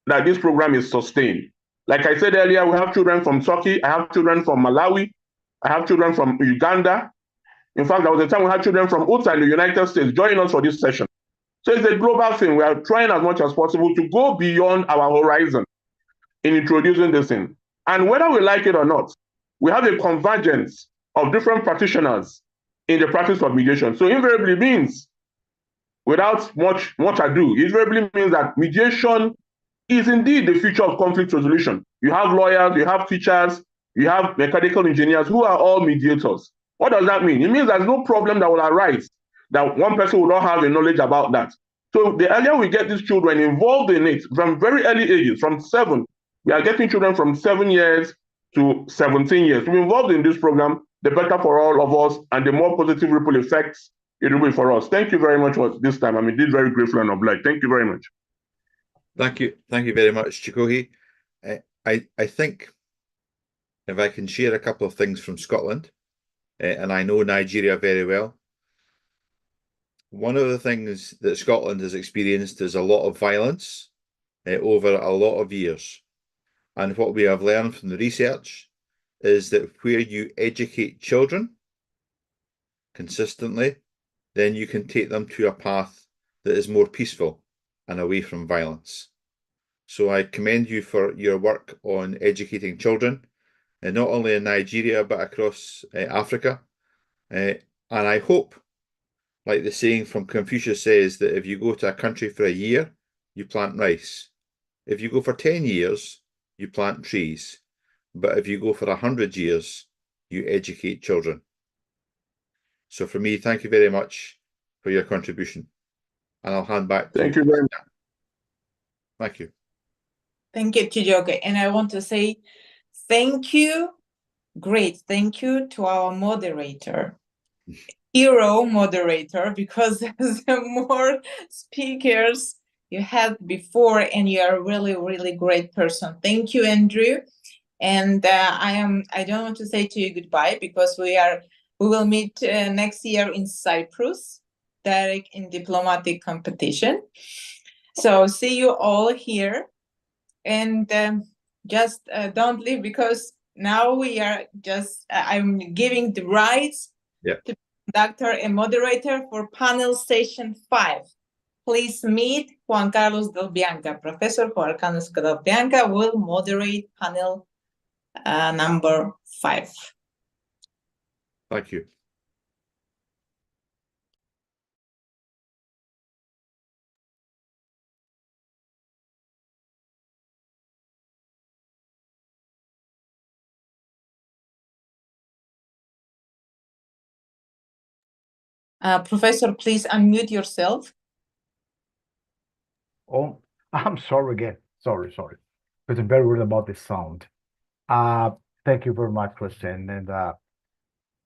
that this program is sustained. Like I said earlier, we have children from Turkey, I have children from Malawi, I have children from Uganda. In fact, there was a time we had children from Utah in the United States join us for this session. So it's a global thing. We are trying as much as possible to go beyond our horizon in introducing this thing. And whether we like it or not, we have a convergence of different practitioners in the practice of mediation. So invariably means, without much ado, it invariably means that mediation is indeed the future of conflict resolution. You have lawyers, you have teachers, you have mechanical engineers who are all mediators. What does that mean? It means there's no problem that will arise that one person will not have the knowledge about that. So the earlier we get these children involved in it from very early ages, from 7, we are getting children from 7 years to 17 years to be involved in this program, the better for all of us and the more positive ripple effects it will be for us. Thank you very much for this time. I'm indeed very grateful and obliged. Thank you very much. Thank you very much, Chikohi. I think if I can share a couple of things from Scotland, and I know Nigeria very well. one of the things that Scotland has experienced is a lot of violence over a lot of years. And what we have learned from the research is that where you educate children consistently, then you can take them to a path that is more peaceful and away from violence. So I commend you for your work on educating children, and not only in Nigeria, but across Africa. And I hope, like the saying from Confucius says, that if you go to a country for a year, you plant rice. If you go for 10 years, you plant trees. But if you go for 100 years, you educate children. So for me, thank you very much for your contribution. And I'll hand back to you. Thank you very much. Thank you. Thank you, Chijioke. And I want to say thank you, great thank you to our moderator, hero moderator, because the more speakers you had before, and you are a really, really great person. Thank you, Andrew. And I don't want to say to you goodbye, because we will meet next year in Cyprus, direct in diplomatic competition. So see you all here, and just don't leave, because now we are just I'm giving the rights to conductor and moderator for panel session 5. Please meet Juan Carlos Del Bianca. Professor Juan Carlos Del Bianca will moderate panel number 5. Thank you. Professor, please unmute yourself. Oh, I'm sorry again. Sorry. But I'm very worried about the sound. Thank you very much, Kristen. And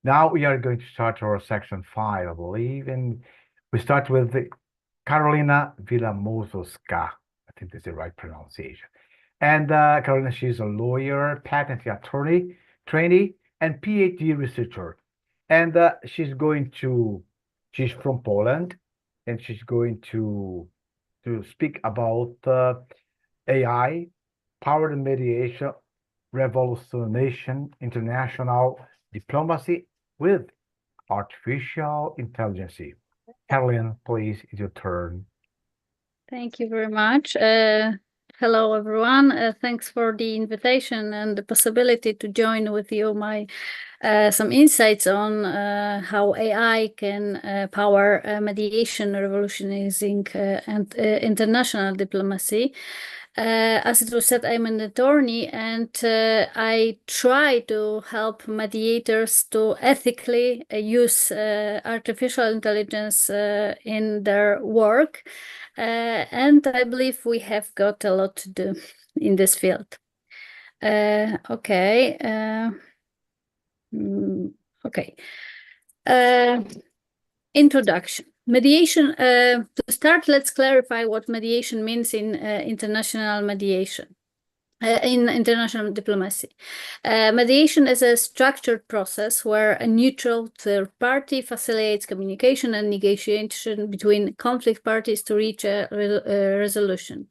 now we are going to start our section 5, I believe. And we start with Carolina Villamosovska. I think that's the right pronunciation. And Carolina, she's a lawyer, patent attorney, trainee, and PhD researcher. And she's from Poland, and she's going to speak about AI, powered mediation, revolutionization, international diplomacy with artificial intelligence. Caroline, please, it's your turn. Thank you very much. Hello, everyone. Thanks for the invitation and the possibility to join with you some insights on how AI can power mediation, revolutionizing and international diplomacy. As it was said, I'm an attorney, and I try to help mediators to ethically use artificial intelligence in their work. And I believe we have got a lot to do in this field. Okay. Introduction. Mediation. To start, let's clarify what mediation means in international mediation. In international diplomacy. Mediation is a structured process where a neutral third party facilitates communication and negotiation between conflict parties to reach a resolution.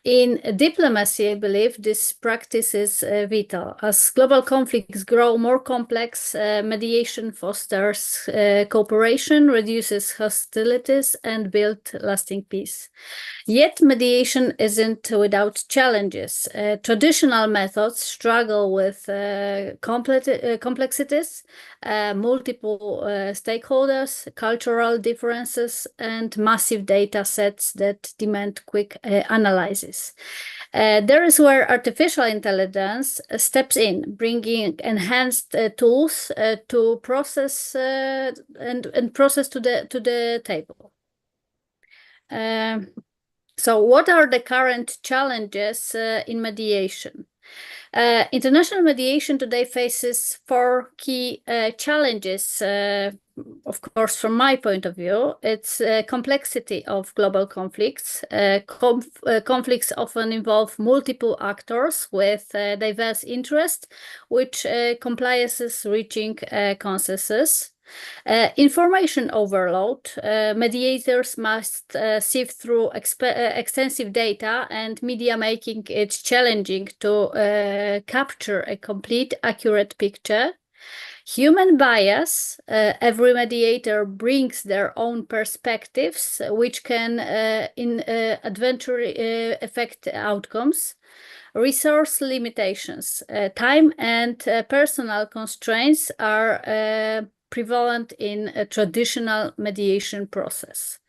In diplomacy, I believe this practice is vital. As global conflicts grow more complex, mediation fosters cooperation, reduces hostilities, and builds lasting peace. Yet mediation isn't without challenges. Traditional methods struggle with complexities, multiple stakeholders, cultural differences, and massive data sets that demand quick analysis. There is where artificial intelligence steps in, bringing enhanced tools to process and process to the table. So what are the current challenges in mediation? International mediation today faces 4 key challenges. Of course, from my point of view, it's complexity of global conflicts. Conflicts often involve multiple actors with diverse interests, which compliances reaching consensus. Information overload. Mediators must sift through extensive data and media, making it challenging to capture a complete, accurate picture. Human bias. Every mediator brings their own perspectives, which can inadvertently affect outcomes. Resource limitations. Time and personal constraints are prevalent in a traditional mediation process.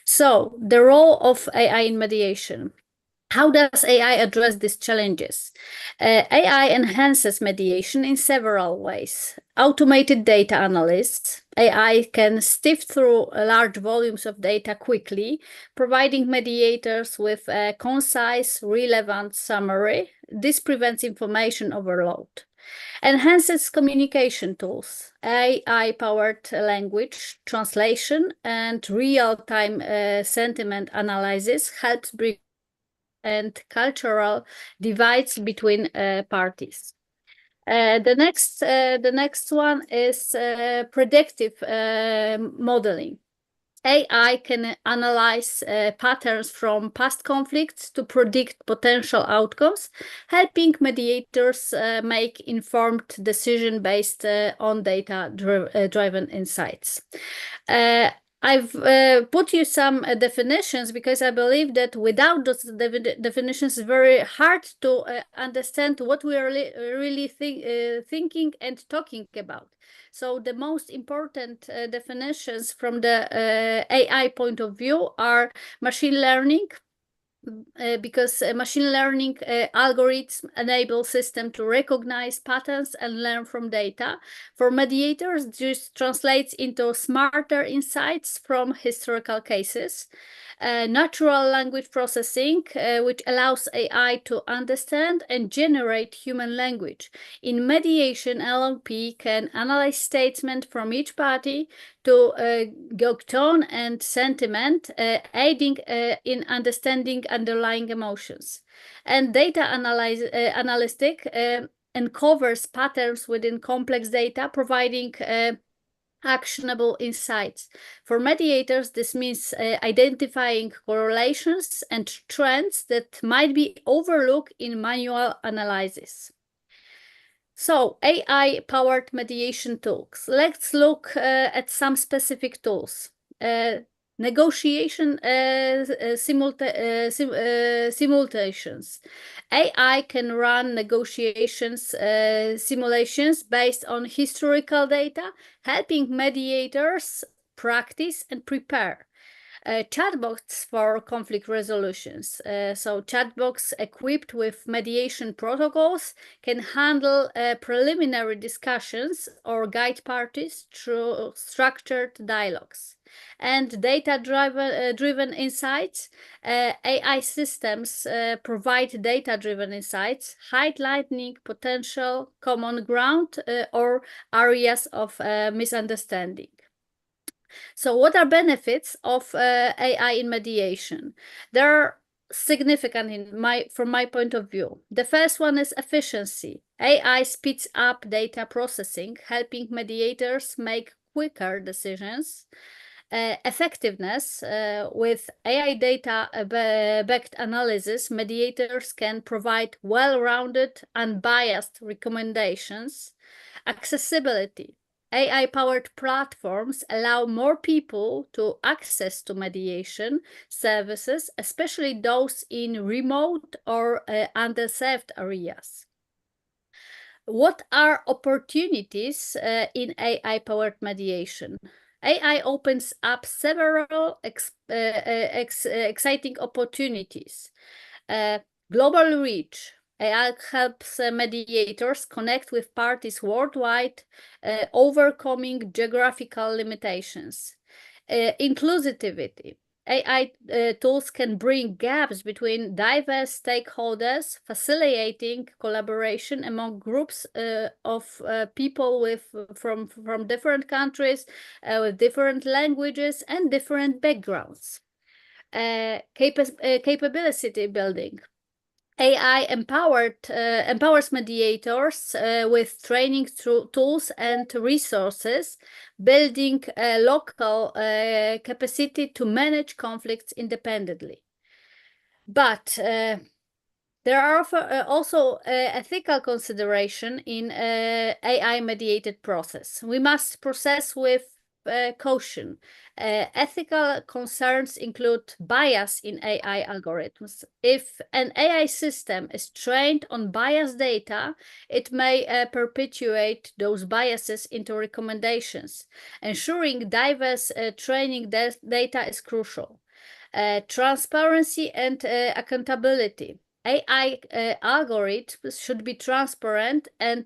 So, the role of AI in mediation. How does AI address these challenges? AI enhances mediation in several ways. Automated data analysis. AI can sift through large volumes of data quickly, providing mediators with a concise, relevant summary. This prevents information overload. Enhances communication tools. AI-powered language translation and real-time sentiment analysis helps bring and cultural divides between parties. The next one is predictive modeling. AI can analyze patterns from past conflicts to predict potential outcomes, helping mediators make informed decisions based on data-driven insights. I've put you some definitions because I believe that without those definitions, it's very hard to understand what we are really thinking and talking about. So the most important definitions from the AI point of view are machine learning, because machine learning algorithms enable system to recognize patterns and learn from data. For mediators, this translates into smarter insights from historical cases. Natural language processing, which allows AI to understand and generate human language. In mediation, LLP can analyze statements from each party to gauge tone and sentiment, aiding in understanding underlying emotions. And data analytic uncovers patterns within complex data, providing actionable insights. For mediators, this means identifying correlations and trends that might be overlooked in manual analysis. So, AI-powered mediation tools. Let's look at some specific tools. Negotiation simulations. AI can run negotiations simulations based on historical data, helping mediators practice and prepare. Chatbots for conflict resolutions. So chatbots equipped with mediation protocols can handle preliminary discussions or guide parties through structured dialogues. And data-driven insights. AI systems provide data-driven insights, highlighting potential common ground or areas of misunderstanding. So what are benefits of AI in mediation? They're significant from my point of view. The first one is efficiency. AI speeds up data processing, helping mediators make quicker decisions. Effectiveness. With AI data-backed analysis, mediators can provide well-rounded, unbiased recommendations. Accessibility. AI-powered platforms allow more people to access to mediation services, especially those in remote or underserved areas. What are opportunities in AI-powered mediation? AI opens up several exciting opportunities. Global reach. AI helps mediators connect with parties worldwide, overcoming geographical limitations. Inclusivity. AI tools can bring gaps between diverse stakeholders, facilitating collaboration among groups of people from different countries, with different languages and different backgrounds. Capability building. AI empowers mediators with training tools and resources, building a local capacity to manage conflicts independently. But there are also ethical consideration in AI-mediated process. We must process with caution. Ethical concerns include bias in AI algorithms. If an AI system is trained on biased data, it may perpetuate those biases into recommendations. Ensuring diverse training data is crucial. Transparency and accountability. AI algorithms should be transparent and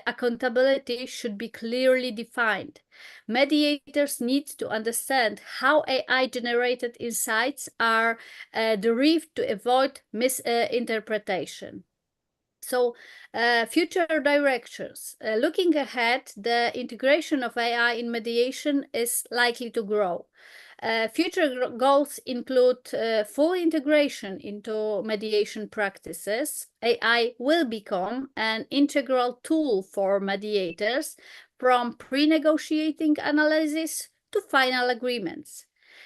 accountability should be clearly defined. Mediators need to understand how AI-generated insights are derived to avoid misinterpretation. So, future directions. Looking ahead, the integration of AI in mediation is likely to grow. Future goals include full integration into mediation practices. AI will become an integral tool for mediators, from pre-negotiating analysis to final agreements.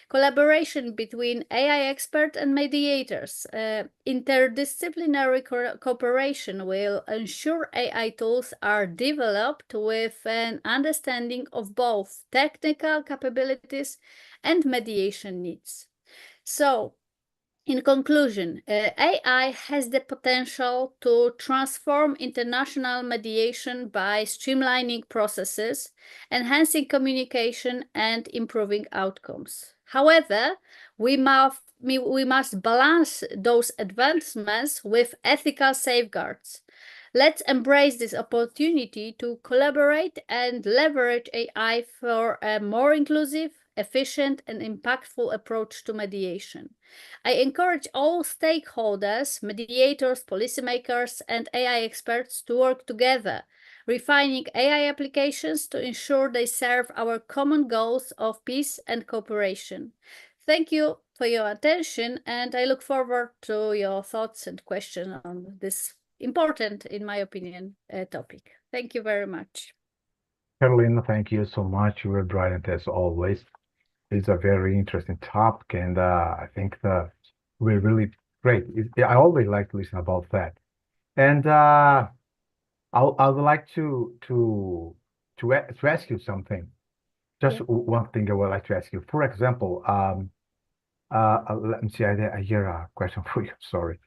Collaboration between AI experts and mediators. Interdisciplinary cooperation will ensure AI tools are developed with an understanding of both technical capabilities and mediation needs. So, in conclusion, AI has the potential to transform international mediation by streamlining processes, enhancing communication, and improving outcomes. However, we must balance those advancements with ethical safeguards. Let's embrace this opportunity to collaborate and leverage AI for a more inclusive, efficient, and impactful approach to mediation. I encourage all stakeholders, mediators, policymakers, and AI experts to work together, refining AI applications to ensure they serve our common goals of peace and cooperation. Thank you for your attention, and I look forward to your thoughts and questions on this important, in my opinion, topic. Thank you very much. Carolina, thank you so much. You were brilliant as always. It's a very interesting topic, and I think we're really great. I always like to listen about that. And I would like to ask you something. Just one thing I would like to ask you. For example, let me see. I hear a question for you. Sorry.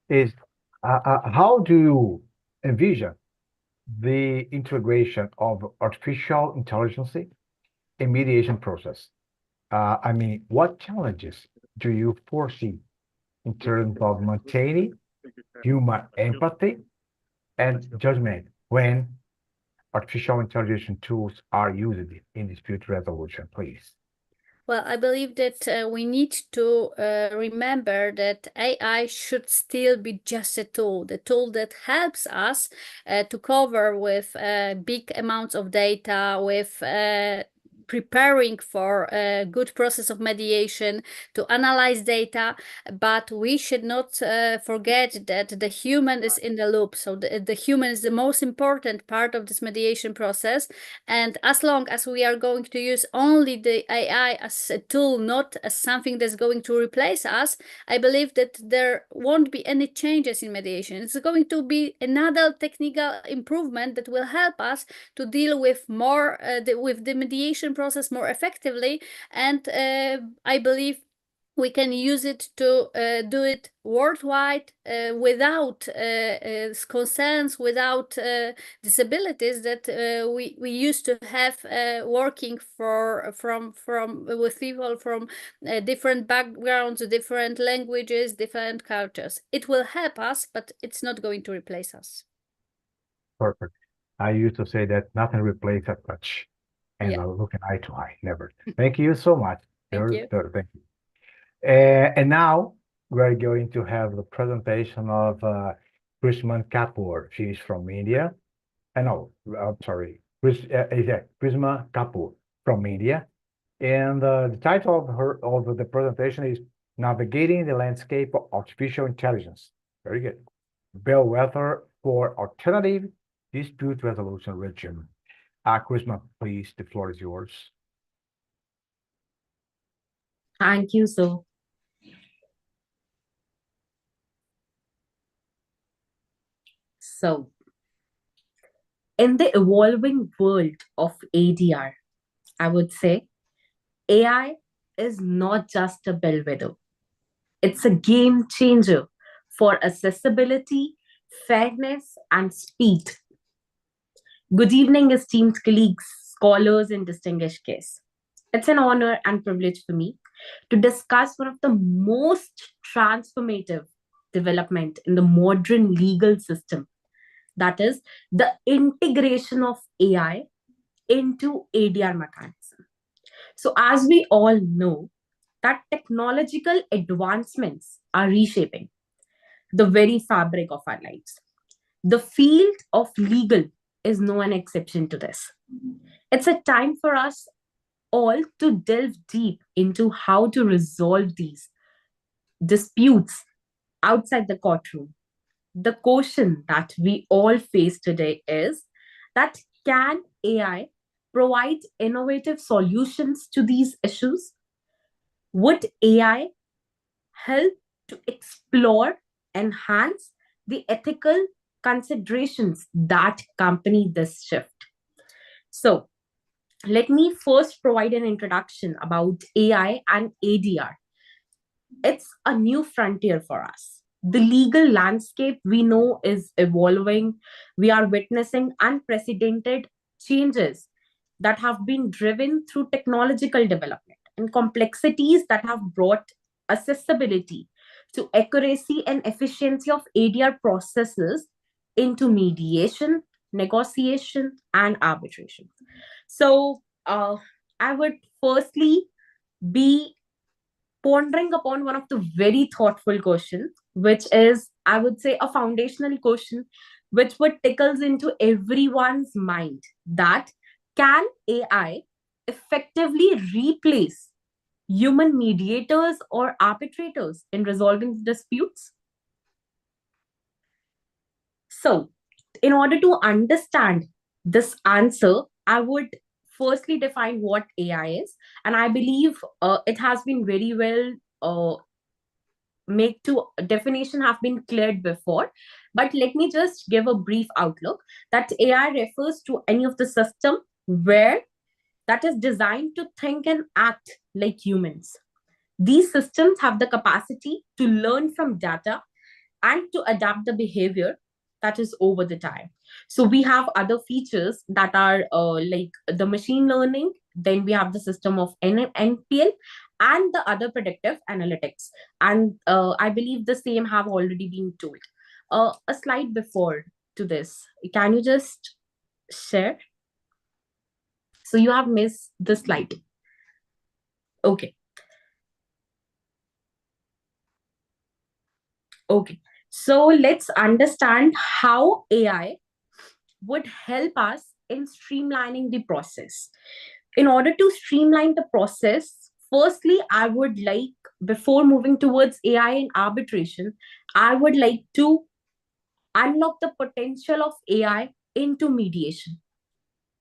Is how do you envision the integration of artificial intelligence in mediation process? I mean, what challenges do you foresee in terms of maintaining human empathy and judgment when artificial intelligence tools are used in dispute resolution, please? Well, I believe that we need to remember that AI should still be just a tool, the tool that helps us to cover with big amounts of data, with preparing for a good process of mediation, to analyze data, but we should not forget that the human is in the loop. So the human is the most important part of this mediation process. And as long as we are going to use only the AI as a tool, not as something that's going to replace us, I believe that there won't be any changes in mediation. It's going to be another technical improvement that will help us to deal with more with the mediation process more effectively, and I believe we can use it to do it worldwide without concerns, without disabilities that we used to have working with people from different backgrounds, different languages, different cultures. It will help us, but it's not going to replace us. Perfect. I used to say that nothing replaces a touch. And looking eye to eye, never. Thank you so much. Thank you. Thank you. And now we're going to have the presentation of Prisma Kapoor. She's from India. I'm sorry, Prisma Kapoor from India. And the title of the presentation is Navigating the Landscape of Artificial Intelligence. Very good. bellwether for alternative dispute resolution regime. Karishma, please, the floor is yours. Thank you, sir. So, in the evolving world of ADR, I would say AI is not just a bellwether. It's a game changer for accessibility, fairness, and speed. Good evening, esteemed colleagues, scholars, and distinguished guests. It's an honor and privilege for me to discuss one of the most transformative development in the modern legal system, that is the integration of AI into ADR mechanism. So as we all know, that technological advancements are reshaping the very fabric of our lives. The field of legal is no an exception to this. It's a time for us all to delve deep into how to resolve these disputes outside the courtroom. The question that we all face today is that can AI provide innovative solutions to these issues? Would AI help to explore, enhance the ethical considerations that accompany this shift? So, let me first provide an introduction about AI and ADR. It's a new frontier for us. The legal landscape we know is evolving. We are witnessing unprecedented changes that have been driven through technological development and complexities that have brought accessibility to accuracy and efficiency of ADR processes into mediation, negotiation, and arbitration. So, I would firstly be pondering upon one of the very thoughtful questions, which is, I would say, a foundational question, which would tickles into everyone's mind that can AI effectively replace human mediators or arbitrators in resolving disputes? So, in order to understand this answer, I would firstly define what AI is. And I believe it has been very well make to definition have been cleared before. But let me just give a brief outlook that AI refers to any of the system where that is designed to think and act like humans. These systems have the capacity to learn from data and to adapt the behavior that is over the time. So we have other features that are like the machine learning, then we have the system of NPL and the other predictive analytics. And I believe the same have already been told. A slide before to this, can you just share? So you have missed the slide. Okay. Okay. So let's understand how AI would help us in streamlining the process. In order to streamline the process, firstly, I would like, before moving towards AI and arbitration, I would like to unlock the potential of AI into mediation.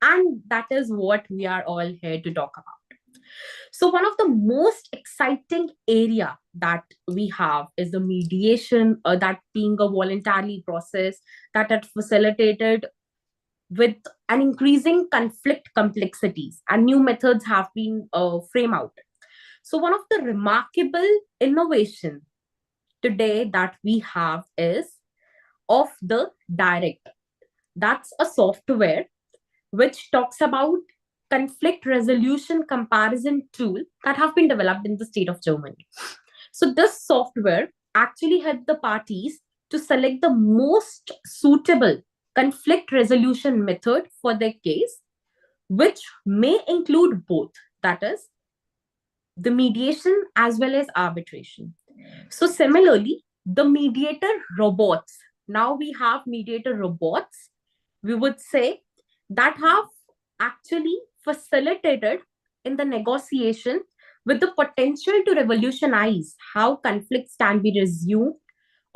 And that is what we are all here to talk about. So one of the most exciting area that we have is the mediation, that being a voluntary process that had facilitated with an increasing conflict complexities, and new methods have been framed out. So one of the remarkable innovation today that we have is of the direct. That's a software which talks about conflict resolution comparison tool that have been developed in the state of Germany. So this software actually helped the parties to select the most suitable conflict resolution method for their case, which may include both, that is, the mediation as well as arbitration. So similarly, the mediator robots, now we have mediator robots, we would say, that have actually facilitated in the negotiation with the potential to revolutionize how conflicts can be resumed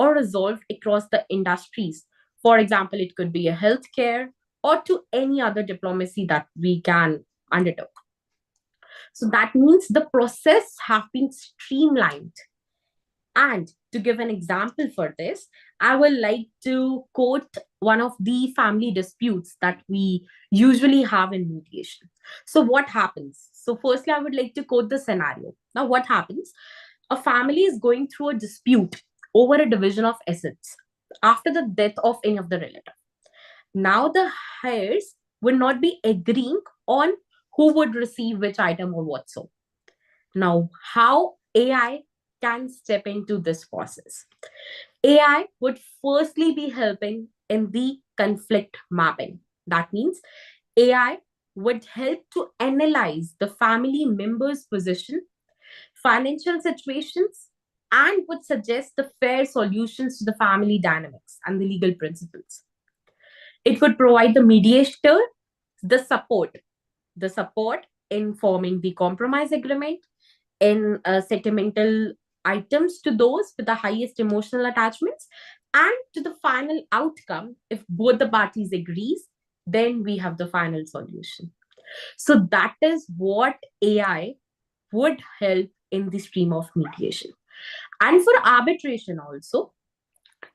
or resolved across the industries. For example, it could be a healthcare or to any other diplomacy that we can undertake. So that means the process have been streamlined. And to give an example for this, I would like to quote one of the family disputes that we usually have in mediation. So what happens? So firstly, I would like to quote the scenario. Now, what happens? A family is going through a dispute over a division of assets after the death of any of the relative. Now the heirs would not be agreeing on who would receive which item or what so. Now, how AI can step into this process? AI would firstly be helping in the conflict mapping. That means AI would help to analyze the family member's position, financial situations, and would suggest the fair solutions to the family dynamics and the legal principles. It would provide the mediator the support in forming the compromise agreement, in sentimental items to those with the highest emotional attachments, and to the final outcome. If both the parties agrees, then we have the final solution. So that is what AI would help in the stream of mediation. And for arbitration also,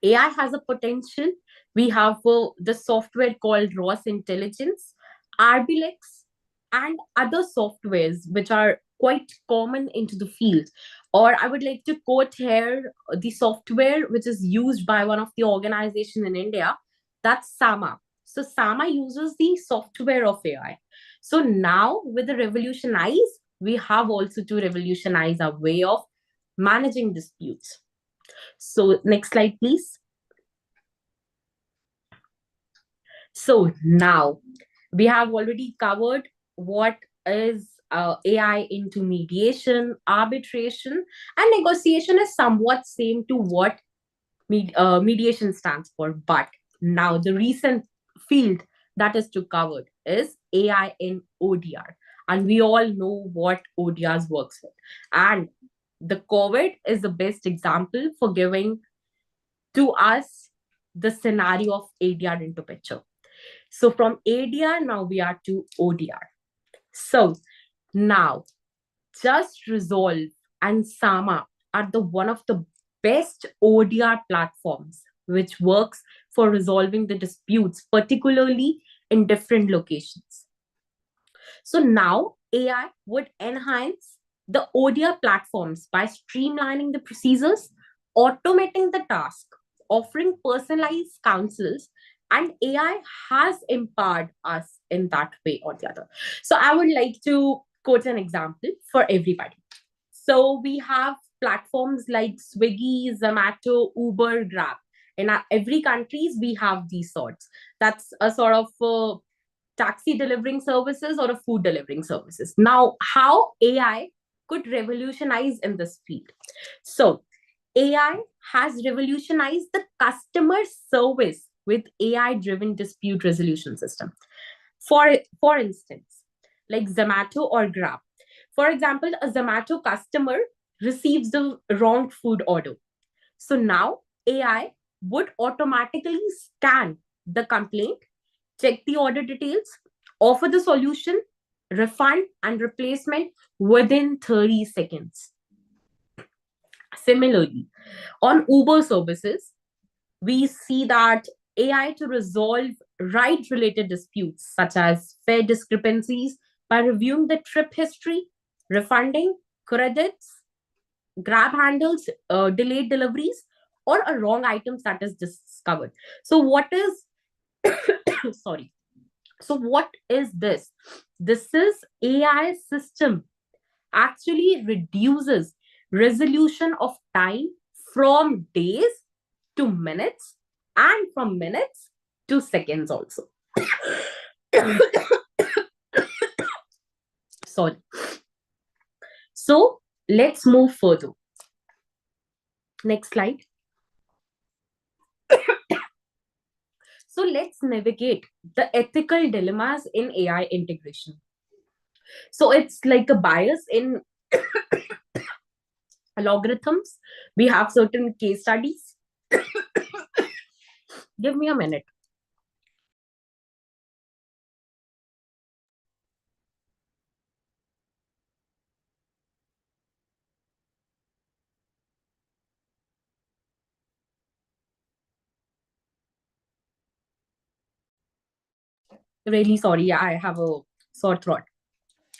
AI has a potential. We have the software called Ross Intelligence, Arbilex, and other softwares which are quite common into the field. Or I would like to quote here the software which is used by one of the organizations in India, that's SAMA. So SAMA uses the software of AI. So now with the revolutionize, we have also to revolutionize our way of managing disputes. So next slide, please. So now we have already covered what is AI into mediation, arbitration, and negotiation is somewhat same to what mediation stands for. But now the recent field that is to covered is AI in ODR. And we all know what ODRs works with. And the COVID is the best example for giving to us the scenario of ADR into picture. So from ADR, now we are to ODR. So now Just Resolve and Sama are the one of the best ODR platforms which works for resolving the disputes, particularly in different locations. So now AI would enhance the ODR platforms by streamlining the procedures, automating the task, offering personalized counsels, and AI has empowered us in that way or the other. So I would like to quote an example for everybody. So we have platforms like Swiggy, Zomato, Uber, Grab. In every countries, we have these sorts. That's a sort of taxi delivering services or a food delivering services. Now, how AI could revolutionize in this field? So AI has revolutionized the customer service with AI-driven dispute resolution system. For instance, like Zomato or Grab. For example, a Zomato customer receives the wrong food order. So now AI would automatically scan the complaint, check the order details, offer the solution, refund, and replacement within 30 seconds. Similarly, on Uber services, we see that AI to resolve ride-related disputes such as fare discrepancies by reviewing the trip history, refunding credits, grab handles, delayed deliveries, or a wrong items that is discovered. So what is, sorry. So what is this? This is AI system actually reduces resolution of time from days to minutes and from minutes to seconds also. Sorry. So let's move further. Next slide. So let's navigate the ethical dilemmas in AI integration. So it's like a bias in algorithms. We have certain case studies. Give me a minute. Really sorry, I have a sore throat.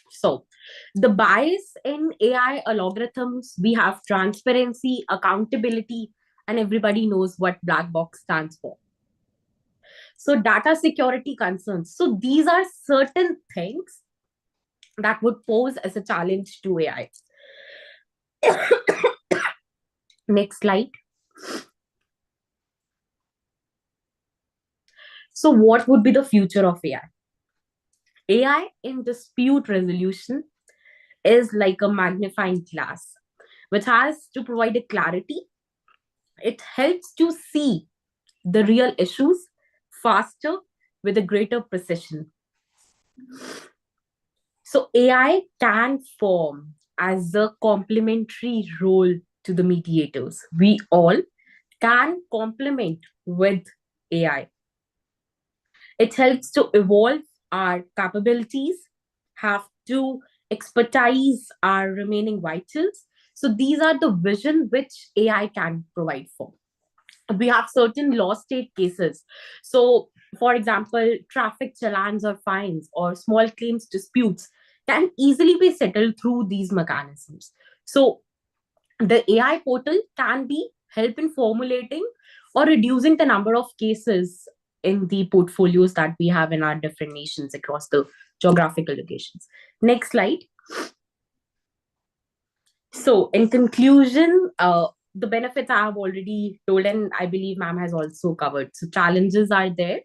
So, the bias in AI algorithms, we have transparency, accountability, and everybody knows what black box stands for. So, data security concerns. So, these are certain things that would pose as a challenge to AI. Next slide. So, what would be the future of AI? AI in dispute resolution is like a magnifying glass, which has to provide a clarity. It helps to see the real issues faster with a greater precision. So AI can form as a complementary role to the mediators. We all can complement with AI. It helps to evolve our capabilities, have to expertise our remaining vitals. So these are the vision which AI can provide for. We have certain law state cases. So, for example, traffic challans or fines or small claims disputes can easily be settled through these mechanisms. So, the AI portal can be help in formulating or reducing the number of cases in the portfolios that we have in our different nations across the geographical locations. Next slide. So, in conclusion, the benefits I have already told, and I believe ma'am has also covered. So, challenges are there.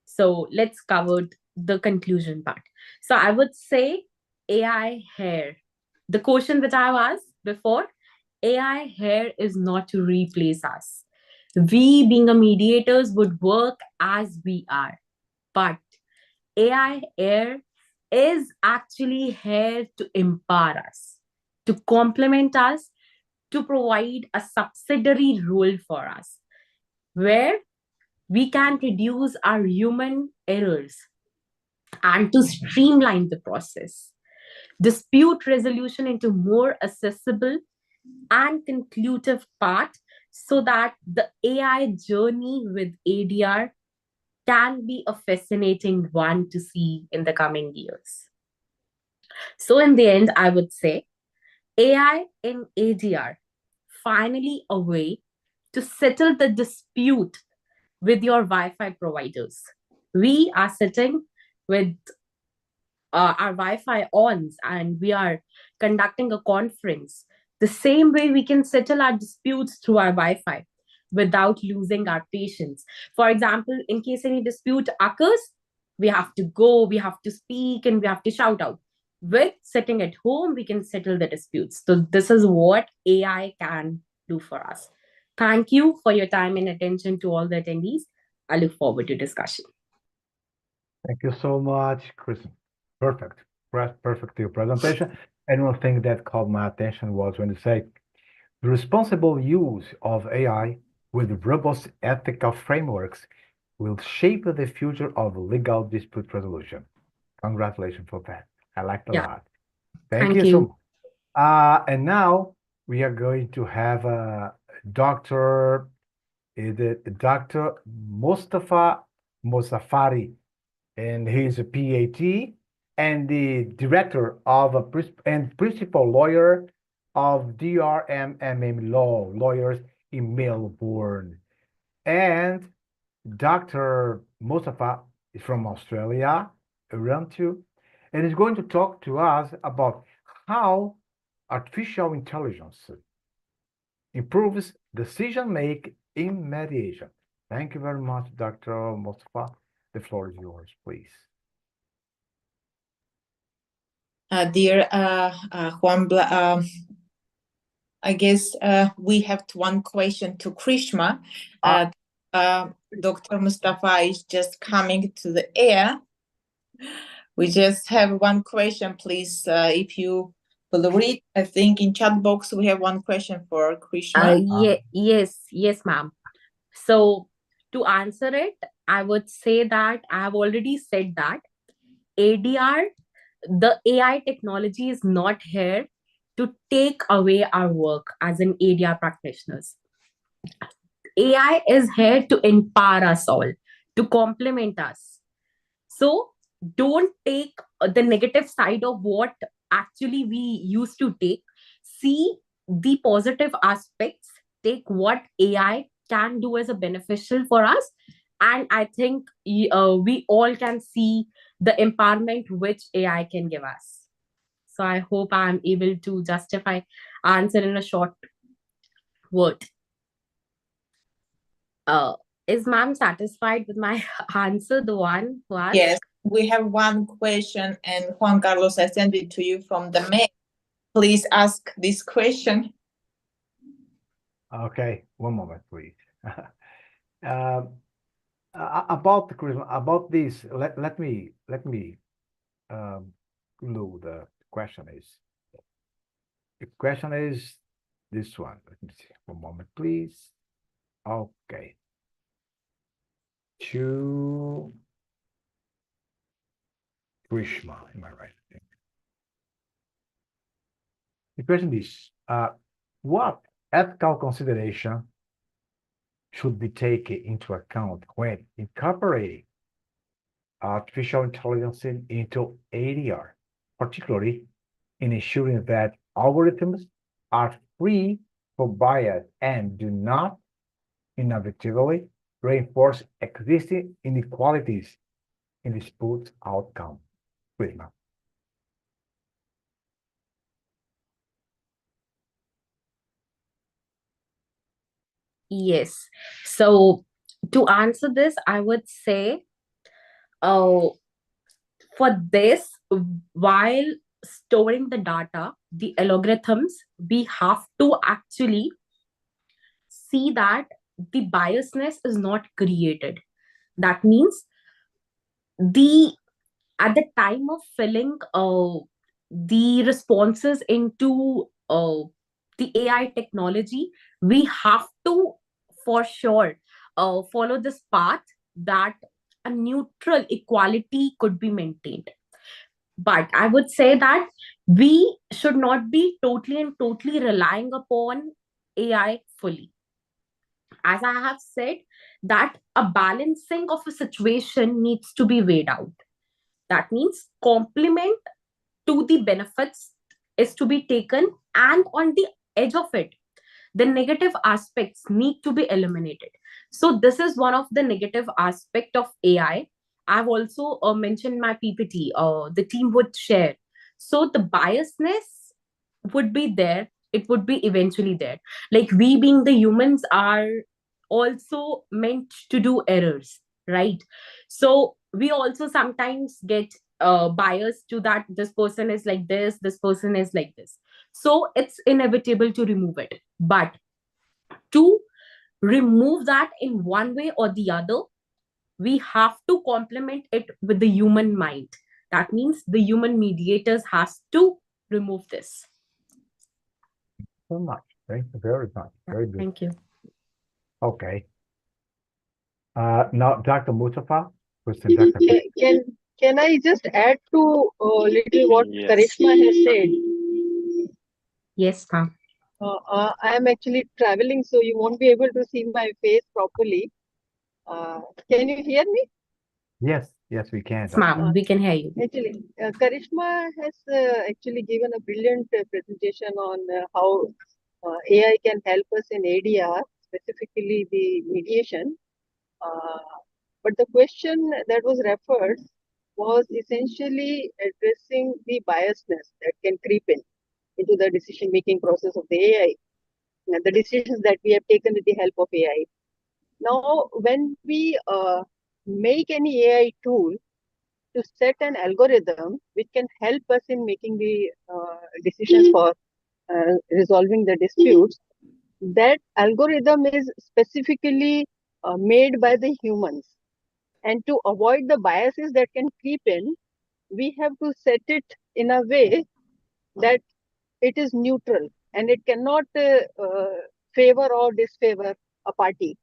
So, let's cover the conclusion part. So, I would say AI here. The question which I have asked before, AI here is not to replace us. We, being a mediators, would work as we are. But AI here is actually here to empower us, to complement us, to provide a subsidiary role for us, where we can reduce our human errors and to streamline the process, dispute resolution into more accessible and conclusive path so that the AI journey with ADR can be a fascinating one to see in the coming years. So in the end, I would say AI in ADR, finally a way to settle the dispute with your Wi-Fi providers. We are sitting with our Wi-Fi ons and we are conducting a conference. The same way we can settle our disputes through our Wi-Fi without losing our patience. For example, in case any dispute occurs, we have to go, we have to speak, and we have to shout out. With sitting at home, we can settle the disputes. So this is what AI can do for us. Thank you for your time and attention to all the attendees. I look forward to discussion. Thank you so much, Chris. Perfect. Perfect your presentation. And one thing that caught my attention was when you say the responsible use of AI with robust ethical frameworks will shape the future of legal dispute resolution. Congratulations for that. I liked it a lot. Thank you so much. And now we are going to have Dr. Mustafa Mosafari, and he's a PhD and the director of and principal lawyer of DRMMM Law Lawyers in Melbourne. And Dr. Mustafa is from Australia, around too, and is going to talk to us about how artificial intelligence improves decision making in mediation. Thank you very much, Dr. Mustafa. The floor is yours, please. Dear Juan, I guess we have one question to Krishma. Dr. Mustafa is just coming to the air. We just have one question, please. If you will read, I think in chat box we have one question for Krishma. Yes, ma'am. So To answer it, I would say that I have already said that ADR, the AI technology is not here to take away our work as an ADR practitioners. AI is here to empower us all, to complement us. So don't take the negative side of what actually we used to take. See the positive aspects. Take what AI can do as a beneficial for us. And I think we all can see the empowerment which AI can give us. So I hope I'm able to justify answer in a short word. Is ma'am satisfied with my answer, the one who asked? Yes, we have one question, and Juan Carlos, I send it to you from the mail. Please ask this question. Okay, one moment, please. About this, let me look. The question is this one. Let me see. One moment, please. Okay. To Krishma, am I right? The question is, what ethical consideration should be taken into account when incorporating artificial intelligence into ADR, particularly in ensuring that algorithms are free from bias and do not inevitably reinforce existing inequalities in dispute outcome? Prisma. Yes. So to answer this, I would say, for this, while storing the data, the algorithms, we have to actually see that the biasness is not created. That means the at the time of filling the responses into the AI technology, we have to for sure follow this path that a neutral equality could be maintained. But I would say that we should not be totally relying upon AI fully. As I have said, that a balancing of a situation needs to be weighed out. That means complement to the benefits is to be taken, and on the edge of it, the negative aspects need to be eliminated. So this is one of the negative aspect of AI. I've also mentioned my PPT, the team would share. So the biasness would be there, it would be eventually there. Like we being the humans are also meant to do errors, right? So we also sometimes get biased to that this person is like this person is like this. So it's inevitable to remove it. But to remove that in one way or the other, we have to complement it with the human mind. That means the human mediators has to remove this. So much. Thank you very much. Very good. Thank you. Okay. Now, Dr. Mustafa, question, Dr. Can I just add to little what Yes. Karishma has said? Yes, ma'am. I am actually traveling, so you won't be able to see my face properly. Can you hear me? Yes, we can. Yes, ma'am, we can hear you. Actually, Karishma has actually given a brilliant presentation on how AI can help us in ADR, specifically the mediation. But the question that was referred was essentially addressing the biasness that can creep in into the decision-making process of the AI, the decisions that we have taken with the help of AI. Now, when we make any AI tool to set an algorithm which can help us in making the decisions for resolving the disputes, that algorithm is specifically made by the humans. And to avoid the biases that can creep in, we have to set it in a way that it is neutral and it cannot favor or disfavor a party.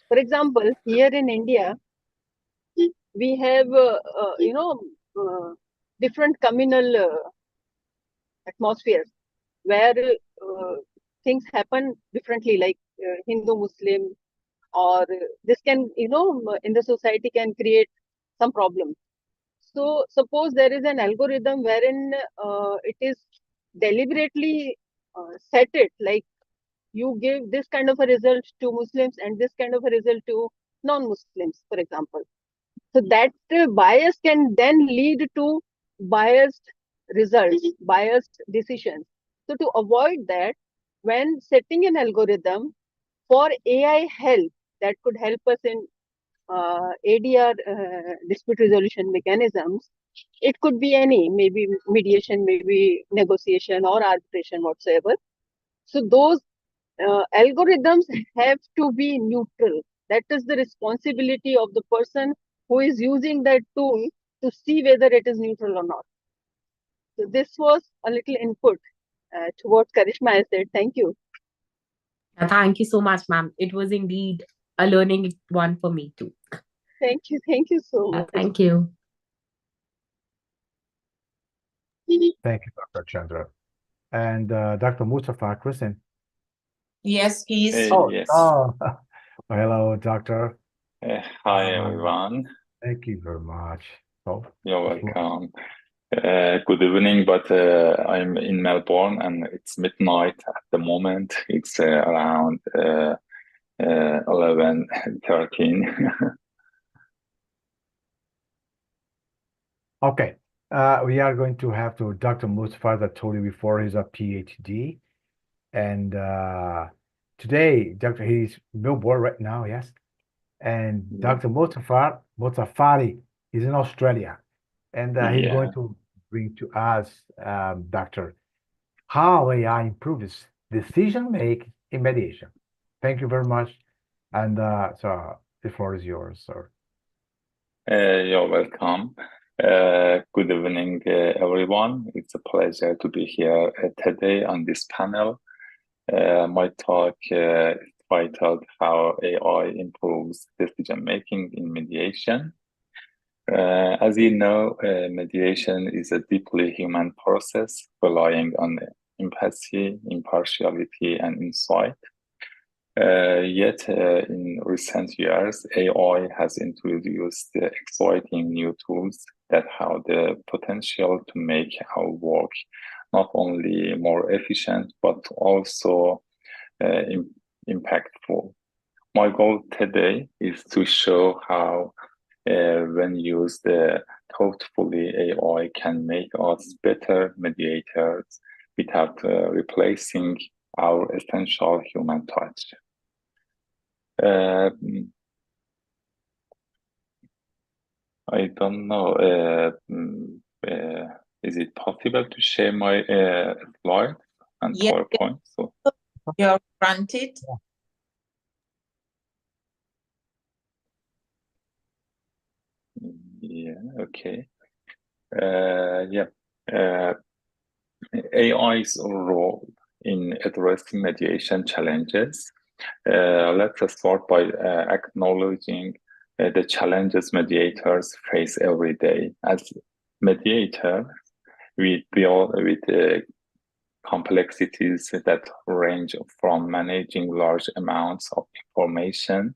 For example, here in India, we have, different communal atmospheres where things happen differently, like Hindu, Muslim, or this can, in the society can create some problem. So suppose there is an algorithm wherein it is deliberately set it, like you give this kind of a result to Muslims and this kind of a result to non-Muslims, for example. So that bias can then lead to biased results, biased decisions. So to avoid that, when setting an algorithm for AI help that could help us in ADR dispute resolution mechanisms, it could be any, maybe mediation, maybe negotiation or arbitration whatsoever. So those algorithms have to be neutral. That is the responsibility of the person who is using that tool to see whether it is neutral or not. So this was a little input to what Karishma has said. Thank you. Thank you so much, ma'am. It was indeed a learning one for me too. Thank you so much. Thank you. Thank you, Dr. Chandra. And Dr. Mustafa, Kristen. Yes, please. Yes. Hello, doctor. Hi, everyone. Thank you very much. You're welcome. Good evening, but I'm in Melbourne and it's midnight at the moment. It's around 11:13. Okay. We are going to have to Dr. Mustafa, that told you before, he's a PhD. And today, he's Melbourne right now, yes. And Dr. Mustafari is in Australia. And he's going to bring to us, Doctor, how AI improves decision making in mediation. Thank you very much. And so the floor is yours, sir. You're welcome. Good evening, everyone. It's a pleasure to be here today on this panel. My talk is titled How AI Improves Decision Making in Mediation. As you know, mediation is a deeply human process relying on empathy, impartiality, and insight. Yet, in recent years, AI has introduced exciting new tools that have the potential to make our work not only more efficient, but also impactful. My goal today is to show how, when used thoughtfully, AI can make us better mediators without replacing our essential human touch. I don't know. Is it possible to share my slide and PowerPoint? So you're granted. Yeah. Okay. AI's role in addressing mediation challenges. Let's start by acknowledging the challenges mediators face every day. As mediators, we deal with complexities that range from managing large amounts of information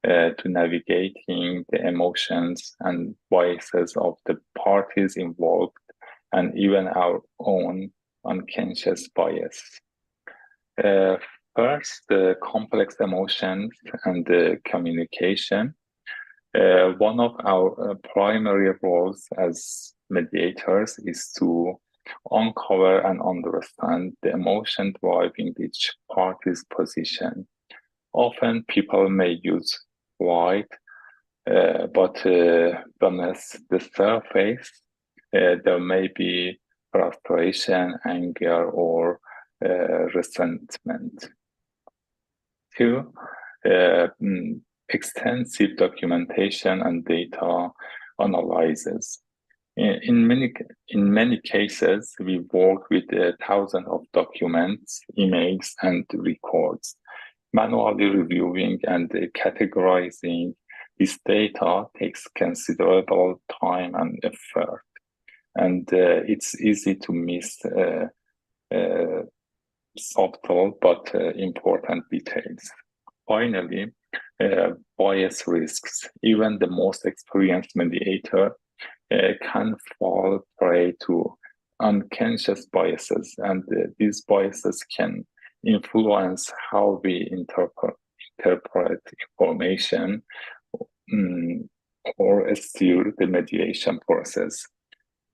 to navigating the emotions and biases of the parties involved, and even our own unconscious bias. First, the complex emotions and the communication. One of our primary roles as mediators is to uncover and understand the emotion driving each party's position. Often people may use white, but beneath the surface, there may be frustration, anger, or resentment. Two, extensive documentation and data analysis. In many cases, we work with thousands of documents, emails, and records. Manually reviewing and categorizing this data takes considerable time and effort, and it's easy to miss subtle but important details. Finally, bias risks. Even the most experienced mediator can fall prey to unconscious biases, and these biases can influence how we interpret information or steer the mediation process.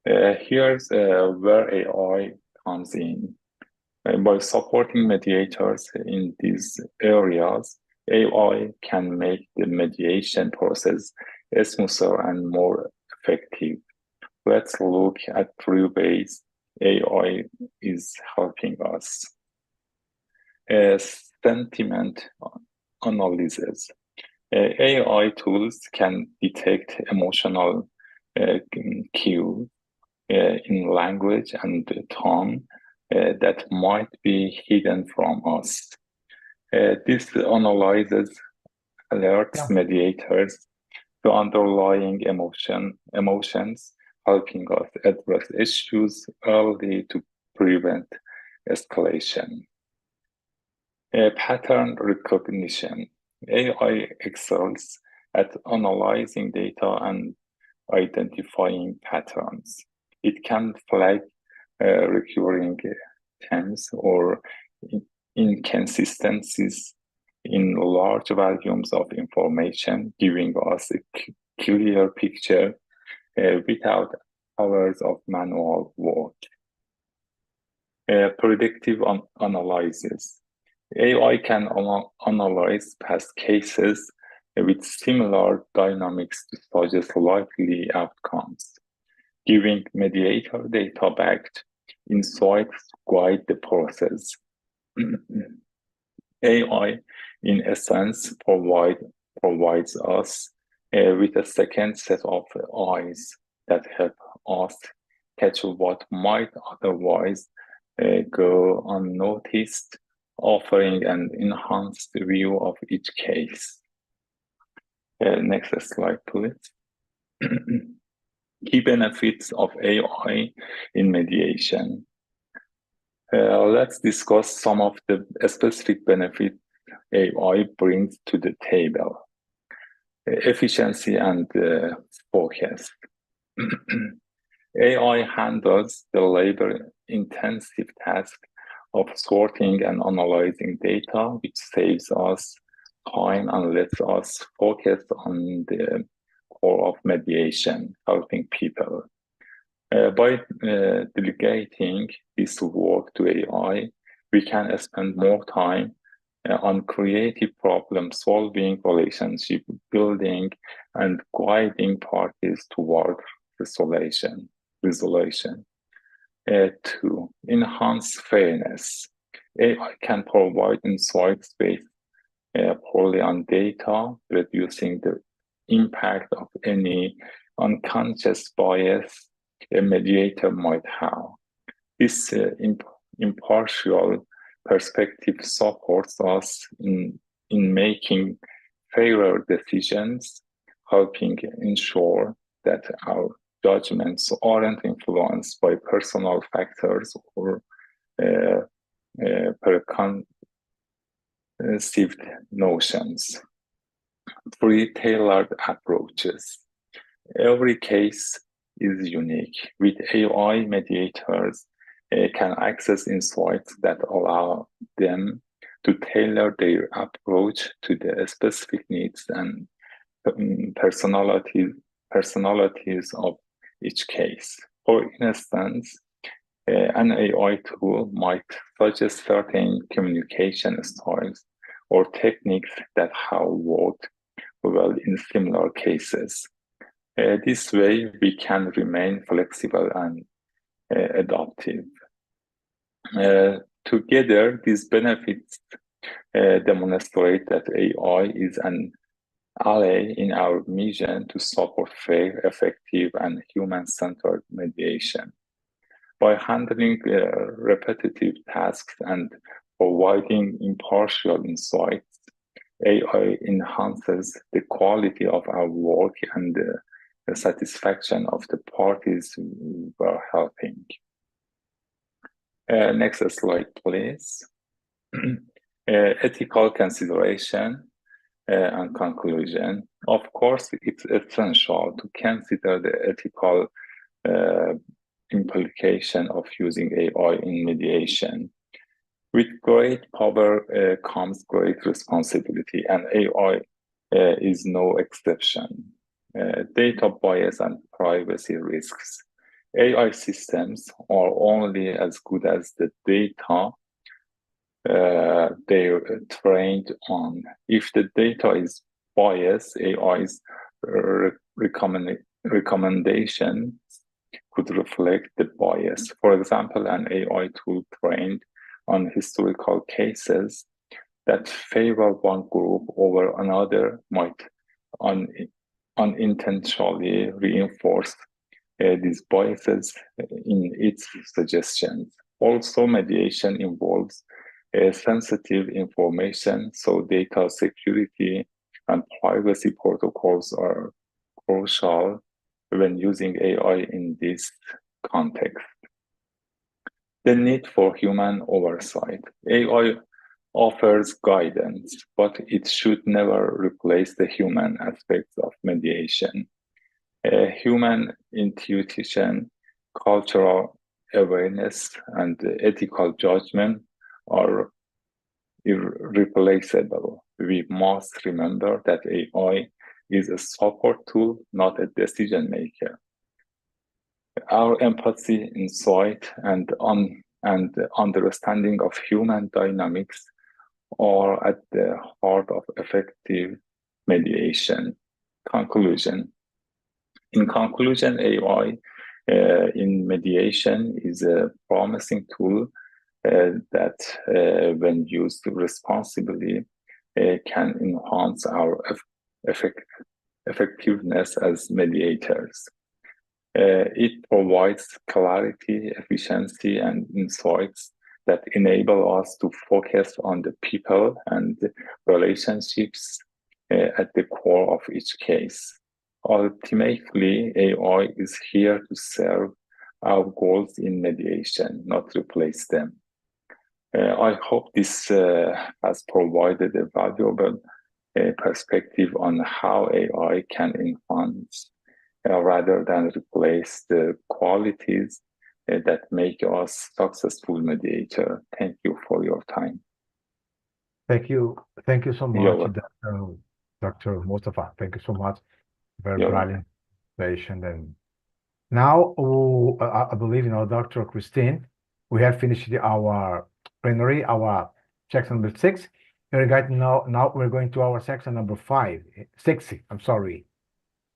Here's where AI comes in. By supporting mediators in these areas, AI can make the mediation process smoother and more effective. Let's look at 3 ways AI is helping us. Sentiment analysis. AI tools can detect emotional cues in language and tone that might be hidden from us. This analyzes alerts mediators to underlying emotions, helping us address issues early to prevent escalation. Pattern recognition. AI excels at analyzing data and identifying patterns. It can flag recurring themes or inconsistencies in large volumes of information, giving us a clear picture without hours of manual work. Predictive analysis. AI can analyze past cases with similar dynamics to suggest likely outcomes, giving mediator data-backed insights to guide the process. AI, in essence, provides us with a second set of eyes that help us catch what might otherwise go unnoticed, offering an enhanced view of each case. Next slide, please. Key benefits of AI in mediation. Let's discuss some of the specific benefits AI brings to the table. Efficiency and focus. AI handles the labor-intensive task of sorting and analyzing data, which saves us time and lets us focus on the core of mediation, helping people. By delegating this work to AI, we can spend more time on creative problem solving, relationship building, and guiding parties toward resolution. 2, enhance fairness. AI can provide insights based purely on data, reducing the impact of any unconscious bias a mediator might have. This impartial perspective supports us in making fairer decisions, helping ensure that our judgments aren't influenced by personal factors or preconceived notions. 3, tailored approaches. Every case is unique. With AI, mediators can access insights that allow them to tailor their approach to the specific needs and personalities of each case. For instance, an AI tool might suggest certain communication styles or techniques that have worked well in similar cases. This way, we can remain flexible and adaptive. Together, these benefits demonstrate that AI is an ally in our mission to support fair, effective, and human-centered mediation. By handling repetitive tasks and providing impartial insights. AI enhances the quality of our work and the satisfaction of the parties we are helping. Next slide, please. Ethical consideration and conclusion. Of course, it's essential to consider the ethical implication of using AI in mediation. With great power comes great responsibility, and AI is no exception. Data bias and privacy risks. AI systems are only as good as the data they're trained on. If the data is biased, AI's recommendations could reflect the bias. For example, an AI tool trained on historical cases that favor one group over another might unintentionally reinforce these biases in its suggestions. Also, mediation involves sensitive information, so data security and privacy protocols are crucial when using AI in this context. The need for human oversight. AI offers guidance, but it should never replace the human aspects of mediation. Human intuition, cultural awareness, and ethical judgment are irreplaceable. We must remember that AI is a support tool, not a decision maker. Our empathy, insight, and understanding of human dynamics are at the heart of effective mediation. Conclusion. In conclusion, AI in mediation is a promising tool that, when used responsibly, can enhance our effectiveness as mediators. It provides clarity, efficiency, and insights that enable us to focus on the people and relationships at the core of each case. Ultimately, AI is here to serve our goals in mediation, not replace them. I hope this has provided a valuable perspective on how AI can enhance rather than replace the qualities that make us successful mediator. Thank you for your time. Thank you so much, Dr. Mustafa. Thank you so much. Very brilliant presentation. And now, I believe, Dr. Christine, we have finished our plenary, our section number 6. And now we're going to our section number 6. I'm sorry.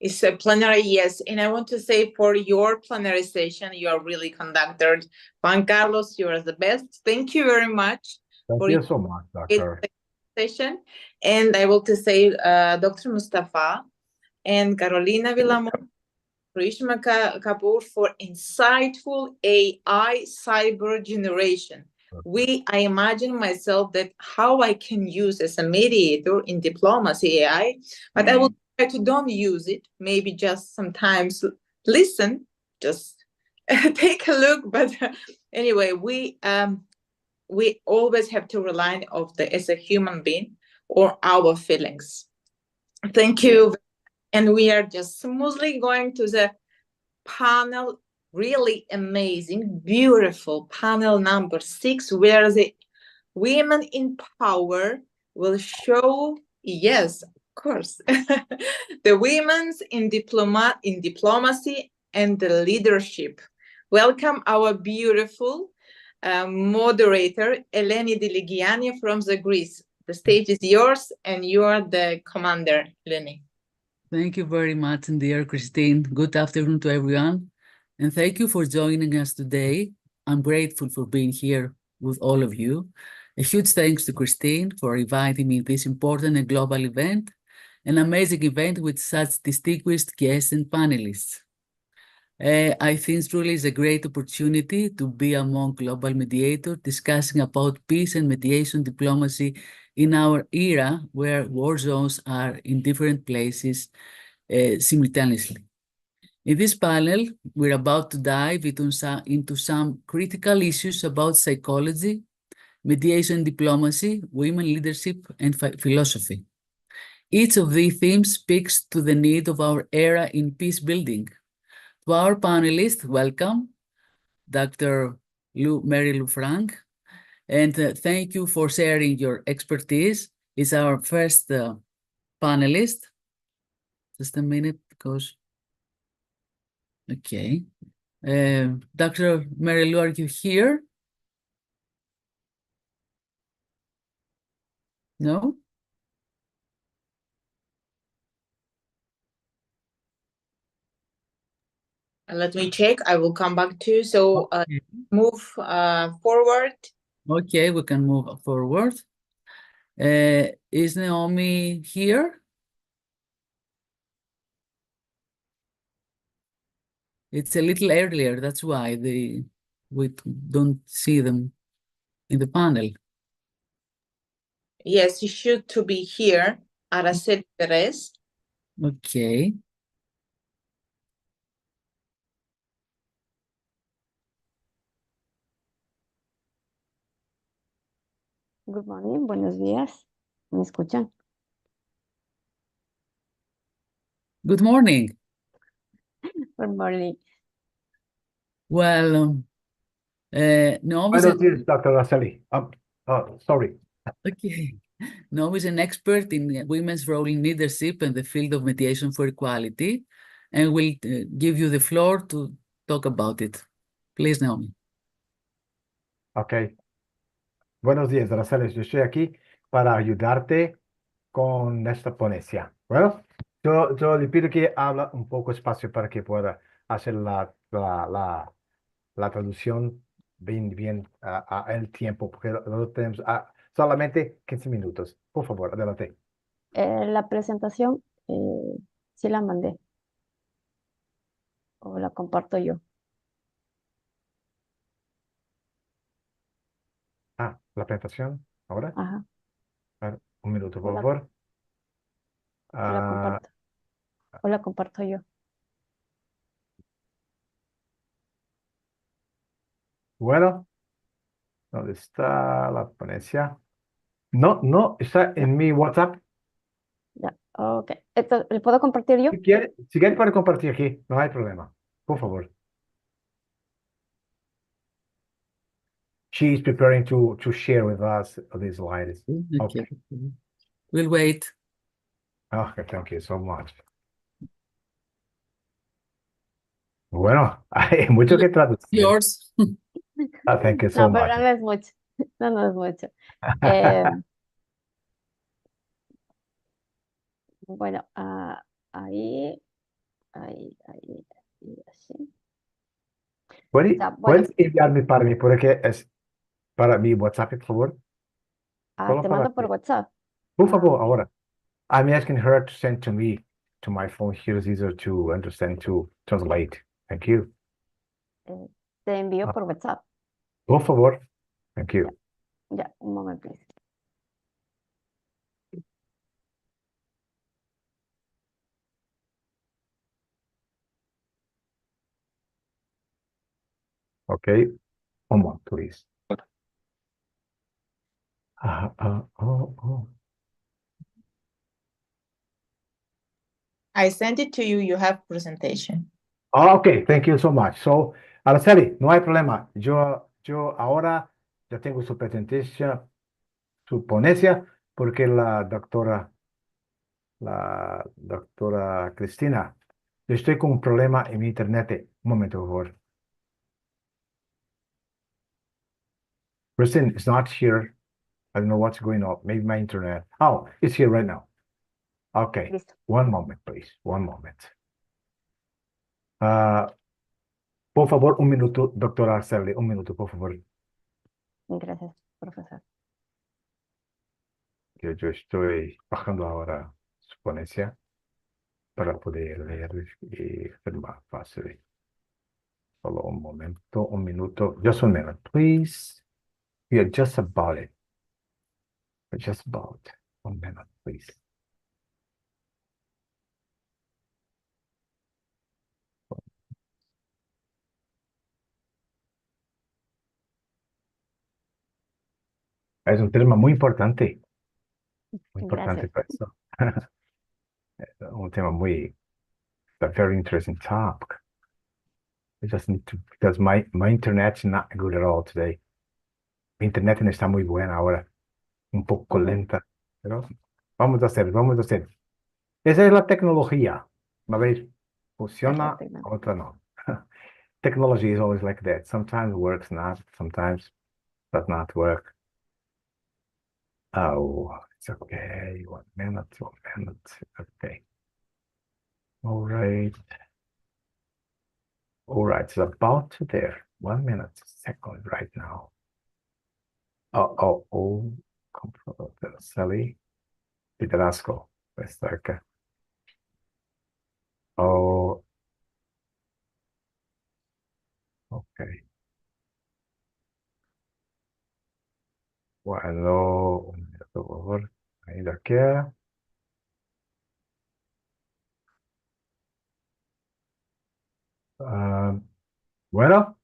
It's a plenary, yes. And I want to say, for your plenary session, you are really conducted. Juan Carlos, you are the best. Thank you very much. Thank you so much, Doctor. Session. And I want to say, Dr. Mustafa and Carolina Villamor, Karishma Kapoor, for insightful AI cyber generation. I imagine myself that how I can use as a mediator in diplomacy AI, but I will try to don't use it, maybe just sometimes listen, just take a look. But anyway, we always have to rely on as a human being or our feelings. Thank you. And we are just smoothly going to the panel, really amazing, beautiful panel number 6, where the women in power will show, yes, of course, the women's in diplomacy and the leadership. Welcome our beautiful moderator, Eleni Diligiani from Greece. The stage is yours, and you are the commander, Eleni. Thank you very much, dear Christine. Good afternoon to everyone, and thank you for joining us today. I'm grateful for being here with all of you. A huge thanks to Christine for inviting me to this important and global event, an amazing event with such distinguished guests and panelists. I think truly is a great opportunity to be among global mediators discussing about peace and mediation diplomacy in our era where war zones are in different places simultaneously. In this panel, we're about to dive into some critical issues about psychology, mediation diplomacy, women leadership, and philosophy. Each of these themes speaks to the need of our era in peace building. To our panelists, welcome, Dr. Mary Lou Frank, and thank you for sharing your expertise. It's our first panelist. Just a minute, because, okay. Dr. Mary Lou, are you here? No? Let me check. I will come back to you. So move forward. Okay, we can move forward. Is Naomi here? It's a little earlier, that's why we don't see them in the panel. Yes, you should to be here. Araceli Perez. Okay. Good morning, buenos días. ¿Me escuchan? Good morning. Good morning. Well, Naomi Buenos días, Dr. Araceli. Sorry. Okay. Naomi is an expert in women's role in leadership and the field of mediation for equality, and will give you the floor to talk about it. Please, Naomi. Ok. Buenos días, Araceli. Yo estoy aquí para ayudarte con esta ponencia. Bueno, yo le pido que habla un poco espacio para que pueda hacer la traducción bien a el tiempo, porque lo tenemos solamente 15 minutos. Por favor, adelante. La presentación sí la mandé. O la comparto yo. La presentación, ¿ahora? Ajá. A ver, un minuto, por favor. La comparto. O la comparto yo. Bueno, ¿dónde está la ponencia? No, está en mi WhatsApp. Ya, ok. Entonces, ¿le puedo compartir yo? Si quiere puede compartir aquí, no hay problema. Por favor. She's preparing to share with us these slides. Okay. We'll wait. Okay, thank you so much. Bueno, hay mucho que traducir. Yours. Thank you so No, pero much. no es mucho. No es mucho. Bueno, ahí, así. ¿Puedes enviarme para mí? Porque es para mi WhatsApp, por favor. Solo Te para mando por ti. WhatsApp. Por favor, ahora. I'm asking her to send to me, to my phone. Here is easier to understand, to translate. Thank you. Te envío por WhatsApp. Por favor. Thank you. Ya, un momento, please. Okay. One more, please. Oh. I sent it to you. You have presentation. Okay, thank you so much. So, Araceli, no hay problema. Yo ahora ya tengo su presentación, su ponencia, porque la doctora Cristina, yo estoy con un problema en mi internet. Un momento, por favor. Kristen is not here. I don't know what's going on. Maybe my internet. Oh, it's here right now. Okay. Listo. One moment, please. One moment. Por favor, un minuto, doctora Araceli. Un minuto, por favor. Gracias, profesor. Yo estoy bajando ahora su ponencia para poder leer y hacer más fácil. Solo un momento, un minuto, just 1 minute, please. We are just about it. We're just about 1 minute, please. Es un tema muy importante Gracias. para eso. Un tema muy, a very interesting topic. I just need to, because my internet's not good at all today. Mi internet no está muy buena ahora, un poco lenta, pero vamos a hacer. Esa es la tecnología. A ver, funciona, otra no. Technology is always like that. Sometimes works not, sometimes does not work. Oh, it's okay. 1 minute, 1 minute. Okay. All right. All right, it's about to there. 1 minute, second right now. Control Sally. Liderazgo. Está acá. Oh, ok. Bueno, un minuto, por favor. Ahí lo queda. Bueno,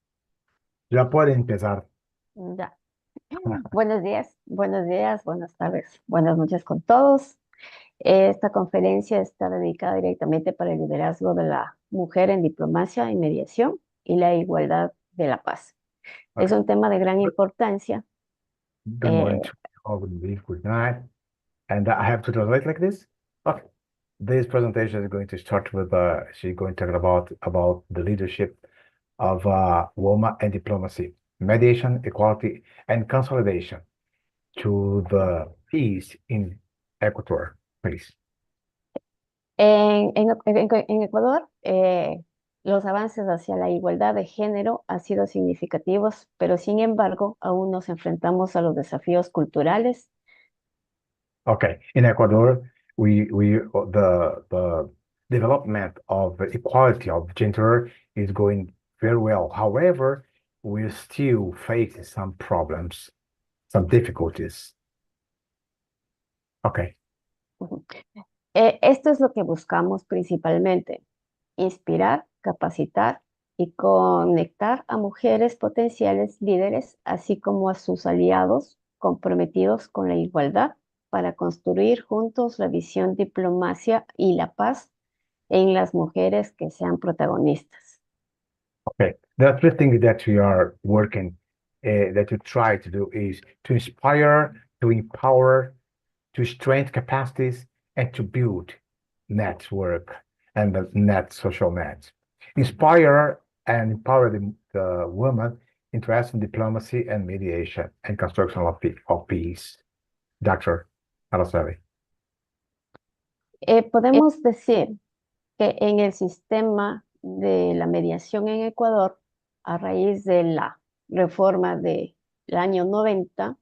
ya puede empezar. Ya. Buenos días, buenas tardes, buenas noches con todos. Esta conferencia está dedicada directamente para el liderazgo de la mujer en diplomacia y mediación y la igualdad de la paz. Es un tema de gran importancia. Good morning to all, good night. And I have to translate like this? Okay. This presentation is going to start with, she's going to talk about the leadership of women and diplomacy, mediation, equality, and consolidation to the peace in Ecuador, please. En Ecuador, los avances hacia la igualdad de género han sido significativos, pero sin embargo, aún nos enfrentamos a los desafíos culturales. Okay, in Ecuador, the development of equality of gender is going very well. However, we still face some problems, some difficulties. Okay. Esto es lo que buscamos principalmente, inspirar, capacitar y conectar a mujeres potenciales líderes, así como a sus aliados comprometidos con la igualdad para construir juntos la visión diplomacia y la paz en las mujeres que sean protagonistas. Okay, there are 3 things that we are working, that we try to do is to inspire, to empower, to strengthen capacities, and to build network and the social net. Inspire and empower the women interested in diplomacy and mediation and construction of peace. Dr. Araceli. Podemos decir que en el sistema de la mediación en Ecuador, a raíz de la reforma del año 90,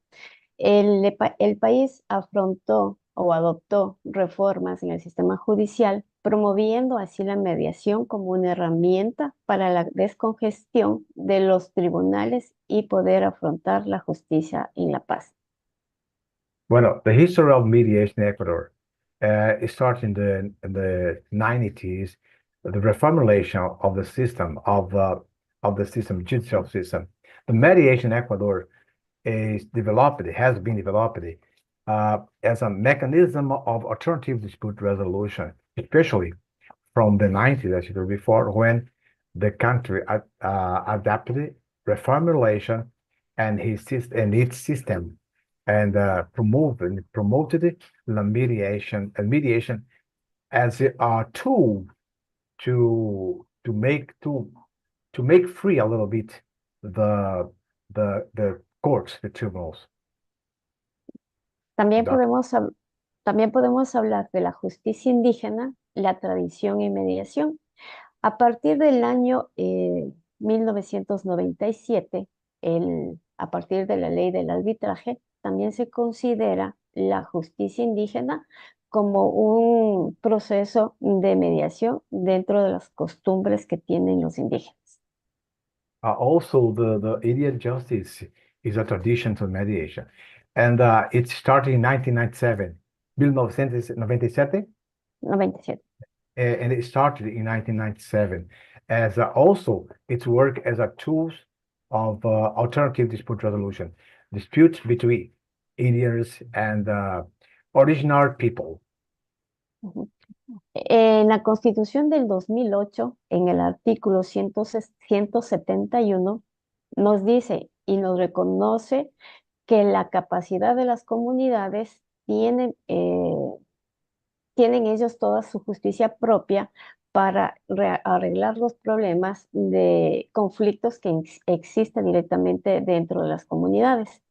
el país afrontó o adoptó reformas en el sistema judicial, promoviendo así la mediación como una herramienta para la descongestión de los tribunales y poder afrontar la justicia y la paz. Well, the history of mediation in Ecuador, it starts in the 90s, the reformulation of the system, judicial system. The mediation in Ecuador is developed, it has been developed as a mechanism of alternative dispute resolution, especially from the 90s, as you said before, when the country adapted reformulation and its system and promoted the mediation as a tool to make free a little bit the courts, the tribunals. También podemos hablar de la justicia indígena, la tradición y mediación. A partir del año 1997, a partir de la ley del arbitraje, también se considera la justicia indígena como un proceso de mediación dentro de las costumbres que tienen los indígenas. Also, the Indian justice is a tradition to mediation. And it started in 1997, 1997, 97. And it started in 1997 as also its work as a tools of alternative dispute resolution, disputes between Indians and original people. En la Constitución del 2008, en el artículo 171, nos dice y nos reconoce que la capacidad de las comunidades tienen ellos toda su justicia propia para arreglar los problemas de conflictos que existen directamente dentro de las comunidades.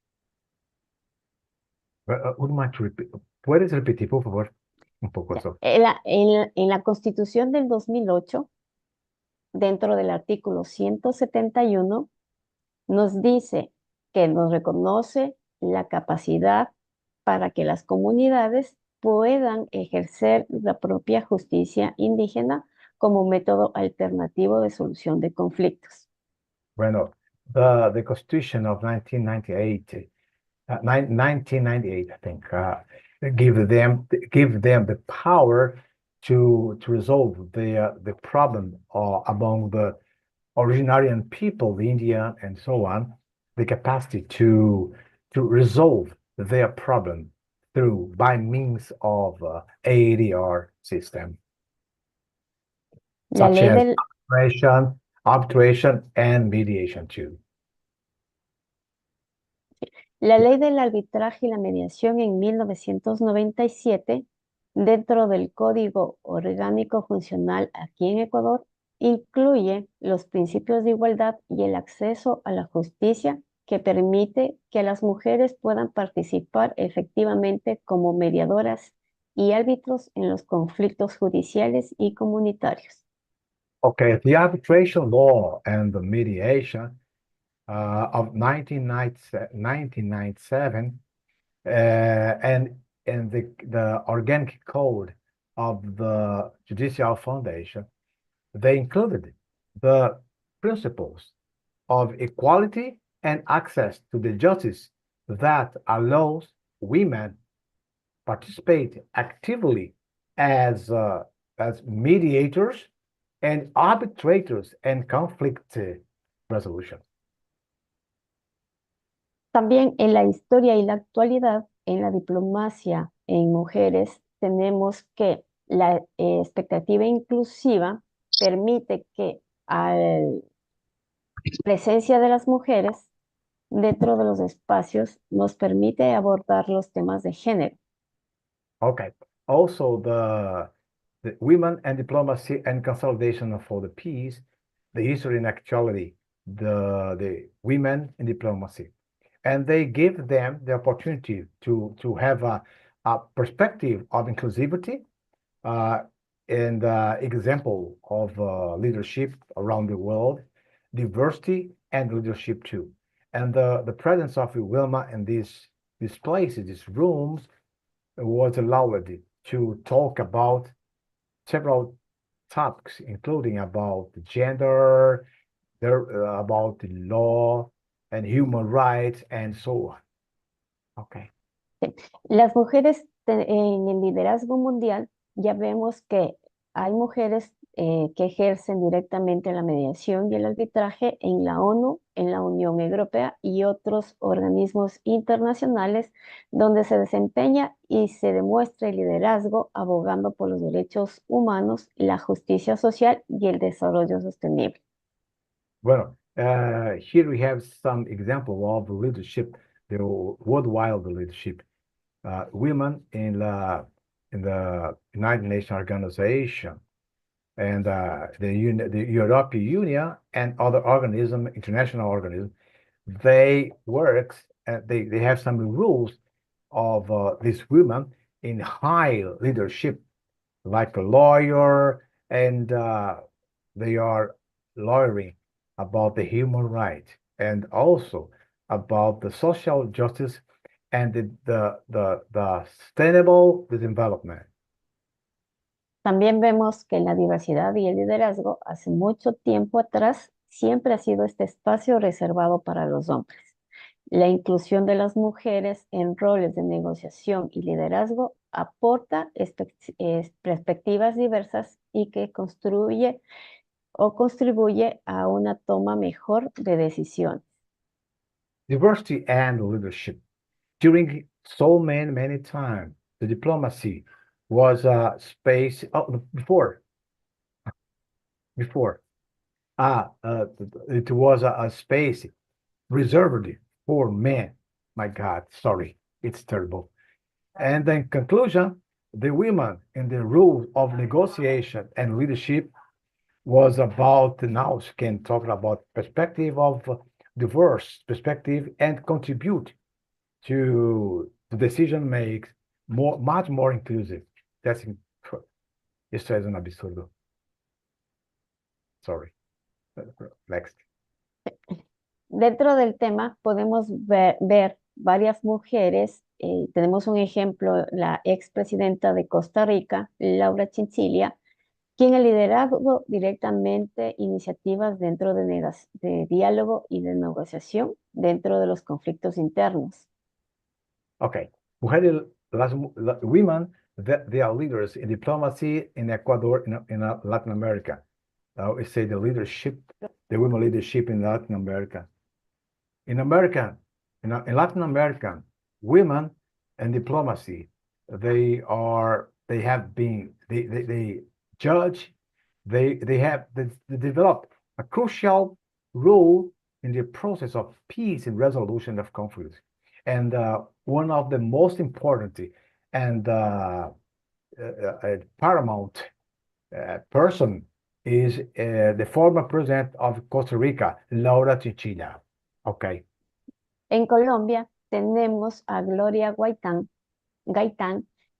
¿Puedes repetir, por favor, un poco eso? En la Constitución del 2008, dentro del artículo 171, nos dice que nos reconoce la capacidad para que las comunidades puedan ejercer la propia justicia indígena como método alternativo de solución de conflictos. Bueno, the Constitution of 1998, 1998, I think, give them the power to resolve the problem among the originarian people, the India and so on, the capacity to resolve their problem by means of ADR system, such as arbitration and mediation too. La ley del arbitraje y la mediación en 1997, dentro del Código Orgánico Funcional aquí en Ecuador, incluye los principios de igualdad y el acceso a la justicia que permite que las mujeres puedan participar efectivamente como mediadoras y árbitros en los conflictos judiciales y comunitarios. Okay, the arbitration law and the mediation of 1997 and the organic code of the Judicial Foundation, they included the principles of equality and access to the justice that allows women participate actively as mediators and arbitrators and conflict resolution. También en la historia y la actualidad, en la diplomacia en mujeres, tenemos que la expectativa inclusiva permite que a la presencia de las mujeres dentro de los espacios nos permite abordar los temas de género. Okay. Also, the Women and Diplomacy and Consolidation for the Peace, the history and actuality, the women in diplomacy. And they give them the opportunity to have a perspective of inclusivity and example of leadership around the world, diversity and leadership too. And the presence of Wilma in these places, these rooms, was allowed to talk about several topics, including about gender, about the law and human rights, and so on. Okay. Las mujeres en el liderazgo mundial, ya vemos que hay mujeres que ejercen directamente la mediación y el arbitraje en la ONU, en la Unión Europea y otros organismos internacionales donde se desempeña y se demuestra el liderazgo abogando por los derechos humanos, la justicia social y el desarrollo sostenible. Well, here we have some example of leadership, the worldwide leadership. Women in the United Nations Organization and the European Union and other organisms, international organisms, they work and they have some rules of these women in high leadership, like a lawyer, and they are lawyering about the human rights and also about the social justice and the sustainable development. También vemos que la diversidad y el liderazgo hace mucho tiempo atrás siempre ha sido este espacio reservado para los hombres. La inclusión de las mujeres en roles de negociación y liderazgo aporta perspectivas diversas y que construye o contribuye a una toma mejor de decisiones. Diversity and leadership. During so many times, the diplomacy was a space. Oh, before. It was a space reserved for men. My God, sorry, it's terrible. And in conclusion, the women in the role of negotiation and leadership was about, now she can talk about perspective of diverse perspective and contribute to the decision makes much more inclusive. Esto es un absurdo. Sorry. Next. Dentro del tema podemos ver varias mujeres. Tenemos un ejemplo, la expresidenta de Costa Rica, Laura Chinchilla, quien ha liderado directamente iniciativas dentro de diálogo y de negociación dentro de los conflictos internos. Okay. Women, they are leaders in diplomacy in Ecuador, in Latin America. We say the women leadership in Latin America. In Latin America, women and diplomacy, they judge, they develop a crucial role in the process of peace and resolution of conflicts. And one of the most important and paramount person is the former president of Costa Rica, Laura Chinchilla. Okay. En Colombia tenemos a Gloria Gaitán,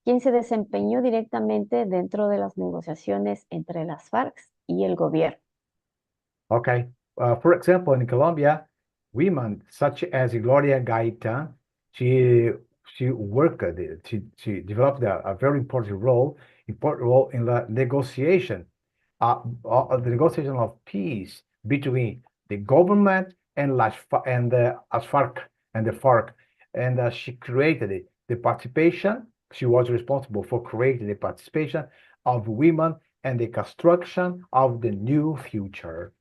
quien se desempeñó directamente dentro de las negociaciones entre las FARC y el gobierno. Okay. For example, in Colombia, women such as Gloria Gaitán, she developed a very important role in the negotiation of peace between the government and the FARC. And she created the participation. She was responsible for creating the participation of women and the construction of the new future.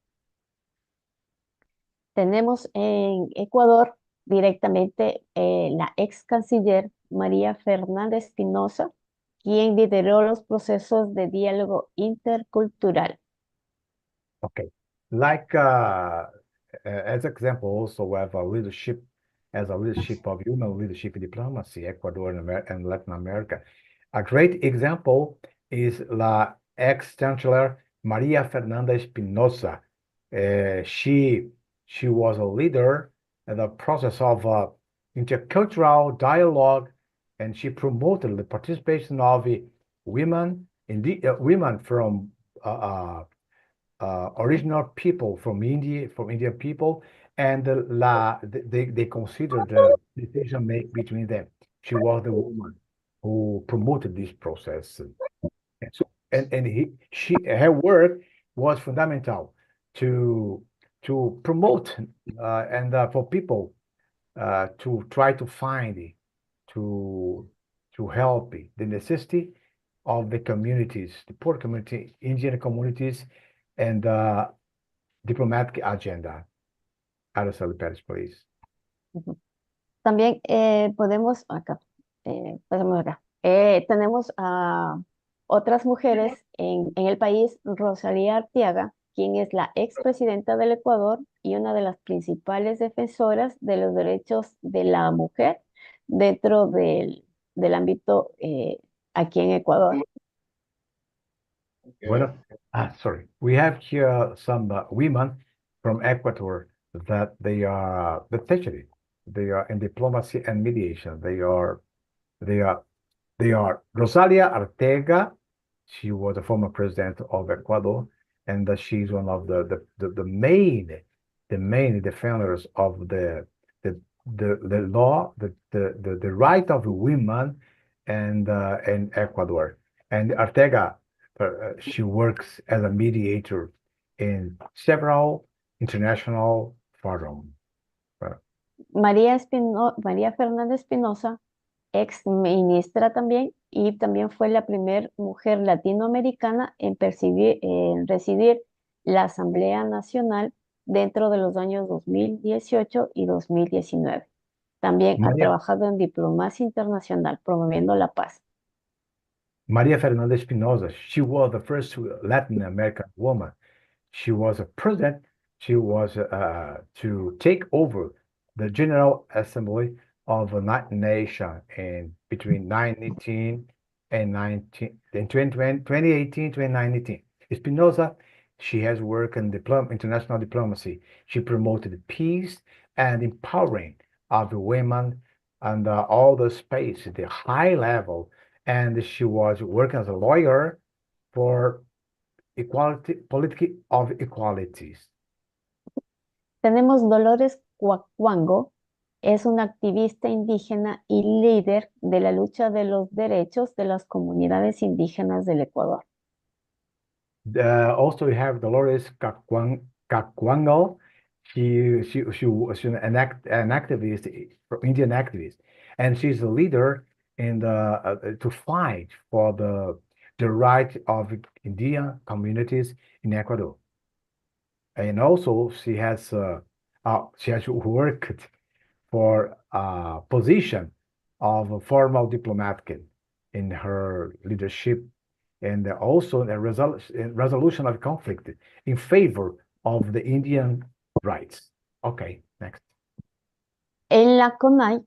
Tenemos en Ecuador directamente la ex canciller María Fernández Espinosa, quien lideró los procesos de diálogo intercultural. Okay, like as example, also we have a leadership of human leadership in diplomacy, Ecuador and Latin America. A great example is la ex-chancellor María Fernanda Espinosa. She was a leader in the process of intercultural dialogue, and she promoted the participation of women from original people from Indian people, and they considered the decision made between them. She was the woman who promoted this process, her work was fundamental to promote and for people to try to find to help the necessity of the communities, the poor community, Indian communities, and diplomatic agenda. Araceli Pérez, please. También podemos acá. Tenemos a otras mujeres en el país, Rosalía Arteaga, quien es la expresidenta del Ecuador y una de las principales defensoras de los derechos de la mujer dentro del ámbito aquí en Ecuador. Bueno, sorry. We have here some women from Ecuador that they are in diplomacy and mediation. They are Rosalia Arteaga. She was a former president of Ecuador, and she's one of the main defenders of the law, the right of women and in Ecuador. And Arteaga, she works as a mediator in several International Forum. María Fernanda Espinosa, ex ministra también, y también fue la primera mujer latinoamericana en residir la Asamblea Nacional dentro de los años 2018 y 2019. También ha trabajado en diplomacia internacional, promoviendo la paz. María Fernanda Espinosa, she was the first Latin American woman. She was a president. She was to take over the General Assembly of the United Nations in between 2018 and 2019. Espinosa, she has worked in international diplomacy. She promoted peace and empowering of the women and all the space, the high level, and she was working as a lawyer for politics of equalities. Tenemos Dolores Cuacuango, es una activista indígena y líder de la lucha de los derechos de las comunidades indígenas del Ecuador. Also, we have Dolores Cacuango. She was an activist, Indian activist, and she's a leader in to fight for the right of Indian communities in Ecuador. And also, she has worked for a position of a formal diplomat in her leadership, and also the resolution of conflict in favor of the Indian rights. Okay, next. En la CONAI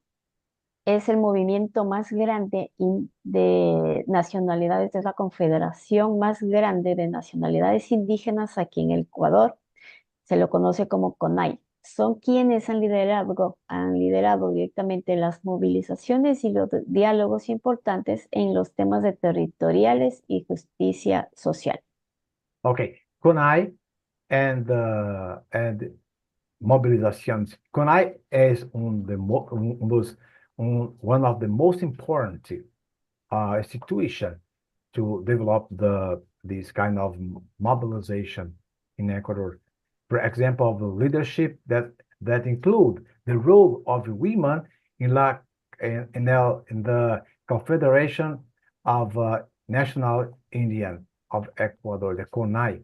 es el movimiento más grande de nacionalidades, es la confederación más grande de nacionalidades indígenas aquí en el Ecuador. Se lo conoce como CONAI. Son quienes han liderado directamente las movilizaciones y los diálogos importantes en los temas de territoriales y justicia social. Okay, CONAI and mobilizations. CONAI is one of the most important institutions to develop this kind of mobilization in Ecuador. For example, of the leadership that include the role of women in the Confederation of National Indian of Ecuador, the CONAI.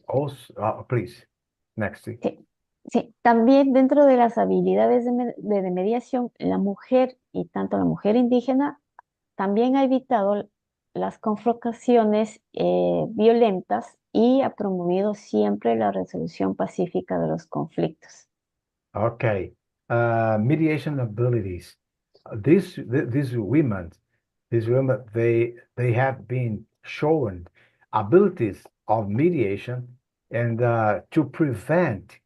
Also, please, next. Sí, también dentro de las habilidades de mediación, la mujer y tanto la mujer indígena también ha evitado las confrontaciones violentas y ha promovido siempre la resolución pacífica de los conflictos. Okay, mediation abilities. These women, they have been shown abilities of mediation and to prevent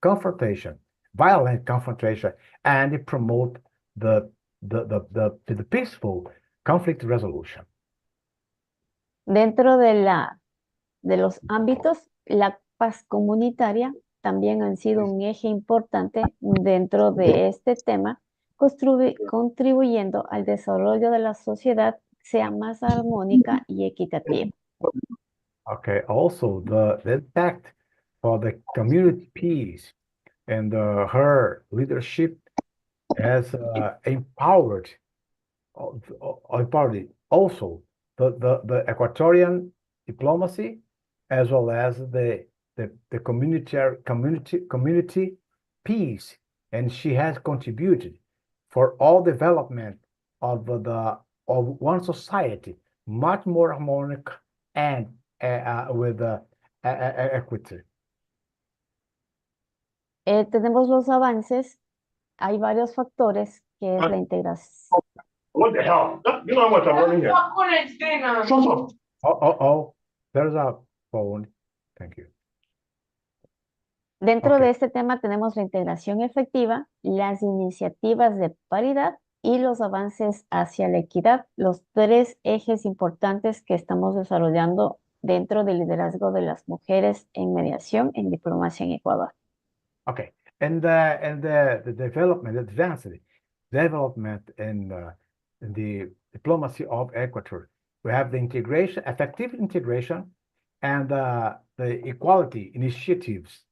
confrontation, violent confrontation, and promote the peaceful conflict resolution. Dentro de los ámbitos, la paz comunitaria también han sido un eje importante dentro de este tema, contribuyendo al desarrollo de la sociedad sea más armónica y equitativa. Okay, also the impact for the community peace and her leadership has empowered also the Ecuadorian diplomacy as well as the community peace, and she has contributed for all development of one society much more harmonic and with equity. Tenemos los avances, hay varios factores que es la integración. What the hell? You know how much I'm running here? Shut up. Oh, there's a phone. Thank you. Dentro de este tema tenemos la integración efectiva, las iniciativas de paridad y los avances hacia la equidad, los tres ejes importantes que estamos desarrollando dentro del liderazgo de las mujeres en mediación en diplomacia en Ecuador. Okay, and the development, advanced development in the diplomacy of Ecuador. We have the integration, effective integration and the equality initiatives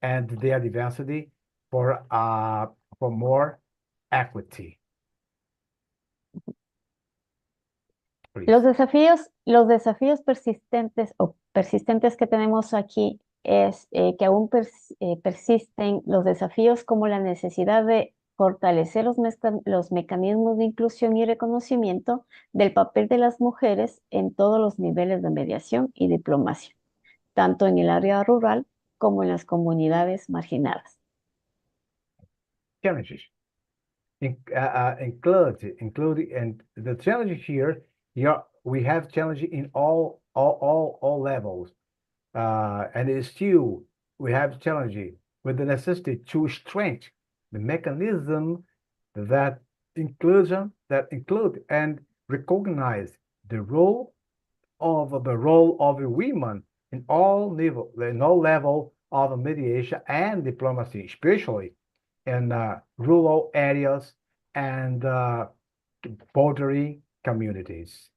and their diversity for more equity. Please. Los desafíos persistentes que tenemos aquí es que aún persisten los desafíos como la necesidad de fortalecer los mecanismos de inclusión y reconocimiento del papel de las mujeres en todos los niveles de mediación y diplomacia, tanto en el área rural como en las comunidades marginadas. Challenges including and the challenge here, we have challenges in all levels, and still we have challenge with the necessity to strengthen the mechanism that include and recognize the role of women in all level of mediation and diplomacy, especially in rural areas and border communities.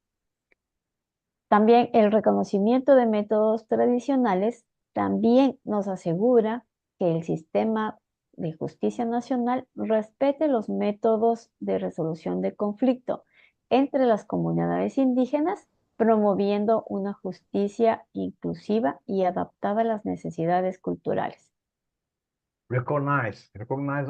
También el reconocimiento de métodos tradicionales también nos asegura que el sistema de justicia nacional respete los métodos de resolución de conflicto entre las comunidades indígenas, promoviendo una justicia inclusiva y adaptada a las necesidades culturales. Recognize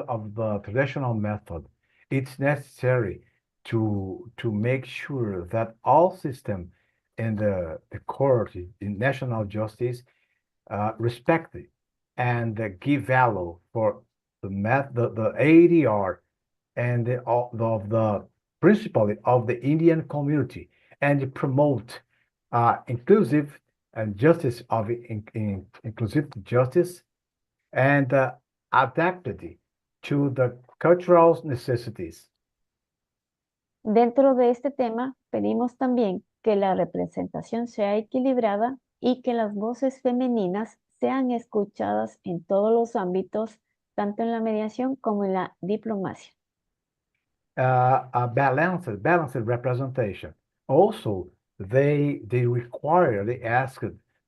of the traditional method. It's necessary to make sure that all systems in the court in national justice respect it and give value for the ADR and the principle of the Indian community and promote inclusive and justice of inclusive justice and adapted to the cultural necessities. Dentro de este tema, pedimos también que la representación sea equilibrada y que las voces femeninas sean escuchadas en todos los ámbitos, tanto en la mediación como en la diplomacia. A balanced representation. Also, they ask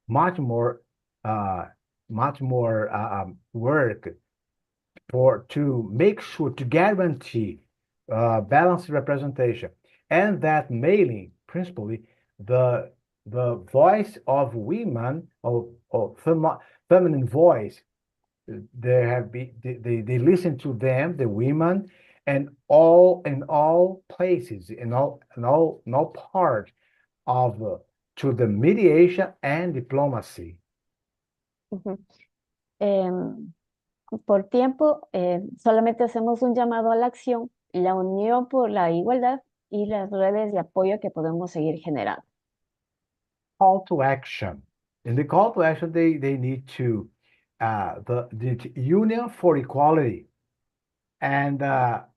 much more work to make sure to guarantee balanced representation, and that mainly principally the voice of women or feminine voice. They listen to them, the women, and in all places, in all part of to the mediation and diplomacy. Por tiempo, solamente hacemos un llamado a la acción, la unión por la igualdad y las redes de apoyo que podemos seguir generando. Call to action. In the call to action, they need to the Union for Equality, and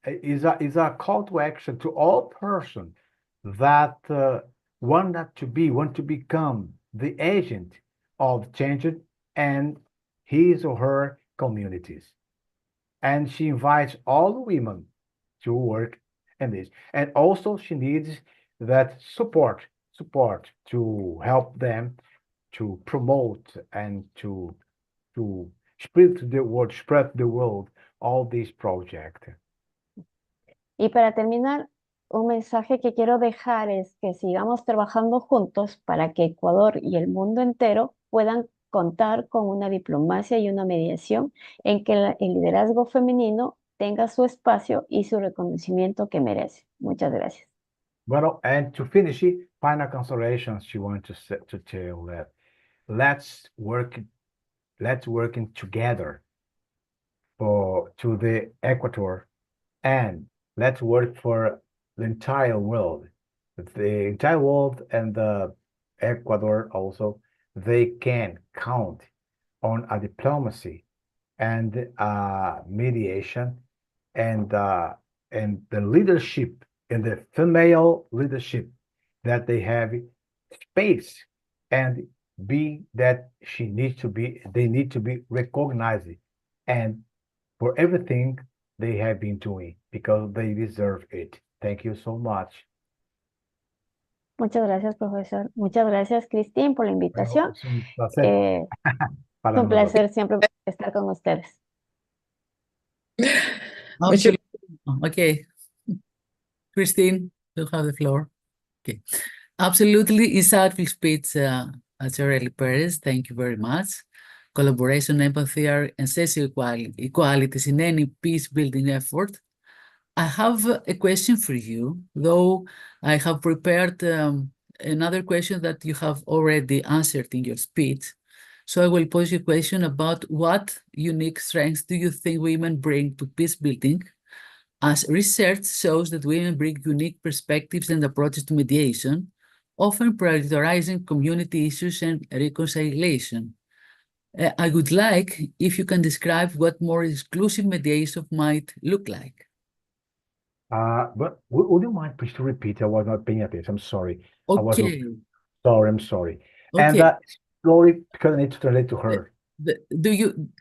is a call to action to all persons that want to become the agent of change and his or her communities. And she invites all the women to work in this. And also she needs that support to help them to promote and to spread the world all these projects. Y para terminar, un mensaje que quiero dejar es que sigamos trabajando juntos para que Ecuador y el mundo entero puedan contar con una diplomacia y una mediación en que el liderazgo femenino tenga su espacio y su reconocimiento que merece. Muchas gracias. Well, and to finish it, final considerations she wants to tell that let's working together to the Equator, and let's work for the entire world. The entire world and the Ecuador also, they can count on a diplomacy and mediation and the leadership and the female leadership that they have space and they need to be recognized and for everything they have been doing because they deserve it. Thank you so much. Muchas gracias, profesor. Muchas gracias, Cristín, por la invitación. Es un placer Es para un nosotros. placer siempre estar con ustedes. Absolutely. Okay. Christine, you have the floor. Okay. Absolutely insightful speech, Attorney Perez. Thank you very much. Collaboration, empathy, and social equalities in any peace-building effort. I have a question for you, though I have prepared another question that you have already answered in your speech. So I will pose you a question about what unique strengths do you think women bring to peace building, as research shows that women bring unique perspectives and approaches to mediation, often prioritizing community issues and reconciliation. I would like if you can describe what more inclusive mediation might look like. But would you mind please to repeat? I was not paying attention. I'm sorry. I was not Okay. sorry. I'm sorry. Okay. And slowly, because I need to translate to her.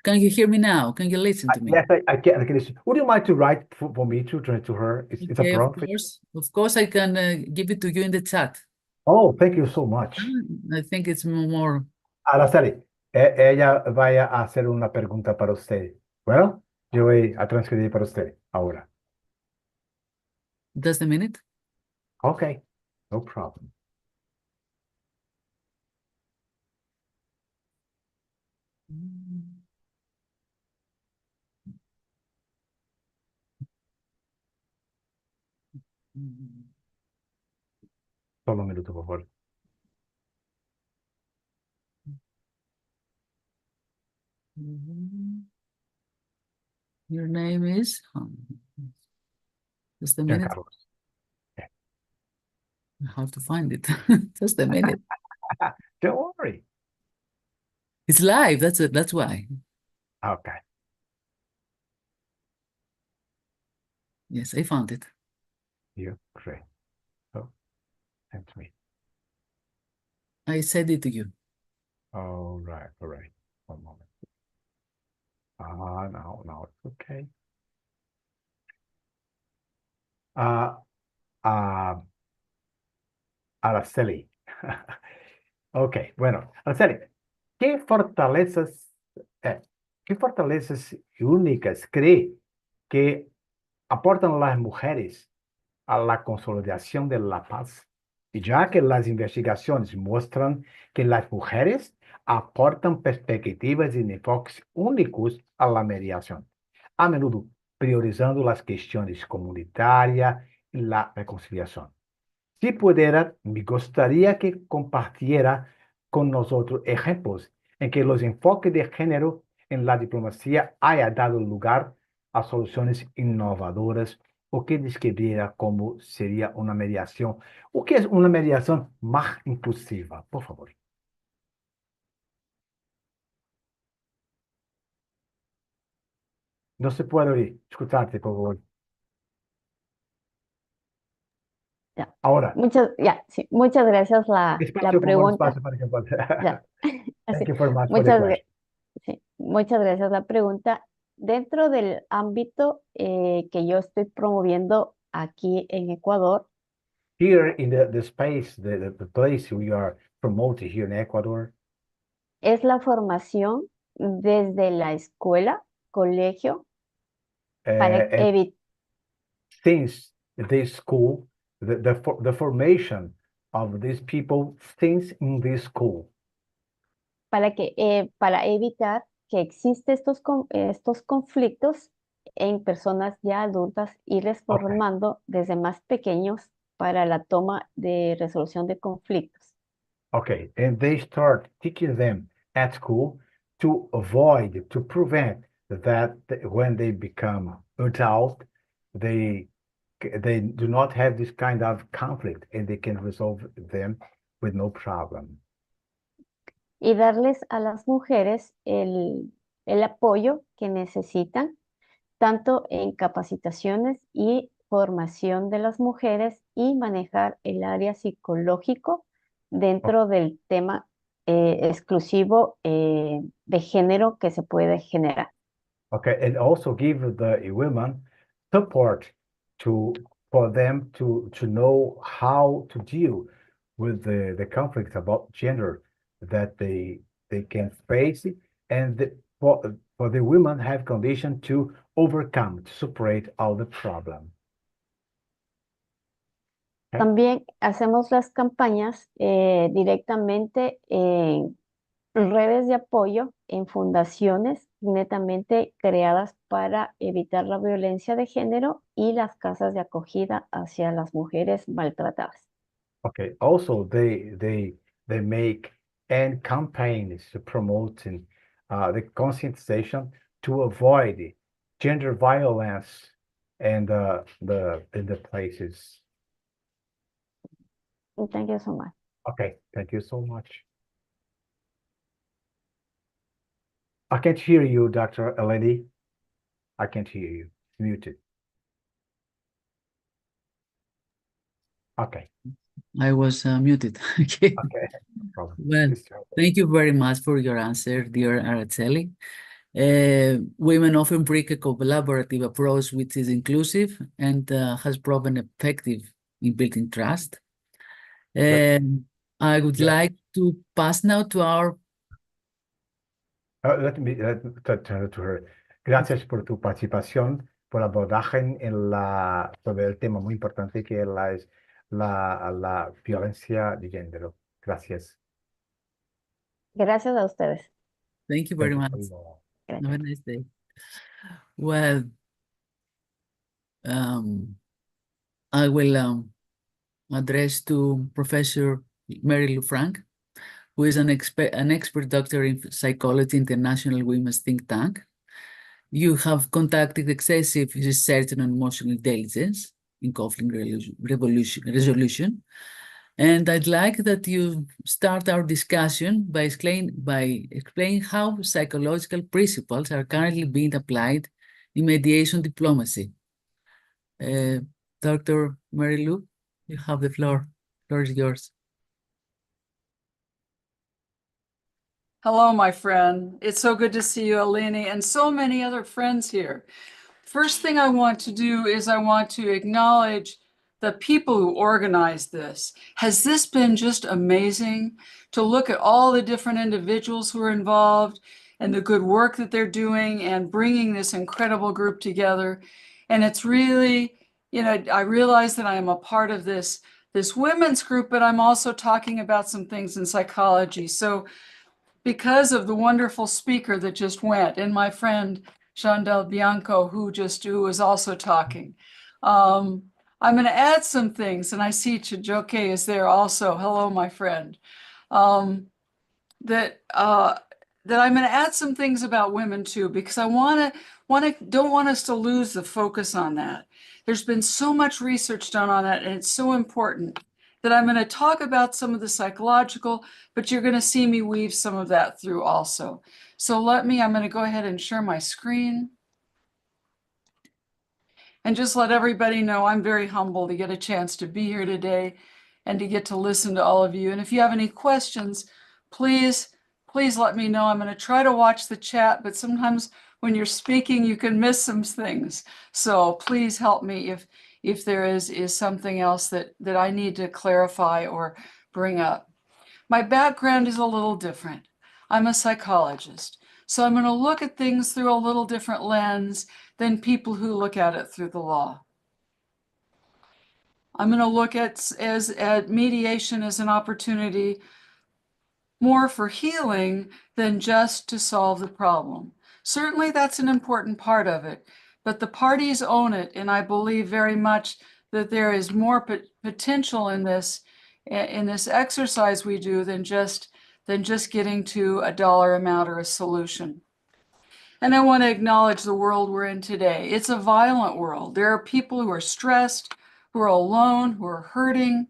Can you hear me now? Can you listen to me? Yes, I can listen. Would you mind to write for me to translate to her? It's a Okay, problem. of course, I can give it to you in the chat. Oh, thank you so much. I think it's more. Araceli, ella vaya a hacer una pregunta para usted. Bueno, yo voy a transcribir para usted ahora. Just a minute. Okay, no problem. Solo un minuto, por favor. Your name is? Just a minute. Carlos. I have to find it. Just a minute. Don't worry. It's live. That's why. Okay. Yes, I found it. You great. So, send to me. I said it to you. All right. One moment. Now it's okay. Araceli. Ok, bueno, Araceli, ¿qué fortalezas únicas cree que aportan las mujeres a la consolidación de la paz? Y ya que las investigaciones muestran que las mujeres aportan perspectivas y enfoques únicos a la mediación, a menudo priorizando las cuestiones comunitarias y la reconciliación. Si pudiera, me gustaría que compartiera con nosotros ejemplos en que los enfoques de género en la diplomacia haya dado lugar a soluciones innovadoras o que describiera cómo sería una mediación o qué es una mediación más inclusiva, por favor. No se puede oír. Escucharte, por favor. Ya. Ahora. Muchas gracias la pregunta. Espacio para que pueda. Ya. Thank you very much for the question. Muchas gracias la pregunta. Dentro del ámbito que yo estoy promoviendo aquí en Ecuador. Here in the space, the place we are promoting here in Ecuador. Es la formación desde la escuela, colegio, para evitar. Since this school, the formation of these people since in this school. Para evitar que existen estos conflictos en personas ya adultas, irles formando desde más pequeños para la toma de resolución de conflictos. Okay, and they start teaching them at school to avoid, to prevent that when they become adult, they do not have this kind of conflict and they can resolve them with no problem. Y darles a las mujeres el apoyo que necesitan, tanto en capacitaciones y formación de las mujeres y manejar el área psicológico dentro del tema exclusivo de género que se puede generar. Okay, and also give the women support for them to know how to deal with the conflicts about gender that they can face, and for the women have condition to overcome, to superate all the problem. También hacemos las campañas directamente en redes de apoyo, en fundaciones netamente creadas para evitar la violencia de género y las casas de acogida hacia las mujeres maltratadas. Okay. Also, they make and campaigns to promote the conscientization to avoid gender violence and in the places. Thank you so much. Okay, thank you so much. I can't hear you, Dr. Eleni. I can't hear you. Muted. Okay. I was muted. Okay. Okay. No problem. Well, thank you very much for your answer, dear Araceli. Women often bring a collaborative approach which is inclusive and has proven effective in building trust. I would like to pass now to our... Let me turn to her. Gracias por tu participación, por abordaje sobre el tema muy importante que es la violencia de género. Gracias. Gracias a ustedes. Thank you very much. Have a nice day. Well, I will address to Professor Mary Lou Frank, who is an expert doctor in psychology, International Women's Think Tank. You have conducted excessive research on emotional intelligence in conflict resolution. And I'd like that you start our discussion by explaining how psychological principles are currently being applied in mediation diplomacy. Dr. Mary Lou, you have the floor. The floor is yours. Hello, my friend. It's so good to see you, Eleni, and so many other friends here. First thing I want to do is I want to acknowledge the people who organized this. Has this been just amazing to look at all the different individuals who are involved and the good work that they're doing and bringing this incredible group together? And it's really, I realize that I am a part of this women's group, but I'm also talking about some things in psychology. So because of the wonderful speaker that just went and my friend Jean Del Bianco, who was also talking, I'm going to add some things, and I see Chijoke is there also. Hello, my friend. That I'm going to add some things about women too, because I don't want us to lose the focus on that. There's been so much research done on that, and it's so important that I'm going to talk about some of the psychological, but you're going to see me weave some of that through also. So I'm going to go ahead and share my screen. And just let everybody know I'm very humbled to get a chance to be here today and to get to listen to all of you. And if you have any questions, please let me know. I'm going to try to watch the chat, but sometimes when you're speaking, you can miss some things. So please help me if there is something else that I need to clarify or bring up. My background is a little different. I'm a psychologist. So I'm going to look at things through a little different lens than people who look at it through the law. I'm going to look at mediation as an opportunity more for healing than just to solve the problem. Certainly that's an important part of it, but the parties own it, and I believe very much that there is more potential in this exercise we do than just getting to a dollar amount or a solution. And I want to acknowledge the world we're in today. It's a violent world. There are people who are stressed, who are alone, who are hurting.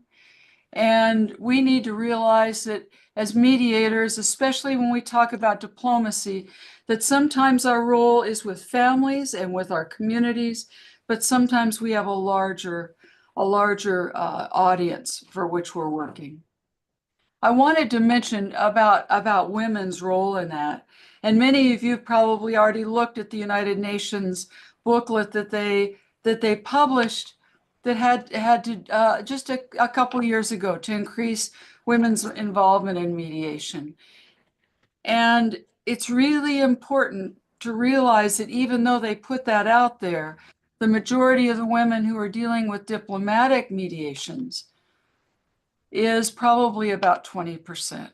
And we need to realize that as mediators, especially when we talk about diplomacy, that sometimes our role is with families and with our communities, but sometimes we have a larger audience for which we're working. I wanted to mention about women's role in that. And many of you have probably already looked at the United Nations booklet that they published that had to just a couple years ago to increase women's involvement in mediation. And it's really important to realize that even though they put that out there, the majority of the women who are dealing with diplomatic mediations is probably about 20%.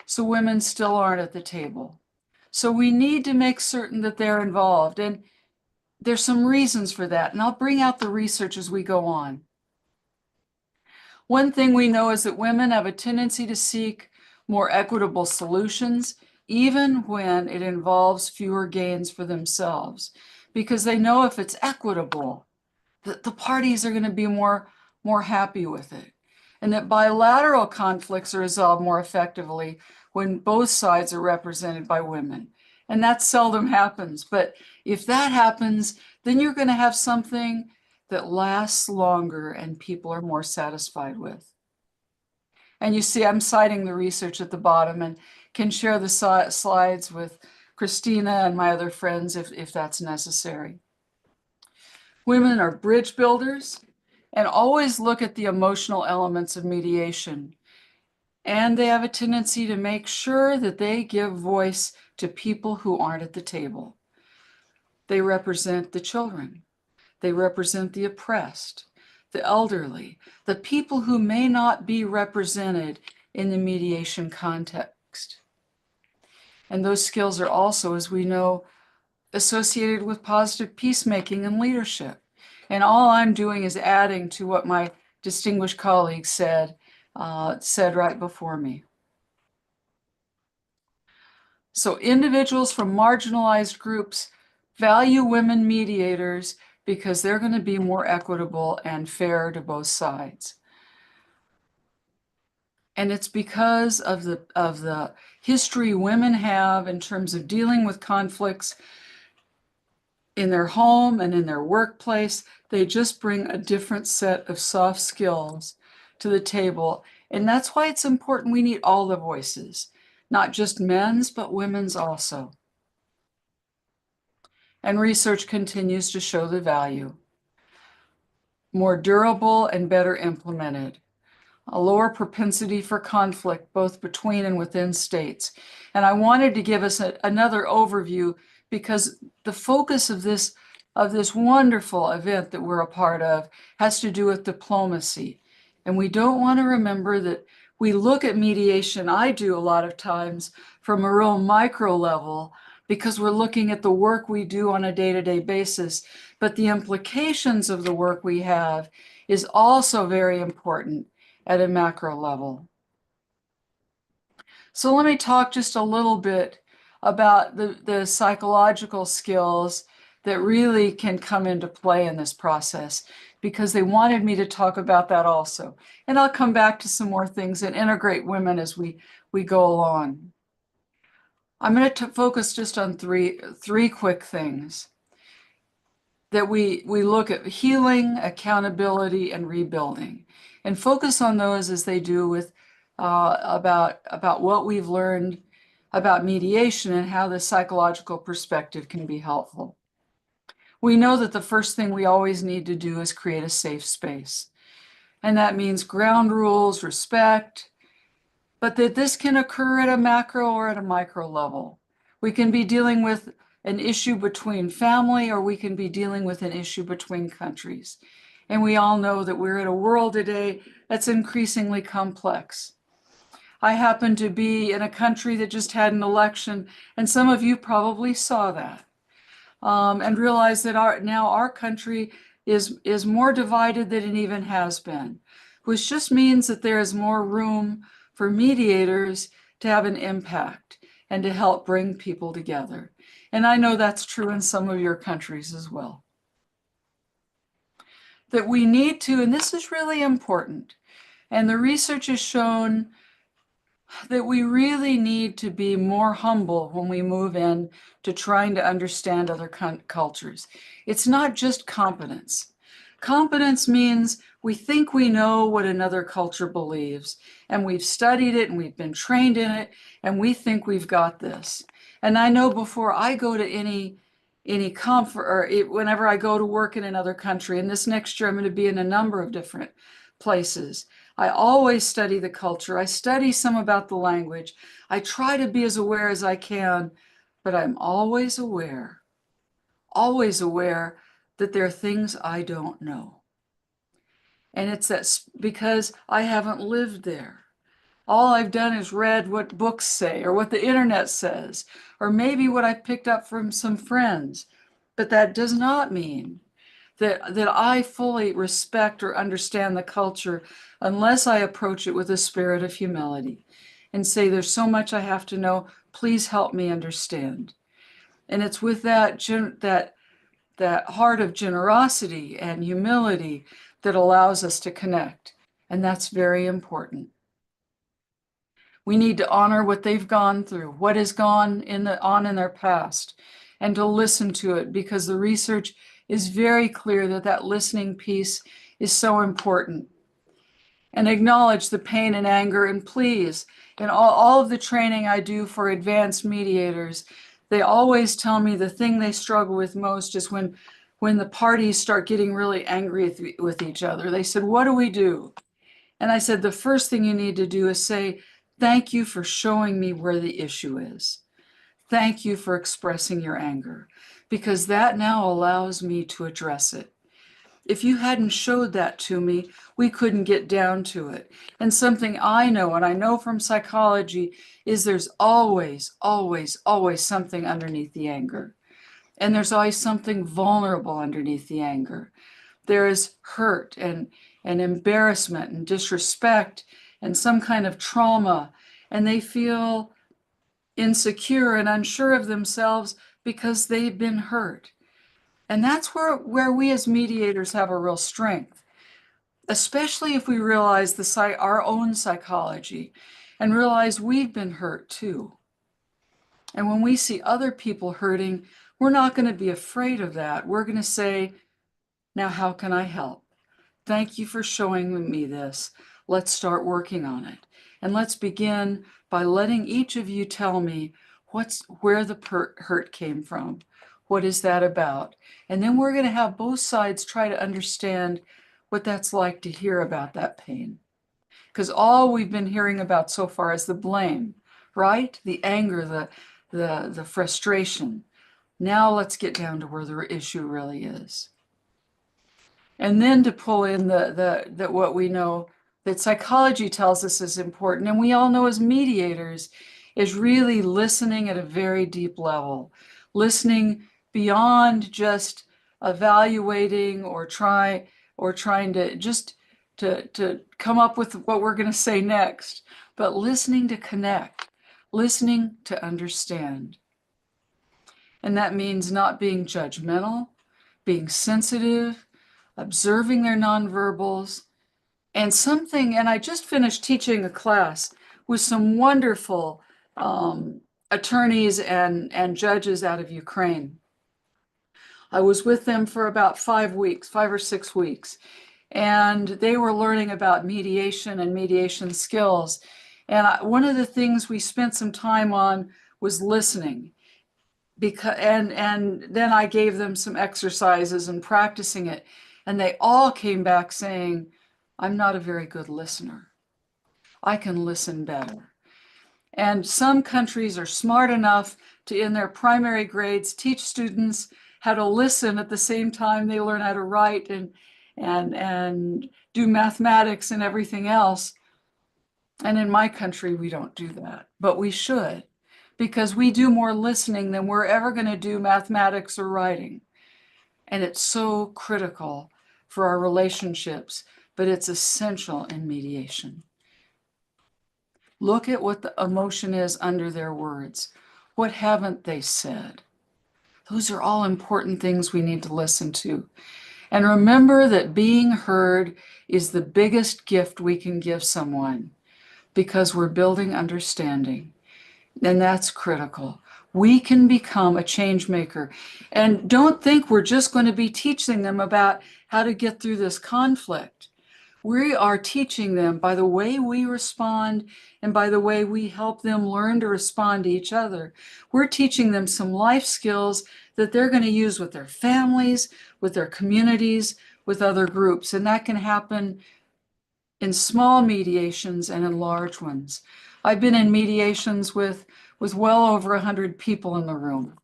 So women still aren't at the table. So we need to make certain that they're involved. And there's some reasons for that. And I'll bring out the research as we go on. One thing we know is that women have a tendency to seek more equitable solutions, even when it involves fewer gains for themselves, because they know if it's equitable, that the parties are going to be more happy with it, and that bilateral conflicts are resolved more effectively when both sides are represented by women. And that seldom happens. But if that happens, then you're going to have something that lasts longer and people are more satisfied with. And you see, I'm citing the research at the bottom and can share the slides with Christina and my other friends if that's necessary. Women are bridge builders and always look at the emotional elements of mediation. And they have a tendency to make sure that they give voice to people who aren't at the table. They represent the children. They represent the oppressed, the elderly, the people who may not be represented in the mediation context. And those skills are also, as we know, associated with positive peacemaking and leadership. And all I'm doing is adding to what my distinguished colleagues said right before me. So individuals from marginalized groups value women mediators because they're going to be more equitable and fair to both sides. And it's because of the history women have in terms of dealing with conflicts in their home and in their workplace. They just bring a different set of soft skills to the table. And that's why it's important we need all the voices, not just men's, but women's also. And research continues to show the value. More durable and better implemented. A lower propensity for conflict, both between and within states. And I wanted to give us another overview because the focus of this wonderful event that we're a part of has to do with diplomacy. And we don't want to remember that we look at mediation, I do a lot of times, from a real micro level, because we're looking at the work we do on a day-to-day basis. But the implications of the work we have is also very important at a macro level. So let me talk just a little bit about the psychological skills that really can come into play in this process, because they wanted me to talk about that also. And I'll come back to some more things and integrate women as we go along. I'm going to focus just on three quick things that we look at: healing, accountability, and rebuilding, and focus on those as they do with about what we've learned about mediation and how the psychological perspective can be helpful. We know that the first thing we always need to do is create a safe space. And that means ground rules, respect, but that this can occur at a macro or at a micro level. We can be dealing with an issue between family, or we can be dealing with an issue between countries. And we all know that we're in a world today that's increasingly complex. I happen to be in a country that just had an election, and some of you probably saw that, and realize that now our country is more divided than it even has been, which just means that there is more room for mediators to have an impact and to help bring people together. And I know that's true in some of your countries as well. That we need to, and this is really important, and the research has shown that we really need to be more humble when we move in to trying to understand other cultures. It's not just competence. Competence means we think we know what another culture believes, and we've studied it and we've been trained in it, and we think we've got this. And I know before I go to any any comfort, or whenever I go to work in another country, and this next year I'm going to be in a number of different places, I always study the culture. I study some about the language. I try to be as aware as I can, but I'm always aware that there are things I don't know. And it's that because I haven't lived there. All I've done is read what books say or what the internet says, or maybe what I picked up from some friends. But that does not mean that I fully respect or understand the culture unless I approach it with a spirit of humility and say, there's so much I have to know, please help me understand. And it's with that heart of generosity and humility that allows us to connect. And that's very important. We need to honor what they've gone through, what has gone on in their past, and to listen to it, because the research is very clear that listening piece is so important. And acknowledge the pain and anger, and please, in all of the training I do for advanced mediators, they always tell me the thing they struggle with most is when the parties start getting really angry with each other. They said, what do we do? And I said, the first thing you need to do is say, thank you for showing me where the issue is. Thank you for expressing your anger, because that now allows me to address it. If you hadn't showed that to me, we couldn't get down to it. And something I know, and I know from psychology, is there's always, always, always something underneath the anger. And there's always something vulnerable underneath the anger. There is hurt and embarrassment and disrespect and some kind of trauma, and they feel insecure and unsure of themselves because they've been hurt. And that's where we as mediators have a real strength, especially if we realize our own psychology and realize we've been hurt too. And when we see other people hurting, we're not going to be afraid of that. We're going to say, now how can I help? Thank you for showing me this. Let's start working on it. And let's begin by letting each of you tell me where the hurt came from. What is that about? And then we're going to have both sides try to understand what that's like to hear about that pain. Because all we've been hearing about so far is the blame, right? The anger, the frustration. Now let's get down to where the issue really is. And then to pull in what we know that psychology tells us is important, and we all know as mediators, is really listening at a very deep level, listening beyond just evaluating or trying to just to come up with what we're going to say next, but listening to connect, listening to understand. And that means not being judgmental, being sensitive, observing their nonverbals, and I just finished teaching a class with some wonderful attorneys and judges out of Ukraine. I was with them for about 5 or 6 weeks, and they were learning about mediation and mediation skills. And one of the things we spent some time on was listening. And then I gave them some exercises and practicing it. And they all came back saying, I'm not a very good listener. I can listen better. And some countries are smart enough to, in their primary grades, teach students how to listen at the same time they learn how to write and do mathematics and everything else. And in my country, we don't do that, but we should, because we do more listening than we're ever going to do mathematics or writing. And it's so critical for our relationships, but it's essential in mediation. Look at what the emotion is under their words. What haven't they said? Those are all important things we need to listen to. And remember that being heard is the biggest gift we can give someone, because we're building understanding. And that's critical. We can become a change maker. And don't think we're just going to be teaching them about how to get through this conflict. We are teaching them by the way we respond and by the way we help them learn to respond to each other. We're teaching them some life skills that they're going to use with their families, with their communities, with other groups. And that can happen in small mediations and in large ones. I've been in mediations with well over 100 people in the room.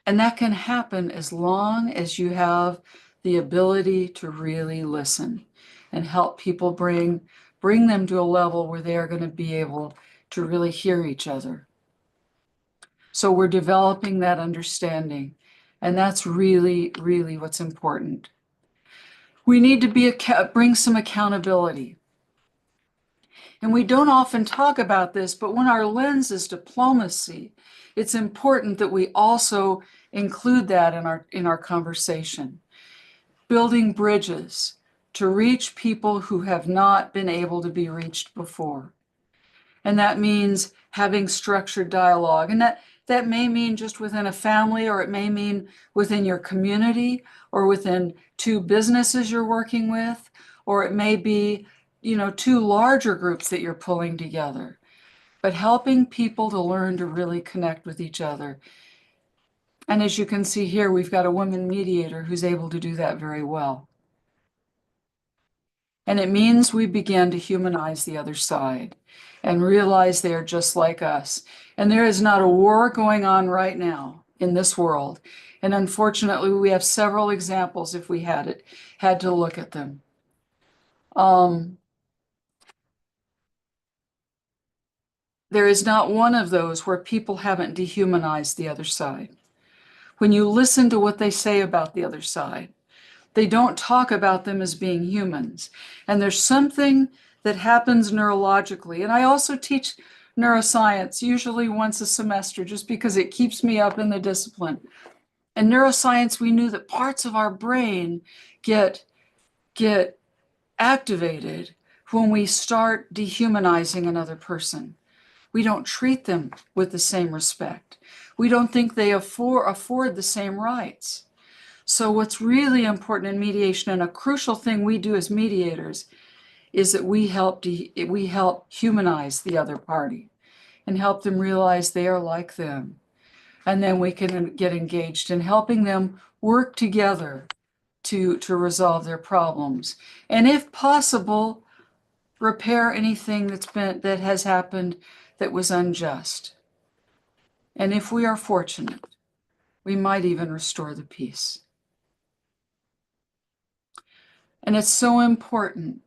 And that can happen as long as you have the ability to really listen and help people bring them to a level where they are going to be able to really hear each other. So we're developing that understanding, and that's really, really what's important. We need to bring some accountability. And we don't often talk about this, but when our lens is diplomacy, it's important that we also include that in our conversation. Building bridges to reach people who have not been able to be reached before. And that means having structured dialogue. And that may mean just within a family, or it may mean within your community, or within two businesses you're working with, or it may be, two larger groups that you're pulling together. But helping people to learn to really connect with each other. And as you can see here, we've got a woman mediator who's able to do that very well. And it means we begin to humanize the other side and realize they are just like us. And there is not a war going on right now in this world. And unfortunately, we have several examples, if we had to look at them. There is not one of those where people haven't dehumanized the other side. When you listen to what they say about the other side, they don't talk about them as being humans. And there's something that happens neurologically. And I also teach neuroscience, usually once a semester, just because it keeps me up in the discipline. In neuroscience, we knew that parts of our brain get activated when we start dehumanizing another person. We don't treat them with the same respect. We don't think they afford the same rights. So what's really important in mediation, and a crucial thing we do as mediators, is that we help humanize the other party and help them realize they are like them. And then we can get engaged in helping them work together to resolve their problems. And if possible, repair anything that has happened that was unjust. And if we are fortunate, we might even restore the peace. And it's so important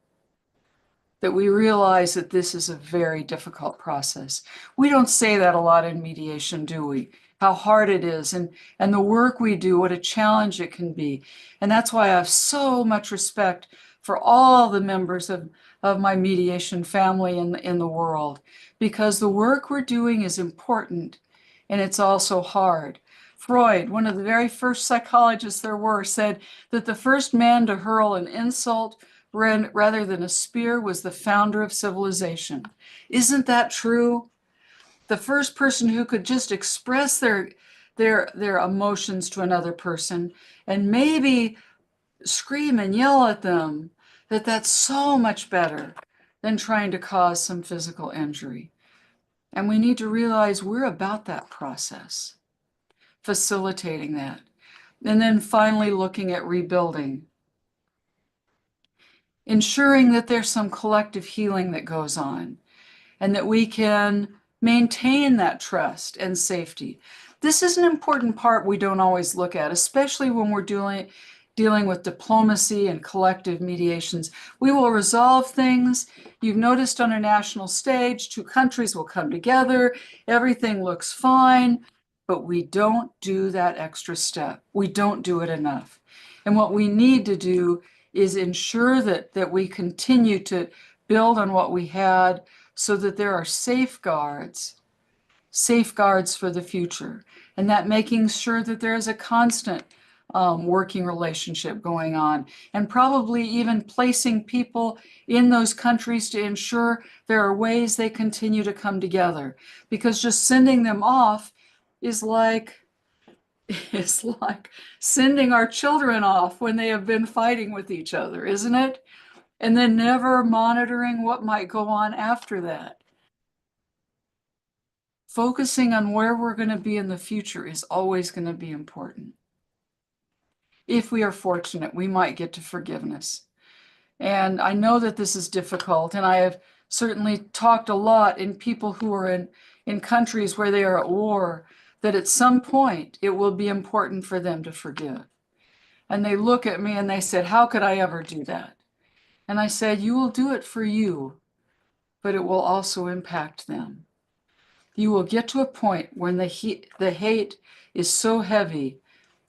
that we realize that this is a very difficult process. We don't say that a lot in mediation, do we? How hard it is, and the work we do, what a challenge it can be. And that's why I have so much respect for all the members of my mediation family in the world, because the work we're doing is important, and it's also hard. Freud, one of the very first psychologists there were, said that the first man to hurl an insult rather than a spear was the founder of civilization. Isn't that true? The first person who could just express their emotions to another person and maybe scream and yell at them, that's so much better than trying to cause some physical injury. And we need to realize we're about that process, facilitating that. And then finally looking at rebuilding, ensuring that there's some collective healing that goes on and that we can maintain that trust and safety. This is an important part we don't always look at, especially when we're dealing with diplomacy and collective mediations. We will resolve things. You've noticed on a national stage, two countries will come together, everything looks fine, but we don't do that extra step. We don't do it enough. And what we need to do is ensure that we continue to build on what we had so that there are safeguards for the future, and that making sure that there is a constant working relationship going on, and probably even placing people in those countries to ensure there are ways they continue to come together, because just sending them off is like sending our children off when they have been fighting with each other, isn't it? And then never monitoring what might go on after that. Focusing on where we're going to be in the future is always going to be important. If we are fortunate, we might get to forgiveness. And I know that this is difficult, and I have certainly talked a lot in people who are in countries where they are at war, that at some point it will be important for them to forgive. And they look at me and they said, how could I ever do that? And I said, you will do it for you, but it will also impact them. You will get to a point when the hate is so heavy,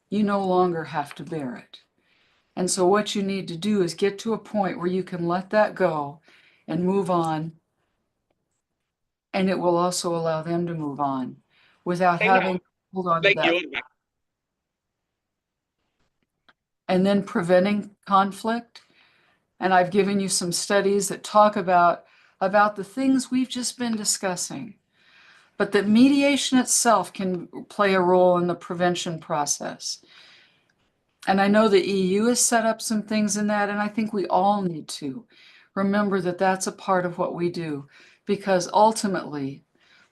you no longer have to bear it. And so what you need to do is get to a point where you can let that go and move on. And it will also allow them to move on without having to hold on to that. And then preventing conflict. And I've given you some studies that talk about the things we've just been discussing, but that mediation itself can play a role in the prevention process. And I know the EU has set up some things in that, and I think we all need to remember that that's a part of what we do, because ultimately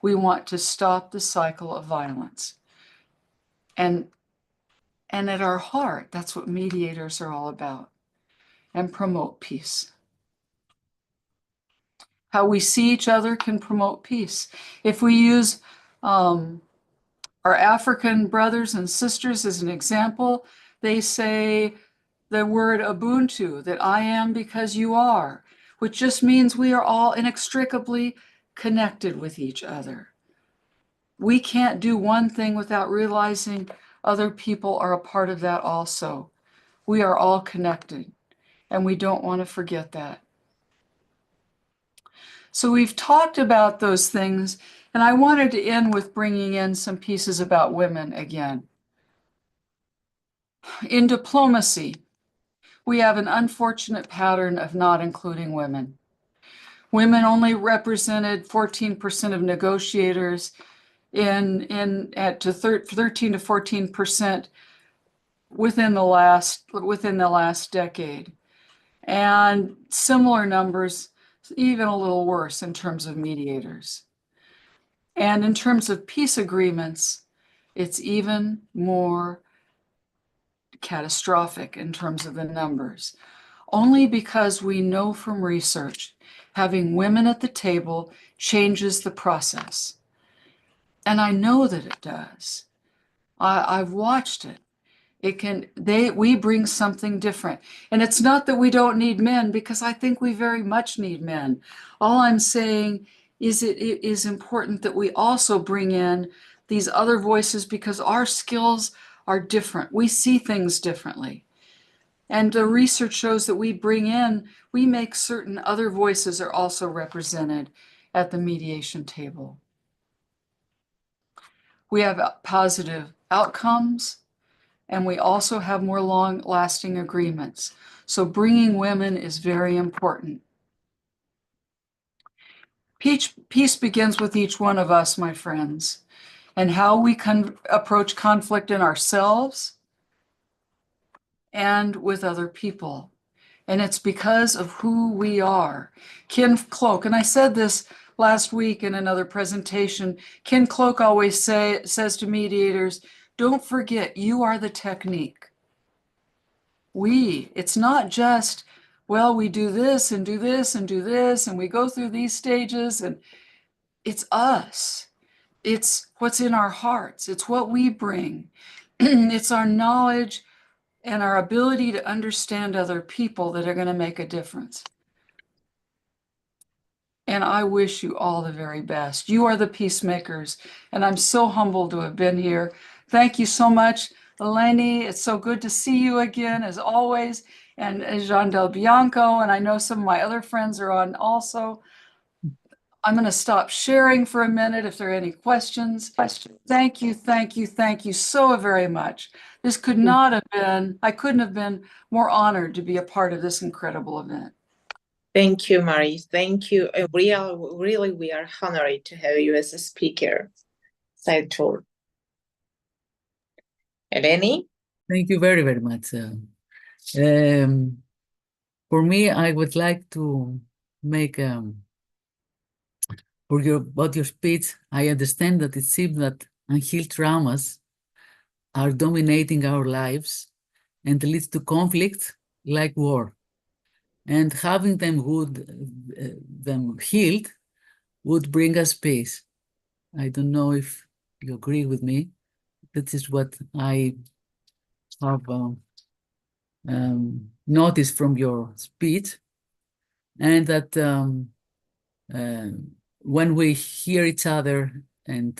we want to stop the cycle of violence. And at our heart, that's what mediators are all about, and promote peace. How we see each other can promote peace. If we use our African brothers and sisters as an example, they say the word Ubuntu, that I am because you are, which just means we are all inextricably connected with each other. We can't do one thing without realizing other people are a part of that also. We are all connected, and we don't want to forget that. So we've talked about those things, and I wanted to end with bringing in some pieces about women again. In diplomacy, we have an unfortunate pattern of not including women. Women only represented 14% of negotiators at 13 to 14% within the last decade, and similar numbers, even a little worse in terms of mediators. And in terms of peace agreements, it's even more catastrophic in terms of the numbers. Only because we know from research, having women at the table changes the process. And I know that it does. I've watched it. We bring something different. And it's not that we don't need men, because I think we very much need men. All I'm saying is it is important that we also bring in these other voices, because our skills are different. We see things differently. And the research shows that we make certain other voices are also represented at the mediation table. We have positive outcomes, and we also have more long-lasting agreements. So bringing women is very important. Peace begins with each one of us, my friends, and how we can approach conflict in ourselves and with other people. And it's because of who we are. Ken Cloak, and I said this last week in another presentation, Ken Cloak always says to mediators, don't forget, you are the technique. It's not just, well, we do this and do this and do this, and we go through these stages, and it's us. It's what's in our hearts. It's what we bring. It's our knowledge and our ability to understand other people that are going to make a difference. And I wish you all the very best. You are the peacemakers, and I'm so humbled to have been here. Thank you so much, Eleni. It's so good to see you again, as always, and Jean Del Bianco, and I know some of my other friends are on also. I'm going to stop sharing for a minute if there are any questions. Thank you, thank you, thank you so very much. This could not have been, I couldn't have been more honored to be a part of this incredible event. Thank you, Marie. Thank you. Really, we are honored to have you as a speaker. Saito. Eleni? Thank you very, very much. For me, I would like to make about your speech. I understand that it seems that unhealed traumas are dominating our lives and leads to conflict like war. And having them healed would bring us peace. I don't know if you agree with me. That is what I have noticed from your speech, and that when we hear each other and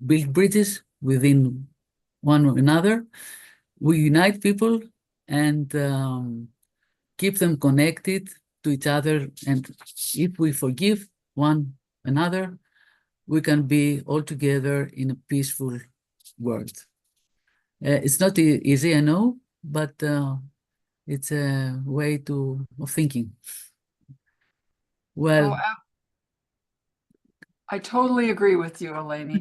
build bridges within one another, we unite people and keep them connected to each other. And if we forgive one another, we can be all together in a peaceful world. It's not easy, I know, but it's a way of thinking. Well, I totally agree with you, Eleni.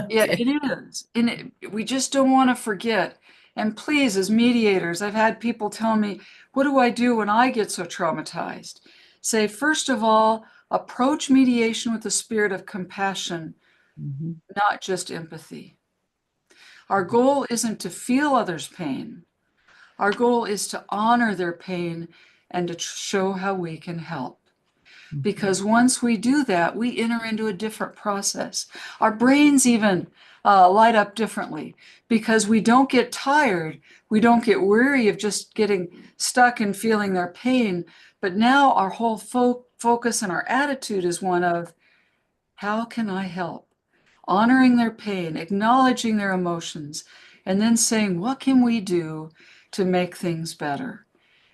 Yeah, okay. it is. And we just don't want to forget. And please, as mediators, I've had people tell me, what do I do when I get so traumatized? Say, first of all, approach mediation with a spirit of compassion, not just empathy. Our goal isn't to feel others' pain. Our goal is to honor their pain and to show how we can help. Because once we do that, we enter into a different process. Our brains even light up differently because we don't get tired. We don't get weary of just getting stuck and feeling their pain. But now our whole focus and our attitude is one of, how can I help? Honoring their pain, acknowledging their emotions, and then saying, what can we do to make things better?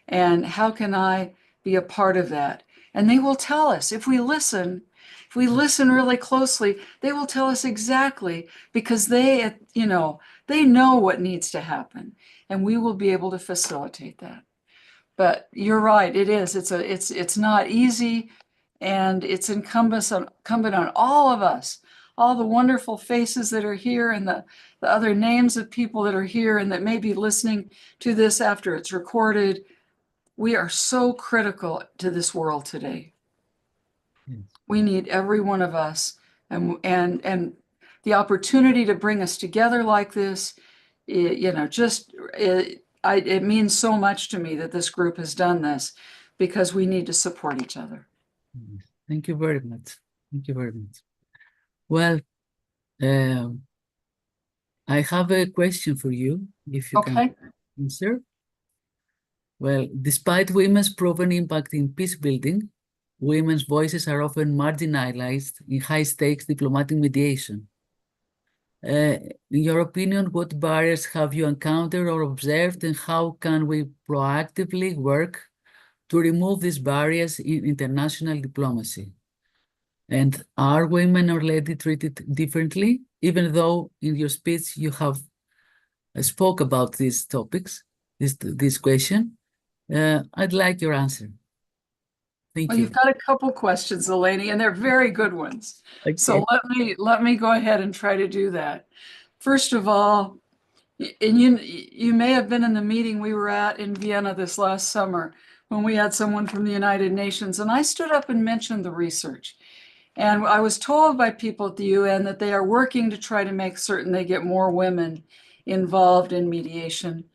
And how can I be a part of that? And they will tell us, if we listen really closely, they will tell us exactly, because they know what needs to happen, and we will be able to facilitate that. But you're right, it is. It's not easy, and it's incumbent on all of us, all the wonderful faces that are here and the other names of people that are here and that may be listening to this after it's recorded. We are so critical to this world today. We need every one of us, and the opportunity to bring us together like this, it means so much to me that this group has done this, because we need to support each other. Thank you very much. Thank you very much. Well, I have a question for you, if you can answer. Well, despite women's proven impact in peace building, women's voices are often marginalized in high-stakes diplomatic mediation. In your opinion, what barriers have you encountered or observed, and how can we proactively work to remove these barriers in international diplomacy? And are women or ladies treated differently, even though in your speech you have spoke about these topics, this question? I'd like your answer. Thank you. You've got a couple questions, Eleni, and they're very good ones. Okay. So let me go ahead and try to do that. First of all, and you may have been in the meeting we were at in Vienna this last summer when we had someone from the United Nations, and I stood up and mentioned the research. And I was told by people at the UN that they are working to try to make certain they get more women involved in mediation.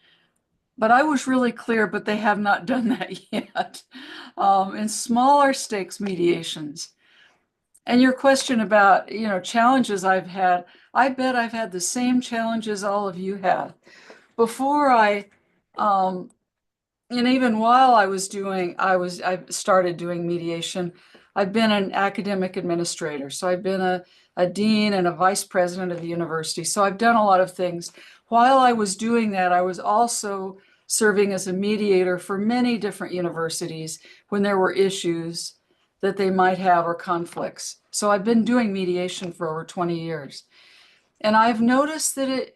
But I was really clear, but they have not done that yet. In smaller stakes mediations. And your question about, challenges I've had, I bet I've had the same challenges all of you have. Before and even while I started doing mediation, I've been an academic administrator. So I've been a dean and a vice president of the university. So I've done a lot of things. While I was doing that, I was also serving as a mediator for many different universities when there were issues that they might have or conflicts. So I've been doing mediation for over 20 years. And I've noticed that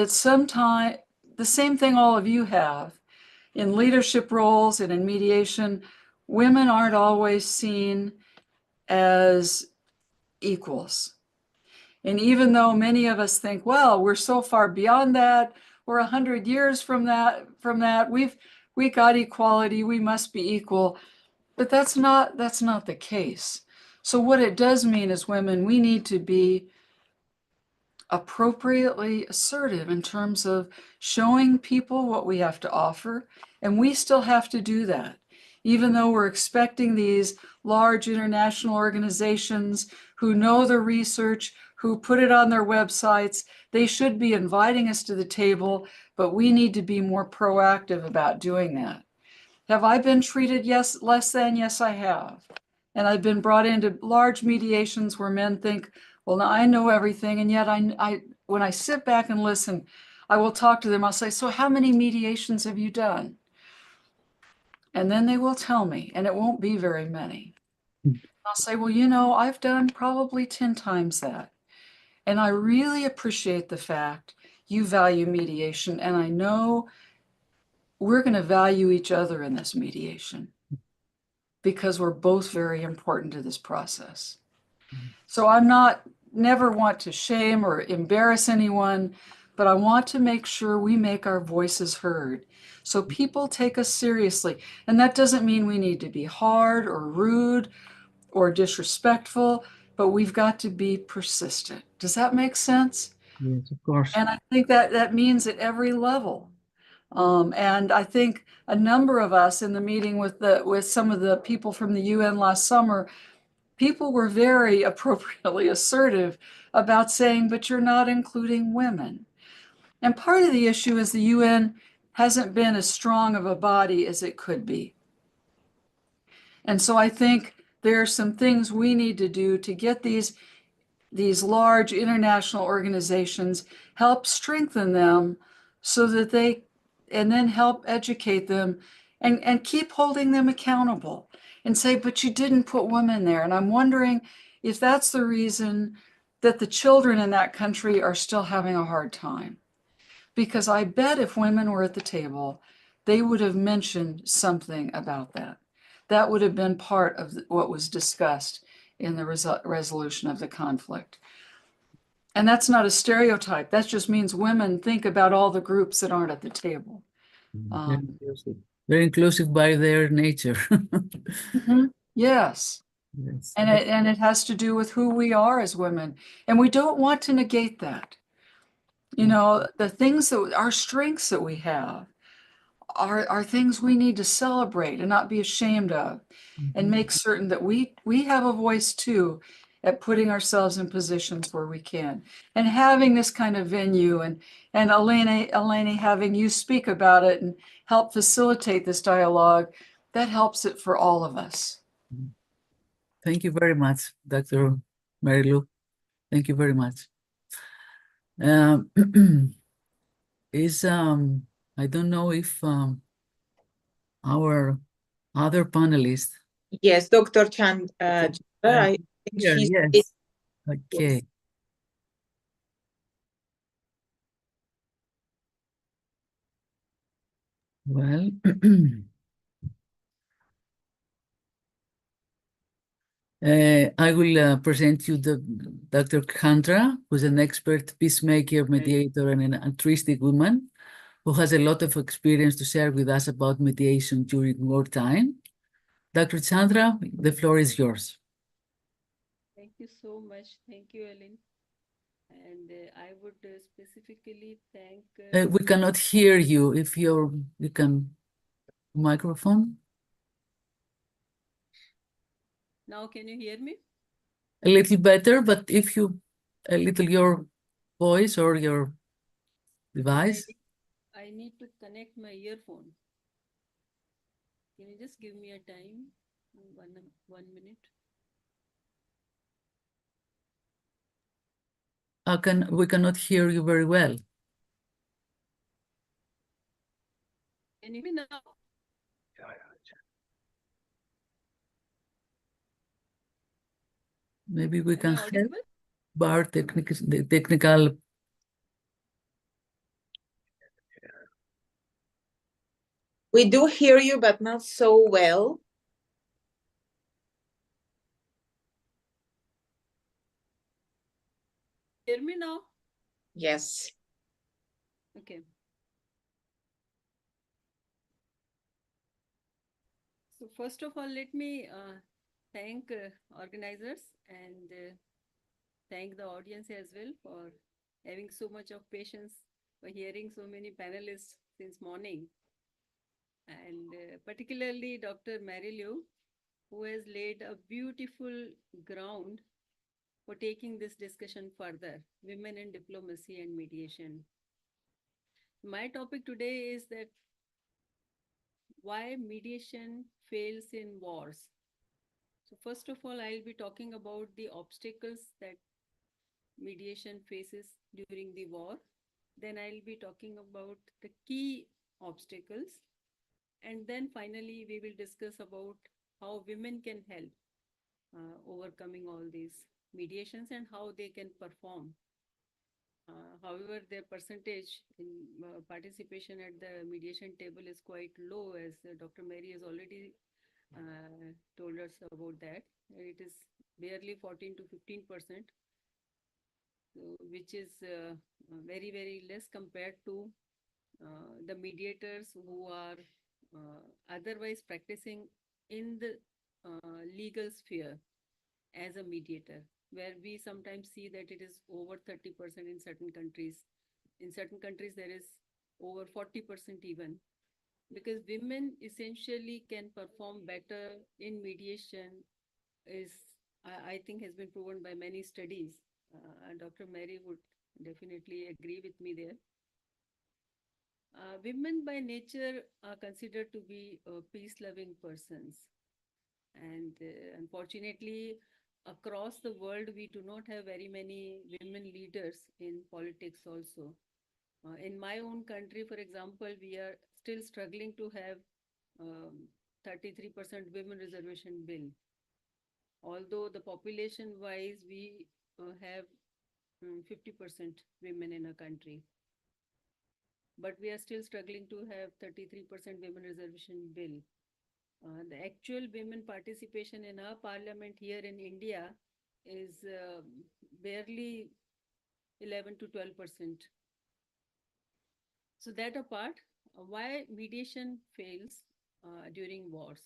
sometimes the same thing all of you have in leadership roles and in mediation, women aren't always seen as equals. And even though many of us think, well, we're so far beyond that, we're 100 years from that, we got equality, we must be equal. But that's not the case. So what it does mean is women, we need to be appropriately assertive in terms of showing people what we have to offer. And we still have to do that. Even though we're expecting these large international organizations who know the research, who put it on their websites, they should be inviting us to the table, but we need to be more proactive about doing that. Have I been treated less than? Yes, I have. And I've been brought into large mediations where men think, well, now I know everything. And yet when I sit back and listen, I will talk to them. I'll say, so how many mediations have you done? And then they will tell me, and it won't be very many. I'll say, well, you know, I've done probably 10 times that. And I really appreciate the fact you value mediation. And I know we're going to value each other in this mediation because we're both very important to this process. So I'm never want to shame or embarrass anyone, but I want to make sure we make our voices heard. So people take us seriously. And that doesn't mean we need to be hard or rude or disrespectful, but we've got to be persistent. Does that make sense? Yes, of course. And I think that means at every level. And I think a number of us in the meeting with some of the people from the UN last summer, people were very appropriately assertive about saying, but you're not including women. And part of the issue is the UN hasn't been as strong of a body as it could be. And so I think there are some things we need to do to get these large international organizations, help strengthen them so that and then help educate them and keep holding them accountable and say, but you didn't put women there. And I'm wondering if that's the reason that the children in that country are still having a hard time. Because I bet if women were at the table, they would have mentioned something about that. That would have been part of what was discussed in the resolution of the conflict. And that's not a stereotype. That just means women think about all the groups that aren't at the table. Very inclusive by their nature. Yes. Yes. And it has to do with who we are as women. And we don't want to negate that. You know, the things our strengths that we have are things we need to celebrate and not be ashamed of, and make certain that we have a voice too at putting ourselves in positions where we can. And having this kind of venue and Eleni, having you speak about it and help facilitate this dialogue, that helps it for all of us. Thank you very much, Dr. Marilu. Thank you very much. I don't know if our other panelist. Yes, Dr. Chandra, I think she's yes. Okay. Yes. Well, I will present you Dr. Chandra, who's an expert peacemaker, mediator, and an altruistic woman who has a lot of experience to share with us about mediation during wartime. Dr. Chandra, the floor is yours. Thank you so much. Thank you, Ellen. And I would specifically thank... we cannot hear you. If you can... Microphone? Now can you hear me? A little better, but if you... A little your voice or your device. I need to connect my earphone. Can you just give me a time? 1 minute. We cannot hear you very well. Can you hear me now? Maybe we can help bar technical. We do hear you, but not so well. Hear me now? Yes. Okay. So first of all, let me thank organizers and thank the audience as well for having so much of patience for hearing so many panelists since morning. And particularly Dr. Mary Liu, who has laid a beautiful ground for taking this discussion further, women in diplomacy and mediation. My topic today is that why mediation fails in wars. So first of all, I'll be talking about the obstacles that mediation faces during the war. Then I'll be talking about the key obstacles. And then finally, we will discuss about how women can help overcoming all these mediations and how they can perform. However, their percentage in participation at the mediation table is quite low, as Dr. Mary has already told us about that. It is barely 14 to 15%, which is very, very less compared to the mediators who are otherwise practicing in the legal sphere as a mediator, where we sometimes see that it is over 30% in certain countries. In certain countries, there is over 40% even, because women essentially can perform better in mediation is, I think, has been proven by many studies. Dr. Mary would definitely agree with me there. Women by nature are considered to be peace-loving persons. And unfortunately, across the world, we do not have very many women leaders in politics also. In my own country, for example, we are still struggling to have 33% women reservation bill. Although the population-wise, we have 50% women in a country. But we are still struggling to have 33% women reservation bill. The actual women participation in our parliament here in India is barely 11 to 12%. So that apart, why mediation fails during wars?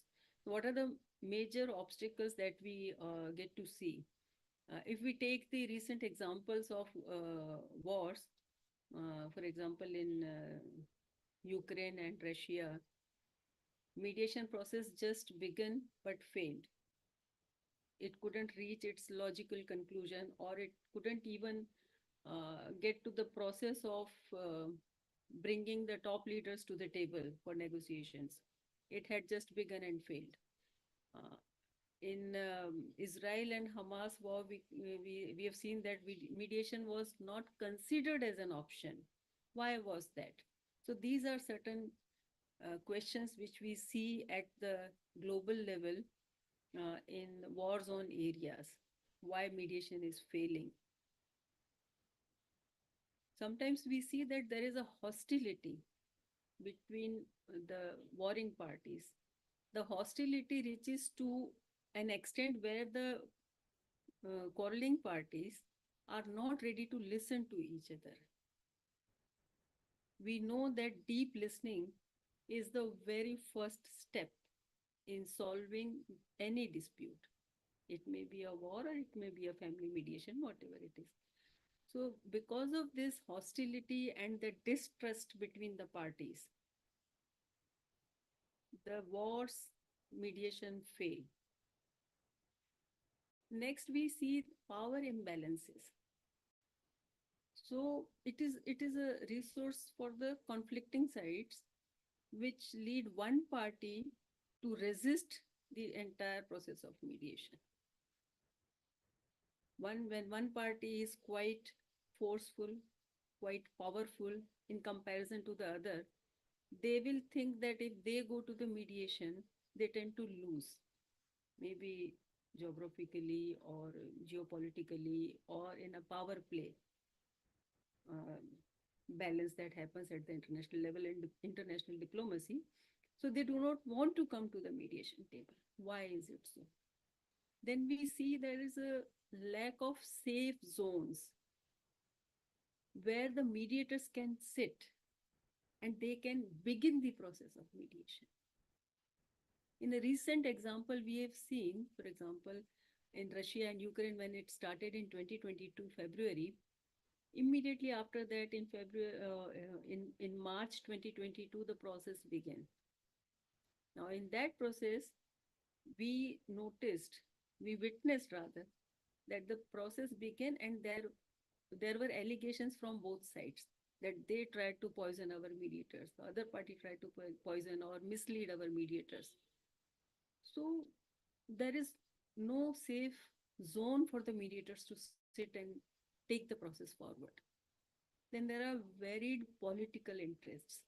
What are the major obstacles that we get to see? If we take the recent examples of wars, for example, in Ukraine and Russia, mediation process just began but failed. It couldn't reach its logical conclusion, or it couldn't even get to the process of bringing the top leaders to the table for negotiations. It had just begun and failed. In Israel and Hamas war, we have seen that mediation was not considered as an option. Why was that? So these are certain questions which we see at the global level in war zone areas. Why mediation is failing? Sometimes we see that there is a hostility between the warring parties. The hostility reaches to an extent where the quarreling parties are not ready to listen to each other. We know that deep listening is the very first step in solving any dispute. It may be a war or it may be a family mediation, whatever it is. So because of this hostility and the distrust between the parties, the wars mediation fail. Next, we see power imbalances. So it is a resource for the conflicting sides, which lead one party to resist the entire process of mediation. When one party is quite forceful, quite powerful in comparison to the other, they will think that if they go to the mediation, they tend to lose, maybe geographically or geopolitically or in a power play balance that happens at the international level and international diplomacy. So they do not want to come to the mediation table. Why is it so? Then we see there is a lack of safe zones where the mediators can sit and they can begin the process of mediation. In a recent example, we have seen, for example, in Russia and Ukraine, when it started in 2022 February, immediately after that, in March 2022, the process began. Now, in that process, we witnessed rather, that the process began, and there were allegations from both sides that they tried to poison our mediators. The other party tried to poison or mislead our mediators. So there is no safe zone for the mediators to sit and take the process forward. Then there are varied political interests.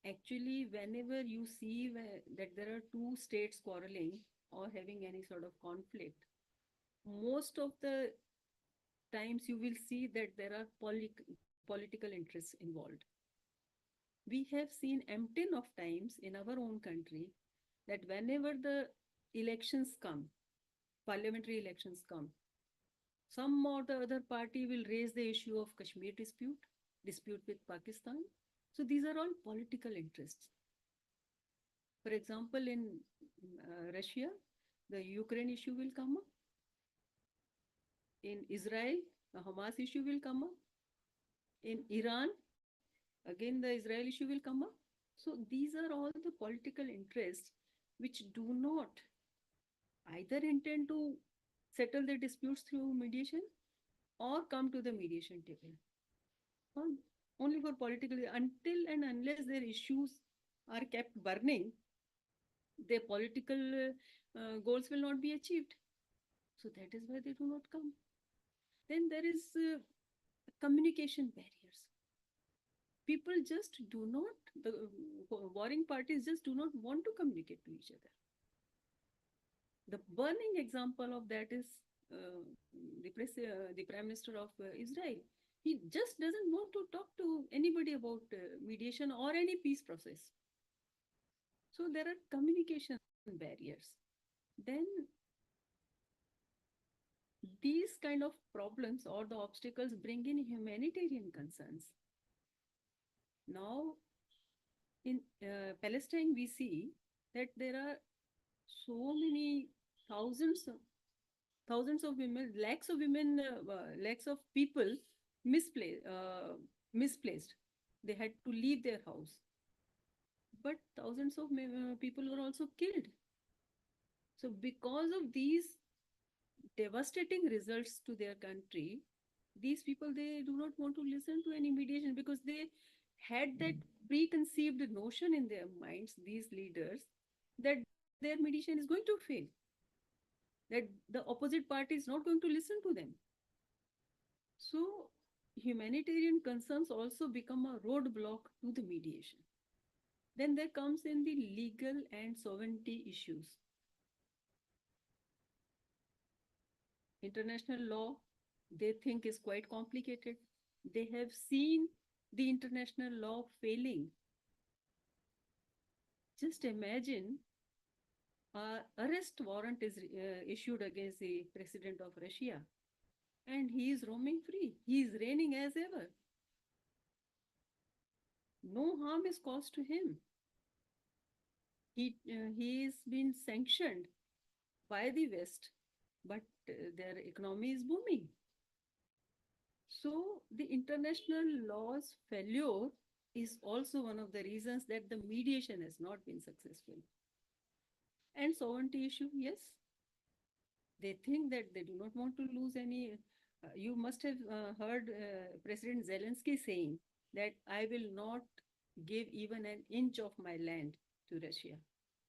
Actually, whenever you see that there are two states quarreling or having any sort of conflict, most of the times you will see that there are political interests involved. We have seen empty of times in our own country that whenever the elections come, parliamentary elections come, some or the other party will raise the issue of Kashmir dispute with Pakistan. So these are all political interests. For example, in Russia, the Ukraine issue will come up. In Israel, the Hamas issue will come up. In Iran, again, the Israel issue will come up. So these are all the political interests which do not either intend to settle their disputes through mediation or come to the mediation table. Only for political, until and unless their issues are kept burning, their political goals will not be achieved. So that is why they do not come. Then there is communication barriers. People just do not, the warring parties just do not want to communicate to each other. The burning example of that is the Prime Minister of Israel. He just doesn't want to talk to anybody about mediation or any peace process. So there are communication barriers. Then these kind of problems or the obstacles bring in humanitarian concerns. Now, in Palestine, we see that there are so many thousands of women, lakhs of women, lakhs of people misplaced. They had to leave their house. But thousands of people were also killed. So because of these devastating results to their country, these people, they do not want to listen to any mediation because they had that preconceived notion in their minds, these leaders, that their mediation is going to fail, that the opposite party is not going to listen to them. So humanitarian concerns also become a roadblock to the mediation. Then there comes in the legal and sovereignty issues. International law, they think, is quite complicated. They have seen the international law failing. Just imagine an arrest warrant is issued against the president of Russia, and he is roaming free. He is reigning as ever. No harm is caused to him. He is been sanctioned by the West, but their economy is booming. So the international law's failure is also one of the reasons that the mediation has not been successful. And sovereignty issue, yes. They think that they do not want to lose any. You must have heard President Zelensky saying that I will not give even an inch of my land to Russia.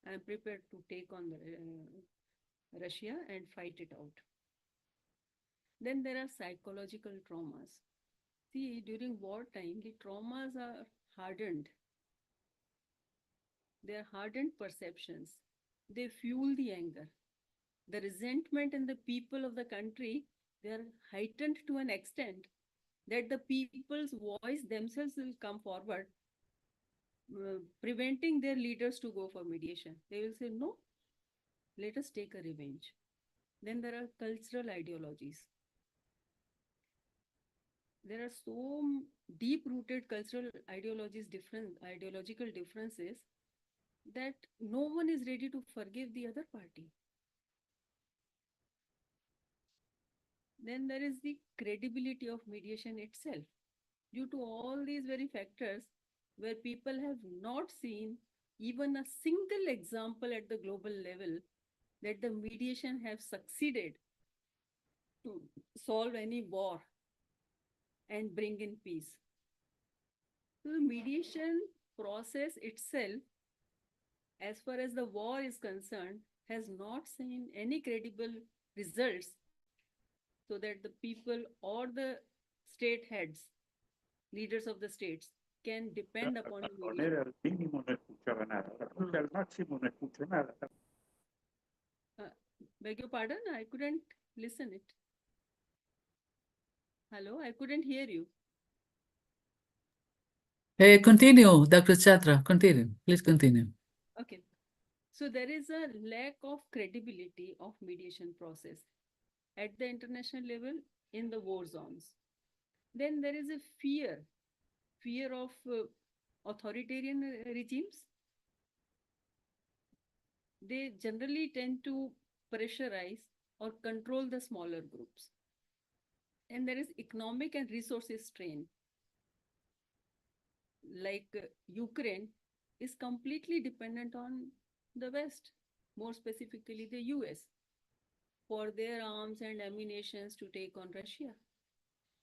I am prepared to take on Russia and fight it out. Then there are psychological traumas. See, during wartime, the traumas are hardened. They are hardened perceptions. They fuel the anger. The resentment in the people of the country, they are heightened to an extent that the people's voice themselves will come forward, preventing their leaders to go for mediation. They will say, no, let us take a revenge. Then there are cultural ideologies. There are so deep-rooted cultural ideological differences that no one is ready to forgive the other party. Then there is the credibility of mediation itself. Due to all these very factors, where people have not seen even a single example at the global level that the mediation have succeeded to solve any war and bring in peace. So the mediation process itself, as far as the war is concerned, has not seen any credible results so that the people or the state heads, leaders of the states, can depend upon mediation. Beg your pardon, I couldn't listen it. Hello, I couldn't hear you. Continue, Dr. Chatra, continue. Please continue. Okay. So there is a lack of credibility of mediation process at the international level in the war zones. Then there is a fear of authoritarian regimes. They generally tend to pressurize or control the smaller groups. And there is economic and resources strain. Like Ukraine is completely dependent on the West, more specifically the US, for their arms and ammunitions to take on Russia.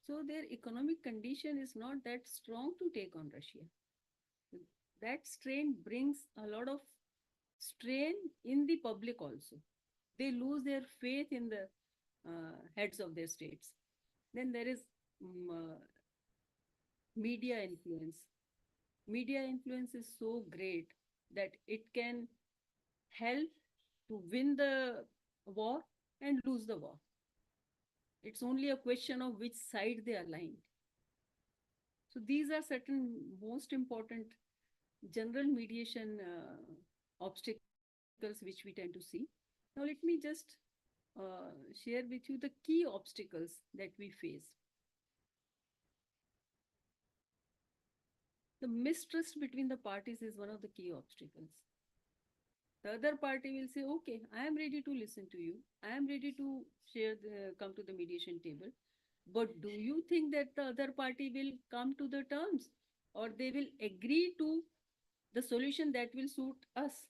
So their economic condition is not that strong to take on Russia. That strain brings a lot of strain in the public also. They lose their faith in the heads of their states. Then there is media influence. Media influence is so great that it can help to win the war and lose the war. It's only a question of which side they are aligned. So these are certain most important general mediation obstacles which we tend to see. Now let me just share with you the key obstacles that we face. The mistrust between the parties is one of the key obstacles. The other party will say, okay, I am ready to listen to you. I am ready to come to the mediation table. But do you think that the other party will come to the terms or they will agree to the solution that will suit us?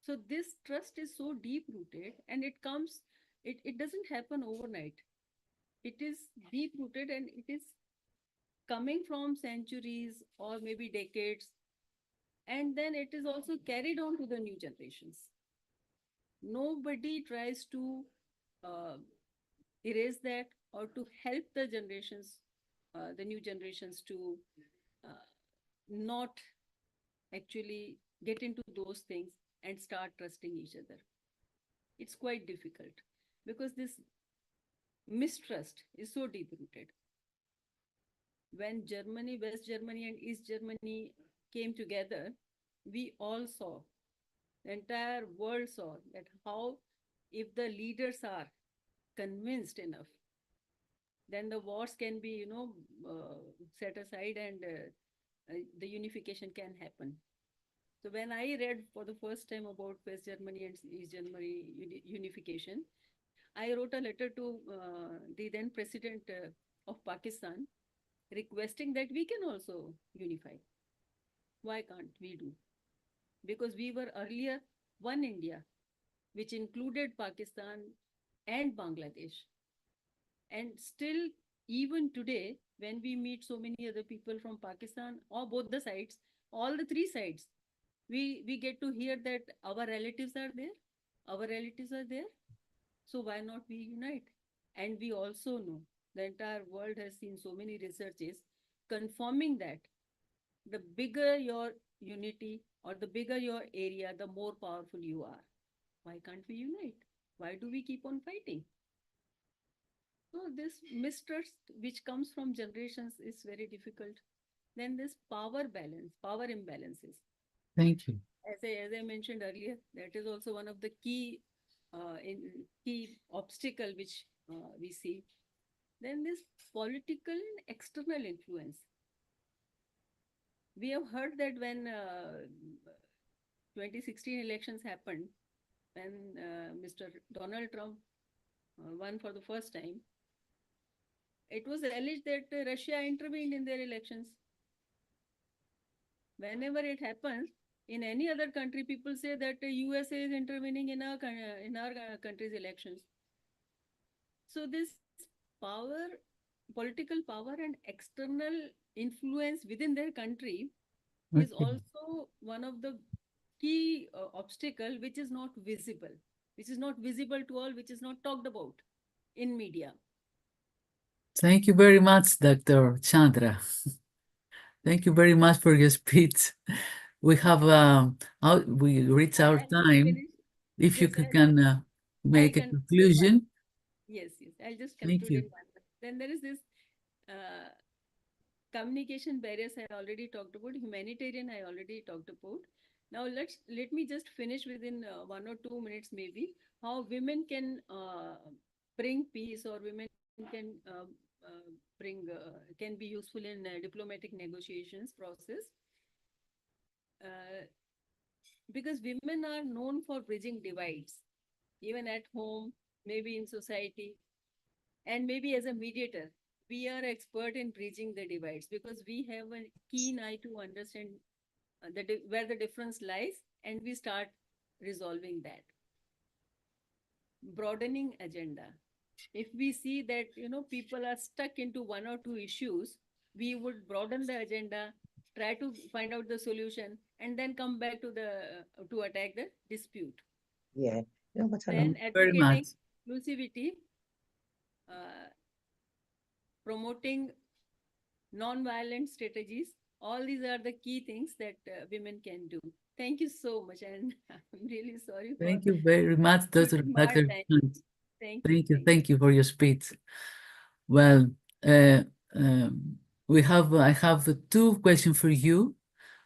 So this trust is so deep rooted and it doesn't happen overnight. It is deep rooted and it is coming from centuries or maybe decades. And then it is also carried on to the new generations. Nobody tries to erase that or to help the generations, the new generations to not actually get into those things and start trusting each other. It's quite difficult because this mistrust is so deep rooted. When Germany, West Germany and East Germany came together, we all saw, the entire world saw that how if the leaders are convinced enough, then the wars can be, set aside and the unification can happen. So when I read for the first time about West Germany and East Germany unification, I wrote a letter to the then president of Pakistan requesting that we can also unify. Why can't we do? Because we were earlier one India, which included Pakistan and Bangladesh. And still, even today, when we meet so many other people from Pakistan or both the sides, all the three sides, we get to hear that our relatives are there, our relatives are there. So why not we unite? And we also know the entire world has seen so many researches confirming that the bigger your unity or the bigger your area, the more powerful you are. Why can't we unite? Why do we keep on fighting? So this mistrust which comes from generations is very difficult. Then this power imbalances. Thank you. As I mentioned earlier, that is also one of the key obstacle which we see. Then this political and external influence. We have heard that when 2016 elections happened, when Mr. Donald Trump won for the first time, it was alleged that Russia intervened in their elections. Whenever it happens in any other country, people say that the USA is intervening in our country's elections. So this power, political power and external influence within their country is Okay. also one of the key obstacle which is not visible to all, which is not talked about in media. Thank you very much, Dr. Chandra. Thank you very much for your speech. We have we reach our time. If you can make a conclusion. Yes, I'll just Thank conclude you. in one. Then there is this communication barriers I already talked about, humanitarian I already talked about. Now let me just finish within 1 or 2 minutes maybe, how women can bring peace, or women can can be useful in diplomatic negotiations process. Because women are known for bridging divides, even at home, maybe in society, and maybe as a mediator. We are expert in bridging the divides because we have a keen eye to understand where the difference lies, and we start resolving that. Broadening agenda. If we see that people are stuck into 1 or 2 issues, we would broaden the agenda, try to find out the solution, and then come back to to attack the dispute. Yeah. Then advocating inclusivity, promoting non-violent strategies. All these are the key things that women can do. Thank you so much, and I'm really sorry. Thank you very much, Dr. Thank you. Thank you for your speech. Well, I have 2 questions for you.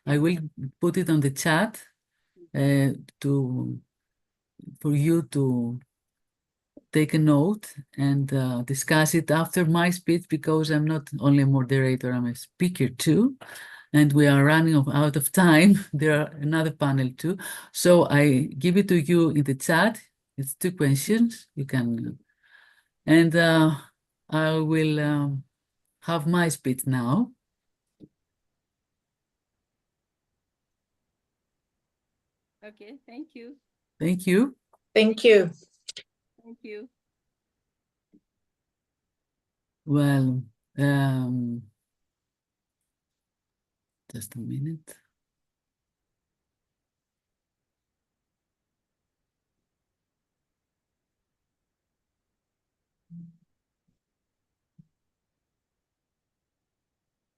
I will put it on the chat for you to take a note and discuss it after my speech, because I'm not only a moderator, I'm a speaker too, and we are running out of time. There are another panel too. So I give it to you in the chat. It's 2 questions. You can, and I will have my speech now. Okay, thank you. Thank you. Thank you. Thank you. Well, just a minute.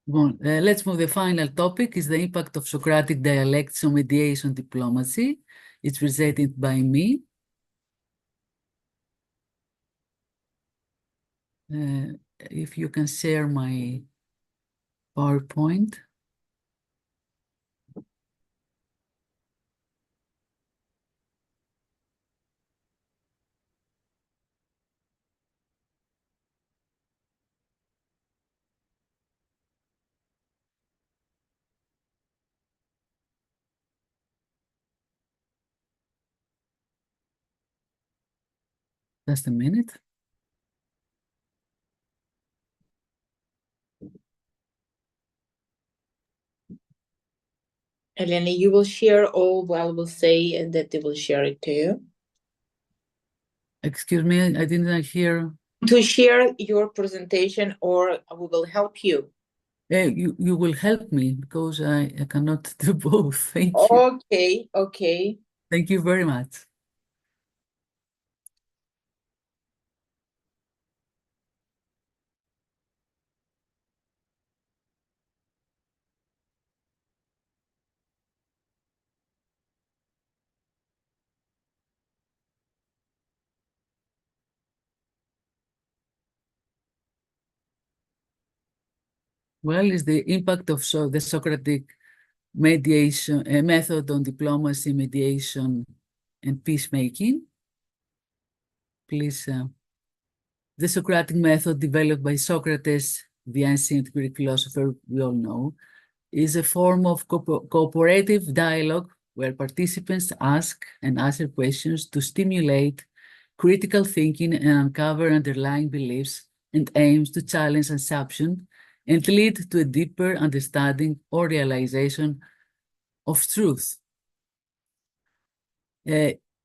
Well, let's move. The final topic is the impact of Socratic dialectics on mediation diplomacy. It's presented by me. If you can share my PowerPoint. Just a minute. Eleni, you will share all what I will say, and that they will share it to you. Excuse me, I didn't hear. To share your presentation, or we will help you. You will help me, because I cannot do both. Thank you. Okay. Thank you very much. Well, is the impact of the Socratic mediation method on diplomacy, mediation, and peacemaking. Please, the Socratic method developed by Socrates, the ancient Greek philosopher we all know, is a form of cooperative dialogue where participants ask and answer questions to stimulate critical thinking and uncover underlying beliefs and aims to challenge assumption and lead to a deeper understanding or realization of truth.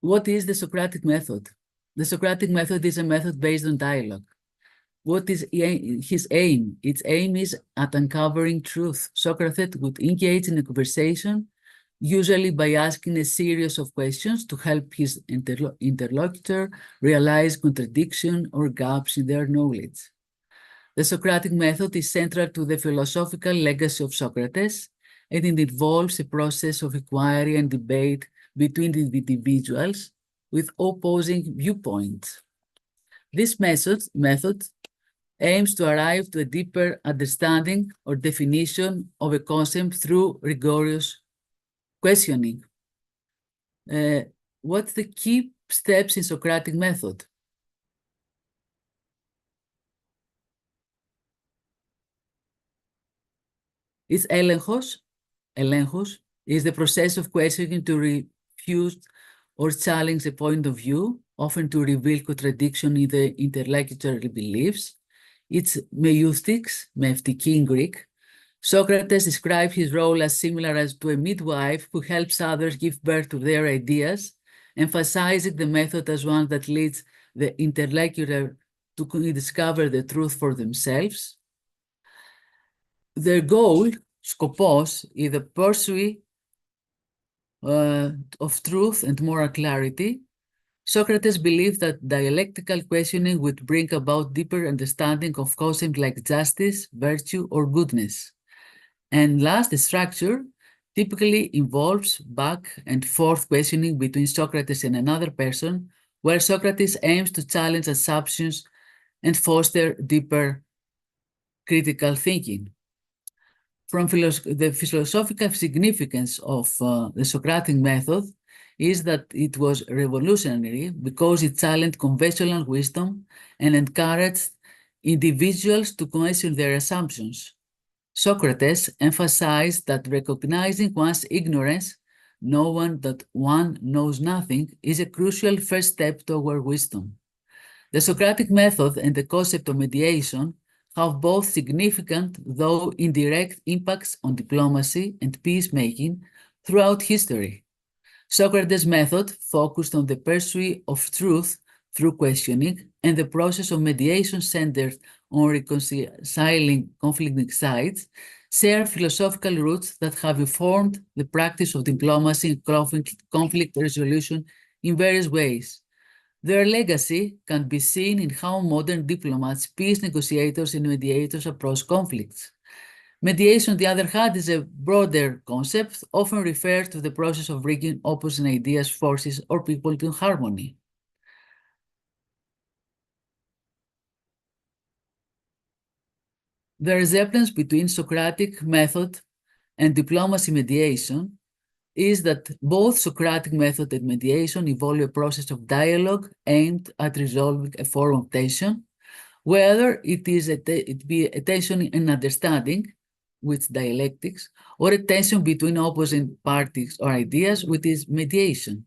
What is the Socratic method? The Socratic method is a method based on dialogue. What is his aim? Its aim is at uncovering truth. Socrates would engage in a conversation, usually by asking a series of questions to help his interlocutor realize contradiction or gaps in their knowledge. The Socratic method is central to the philosophical legacy of Socrates, and it involves a process of inquiry and debate between the individuals with opposing viewpoints. This method aims to arrive to a deeper understanding or definition of a concept through rigorous questioning. What's the key steps in Socratic method? It's έλεγχος. Έλεγχος is the process of questioning to refute or challenge a point of view, often to reveal contradiction in the interlocutory beliefs. It's meioustics, meftiki in Greek. Socrates described his role as similar as to a midwife who helps others give birth to their ideas, emphasizing the method as one that leads the interlocutor to discover the truth for themselves. Their goal, skopos, is the pursuit of truth and moral clarity. Socrates believed that dialectical questioning would bring about deeper understanding of concepts like justice, virtue, or goodness. And last, the structure typically involves back and forth questioning between Socrates and another person, where Socrates aims to challenge assumptions and foster deeper critical thinking. From the philosophical significance of the Socratic method is that it was revolutionary because it challenged conventional wisdom and encouraged individuals to question their assumptions. Socrates emphasized that recognizing one's ignorance, knowing that one knows nothing, is a crucial first step toward wisdom. The Socratic method and the concept of mediation have both significant, though indirect, impacts on diplomacy and peacemaking throughout history. Socrates' method focused on the pursuit of truth through questioning, and the process of mediation centered on reconciling conflicting sides share philosophical roots that have informed the practice of diplomacy and conflict resolution in various ways. Their legacy can be seen in how modern diplomats, peace negotiators, and mediators approach conflicts. Mediation, on the other hand, is a broader concept, often referred to the process of bringing opposing ideas, forces, or people into harmony. The resemblance between Socratic method and diplomacy mediation is that both Socratic method and mediation involve a process of dialogue aimed at resolving a form of tension, whether it be a tension in understanding, with dialectics, or a tension between opposing parties or ideas, which is mediation.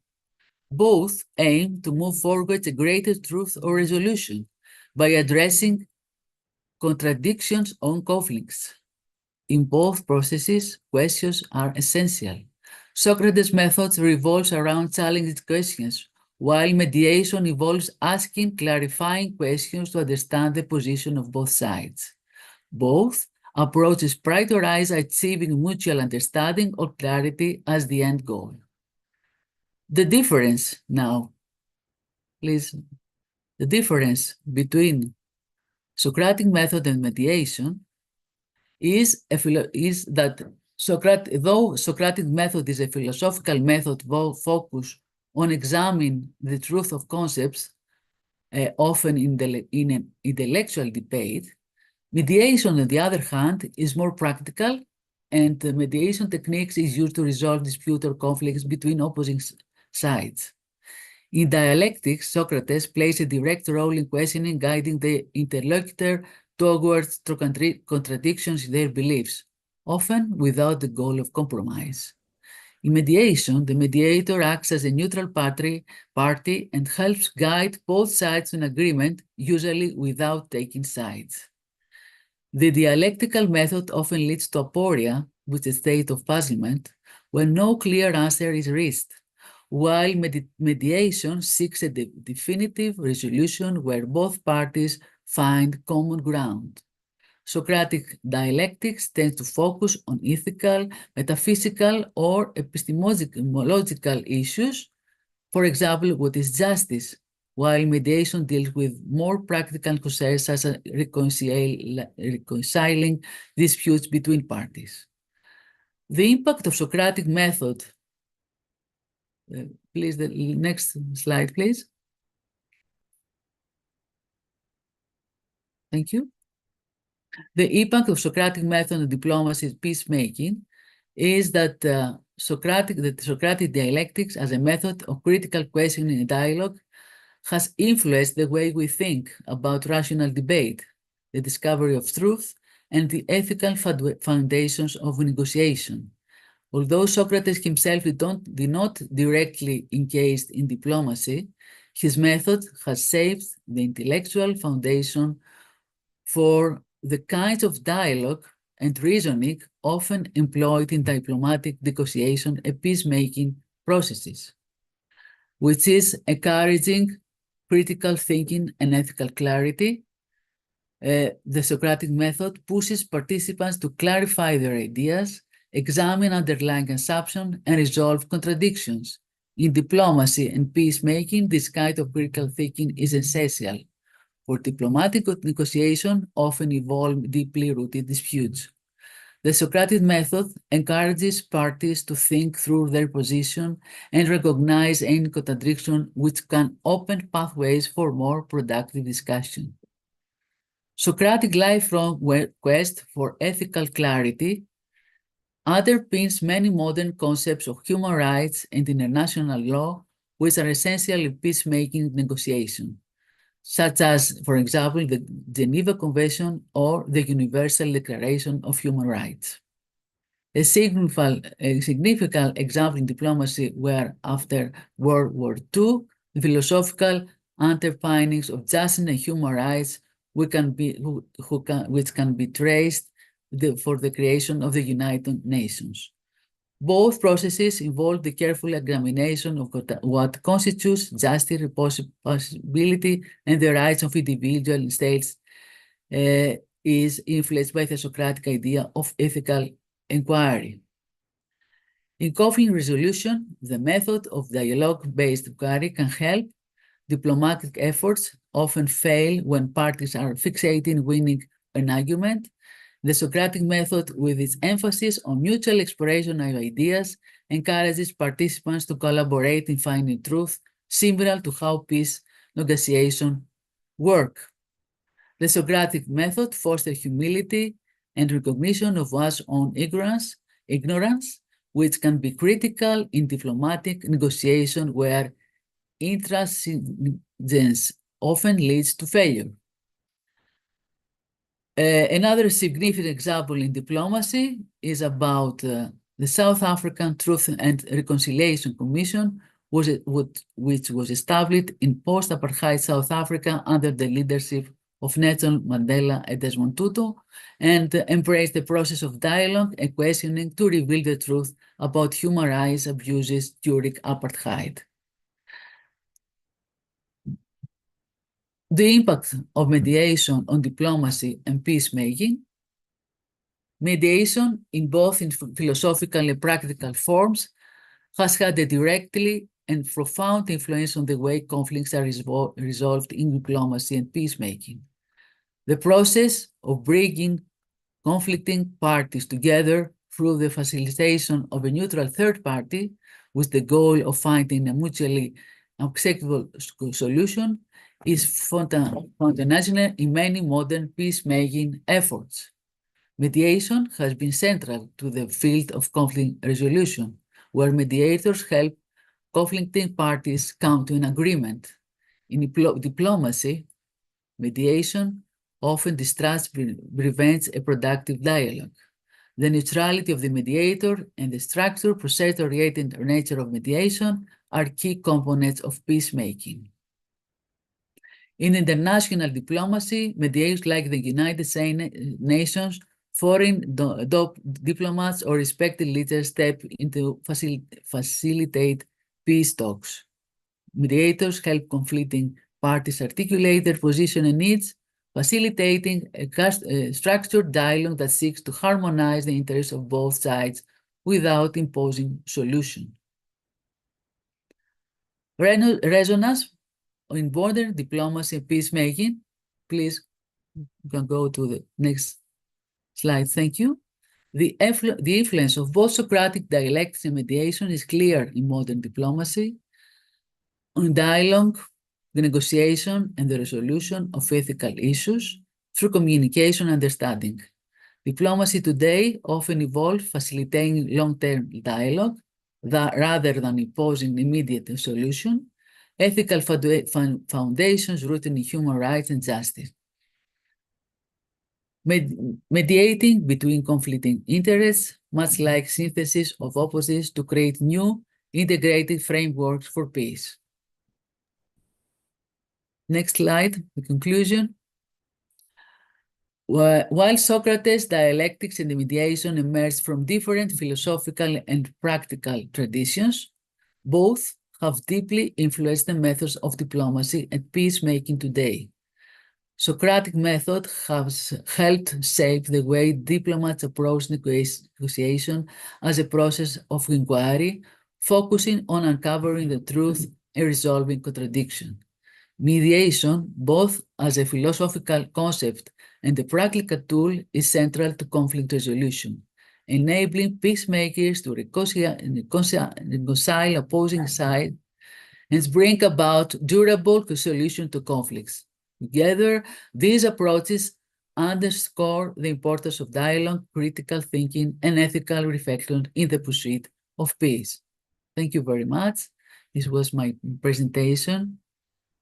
Both aim to move forward a greater truth or resolution by addressing contradictions or conflicts. In both processes, questions are essential. Socrates' method revolves around challenging questions, while mediation involves asking clarifying questions to understand the position of both sides. Both approaches prioritize achieving mutual understanding or clarity as the end goal. The difference now, please, the difference between Socratic method and mediation is that though Socratic method is a philosophical method focused on examining the truth of concepts, often in an intellectual debate, mediation, on the other hand, is more practical, and the mediation techniques is used to resolve dispute or conflicts between opposing sides. In dialectics, Socrates plays a direct role in questioning, guiding the interlocutor towards contradictions in their beliefs, often without the goal of compromise. In mediation, the mediator acts as a neutral party and helps guide both sides to an agreement, usually without taking sides. The dialectical method often leads to aporia, which is a state of puzzlement, when no clear answer is reached, while mediation seeks a definitive resolution where both parties find common ground. Socratic dialectics tends to focus on ethical, metaphysical, or epistemological issues. For example, what is justice, while mediation deals with more practical concerns such as reconciling disputes between parties. The impact of Socratic method, please, the next slide, please. Thank you. The impact of Socratic method on diplomacy and peacemaking is that Socratic dialectics as a method of critical questioning and dialogue has influenced the way we think about rational debate, the discovery of truth, and the ethical foundations of negotiation. Although Socrates himself did not directly engage in diplomacy, his method has shaped the intellectual foundation for the kinds of dialogue and reasoning often employed in diplomatic negotiation and peacemaking processes, which is encouraging critical thinking and ethical clarity. The Socratic method pushes participants to clarify their ideas, examine underlying assumptions, and resolve contradictions. In diplomacy and peacemaking, this kind of critical thinking is essential, for diplomatic negotiation often involve deeply rooted disputes. The Socratic method encourages parties to think through their position and recognize any contradiction, which can open pathways for more productive discussion. Socratic lifelong quest for ethical clarity underpins many modern concepts of human rights and international law, which are essential in peacemaking negotiation, such as, for example, the Geneva Convention or the Universal Declaration of Human Rights. A significant example in diplomacy were, after World War II, the philosophical underpinnings of justice and human rights, which can be traced for the creation of the United Nations. Both processes involve the careful examination of what constitutes justice, responsibility, and the rights of individual states is influenced by the Socratic idea of ethical inquiry. In conflict resolution, the method of dialogue-based inquiry can help. Diplomatic efforts often fail when parties are fixated on winning an argument. The Socratic method, with its emphasis on mutual exploration of ideas, encourages participants to collaborate in finding truth, similar to how peace negotiations work. The Socratic method fosters humility and recognition of one's own ignorance, which can be critical in diplomatic negotiation where intransigence often leads to failure. Another significant example in diplomacy is about the South African Truth and Reconciliation Commission, which was established in post-apartheid South Africa under the leadership of Nelson Mandela and Desmond Tutu, and embraced the process of dialogue and questioning to reveal the truth about human rights abuses during apartheid. The impact of mediation on diplomacy and peacemaking. Mediation, in both philosophical and practical forms, has had a directly and profound influence on the way conflicts are resolved in diplomacy and peacemaking. The process of bringing conflicting parties together through the facilitation of a neutral third party with the goal of finding a mutually acceptable solution is foundational in many modern peacemaking efforts. Mediation has been central to the field of conflict resolution, where mediators help conflicting parties come to an agreement. In diplomacy, mediation often distrust prevents a productive dialogue. The neutrality of the mediator and the structure, process-oriented nature of mediation are key components of peacemaking. In international diplomacy, mediators like the United Nations, foreign diplomats, or respected leaders step in to facilitate peace talks. Mediators help conflicting parties articulate their position and needs, facilitating a structured dialogue that seeks to harmonize the interests of both sides without imposing solution. Resonance in border diplomacy and peacemaking. Please, you can go to the next slide. Thank you. The influence of both Socratic dialectics and mediation is clear in modern diplomacy. On dialogue, the negotiation and the resolution of ethical issues through communication and understanding. Diplomacy today often involves facilitating long-term dialogue rather than imposing immediate solution, ethical foundations rooted in human rights and justice. Mediating between conflicting interests, much like synthesis of opposites to create new integrated frameworks for peace. Next slide, the conclusion. While Socrates' dialectics and the mediation emerged from different philosophical and practical traditions, both have deeply influenced the methods of diplomacy and peacemaking today. Socratic method has helped shape the way diplomats approach negotiation as a process of inquiry, focusing on uncovering the truth and resolving contradiction. Mediation, both as a philosophical concept and a practical tool, is central to conflict resolution, enabling peacemakers to reconcile opposing sides and bring about durable solutions to conflicts. Together, these approaches underscore the importance of dialogue, critical thinking, and ethical reflection in the pursuit of peace. Thank you very much. This was my presentation.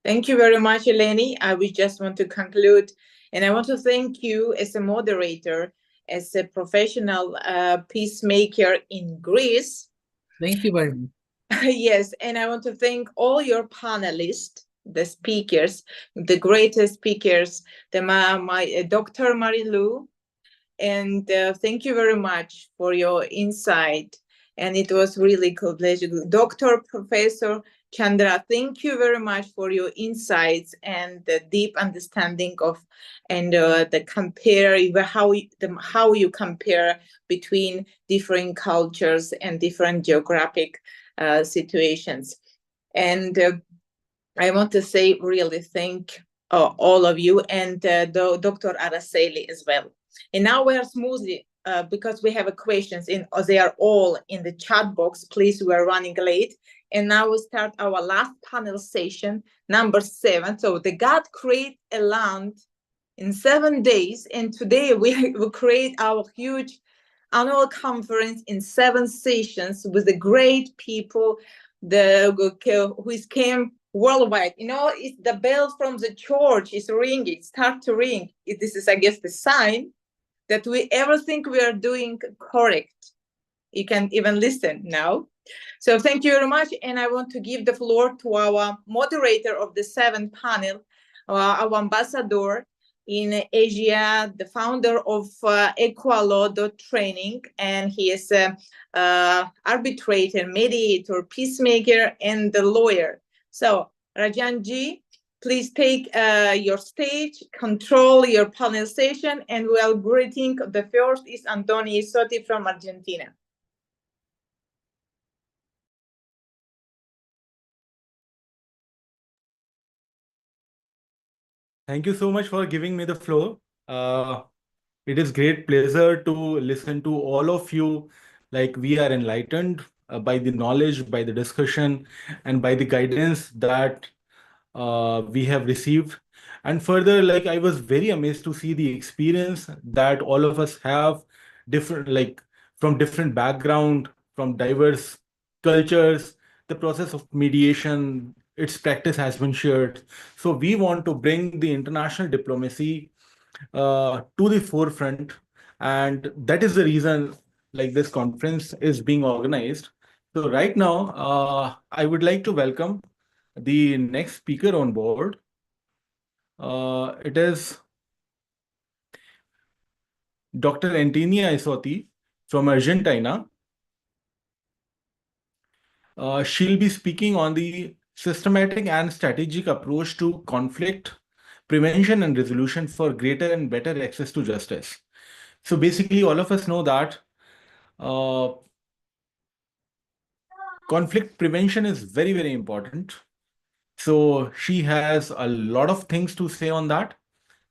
Thank you very much, Eleni. We just want to conclude, and I want to thank you as a moderator, as a professional peacemaker in Greece. Thank you very much. Yes, and I want to thank all your panelists, the speakers, the greatest speakers, Dr. Marilu, and thank you very much for your insight. And it was really cool pleasure. Dr. Professor Chandra, thank you very much for your insights and the deep understanding of and the compare how you compare between different cultures and different geographic situations. And I want to say really thank all of you and Dr. Araceli as well. And now we are smoothly because we have questions they are all in the chat box. Please, we are running late. And now we start our last panel session, number 7. So the God create a land in 7 days. And today we will create our huge annual conference in 7 sessions with the great people who came worldwide. You know, the bell from the church is ringing, start to ring. This is, I guess, the sign that we ever think we are doing correct. You can even listen now. So thank you very much. And I want to give the floor to our moderator of the 7th panel, our ambassador in Asia, the founder of Equalaw.training, and he is an arbitrator, mediator, peacemaker, and the lawyer. So Rajanji, please take your stage, control your panel session, and we are greeting the first is Antonio Sotti from Argentina. Thank you so much for giving me the floor. It is great pleasure to listen to all of you. Like, we are enlightened by the knowledge, by the discussion, and by the guidance that we have received. And further, like, I was very amazed to see the experience that all of us have, different, like, from different background, from diverse cultures. The process of mediation, its practice has been shared. So we want to bring the international diplomacy to the forefront And that is the reason like this conference is being organized. So right now, I would like to welcome the next speaker on board. It is Dr. Antonia Isotti from Argentina. She'll be speaking on the systematic and strategic approach to conflict prevention and resolution for greater and better access to justice. So basically, all of us know that conflict prevention is very, very important. So she has a lot of things to say on that.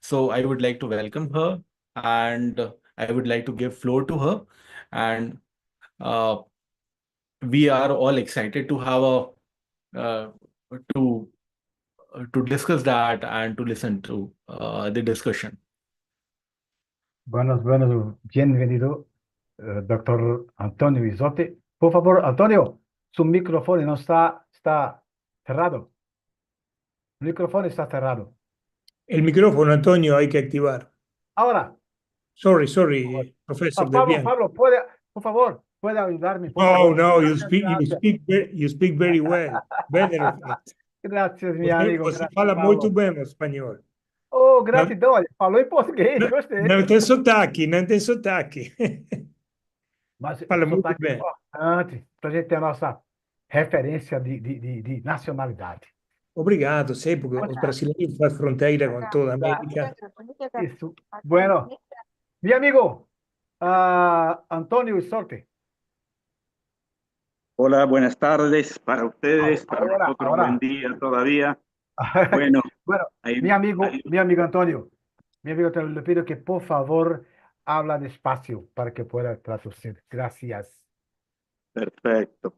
So I would like to welcome her, and I would like to give floor to her. And we are all excited to have a to discuss that and to listen to the discussion. Buenos, bienvenido, doctor Antonio Isotti. Por favor, Antonio, su micrófono no está cerrado. El micrófono está cerrado. El micrófono, Antonio, hay que activar. Ahora. Sorry, profesor del bien. Pablo, por favor, puede ayudarme. No, you speak very well. Better of it. Gracias, mi amigo. Você fala muito bem espanhol. Oh, gratidão. Falou em português, gostei. Não tem sotaque, não tem sotaque. Mas fala muito sotaque bem. Importante para a gente ter a nossa referência de nacionalidade. Obrigado, sei, porque os brasileiros fazem fronteira com toda a América. Isso. Bueno, mi amigo, Antonio Isotti. Hola, buenas tardes para ustedes, para nosotros buen día todavía. Bueno, mi amigo Antonio, le pido que por favor habla despacio para que pueda traducir. Gracias. Perfecto.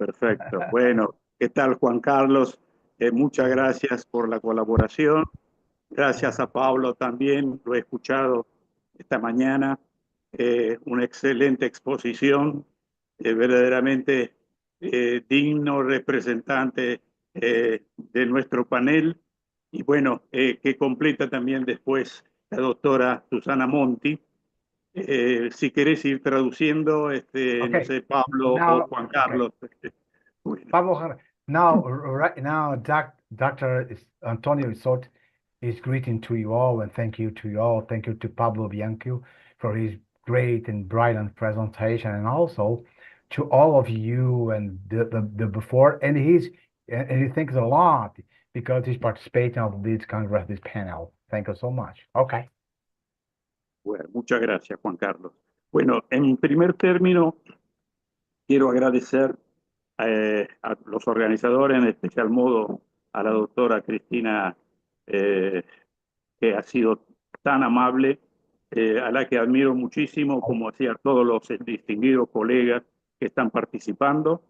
Bueno, ¿qué tal, Juan Carlos? Muchas gracias por la colaboración. Gracias a Pablo también, lo he escuchado esta mañana. Una excelente exposición, verdaderamente digno representante de nuestro panel. Y bueno, que completa también después la doctora Susana Monti. Si querés ir traduciendo, no sé, Pablo o Juan Carlos. Bueno. Pablo, right now, Dr. Antonio Isotti is greeting to you all and thank you to you all. Thank you to Pablo Bianco for his great and brilliant presentation, and also to all of you and the before. And he thanks a lot because he's participating of this Congress, this panel. Thank you so much. Okay. Bueno, muchas gracias, Juan Carlos. Bueno, en primer término, quiero agradecer a los organizadores, en especial modo a la doctora Cristina, que ha sido tan amable, a la que admiro muchísimo, como hacía todos los distinguidos colegas que están participando.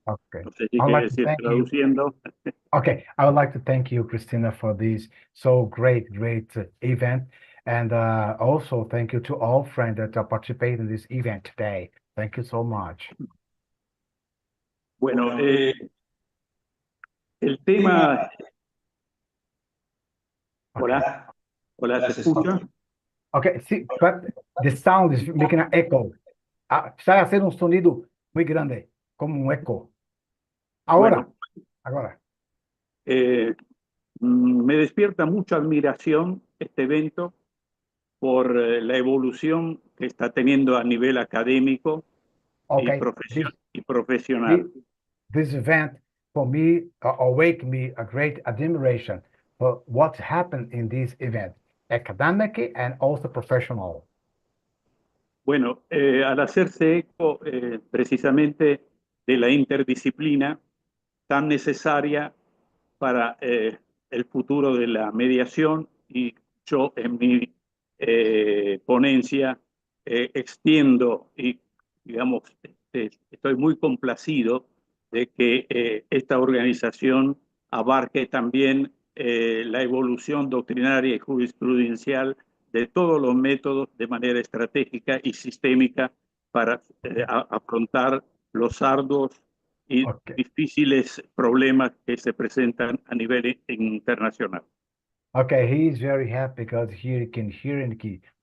Okay. No sé si quiere decir traduciendo. Okay, I would like to thank you, Christina, for this so great event. And also thank you to all friends that are participating in this event today. Thank you so much. Bueno, el tema... Hola, ¿se escucha? Okay, see, but the sound is making an echo. Está haciendo un sonido muy grande, como un eco. Ahora. Me despierta mucha admiración este evento por la evolución que está teniendo a nivel académico y profesional. This event, for me, awake me a great admiration for what's happened in this event, academic and also professional. Bueno, al hacerse eco precisamente de la interdisciplina tan necesaria para el futuro de la mediación, y yo en mi ponencia extiendo y, digamos, estoy muy complacido de que esta organización abarque también la evolución doctrinaria y jurisprudencial de todos los métodos de manera estratégica y sistémica para afrontar los arduos y difíciles problemas que se presentan a nivel internacional. Okay, he is very happy because here he can hear and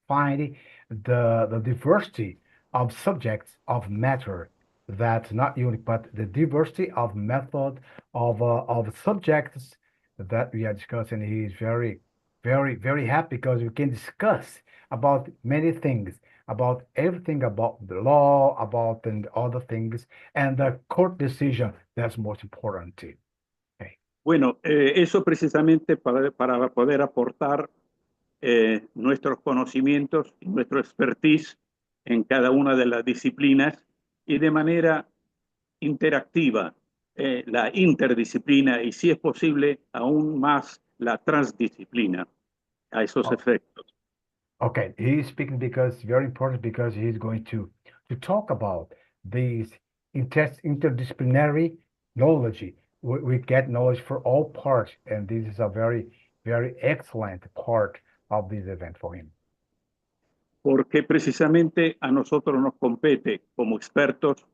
find the diversity of subjects of matter that's not unique, but the diversity of method of subjects that we are discussing. He is very, very, very happy because we can discuss about many things, about everything about the law, about and other things, and the court decision that's most important too. Okay. Bueno, eso precisamente para poder aportar nuestros conocimientos y nuestro expertise en cada una de las disciplinas y de manera interactiva, la interdisciplina y, si es posible, aún más la transdisciplina a esos efectos. Okay, he's speaking because very important because he's going to talk about these interdisciplinary knowledge. We get knowledge for all parts, and this is a very, very excellent part of this event for him. Porque precisamente a nosotros nos compete como expertos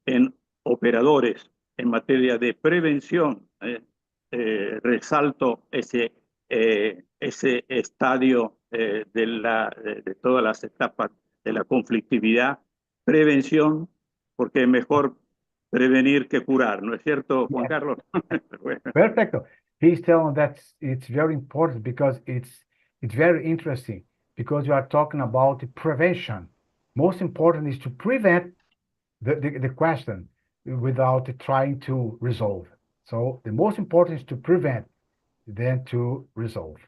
en operadores en materia de prevención. Resalto ese estadio de todas las etapas de la conflictividad, prevención, porque es mejor prevenir que curar, ¿no es cierto, Juan Carlos? Perfecto. He's telling that it's very important because it's very interesting because you are talking about prevention. Most important is to prevent the question without trying to resolve. So the most important is to prevent than to resolve.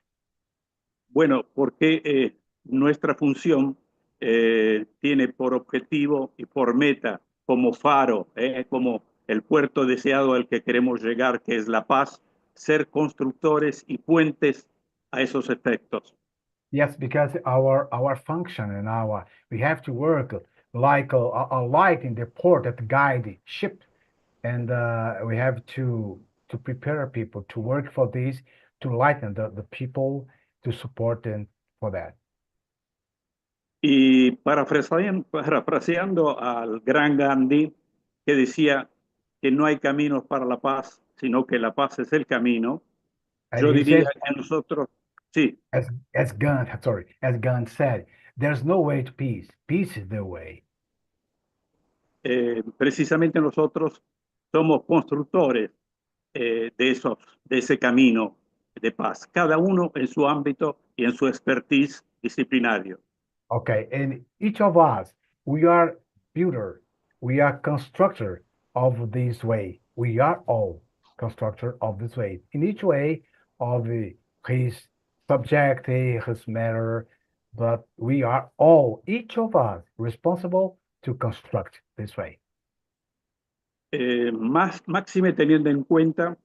Bueno, porque nuestra función tiene por objetivo y por meta como faro, como el puerto deseado al que queremos llegar, que es la paz, ser constructores y puentes a esos efectos. Yes, because our function and we have to work like a light in the port that guide the ship, and we have to prepare people to work for this, to lighten the people, to support them for that. Y parafraseando al gran Gandhi, que decía que no hay caminos para la paz, sino que la paz es el camino, And yo he diría said, que nosotros, sí, as Gandhi said, there's no way to peace. Peace is the way. precisamente nosotros somos constructores de ese camino de paz, cada uno en su ámbito y en su expertise disciplinario. Okay, and each of us, we are builder, we are constructor of this way. We are all constructor of this way. In each way of his subject, his matter, but we are all, each of us, responsible to construct this way. Máxime teniendo en cuenta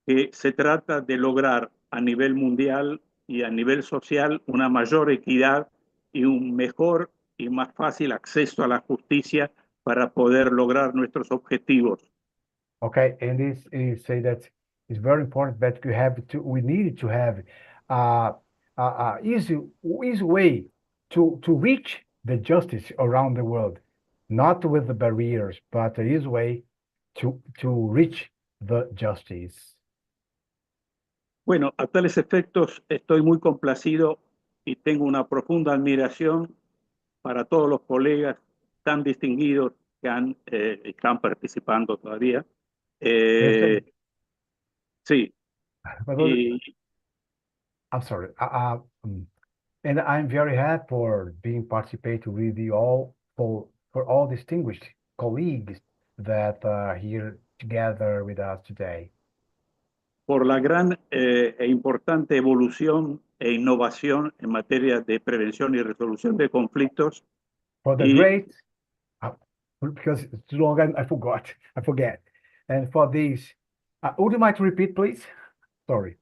que se trata de lograr a nivel mundial y a nivel social una mayor equidad y un mejor y más fácil acceso a la justicia para poder lograr nuestros objetivos. Okay, and this is say that it's very important that we need to have easy way to reach the justice around the world, not with the barriers, but an easy way to reach the justice. Bueno, a tales efectos estoy muy complacido y tengo una profunda admiración para todos los colegas tan distinguidos que están participando todavía. Sí. I'm sorry. And I'm very happy for being participating with you all, for all distinguished colleagues that are here together with us today. Por la gran e importante evolución e innovación en materia de prevención y resolución de conflictos. For the great, because it's too long, I forget. And for these, would you mind to repeat, please? Sorry.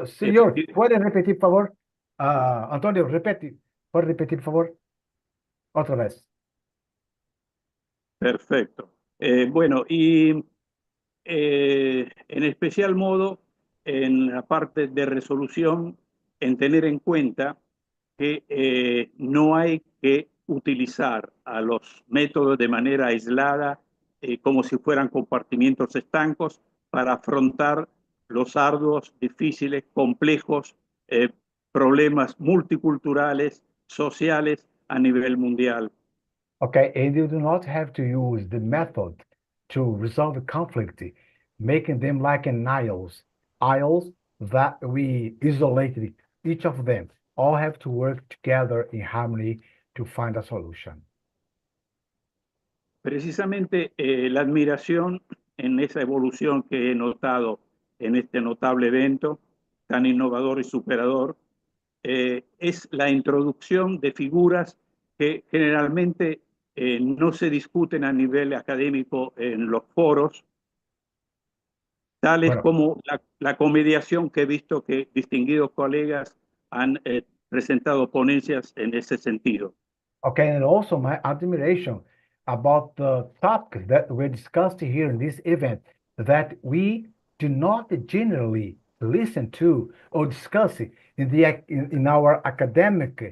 Señor, ¿puede repetir, por favor? Antonio, ¿puede repetir, por favor? Otra vez. Perfecto. Bueno, y en especial modo, en la parte de resolución, en tener en cuenta que no hay que utilizar a los métodos de manera aislada, como si fueran compartimientos estancos, para afrontar los arduos, difíciles, complejos problemas multiculturales, sociales a nivel mundial. Okay, and you do not have to use the method to resolve the conflict, making them like an aisles that we isolated each of them. All have to work together in harmony to find a solution. Precisamente la admiración en esa evolución que he notado en este notable evento, tan innovador y superador, es la introducción de figuras que generalmente no se discuten a nivel académico en los foros, tales Bueno, como la comediación que he visto que distinguidos colegas han presentado ponencias en ese sentido. okay, and also my admiration about the topics that were discussed here in this event that we do not generally listen to or discuss it in our academic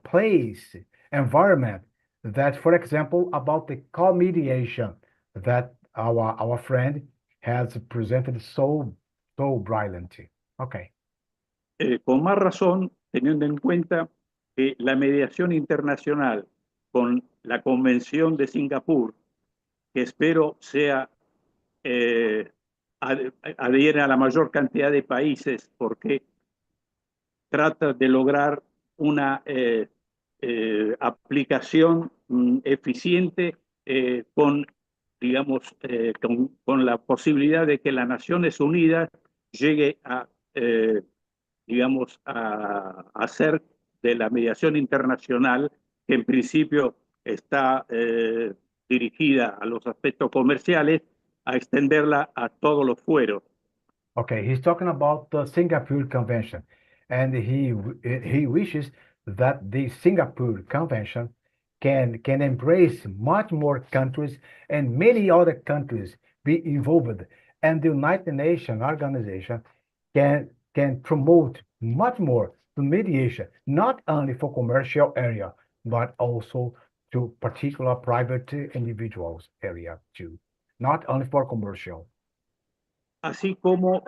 place environment. That, for example, about the co-mediation that our friend has presented so brilliantly. Okay. Con más razón, teniendo en cuenta que la mediación internacional con la Convención de Singapur, que espero sea adhiera a la mayor cantidad de países porque trata de lograr una aplicación eficiente con, digamos, con la posibilidad de que las Naciones Unidas llegue a digamos, a hacer de la mediación internacional, que en principio está dirigida a los aspectos comerciales, a extenderla a todos los fueros. Okay, he's talking about the Singapore Convention, and he wishes that the Singapore Convention can embrace much more countries and many other countries be involved, and the United Nations organization can promote much more the mediation, not only for commercial area, but also to particular private individuals area too, not only for commercial. Así como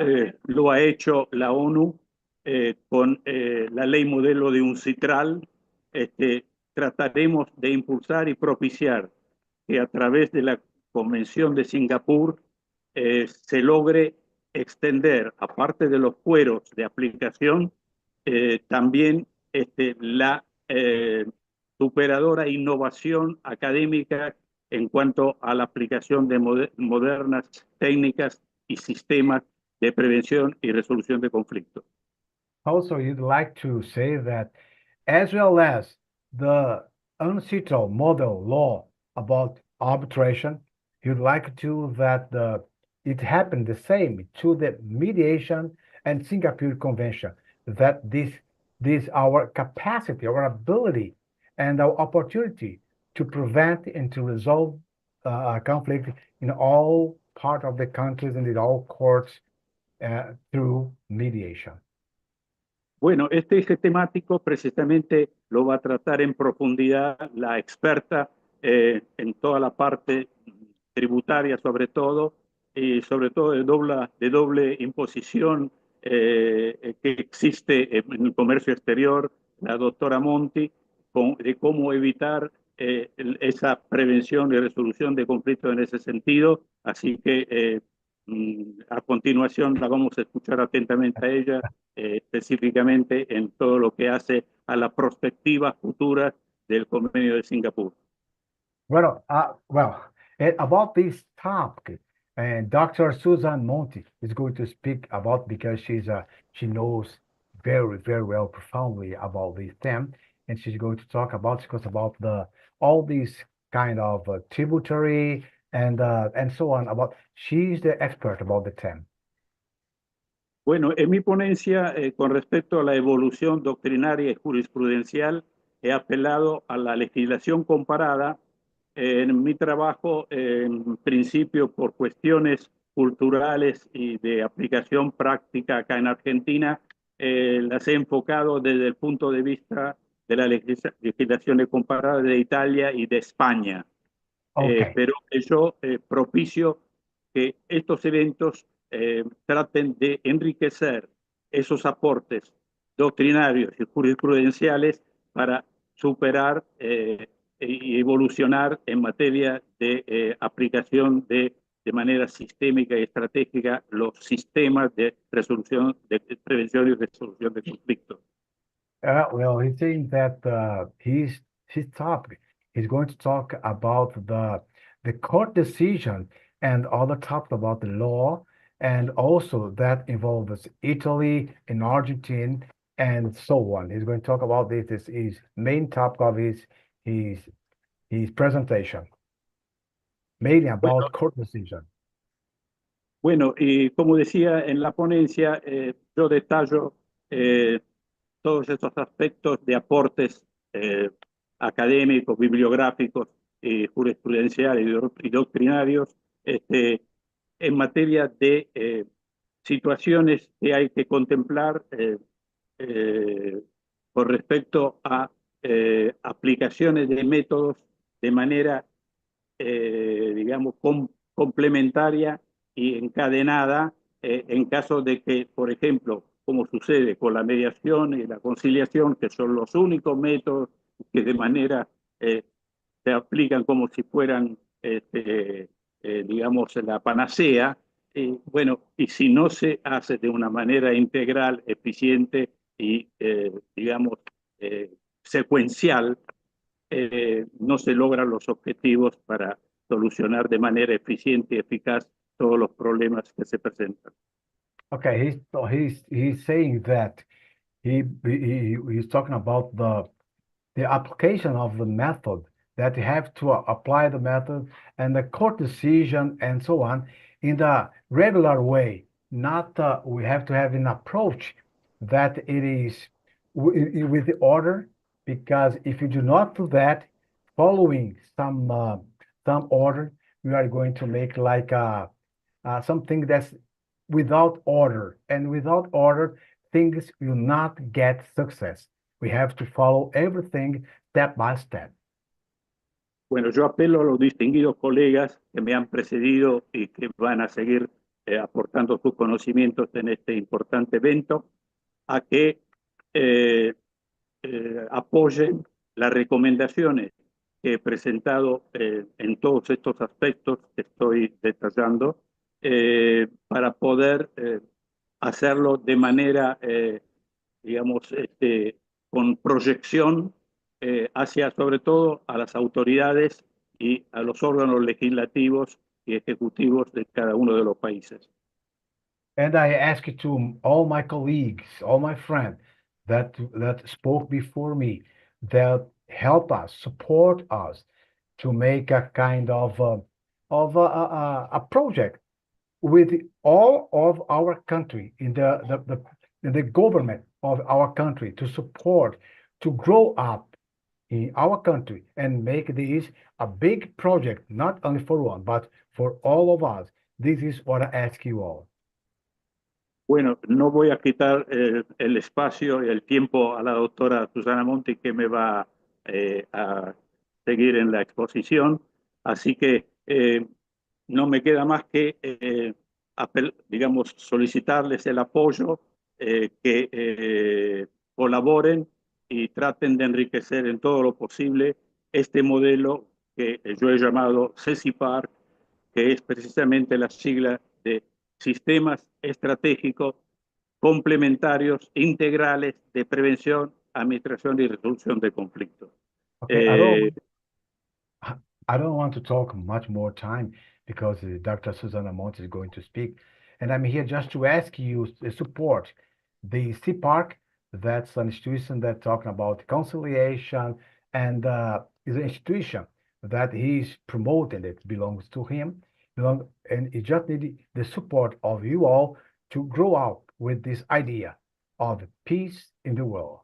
lo ha hecho la ONU con la ley modelo de UNCITRAL, trataremos de impulsar y propiciar que a través de la Convención de Singapur se logre extender, aparte de los fueros de aplicación, también la superadora innovación académica en cuanto a la aplicación de modernas técnicas y sistemas de prevención y resolución de conflictos. Also, you'd like to say that as well as the UNCITRAL model law about arbitration, you'd like to that it happened the same to the mediation and Singapore Convention, that this our capacity, our ability, and our opportunity to prevent and to resolve conflict in all part of the countries and in all courts through mediation. Bueno, este eje temático precisamente lo va a tratar en profundidad la experta en toda la parte tributaria sobre todo, y sobre todo de doble imposición que existe en el comercio exterior, la doctora Monti, de cómo evitar esa prevención y resolución de conflictos en ese sentido. Así que a continuación la vamos a escuchar atentamente a ella, específicamente en todo lo que hace a la perspectiva futura del convenio de Singapur. Well, about this topic, and Dr. Susan Monti is going to speak about because she knows very, very well profoundly about this theme, and she's going to talk about all these kind of tributary and so on. She's the expert about the theme. Bueno, en mi ponencia, con respecto a la evolución doctrinaria y jurisprudencial, he apelado a la legislación comparada. En mi trabajo, en principio, por cuestiones culturales y de aplicación práctica acá en Argentina, las he enfocado desde el punto de vista de la legislación comparada de Italia y de España. Okay. Pero yo propicio que estos eventos traten de enriquecer esos aportes doctrinarios y jurisprudenciales para superar y evolucionar en materia de aplicación de manera sistémica y estratégica los sistemas de resolución, de prevención y resolución de conflictos. Well, he's saying that his topic. He's going to talk about the court decision and other topics about the law, and also that involves Italy and Argentina and so on. He's going to talk about this. This is main topic of his presentation, mainly about court decision. Bueno, y como decía en la ponencia, yo detallo todos estos aspectos de aportes académicos, bibliográficos, jurisprudenciales y doctrinarios en materia de situaciones que hay que contemplar con respecto a aplicaciones de métodos de manera, digamos, complementaria y encadenada en caso de que, por ejemplo, como sucede con la mediación y la conciliación, que son los únicos métodos que de manera se aplican como si fueran, digamos, la panacea. Bueno, y si no se hace de una manera integral, eficiente y, digamos, secuencial, no se logran los objetivos para solucionar de manera eficiente y eficaz todos los problemas que se presentan. Okay, he's saying that he's talking about the application of the method, that you have to apply the method and the court decision and so on in the regular way. Not we have to have an approach that it is with the order, because if you do not do that, following some order, you are going to make like something that's without order, and without order, things will not get success. We have to follow everything step by step. Bueno, yo apelo a los distinguidos colegas que me han precedido y que van a seguir aportando sus conocimientos en este importante evento, a que apoyen las recomendaciones que he presentado en todos estos aspectos que estoy detallando para poder hacerlo de manera, digamos, con proyección hacia sobre todo a las autoridades y a los órganos legislativos y ejecutivos de cada uno de los países. And I ask to all my colleagues, all my friends that spoke before me, that help us, support us to make a kind of a project with all of our country in the government of our country to support, to grow up in our country and make this a big project, not only for one, but for all of us. This is what I ask you all. Bueno, no voy a quitar el espacio y el tiempo a la doctora Susana Monti, que me va a seguir en la exposición, así que no me queda más que, digamos, solicitarles el apoyo, que colaboren y traten de enriquecer en todo lo posible este modelo que yo he llamado CECIPAR, que es precisamente la sigla de Sistemas Estratégicos Complementarios Integrales de Prevención, Administración y Resolución de Conflictos. Okay, I don't want to talk much more time because Dr. Susana Monte is going to speak. And I'm here just to ask you support the CPARC. That's an institution that's talking about conciliation, and is an institution that he's promoting. It belongs to him. And he just need the support of you all to grow out with this idea of peace in the world.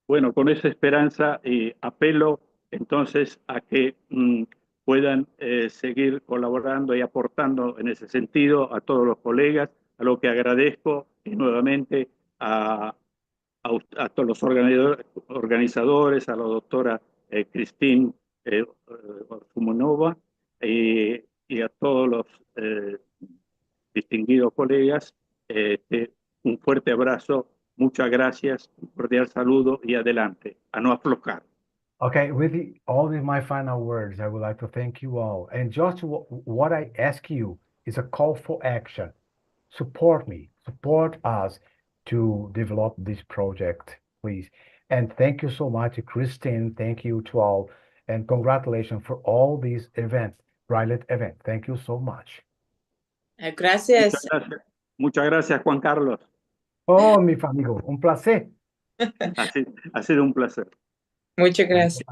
Bueno, con esa esperanza apelo entonces a que puedan seguir colaborando y aportando en ese sentido a todos los colegas, a lo que agradezco y nuevamente a todos los organizadores, a la doctora Cristín Sumonova y a todos los distinguidos colegas Un fuerte abrazo, muchas gracias, un cordial saludo y adelante, a no aflojar. Okay, all of my final words, I would like to thank you all. And just what I ask you is a call for action. Support me, support us to develop this project, please. And thank you so much, Christine. Thank you to all. And congratulations for all these events, brilliant event. Thank you so much. Gracias. Muchas gracias, Juan Carlos. Oh, mi amigo, un placer. Ha sido un placer. Muchas gracias.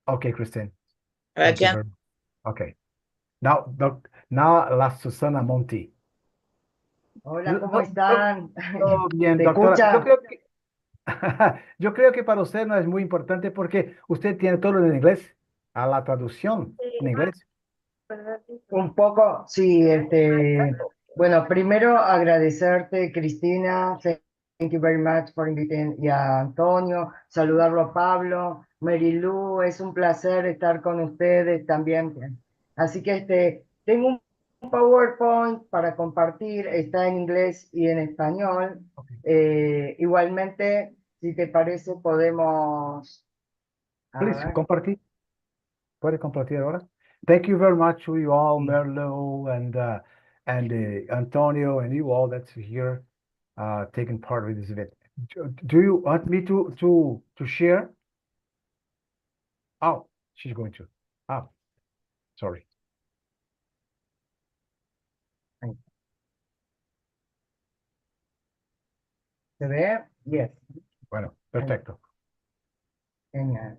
Okay, Christine. Thank you. Okay. Now la Susana Monti. Hola, ¿cómo están? Todo bien, ¿Se doctora. escucha? Yo creo que para usted no es muy importante porque usted tiene todo en inglés, a la traducción en inglés. Un poco, sí, bueno, primero agradecerte, Cristina, thank you very much for inviting, y a Antonio, saludarlo a Pablo, Marilu, es un placer estar con ustedes también. Así que tengo un PowerPoint para compartir, está en inglés y en español. Igualmente, si te parece, podemos... Please, compartir. ¿Puede compartir ahora? Thank you very much to you all, Merlo and Antonio and you all that's here taking part with this event. Do you want me to share? Oh, she's going to. Oh, sorry. ¿Se ve? Yes. Bueno, perfecto. Genial.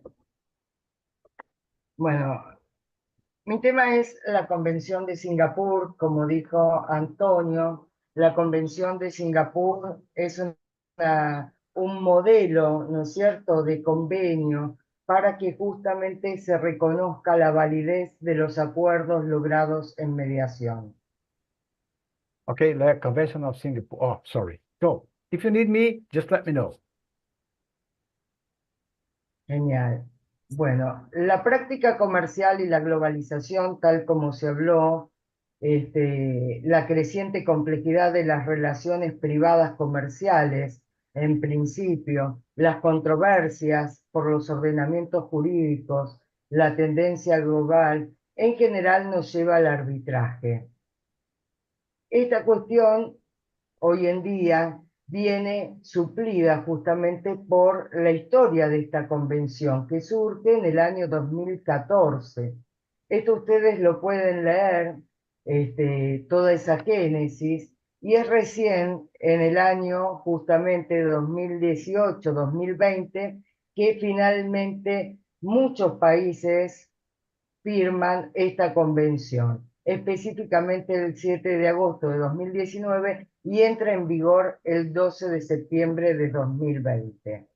Bueno, mi tema es la Convención de Singapur, como dijo Antonio. La Convención de Singapur es un modelo, ¿no es cierto?, de convenio para que justamente se reconozca la validez de los acuerdos logrados en mediación. Okay, the Convention of Singapore. Oh, sorry. Go. If you need me, just let me know. Genial. Bueno, la práctica comercial y la globalización, tal como se habló, la creciente complejidad de las relaciones privadas comerciales, en principio, las controversias por los ordenamientos jurídicos, la tendencia global, en general nos lleva al arbitraje. Esta cuestión hoy en día viene suplida justamente por la historia de esta convención, que surge en el año 2014. Esto ustedes lo pueden leer, toda esa génesis, y es recién en el año justamente 2018-2020 que finalmente muchos países firman esta convención, específicamente el 7 de agosto de 2019 y entra en vigor el 12 de septiembre de 2020.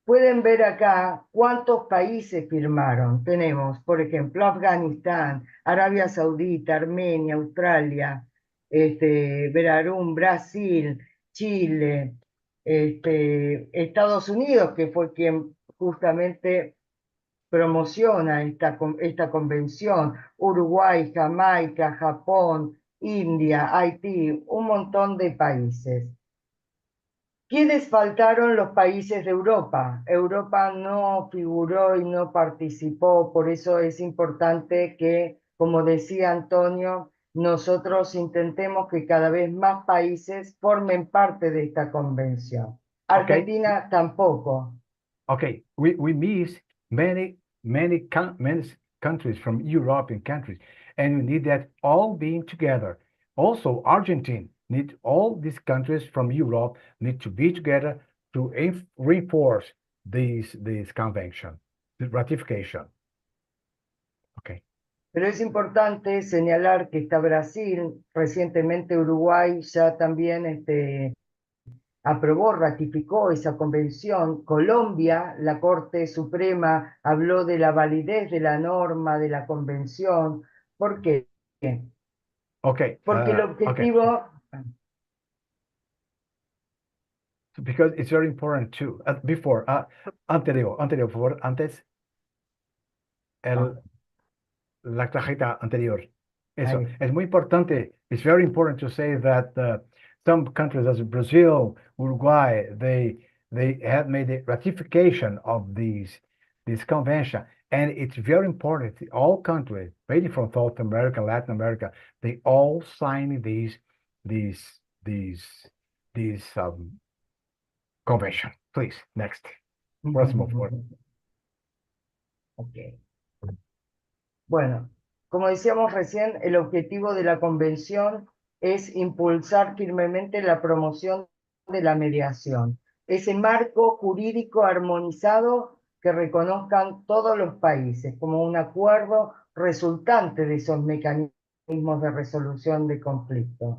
Pueden ver acá cuántos países firmaron. Tenemos, por ejemplo, Afganistán, Arabia Saudita, Armenia, Australia, Verarún, Brasil, Chile, Estados Unidos, que fue quien justamente promociona esta convención, Uruguay, Jamaica, Japón, India, Haití, un montón de países. ¿Quiénes faltaron? Los países de Europa. Europa no figuró y no participó, por eso es importante que, como decía Antonio, nosotros intentemos que cada vez más países formen parte de esta convención. Argentina tampoco. Okay, we miss many countries from European countries, and we need that all being together. Also, Argentina need all these countries from Europe need to be together to reinforce this convention, the ratification. Okay. Pero es importante señalar que está Brasil, recientemente Uruguay ya también aprobó, ratificó esa convención. Colombia, la Corte Suprema habló de la validez de la norma de la convención. ¿Por qué? Okay. Porque el objetivo... Okay. Because it's very important too. Before, anterior, por favor, antes, la tarjeta anterior. Eso, Ahí. es muy importante. It's very important to say that some countries, as Brazil, Uruguay, they have made a ratification of this convention, and it's very important. All countries, mainly from South America, Latin America, they all sign these convention. Please, next. Próximo, por favor. Ok. Bueno, como decíamos recién, el objetivo de la convención es impulsar firmemente la promoción de la mediación, ese marco jurídico armonizado que reconozcan todos los países como un acuerdo resultante de esos mecanismos de resolución de conflictos.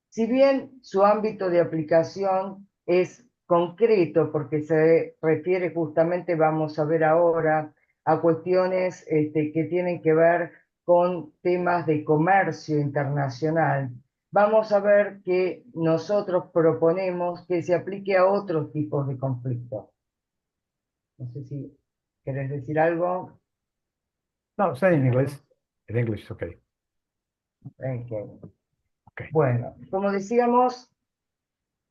Si bien su ámbito de aplicación es concreto, porque se refiere justamente, vamos a ver ahora, a cuestiones que tienen que ver con temas de comercio internacional, vamos a ver que nosotros proponemos que se aplique a otros tipos de conflictos. No sé si querés decir algo. No, say in English. In English, okay. Okay. Bueno, como decíamos,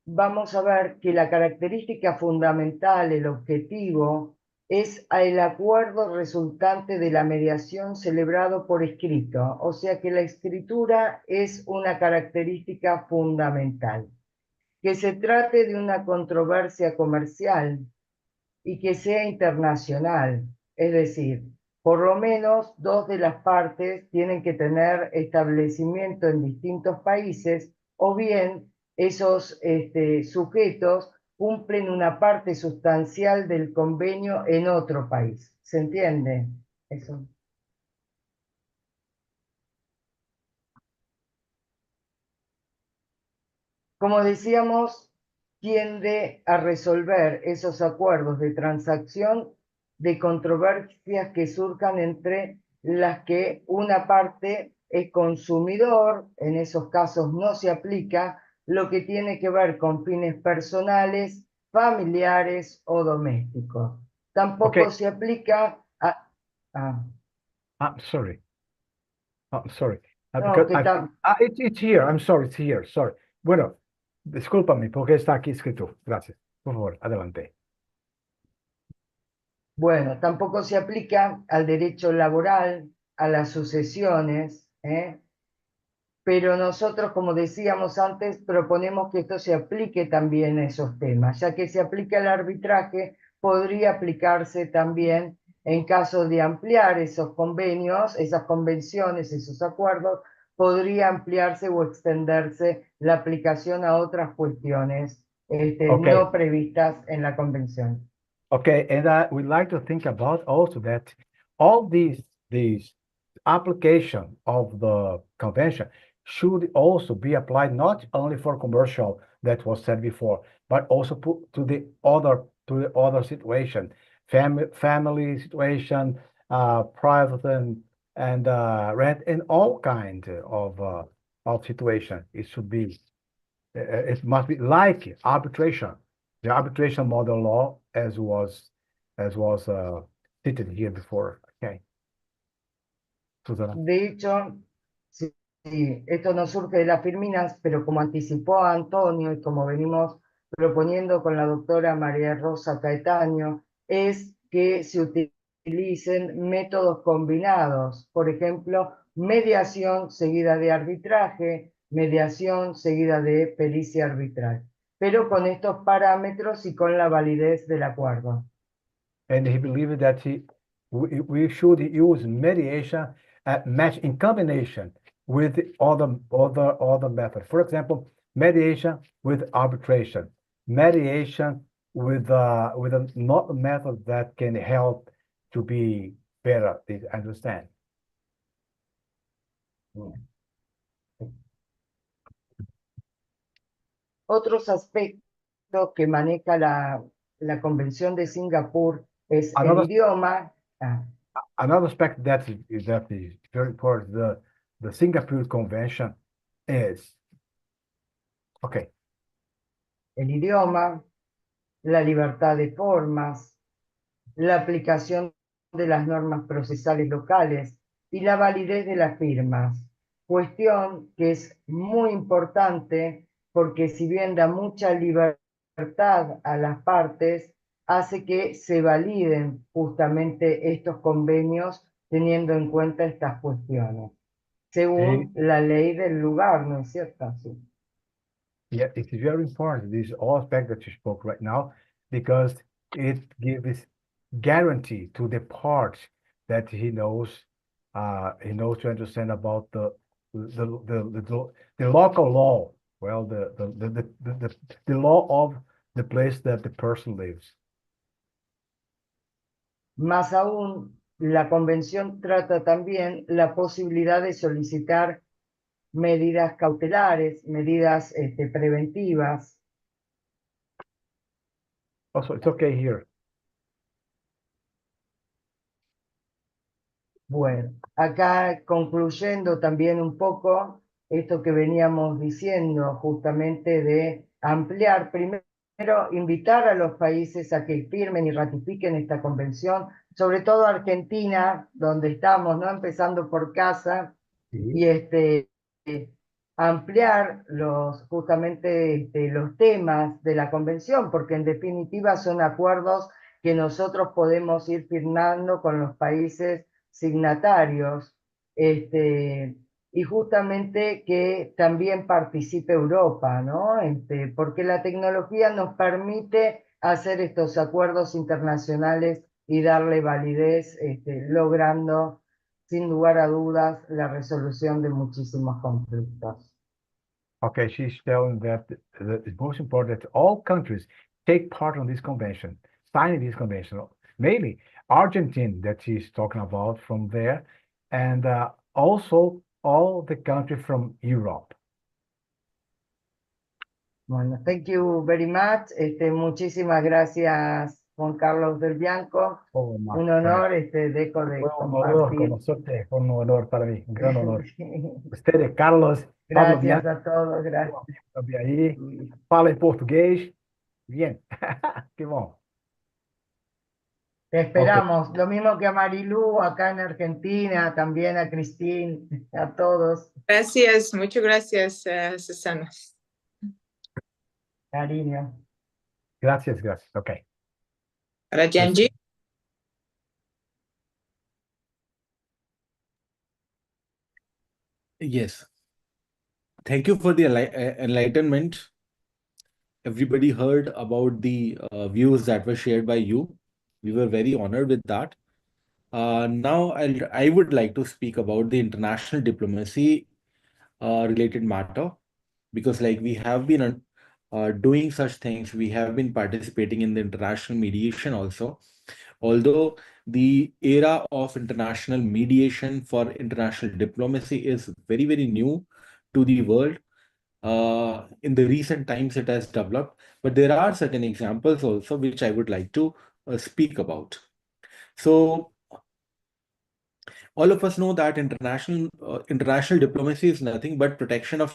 vamos a ver que la característica fundamental, el objetivo, es el acuerdo resultante de la mediación celebrado por escrito, o sea que la escritura es una característica fundamental. Que se trate de una controversia comercial y que sea internacional, es decir, por lo menos dos de las partes tienen que tener establecimiento en distintos países o bien esos sujetos cumplen una parte sustancial del convenio en otro país. ¿Se entiende? Eso. Como decíamos, tiende a resolver esos acuerdos de transacción de controversias que surjan entre las que una parte es consumidor, en esos casos no se aplica lo que tiene que ver con fines personales, familiares o domésticos. Tampoco Okay. se aplica a... I'm sorry. I'm sorry. No, Because it's here. I'm sorry, it's here. Sorry. Bueno, discúlpame porque está aquí escrito. Gracias. Por favor, adelante. Bueno, tampoco se aplica al derecho laboral, a las sucesiones, pero nosotros, como decíamos antes, proponemos que esto se aplique también a esos temas, ya que se aplica el arbitraje, podría aplicarse también en caso de ampliar esos convenios, esas convenciones, esos acuerdos, podría ampliarse o extenderse la aplicación a otras cuestiones Okay. no previstas en la convención. Okay, and we'd like to think about also that all these application of the convention should also be applied not only for commercial that was said before, but also to the other situation, family situation, private and rent, and all kind of situation. It should be it must be like arbitration, the arbitration model law as was stated here before. Okay. Susana. De hecho, sí, esto no surge de las Firminas, pero como anticipó Antonio y como venimos proponiendo con la doctora María Rosa Caetaño, es que se utilicen métodos combinados, por ejemplo, mediación seguida de arbitraje, mediación seguida de pericia arbitral, pero con estos parámetros y con la validez del acuerdo. And he believed that we should use mediation match in combination with other methods. For example, mediation with arbitration, mediation with a method that can help to be better. Understand? Otros aspectos que maneja la Convención de Singapur es el idioma. Another aspect that is very important, the Singapore Convention is, okay. El idioma, la libertad de formas, la aplicación de las normas procesales locales y la validez de las firmas. cuestión que es muy importante porque si bien da mucha libertad a las partes, hace que se validen justamente estos convenios teniendo en cuenta estas cuestiones, según la ley del lugar, ¿no es cierto? Sí. Yeah, it's very important, this aspect that you spoke right now, because it gives guarantee to the part that he knows to understand about the local law, well, the law of the place that the person lives. Más aún, la convención trata también la posibilidad de solicitar medidas cautelares, medidas preventivas. Also, it's okay here. Bueno, acá concluyendo también un poco esto que veníamos diciendo justamente de ampliar, primero invitar a los países a que firmen y ratifiquen esta convención, sobre todo Argentina, donde estamos, ¿no? Empezando por casa, y ampliar justamente los temas de la convención, porque en definitiva son acuerdos que nosotros podemos ir firmando con los países signatarios, y justamente que también participe Europa, ¿no? Porque la tecnología nos permite hacer estos acuerdos internacionales y darle validez, logrando sin lugar a dudas la resolución de muchísimos conflictos. Okay, she's telling that it's most important that all countries take part on this convention, signing this convention. Mainly Argentina that she's talking about from there, and also all the countries from Europe. Bueno, thank you very much. Muchísimas gracias, Juan Carlos del Bianco. Un honor, dejo de Fue un honor compartir. conocerte, fue un honor para mí, un gran honor. Ustedes, Carlos, Pablo Gracias Bianco, a todos, gracias. también ahí, fala en portugués. Bien, qué bom. Te esperamos, lo mismo que a Marilú acá en Argentina, también a Cristín, a todos. Gracias, muchas gracias, Susana. Cariño. Gracias, gracias. Okay. Para Janji. Yes. Thank you for the enlightenment. Everybody heard about the views that were shared by you. We were very honored with that. Now, I would like to speak about the international diplomacy related matter, because like we have been doing such things, we have been participating in the international mediation also. Although the era of international mediation for international diplomacy is very, very new to the world. In the recent times, it has developed, but there are certain examples also which I would like to speak about. So, all of us know that international diplomacy is nothing but protection of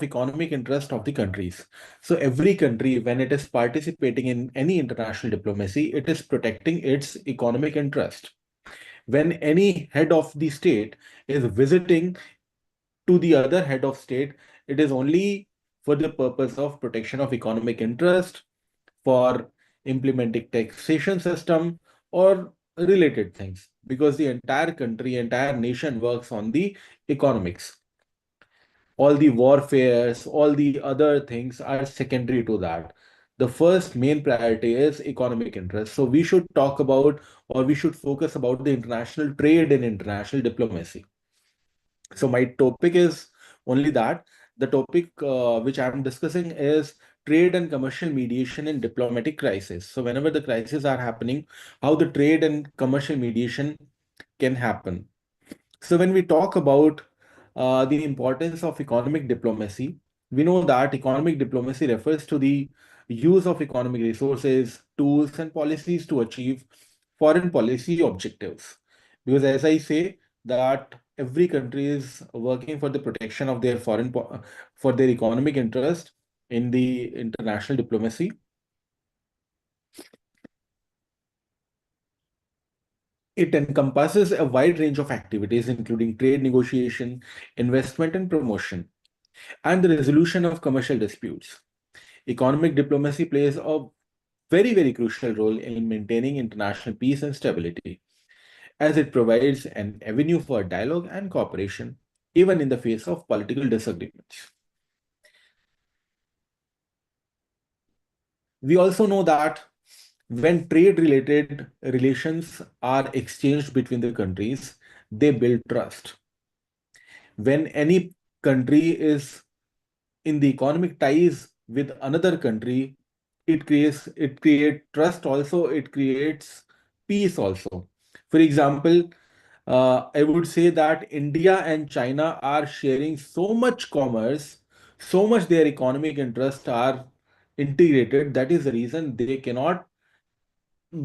economic interest of the countries. So every country, when it is participating in any international diplomacy, it is protecting its economic interest. When any head of the state is visiting to the other head of state, it is only for the purpose of protection of economic interest, for implementing taxation system or related things, because the entire country, entire nation works on the economics. All the warfares, all the other things are secondary to that. The first main priority is economic interest. So we should talk about, or we should focus about the international trade and international diplomacy. So my topic is only that. The topic which I'm discussing is trade and commercial mediation in diplomatic crisis. So whenever the crises are happening, how the trade and commercial mediation can happen. So when we talk about the importance of economic diplomacy, we know that economic diplomacy refers to the use of economic resources, tools, and policies to achieve foreign policy objectives. Because as I say, that every country is working for the protection of their for their economic interest in the international diplomacy. It encompasses a wide range of activities, including trade negotiation, investment and promotion, and the resolution of commercial disputes. Economic diplomacy plays a very, very crucial role in maintaining international peace and stability, as it provides an avenue for dialogue and cooperation, even in the face of political disagreements. We also know that when trade-related relations are exchanged between the countries, they build trust. When any country is in the economic ties with another country, it creates trust also, it creates peace also. For example, I would say that India and China are sharing so much commerce, so much their economic interests are integrated. That is the reason they cannot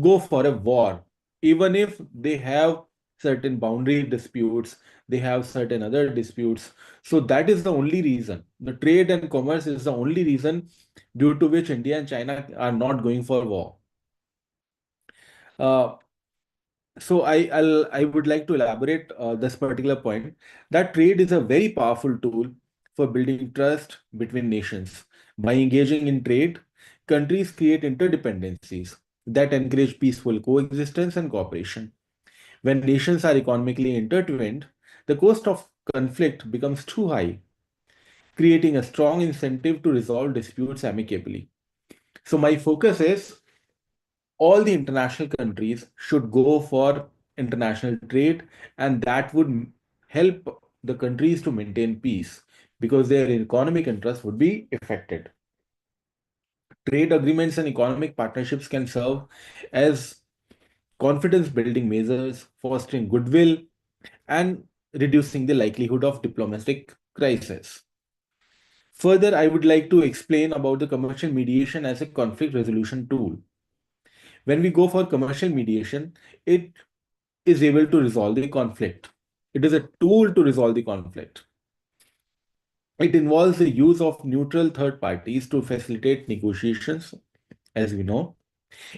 go for a war, even if they have certain boundary disputes, they have certain other disputes. So that is the only reason. The trade and commerce is the only reason due to which India and China are not going for war. Uh, so I would like to elaborate this particular point, that trade is a very powerful tool for building trust between nations. By engaging in trade, countries create interdependencies that encourage peaceful coexistence and cooperation. When nations are economically intertwined, the cost of conflict becomes too high, creating a strong incentive to resolve disputes amicably. So my focus is all the international countries should go for international trade, and that would help the countries to maintain peace because their economic interests would be affected. Trade agreements and economic partnerships can serve as confidence building measures, fostering goodwill, and reducing the likelihood of diplomatic crisis. Further, I would like to explain about the commercial mediation as a conflict resolution tool. When we go for commercial mediation, it is able to resolve the conflict. It is a tool to resolve the conflict. It involves the use of neutral third parties to facilitate negotiations, as we know.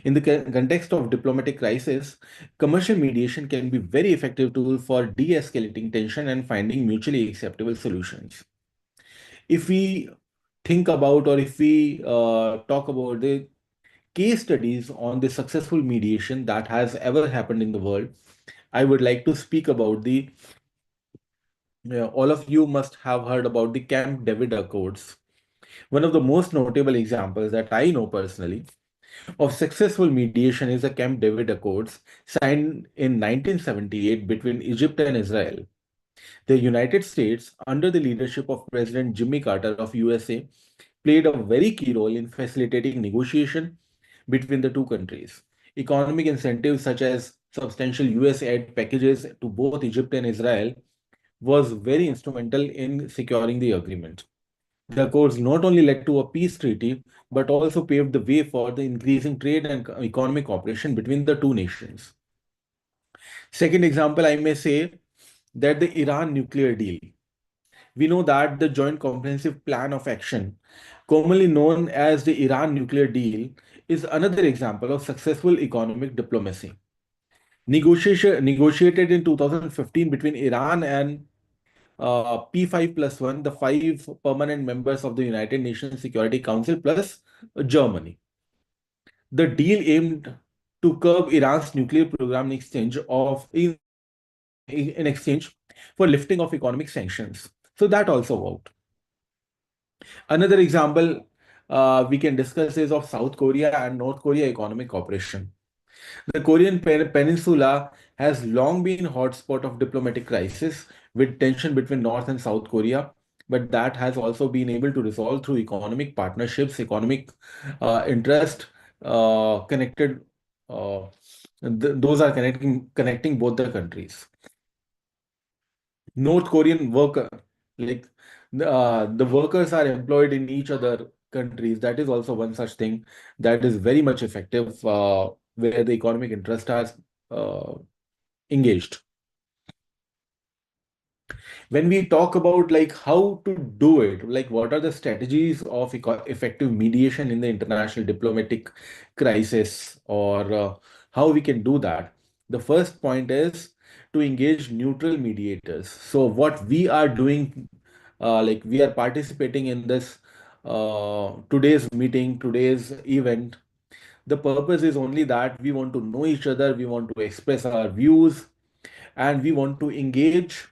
In the context of diplomatic crisis, commercial mediation can be very effective tool for de-escalating tension and finding mutually acceptable solutions. If we think about, or if we talk about the case studies on the successful mediation that has ever happened in the world, I would like to speak about the all of you must have heard about the Camp David Accords. One of the most notable examples that I know personally of successful mediation is the Camp David Accords signed in 1978 between Egypt and Israel. The United States, under the leadership of President Jimmy Carter of USA, played a very key role in facilitating negotiation between the two countries. Economic incentives such as substantial US aid packages to both Egypt and Israel was very instrumental in securing the agreement. The accords not only led to a peace treaty, but also paved the way for the increasing trade and economic cooperation between the two nations. Second example, I may say that the Iran nuclear deal. We know that the Joint Comprehensive Plan of Action, commonly known as the Iran nuclear deal, is another example of successful economic diplomacy. Negotiated in 2015 between Iran and P5+1, the five permanent members of the United Nations Security Council, plus Germany. The deal aimed to curb Iran's nuclear program in exchange for lifting of economic sanctions. So that also worked. Another example we can discuss is of South Korea and North Korea economic cooperation. The Korean Peninsula has long been a hotspot of diplomatic crisis with tension between North and South Korea, but that has also been able to resolve through economic partnerships, economic interest connected. Those are connecting both the countries. North Korean worker, like the workers are employed in each other countries. That is also one such thing that is very much effective where the economic interest are engaged. When we talk about like how to do it, like what are the strategies of effective mediation in the international diplomatic crisis, or how we can do that, The first point is to engage neutral mediators. So what we are doing, like we are participating in this today's meeting, today's event. The purpose is only that we want to know each other, we want to express our views, and we want to engage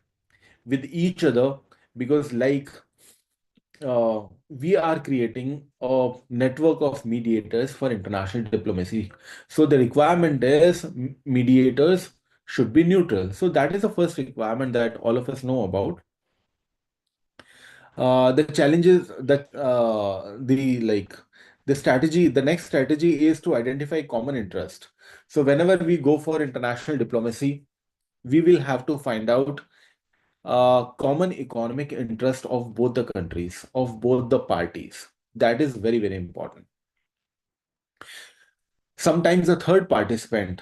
with each other because, like, we are creating a network of mediators for international diplomacy. So the requirement is mediators should be neutral. So that is the first requirement that all of us know about. The challenges that the next strategy is to identify common interest. So whenever we go for international diplomacy, we will have to find out common economic interest of both the countries, of both the parties. That is very, very important. Sometimes a third participant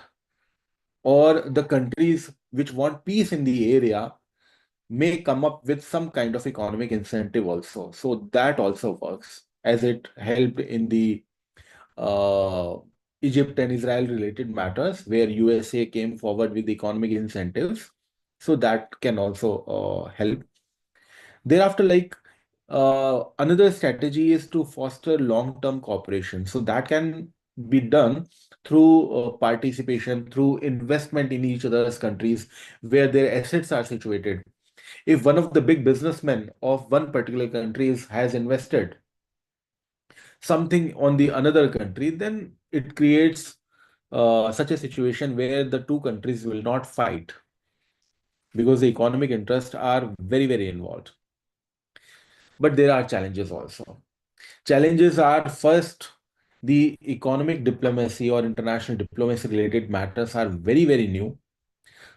or the countries which want peace in the area may come up with some kind of economic incentive also. So that also works, as it helped in the uh, Egypt and Israel related matters where USA came forward with economic incentives. So that can also help. Thereafter, another strategy is to foster long-term cooperation. So that can be done through participation, through investment in each other's countries where their assets are situated. If one of the big businessmen of one particular country has invested something on the another country, then it creates such a situation where the two countries will not fight because the economic interests are very, very involved. But there are challenges also. Challenges are first, the economic diplomacy or international diplomacy related matters are very, very new.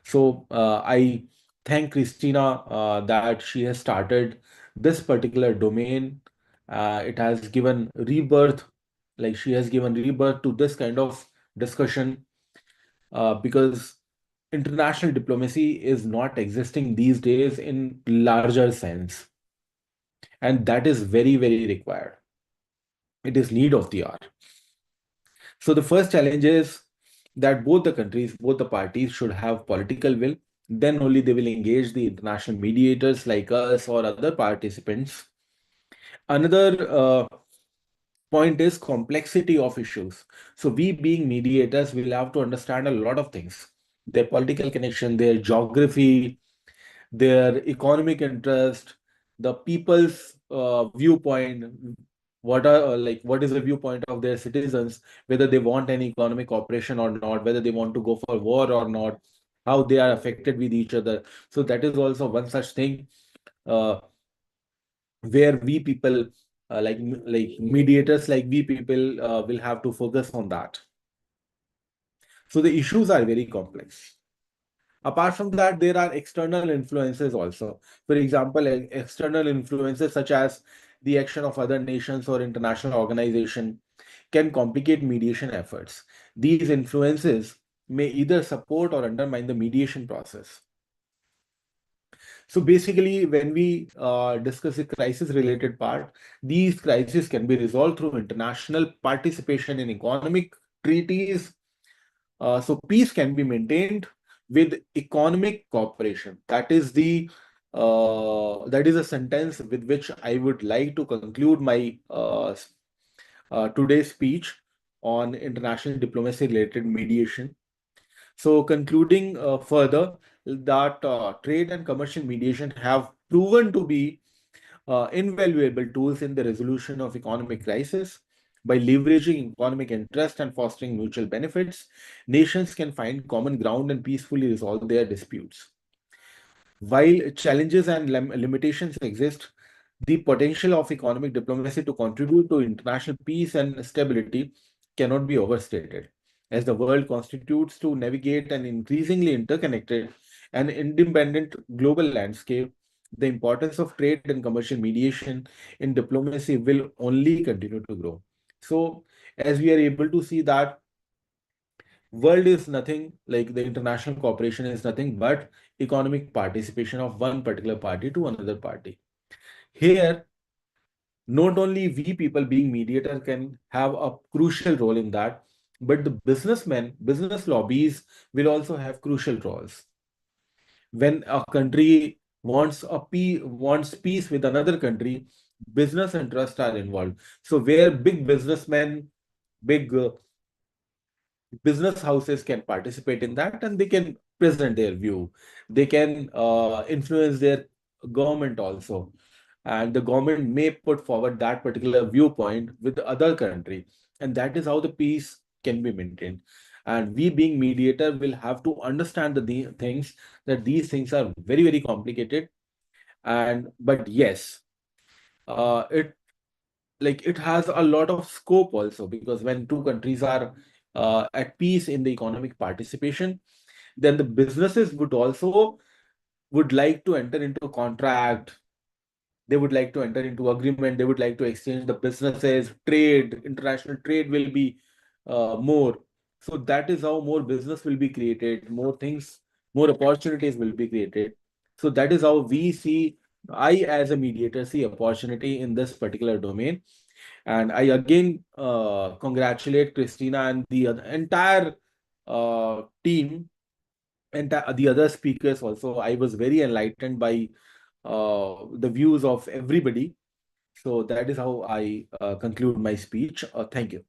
So I thank Christina that she has started this particular domain. It has given rebirth, like she has given rebirth to this kind of discussion because international diplomacy is not existing these days in larger sense. And that is very, very required. It is need of the hour. So the first challenge is that both the countries, both the parties should have political will. Then only they will engage the international mediators like us or other participants. Another point is complexity of issues. So we being mediators will have to understand a lot of things. Their political connection, their geography, their economic interest, the people's viewpoint, what is the viewpoint of their citizens, whether they want any economic cooperation or not, whether they want to go for war or not, how they are affected with each other. So that is also one such thing where we people like mediators like we people will have to focus on that. So the issues are very complex. Apart from that, there are external influences also. For example, external influences such as the action of other nations or international organization can complicate mediation efforts. These influences may either support or undermine the mediation process. So basically, when we discuss the crisis-related part, these crises can be resolved through international participation in economic treaties. So peace can be maintained with economic cooperation. That is a sentence with which I would like to conclude my today's speech on international diplomacy related mediation. So concluding further, that trade and commercial mediation have proven to be invaluable tools in the resolution of economic crisis. By leveraging economic interest and fostering mutual benefits, nations can find common ground and peacefully resolve their disputes. While challenges and limitations exist, the potential of economic diplomacy to contribute to international peace and stability cannot be overstated. As the world constitutes to navigate an increasingly interconnected and independent global landscape, the importance of trade and commercial mediation in diplomacy will only continue to grow. So, as we are able to see that world is nothing like the international cooperation is nothing but economic participation of one particular party to another party. Here, not only we people being mediator can have a crucial role in that, But the businessmen, business lobbies will also have crucial roles. When a country wants peace with another country, business interests are involved. So where big businessmen, big business houses can participate in that, and they can present their view. They can influence their government also, and the government may put forward that particular viewpoint with the other country, and that is how the peace can be maintained. And we being mediator will have to understand the things, that these things are very, very complicated. And but yes, it has a lot of scope also, because when two countries are at peace in the economic participation, then the businesses would like to enter into a contract. They would like to enter into agreement. They would like to exchange the businesses. Trade, international trade will be more. So that is how more business will be created, more things, more opportunities will be created. So that is how I as a mediator see opportunity in this particular domain. And I again congratulate Christina and the entire team and the other speakers also. I was very enlightened by the views of everybody. So that is how I conclude my speech. Thank you.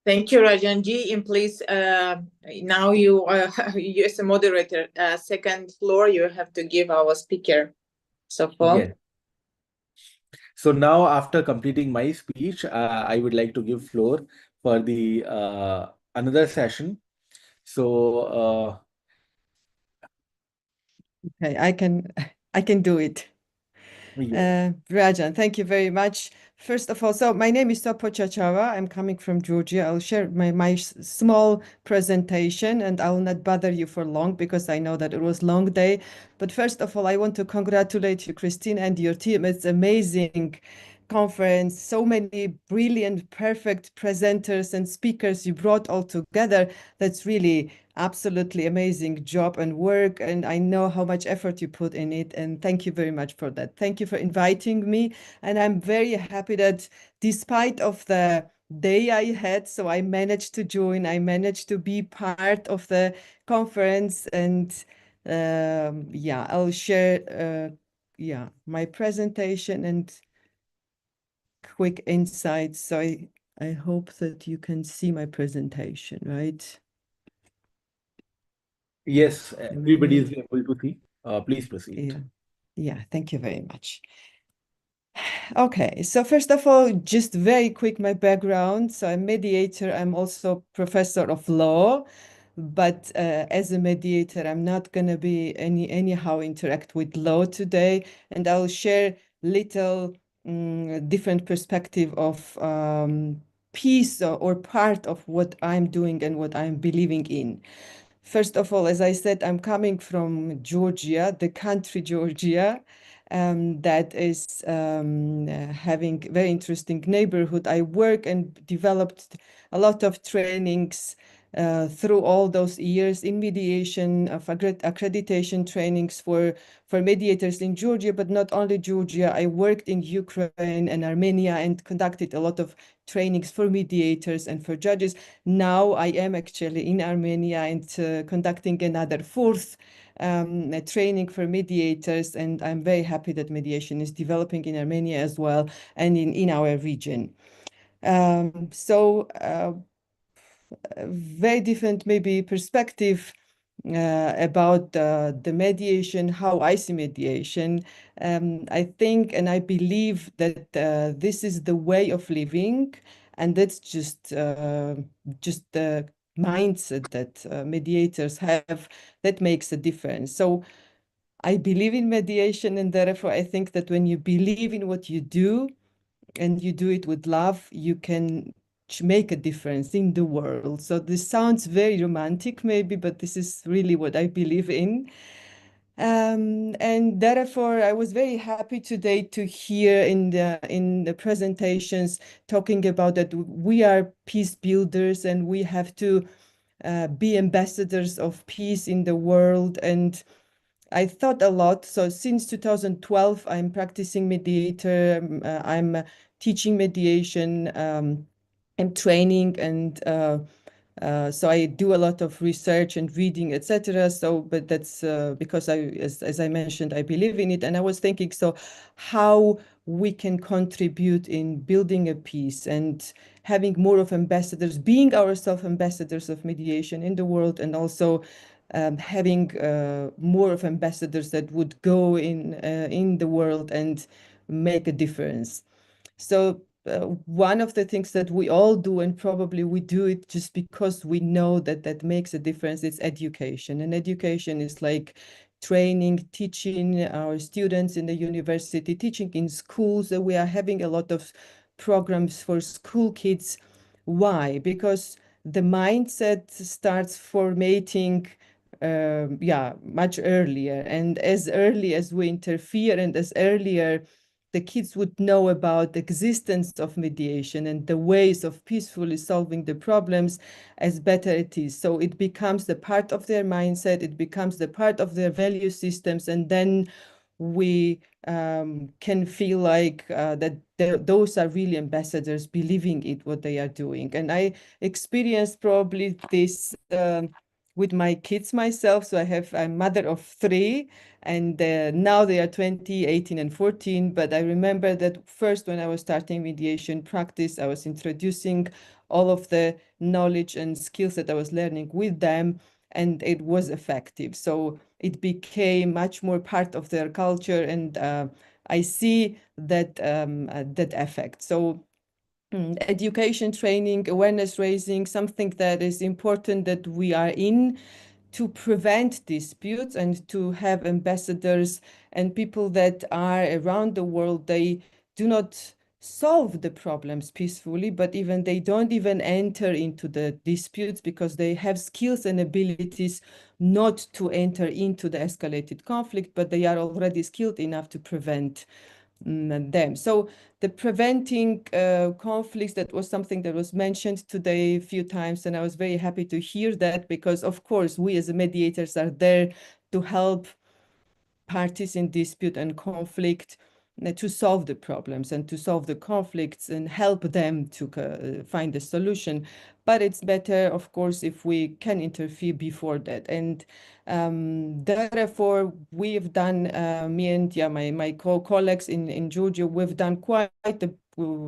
Thank you, Rajanji. And please, now you as a moderator, second floor, you have to give our speaker. So far. Yes. So now, after completing my speech, I would like to give floor for the another session. So okay, I can do it. yes. Rajan, thank you very much. First of all, so my name is Topo Chachawa. I'm coming from Georgia. I'll share my small presentation, and I will not bother you for long because I know that it was a long day. But first of all, I want to congratulate you, Christine, and your team. It's amazing conference, so many brilliant, perfect presenters and speakers you brought all together. That's really absolutely amazing job and work, and I know how much effort you put in it, and thank you very much for that. Thank you for inviting me, and I'm very happy that despite of the day I had, so I managed to join, I managed to be part of the conference, and yeah, I'll share my presentation and quick insights. So I hope that you can see my presentation, right? Yes, everybody is able to see. Please proceed. Yeah, thank you very much. Okay, so first of all, just very quick, my background. So I'm mediator. I'm also professor of law, but as a mediator, I'm not going to be anyhow interact with law today, and I'll share little different perspective of peace or part of what I'm doing and what I'm believing in. First of all, as I said, I'm coming from Georgia, the country Georgia, that is having very interesting neighborhood. I work and developed a lot of trainings through all those years in mediation, of accreditation trainings for mediators in Georgia, but not only Georgia. I worked in Ukraine and Armenia and conducted a lot of trainings for mediators and for judges. Now I am actually in Armenia and conducting another fourth training for mediators, and I'm very happy that mediation is developing in Armenia as well and in our region. Very different maybe perspective about the mediation, how I see mediation. I think and I believe that this is the way of living, and that's just the mindset that mediators have that makes a difference. So I believe in mediation, and therefore I think that when you believe in what you do and you do it with love, you can make a difference in the world. So this sounds very romantic maybe, but this is really what I believe in. And therefore, I was very happy today to hear in the presentations talking about that we are peace builders and we have to be ambassadors of peace in the world. And I thought a lot. So since 2012, I'm practicing mediator. I'm teaching mediation. I'm training, and so I do a lot of research and reading, etc. So, but that's because as I mentioned, I believe in it, and I was thinking, so how we can contribute in building a peace and having more of ambassadors, being ourselves ambassadors of mediation in the world, and also having more of ambassadors that would go in the world and make a difference. So one of the things that we all do, and probably we do it just because we know that that makes a difference, is education. And education is like training, teaching our students in the university, teaching in schools. We are having a lot of programs for school kids. Why? Because the mindset starts formating much earlier, and as early as we interfere and as earlier the kids would know about the existence of mediation and the ways of peacefully solving the problems, as better it is. So it becomes the part of their mindset, it becomes the part of their value systems, and then we can feel like that those are really ambassadors believing it, what they are doing. And I experienced probably this with my kids myself. So I'm a mother of 3, and now they are 20, 18, and 14. But I remember that first when I was starting mediation practice, I was introducing all of the knowledge and skills that I was learning with them, and it was effective. So it became much more part of their culture, and I see that that effect. So education, training, awareness raising, something that is important that we are in to prevent disputes and to have ambassadors and people that are around the world. They do not solve the problems peacefully, but even they don't even enter into the disputes because they have skills and abilities not to enter into the escalated conflict, but they are already skilled enough to prevent them. So the preventing conflicts, that was something that was mentioned today a few times, and I was very happy to hear that, because of course we as mediators are there to help parties in dispute and conflict to solve the problems and to solve the conflicts and help them to find a solution. But it's better, of course, if we can interfere before that. And therefore, we've done, me and my colleagues in Georgia, we've done quite a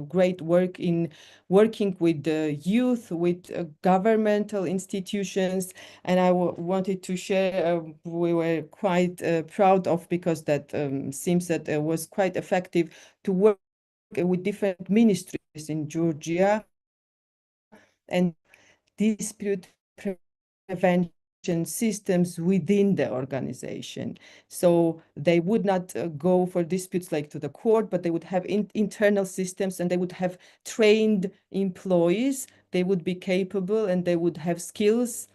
great work in working with the youth, with governmental institutions. And I wanted to share, we were quite proud of, because that seems that it was quite effective to work with different ministries in Georgia and dispute prevention systems within the organization. So they would not go for disputes like to the court, but they would have internal systems, and they would have trained employees. They would be capable and they would have skills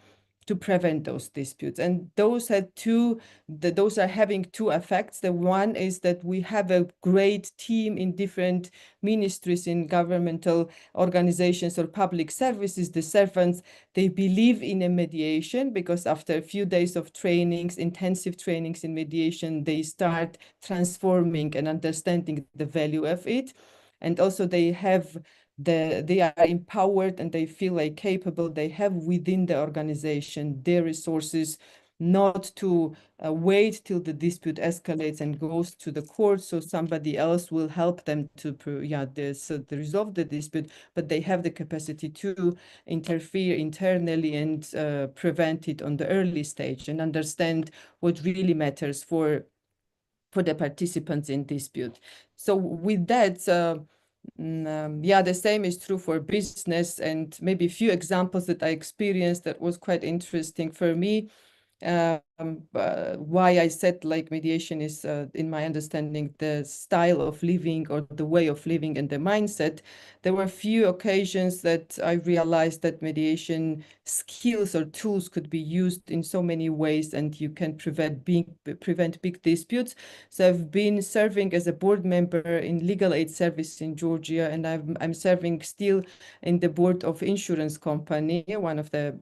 to prevent those disputes. And those are having two effects. The one is that we have a great team in different ministries, in governmental organizations or public services. The servants, they believe in a mediation, because after a few days of trainings, intensive trainings in mediation, they start transforming and understanding the value of it. And also they are empowered and they feel like capable. They have within the organization their resources, not to wait till the dispute escalates and goes to the court, so somebody else will help them to resolve the dispute, but they have the capacity to interfere internally and prevent it on the early stage and understand what really matters for the participants in dispute. So with that, the same is true for business, and maybe a few examples that I experienced that was quite interesting for me. Why I said like mediation is, in my understanding, the style of living or the way of living and the mindset. There were a few occasions that I realized that mediation skills or tools could be used in so many ways, and you can prevent big disputes. So I've been serving as a board member in legal aid service in Georgia, and I'm serving still in the board of insurance company, one of the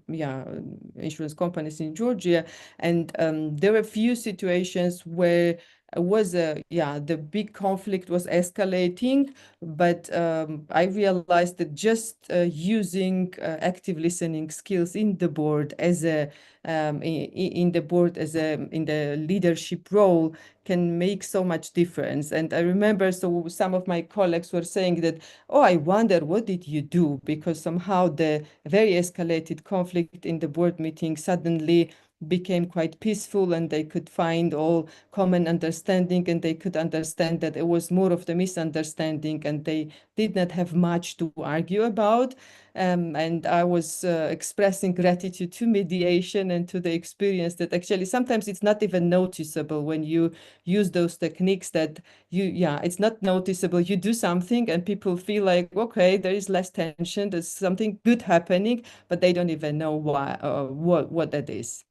insurance companies in Georgia. And there were a few situations where the big conflict was escalating, but I realized that just using active listening skills in the board as a in the leadership role can make so much difference. And I remember, so some of my colleagues were saying that, oh, I wonder, what did you do? Because somehow the very escalated conflict in the board meeting suddenly became quite peaceful, and they could find all common understanding, and they could understand that it was more of the misunderstanding, and they did not have much to argue about. And I was expressing gratitude to mediation and to the experience that actually sometimes it's not even noticeable when you use those techniques, that it's not noticeable. You do something and people feel like, okay, there is less tension, there's something good happening, but they don't even know why, what that is.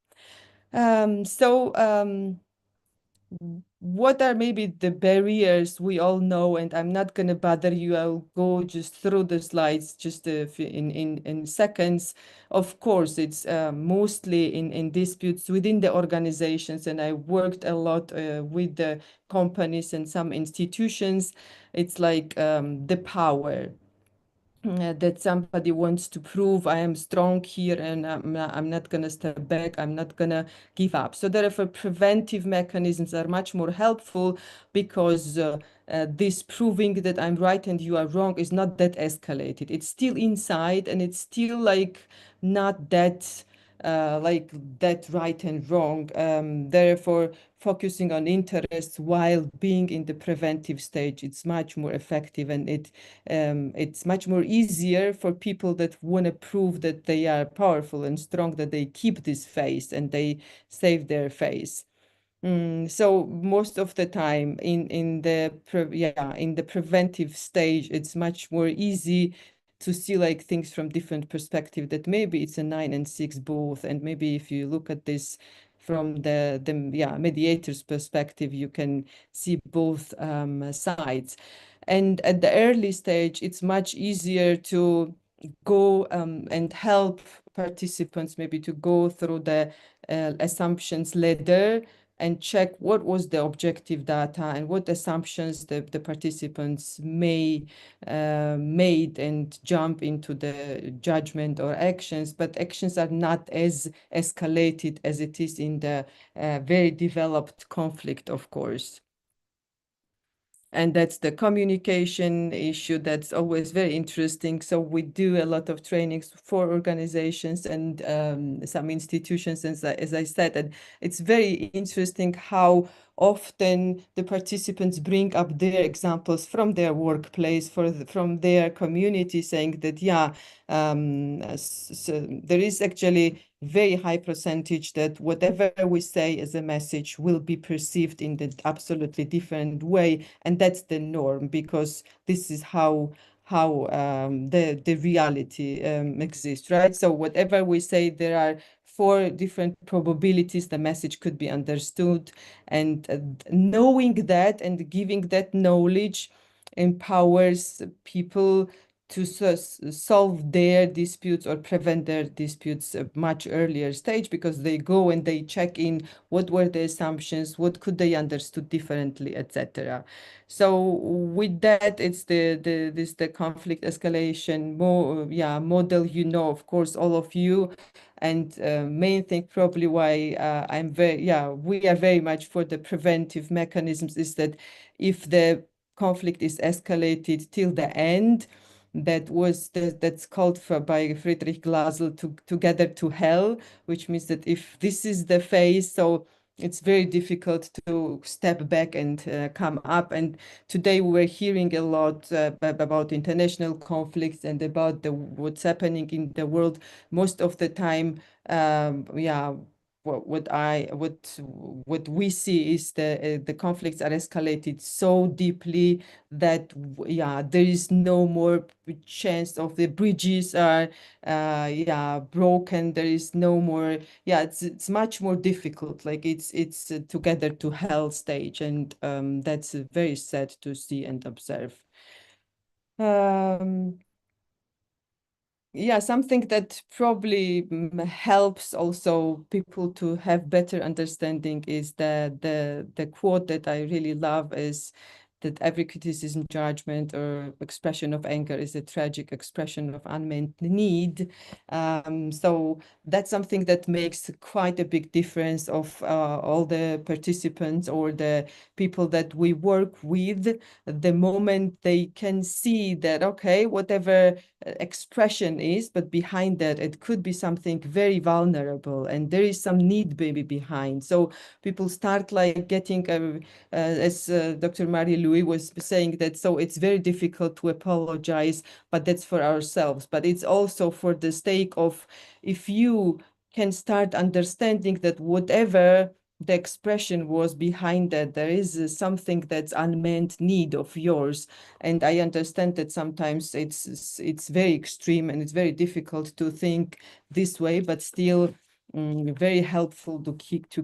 What are maybe the barriers we all know? And I'm not going to bother you. I'll go just through the slides just in seconds. Of course, it's mostly in disputes within the organizations, and I worked a lot with the companies and some institutions. It's like the power. That somebody wants to prove I am strong here, and I'm not going to step back, I'm not going to give up. So therefore, preventive mechanisms are much more helpful, because this proving that I'm right and you are wrong is not that escalated. It's still inside, and it's still like not that like that right and wrong. Therefore, focusing on interests while being in the preventive stage, it's much more effective, and it's much more easier for people that want to prove that they are powerful and strong, that they keep this face and they save their face. So most of the time in the preventive stage, it's much more easy to see like things from different perspective, that maybe it's a 9 and 6 both, and maybe if you look at this from the mediator's perspective, you can see both sides. And at the early stage, it's much easier to go and help participants maybe to go through the assumptions ladder and check what was the objective data and what assumptions the participants made and jump into the judgment or actions. But actions are not as escalated as it is in the very developed conflict, of course. And that's the communication issue that's always very interesting. So we do a lot of trainings for organizations and some institutions, as I said, and it's very interesting how often the participants bring up their examples from their workplace, from their community, saying that, so there is actually very high percentage that whatever we say as a message will be perceived in the absolutely different way, and that's the norm, because this is how the reality exists, right? So whatever we say, there are 4 different probabilities the message could be understood, and knowing that and giving that knowledge empowers people to solve their disputes or prevent their disputes at much earlier stage, because they go and they check in what were the assumptions, what could they understood differently, etc. So with that, it's the conflict escalation model, of course, all of you. And main thing probably why we are very much for the preventive mechanisms is that if the conflict is escalated till the end, that's called for by Friedrich Glasl together to hell, which means that if this is the phase, so it's very difficult to step back and come up. And today we were hearing a lot about international conflicts and about what's happening in the world. Most of the time, what we see is the conflicts are escalated so deeply that there is no more chance of the bridges are broken. There is no more it's much more difficult, like it's together to hell stage, and that's very sad to see and observe. yeah, something that probably helps also people to have better understanding is the quote that I really love is that every criticism, judgment, or expression of anger is a tragic expression of unmet need. So that's something that makes quite a big difference of all the participants or the people that we work with. The moment they can see that, okay, whatever expression is, but behind that, it could be something very vulnerable and there is some need maybe behind. So people start like getting, as Dr. Marie-Louise was saying, that so it's very difficult to apologize, but that's for ourselves. But it's also for the sake of, if you can start understanding that whatever the expression was behind that, there is something that's unmet need of yours. And I understand that sometimes it's very extreme and it's very difficult to think this way, but still very helpful to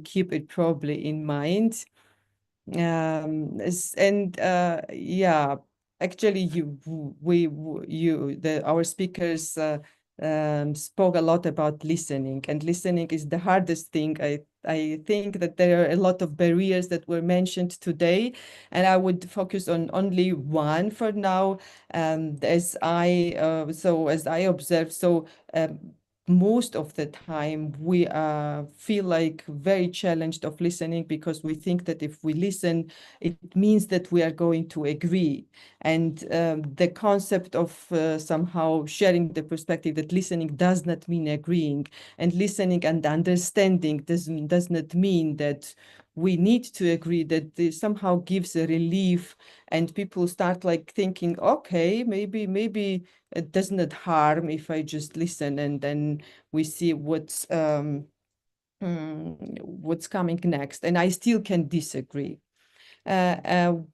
keep it probably in mind. Yeah, actually our speakers spoke a lot about listening, and listening is the hardest thing. I think that there are a lot of barriers that were mentioned today, and I would focus on only one for now. As I observed, most of the time we feel like very challenged of listening because we think that if we listen, it means that we are going to agree. And the concept of somehow sharing the perspective that listening does not mean agreeing, and listening and understanding does not mean that we need to agree, that this somehow gives a relief, and people start like thinking, okay, maybe it does not harm if I just listen, and then we see what's coming next. And I still can disagree. One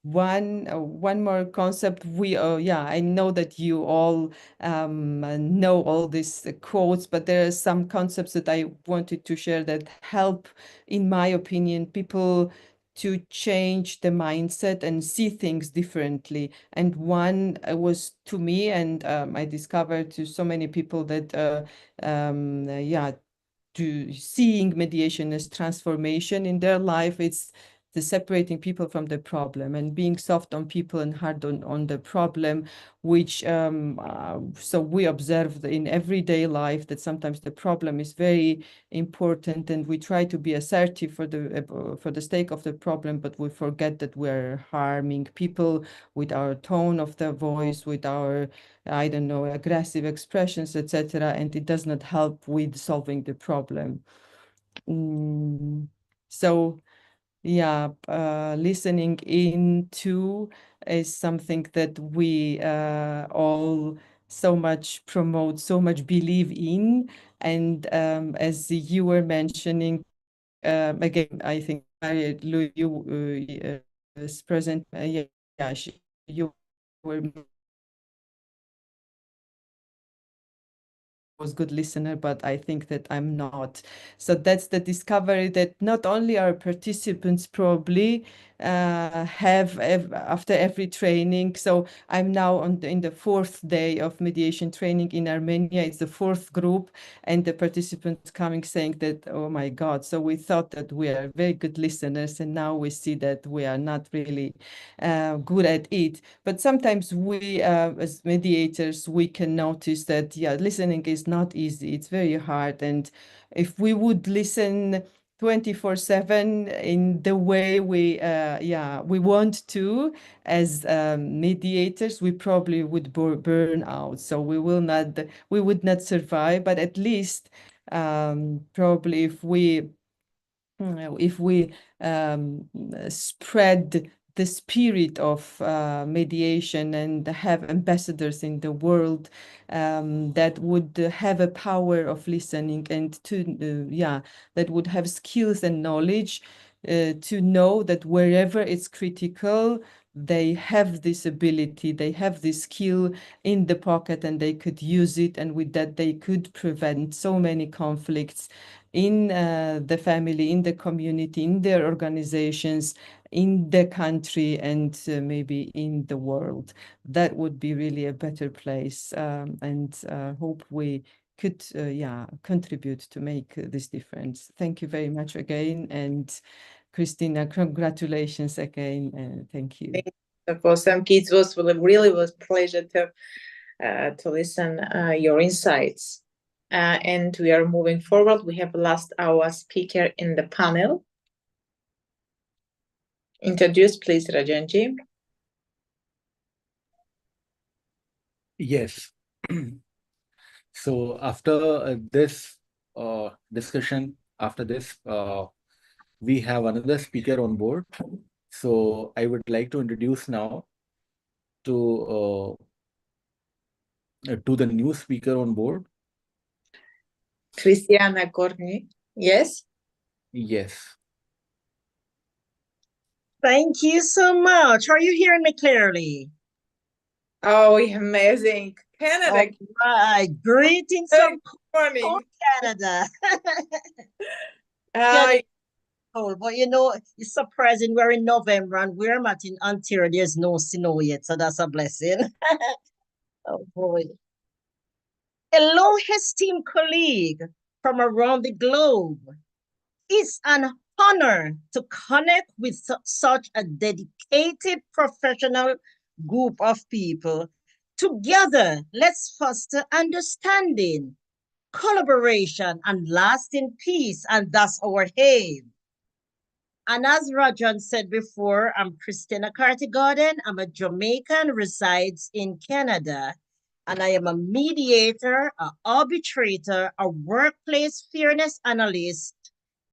more concept. I know that you all know all these quotes, but there are some concepts that I wanted to share that help, in my opinion, people to change the mindset and see things differently. And one was to me, and I discovered to so many people that to seeing mediation as transformation in their life. It's the separating people from the problem and being soft on people and hard on the problem, which so we observe in everyday life that sometimes the problem is very important and we try to be assertive for the sake of the problem, but we forget that we're harming people with our tone of the voice, with our, I don't know, aggressive expressions, etc. And it does not help with solving the problem. So yeah, listening into is something that we all so much promote, so much believe in. And as you were mentioning, again, I think Marie-Louise is present. You were was good listener, but I think that I'm not. So that's the discovery that not only our participants probably have after every training. So I'm now in the 4th day of mediation training in Armenia. It's the 4th group, and the participants coming saying that, oh my God, so we thought that we are very good listeners, and now we see that we are not really good at it. But sometimes we, as mediators, we can notice that, yeah, listening is not easy. It's very hard. And if we would listen 24/7 in the way we want to as mediators, we probably would burn out. So we would not survive. But at least probably if we spread the spirit of mediation and have ambassadors in the world that would have a power of listening and that would have skills and knowledge to know that wherever it's critical, they have this ability, they have this skill in the pocket, and they could use it, and with that they could prevent so many conflicts in the family, in the community, in their organizations, in the country and maybe in the world. That would be really a better place, and hope we could contribute to make this difference. Thank you very much again, and Christina, congratulations again, and thank you. For some kids, really was pleasure to listen your insights. And we are moving forward. We have last our speaker in the panel. Introduce, please, Rajanji. Yes. So after this discussion, after this, we have another speaker on board. So I would like to introduce now to the new speaker on board. Christiana Courtney. Yes? Yes. Thank you so much. Are you hearing me clearly? Oh, amazing. Canada. All right. Greetings from Canada. Cold, but you know, it's surprising we're in November and we're not in Ontario. There's no snow yet, so that's a blessing. Oh boy. Hello, esteemed colleague from around the globe. It's an honor to connect with such a dedicated professional group of people. Together, let's foster understanding, collaboration, and lasting peace, and that's our aim. And as Rajan said before, I'm Christina Carty-Gordon. I'm a Jamaican, resides in Canada. And I am a mediator, an arbitrator, a workplace fairness analyst,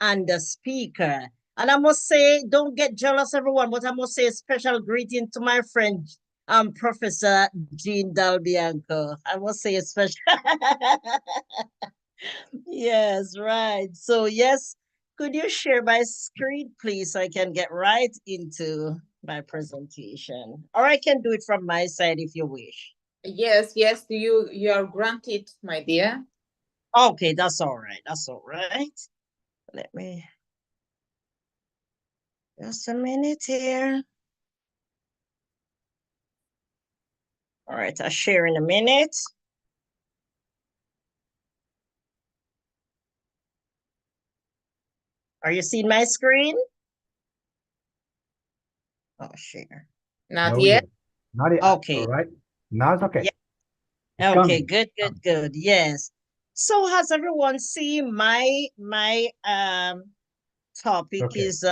and a speaker. And I must say, don't get jealous, everyone, but I must say a special greeting to my friend, Professor Jean Dalbianco. I must say a special. Yes, right. So yes, could you share my screen, please, so I can get right into my presentation? Or I can do it from my side if you wish. Yes, you are granted, my dear. Okay, that's all right. That's all right. Let me just a minute here. All right, I'll share in a minute. Are you seeing my screen? Oh, share. Not yet. Not yet. Okay. All right. Now it's okay. Yeah. It's Okay, coming. good. Yes. So has everyone seen my topic Okay. is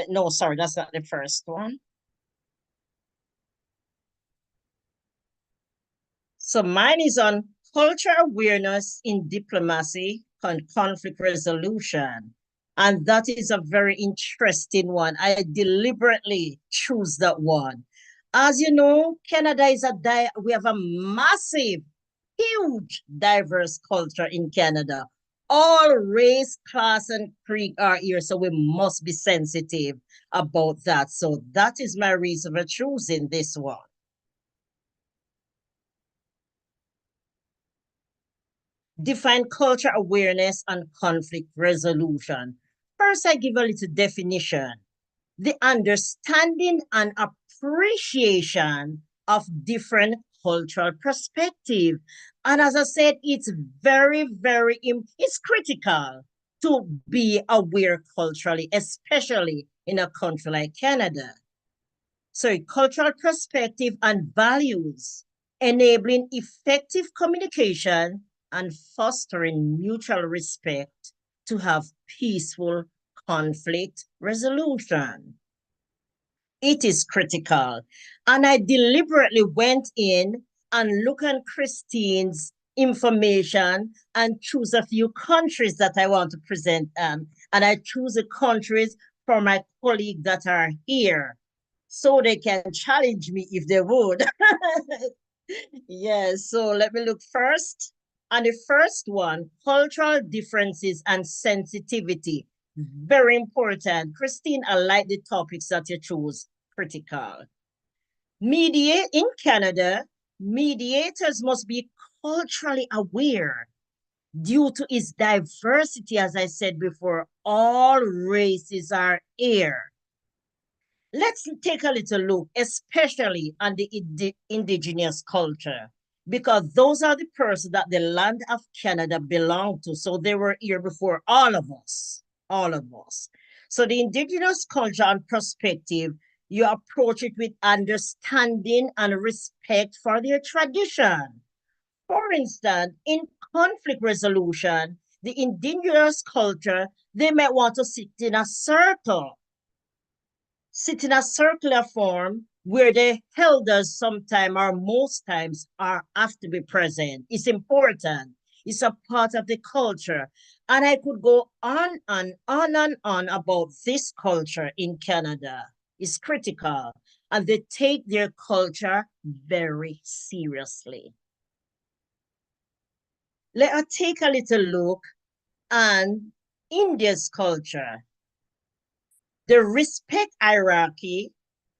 no, sorry, that's not the first one. So mine is on culture awareness in diplomacy and conflict resolution. And that is a very interesting one. I deliberately choose that one. As you know, Canada is we have a massive, huge, diverse culture in Canada. All race, class, and creed are here, so we must be sensitive about that. So that is my reason for choosing this one. Define culture awareness and conflict resolution. First, I give a little definition. The understanding and appreciation of different cultural perspective. And as I said, it's it's critical to be aware culturally, especially in a country like Canada. So cultural perspective and values, enabling effective communication and fostering mutual respect to have peaceful conflict resolution. It is critical. And I deliberately went in and looked at Christine's information and choose a few countries that I want to present. And I choose the countries for my colleagues that are here so they can challenge me if they would. Yes, so let me look first. And the first one, cultural differences and sensitivity. Very important. Christine, I like the topics that you choose, critical. In Canada, mediators must be culturally aware due to its diversity. As I said before, all races are here. Let's take a little look, especially on the indigenous culture, because those are the persons that the land of Canada belonged to. So they were here before all of us, all of us. So the indigenous culture and perspective, you approach it with understanding and respect for their tradition. For instance, in conflict resolution, the indigenous culture, they might want to sit in a circle circular form where the elders sometimes or most times have to be present. It's important. It's a part of the culture. And I could go on and on and on about this culture in Canada. It's critical. And they take their culture very seriously. Let us take a little look on India's culture. They respect hierarchy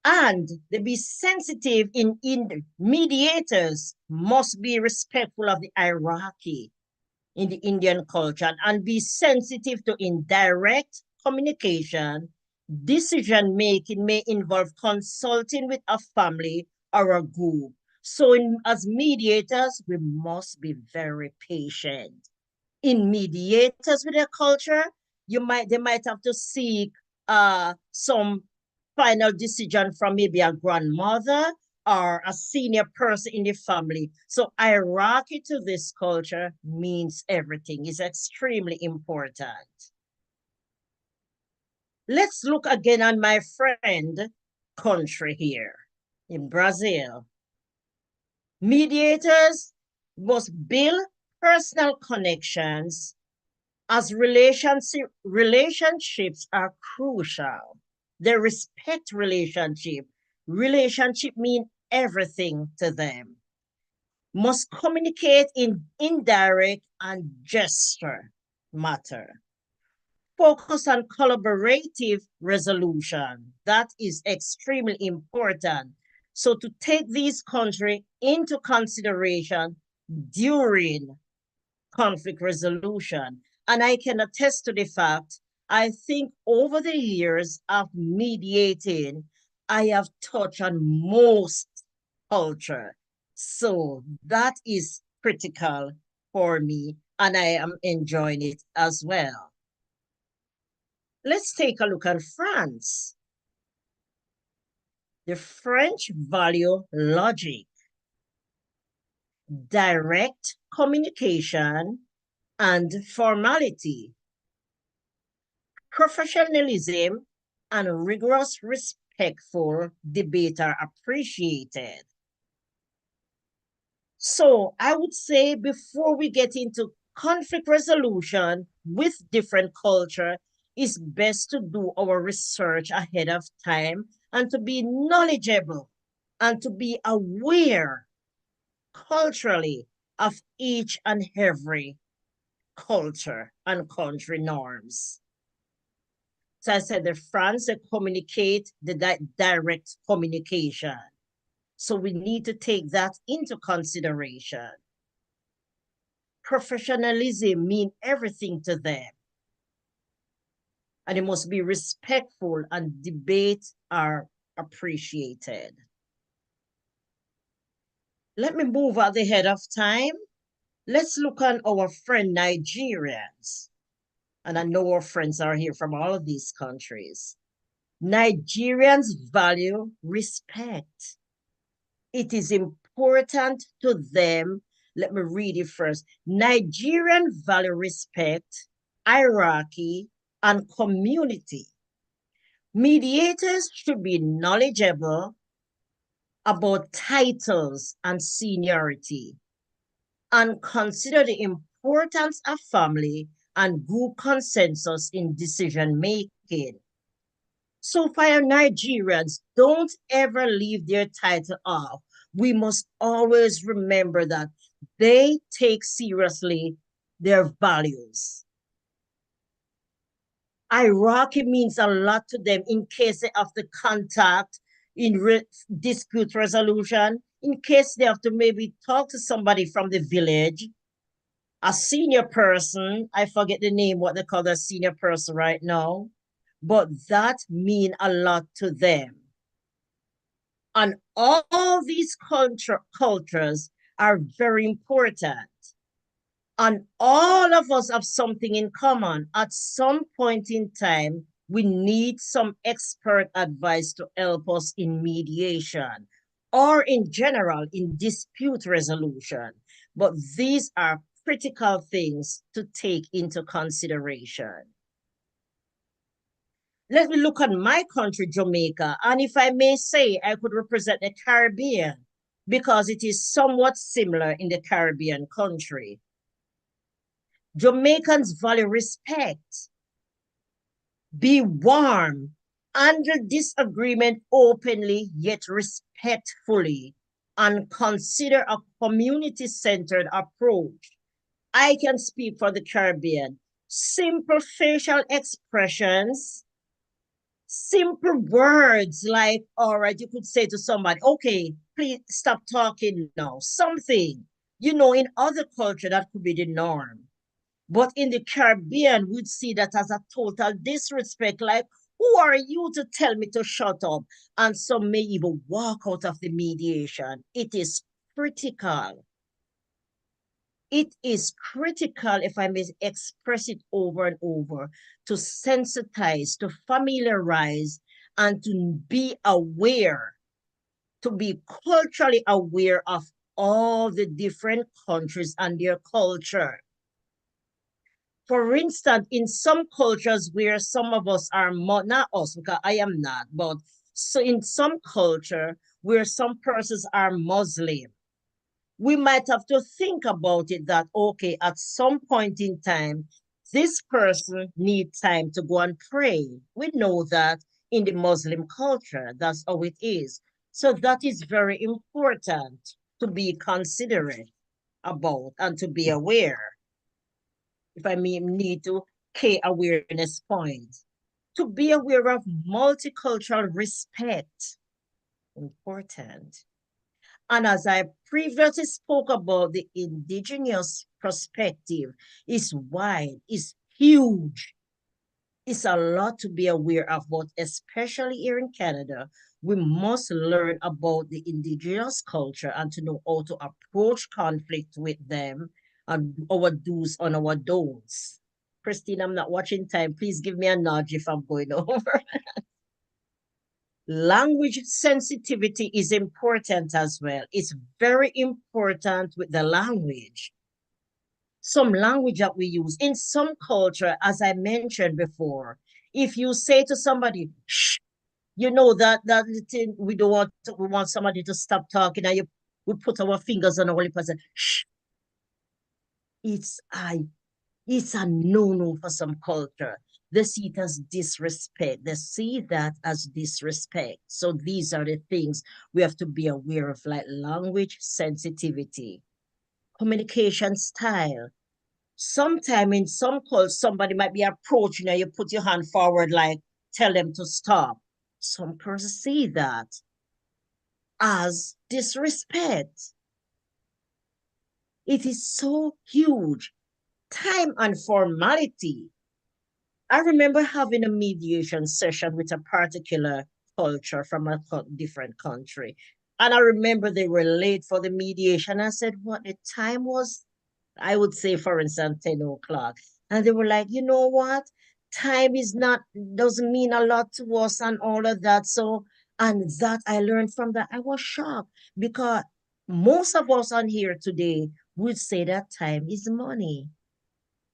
and they be sensitive in mediators must be respectful of the hierarchy in the Indian culture and be sensitive to indirect communication. Decision making may involve consulting with a family or a group. So as mediators, we must be very patient. In mediators with their culture, they might have to seek some final decision from maybe a grandmother or a senior person in the family. So hierarchy to this culture means everything. It's extremely important. Let's look again on my friend country here in Brazil. Mediators must build personal connections as relationships are crucial. They respect relationship. Relationship mean everything to them. Must communicate in indirect and gesture matter. Focus on collaborative resolution. That is extremely important. So to take these countries into consideration during conflict resolution. And I can attest to the fact, I think over the years of mediating, I have touched on most culture. So that is critical for me, and I am enjoying it as well. Let's take a look at France. The French value logic, direct communication, and formality. Professionalism and rigorous, respectful debate are appreciated. So I would say before we get into conflict resolution with different culture, it's best to do our research ahead of time and to be knowledgeable and to be aware culturally of each and every culture and country norms. So I said the France, they communicate the direct communication. So we need to take that into consideration. Professionalism means everything to them. And it must be respectful and debates are appreciated. Let me move at the head of time. Let's look on our friend Nigerians. And I know our friends are here from all of these countries. Nigerians value respect. It is important to them. Let me read it first. Nigerian value respect, hierarchy, and community. Mediators should be knowledgeable about titles and seniority and consider the importance of family and group consensus in decision making. So for Nigerians, don't ever leave their title off. We must always remember that they take seriously their values. Hierarchy means a lot to them in case they have to contact in dispute resolution, in case they have to maybe talk to somebody from the village, a senior person. I forget the name, what they call the senior person right now, but that means a lot to them. And all these cultures are very important. And all of us have something in common. At some point in time, we need some expert advice to help us in mediation or in general in dispute resolution. But these are critical things to take into consideration. Let me look at my country, Jamaica, and if I may say, I could represent the Caribbean because it is somewhat similar in the Caribbean country. Jamaicans value respect, be warm, handle disagreement openly yet respectfully, and consider a community-centered approach. I can speak for the Caribbean. Simple facial expressions, simple words like, all right, you could say to somebody, okay, please stop talking now. Something, you know, in other culture, that could be the norm. But in the Caribbean, we'd see that as a total disrespect, like, who are you to tell me to shut up? And some may even walk out of the mediation. It is critical. It is critical, if I may express it over and over, to sensitize, to familiarize, and to be aware, to be culturally aware of all the different countries and their culture. For instance, in some cultures where some of us are, not us, because I am not, but so in some culture where some persons are Muslim, we might have to think about it that, okay, at some point in time, this person needs time to go and pray. We know that in the Muslim culture, that's how it is. So that is very important to be considerate about and to be aware. If I may need to K awareness points, to be aware of multicultural respect, important. And as I previously spoke about, the indigenous perspective is wide, is huge. It's a lot to be aware of, but especially here in Canada, we must learn about the indigenous culture and to know how to approach conflict with them and our do's and our don'ts. Christine, I'm not watching time. Please give me a nudge if I'm going over. Language sensitivity is important as well. It's very important with the language. Some language that we use in some culture, as I mentioned before, if you say to somebody, shh, you know that thing we don't want, we want somebody to stop talking, and we put our fingers on our lip and say, shh. It's a no-no for some culture. They see it as disrespect. They see that as disrespect. So these are the things we have to be aware of, like language sensitivity, communication style. Sometime in some calls, somebody might be approaching you, you put your hand forward, like tell them to stop. Some persons see that as disrespect. It is so huge. Time and formality. I remember having a mediation session with a particular culture from a different country. And I remember they were late for the mediation. I said, what the time was? I would say, for instance, 10 o'clock. And they were like, you know what? Time doesn't mean a lot to us and all of that. So, and that I learned from that. I was shocked because most of us on here today would say that time is money.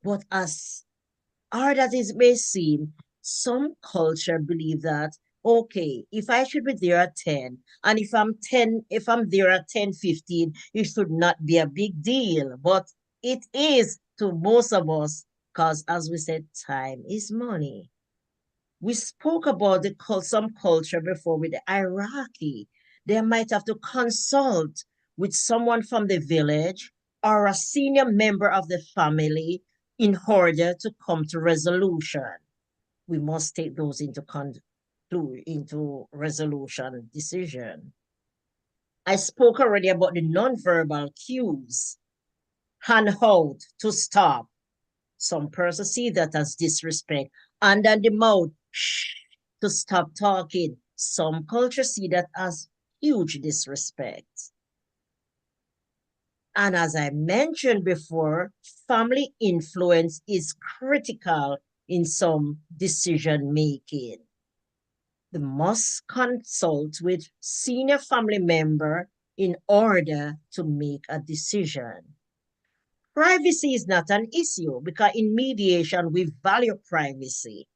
But as hard as it may seem, some culture believe that, okay, if I should be there at 10, and if I'm there at 10:15, it should not be a big deal. But it is to most of us, because as we said, time is money. We spoke about some culture before with the hierarchy. They might have to consult with someone from the village or a senior member of the family in order to come to resolution. We must take those into resolution decision. I spoke already about the nonverbal cues. Hand out to stop. Some persons see that as disrespect. Under the mouth, shh, to stop talking. Some cultures see that as huge disrespect. And as I mentioned before, family influence is critical in some decision making. They must consult with senior family member in order to make a decision. Privacy is not an issue because in mediation, we value privacy.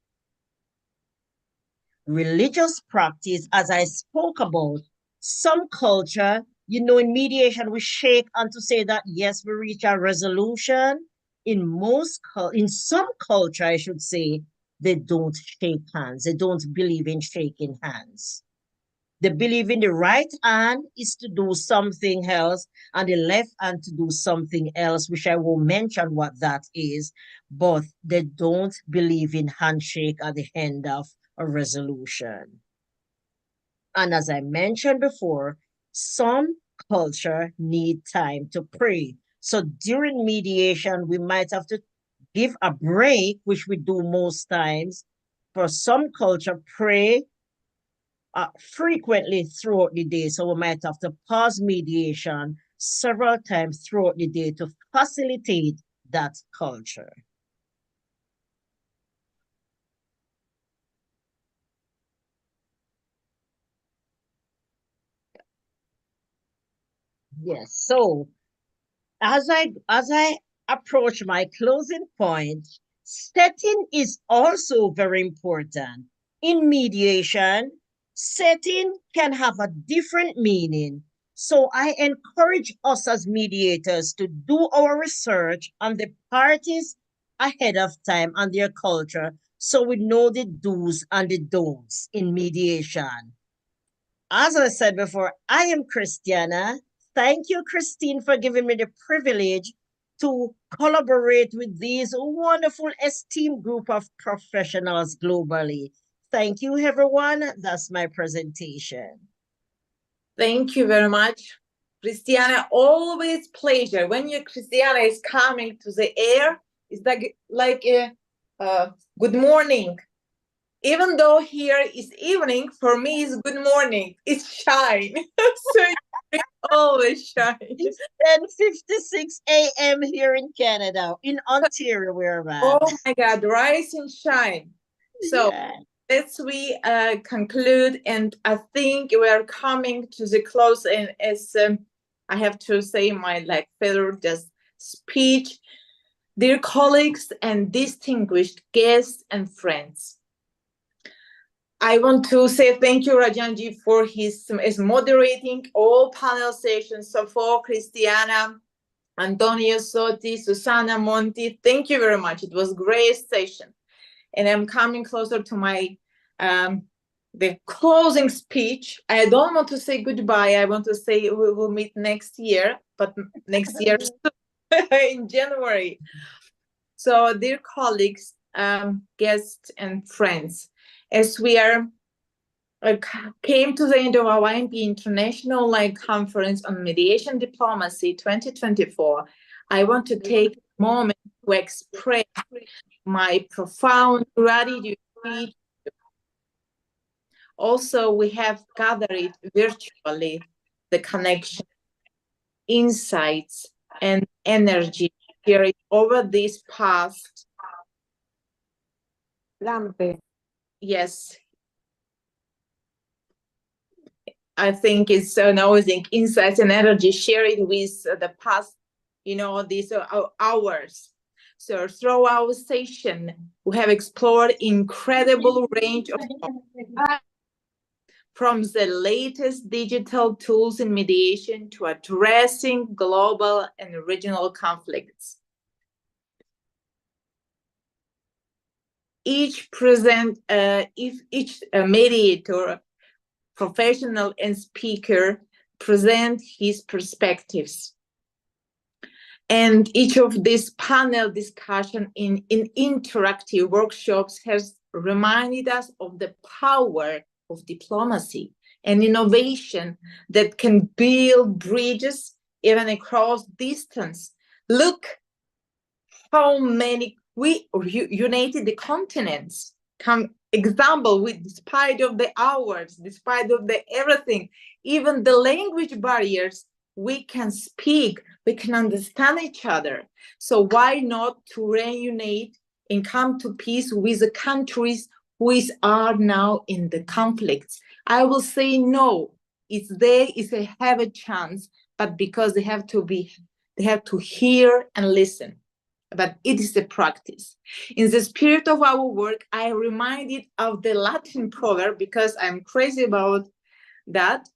Religious practice, as I spoke about, some culture, in mediation, we shake and to say that, yes, we reach a resolution. In some culture, I should say, they don't shake hands. They don't believe in shaking hands. They believe in the right hand is to do something else and the left hand to do something else, which I will mention what that is, but they don't believe in handshake at the end of a resolution. And as I mentioned before, some culture need time to pray. So during mediation, we might have to give a break, which we do most times. For some culture, pray frequently throughout the day. So we might have to pause mediation several times throughout the day to facilitate that culture. Yes, so as I approach my closing point, setting is also very important. In mediation, setting can have a different meaning. So I encourage us as mediators to do our research on the parties ahead of time and their culture so we know the do's and the don'ts in mediation. As I said before, I am Christiana. Thank you, Christine, for giving me the privilege to collaborate with these wonderful esteemed group of professionals globally. Thank you, everyone. That's my presentation. Thank you very much, Christiana. Always pleasure. When Christiana is coming to the air, it's like a good morning. Even though here is evening, for me it's good morning. It's shine. So it's always shine. It's 10:56 a.m. here in Canada, in Ontario, where I'm at. Oh my God, rise and shine. So yeah. Let's we conclude, and I think we are coming to the close. And as I have to say my favorite speech, dear colleagues and distinguished guests and friends, I want to say thank you, Rajanji, for his moderating all panel sessions. So for Christiana, Antonio Sotti, Susana Monti, thank you very much. It was a great session. And I'm coming closer to my the closing speech. I don't want to say goodbye. I want to say we will meet next year, but next year in January. So, dear colleagues, guests, and friends, as we are came to the end of our IAMPE International Conference on Mediation Diplomacy 2024, I want to take a moment to express my profound gratitude. Also, we have gathered virtually the connection, insights, and energy carried over this past. Yes. I think it's so amazing insights and energy shared with the past, these hours. So through our session, we have explored incredible range of from the latest digital tools in mediation to addressing global and regional conflicts. Each mediator, professional, and speaker present his perspectives. And each of these panel discussion in interactive workshops has reminded us of the power of diplomacy and innovation that can build bridges even across distance. Look how many we united the continents, example, with despite of the hours, despite of the everything, even the language barriers, we can speak, we can understand each other. So why not to reunite and come to peace with the countries which are now in the conflicts? I will say no. It's there, they have a chance, but because they have to hear and listen. But it is a practice. In the spirit of our work, I am reminded of the Latin proverb because I'm crazy about that.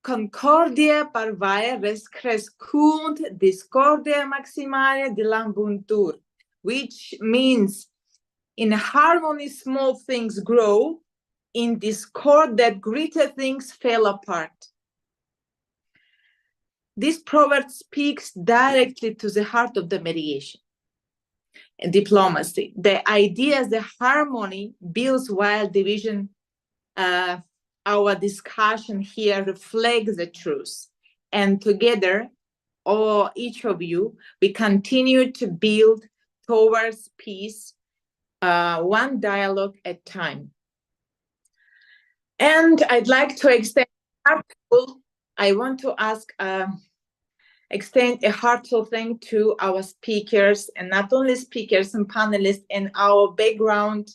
Concordia parvae res crescunt, discordia maximale dilambuntur, which means in harmony small things grow, in discord that greater things fell apart. This proverb speaks directly to the heart of the mediation and diplomacy. The idea is the harmony builds while division. Our discussion here reflects the truth. And together, each of you, we continue to build towards peace, one dialogue at a time. And I'd like to extend a heartfelt thank to our speakers, and not only speakers and panelists, and our background.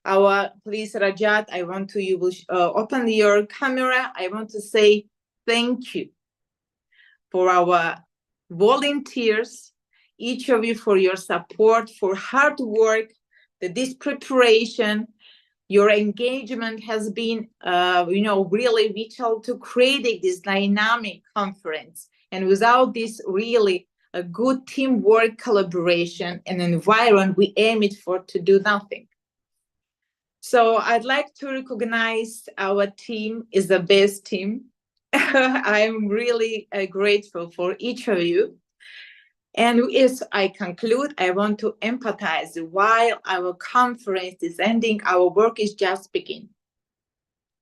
Please, Rajat, I want to, you will open your camera. I want to say thank you for our volunteers, each of you for your support, for hard work, this preparation. Your engagement has been, really vital to creating this dynamic conference. And without this really a good teamwork, collaboration, and environment, we aim it for to do nothing. So I'd like to recognize our team is the best team. I'm really grateful for each of you. And as I conclude, I want to empathize while our conference is ending, our work is just beginning.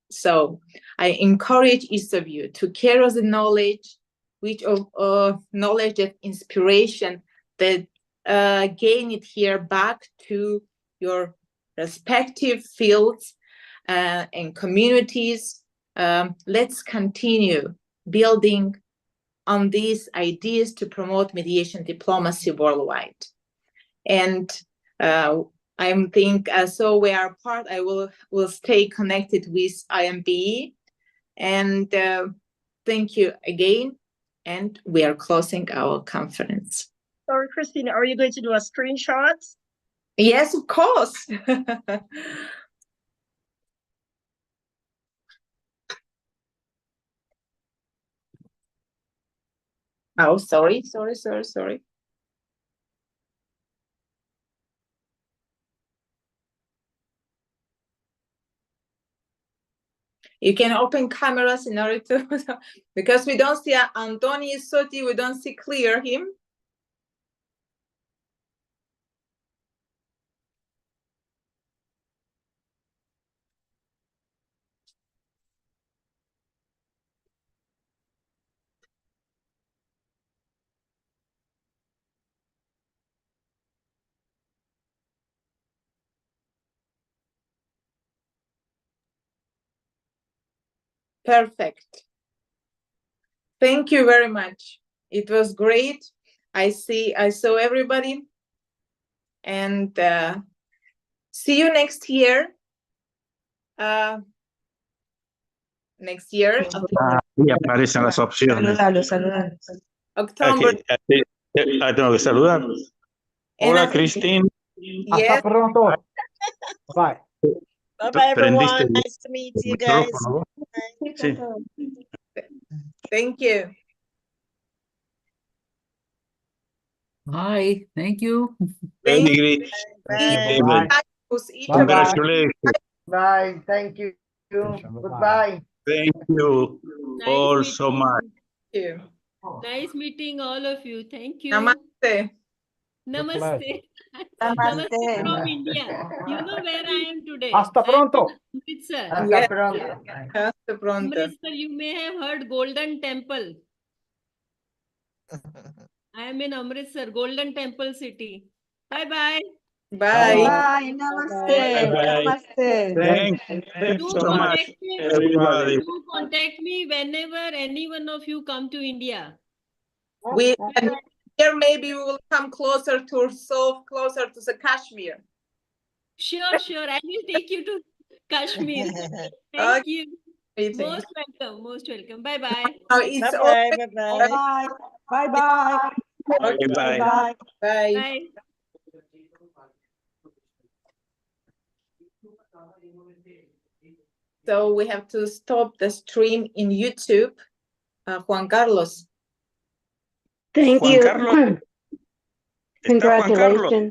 So I encourage each of you to carry the knowledge, knowledge and inspiration that gain it here back to your respective fields and communities. Let's continue building on these ideas to promote mediation diplomacy worldwide. And I think so we are part, I will stay connected with IAMPE. And thank you again. And we are closing our conference. Sorry, Christina, are you going to do a screenshot? Yes, of course. Oh, sorry. You can open cameras in order to, because we don't see Antoni Sotti, we don't see clear him. Perfect. Thank you very much. It was great. I saw everybody, and see you next year. Next year. Y aparecen las opciones. October. Aquí, tengo que saludar. Hola, Christine. Hasta pronto. Bye. Bye-bye, everyone. Nice to meet you guys. Sí. Thank you. Bye. Thank you. Thank you. Bye. Congratulations. Bye. Thank you. Goodbye. Thank you all Nice so much. Thank you. Nice meeting all of you. Thank you. Namaste. Namaste. Namaste. From India. You know where I am today. Hasta pronto. Amritsar. Hasta pronto. Hasta pronto. Amritsar, you may have heard Golden Temple. I am in Amritsar, Golden Temple city. Bye-bye. Bye. Bye. Namaste. Bye. Namaste. Thanks Do so much, contact me. everybody. Do contact me whenever any one of you come to India. And here maybe we will come closer to South, closer to the Kashmir. Sure, sure. I will take you to Kashmir. Thank you. Most welcome. Most welcome. Bye bye. It's Bye bye. Bye Bye. Bye. Bye. Bye bye. Bye. Bye. Bye. So we have to stop the stream in YouTube. Juan Carlos. Thank Juan you. Carlos. ¿Está Juan Carlos? Congratulations.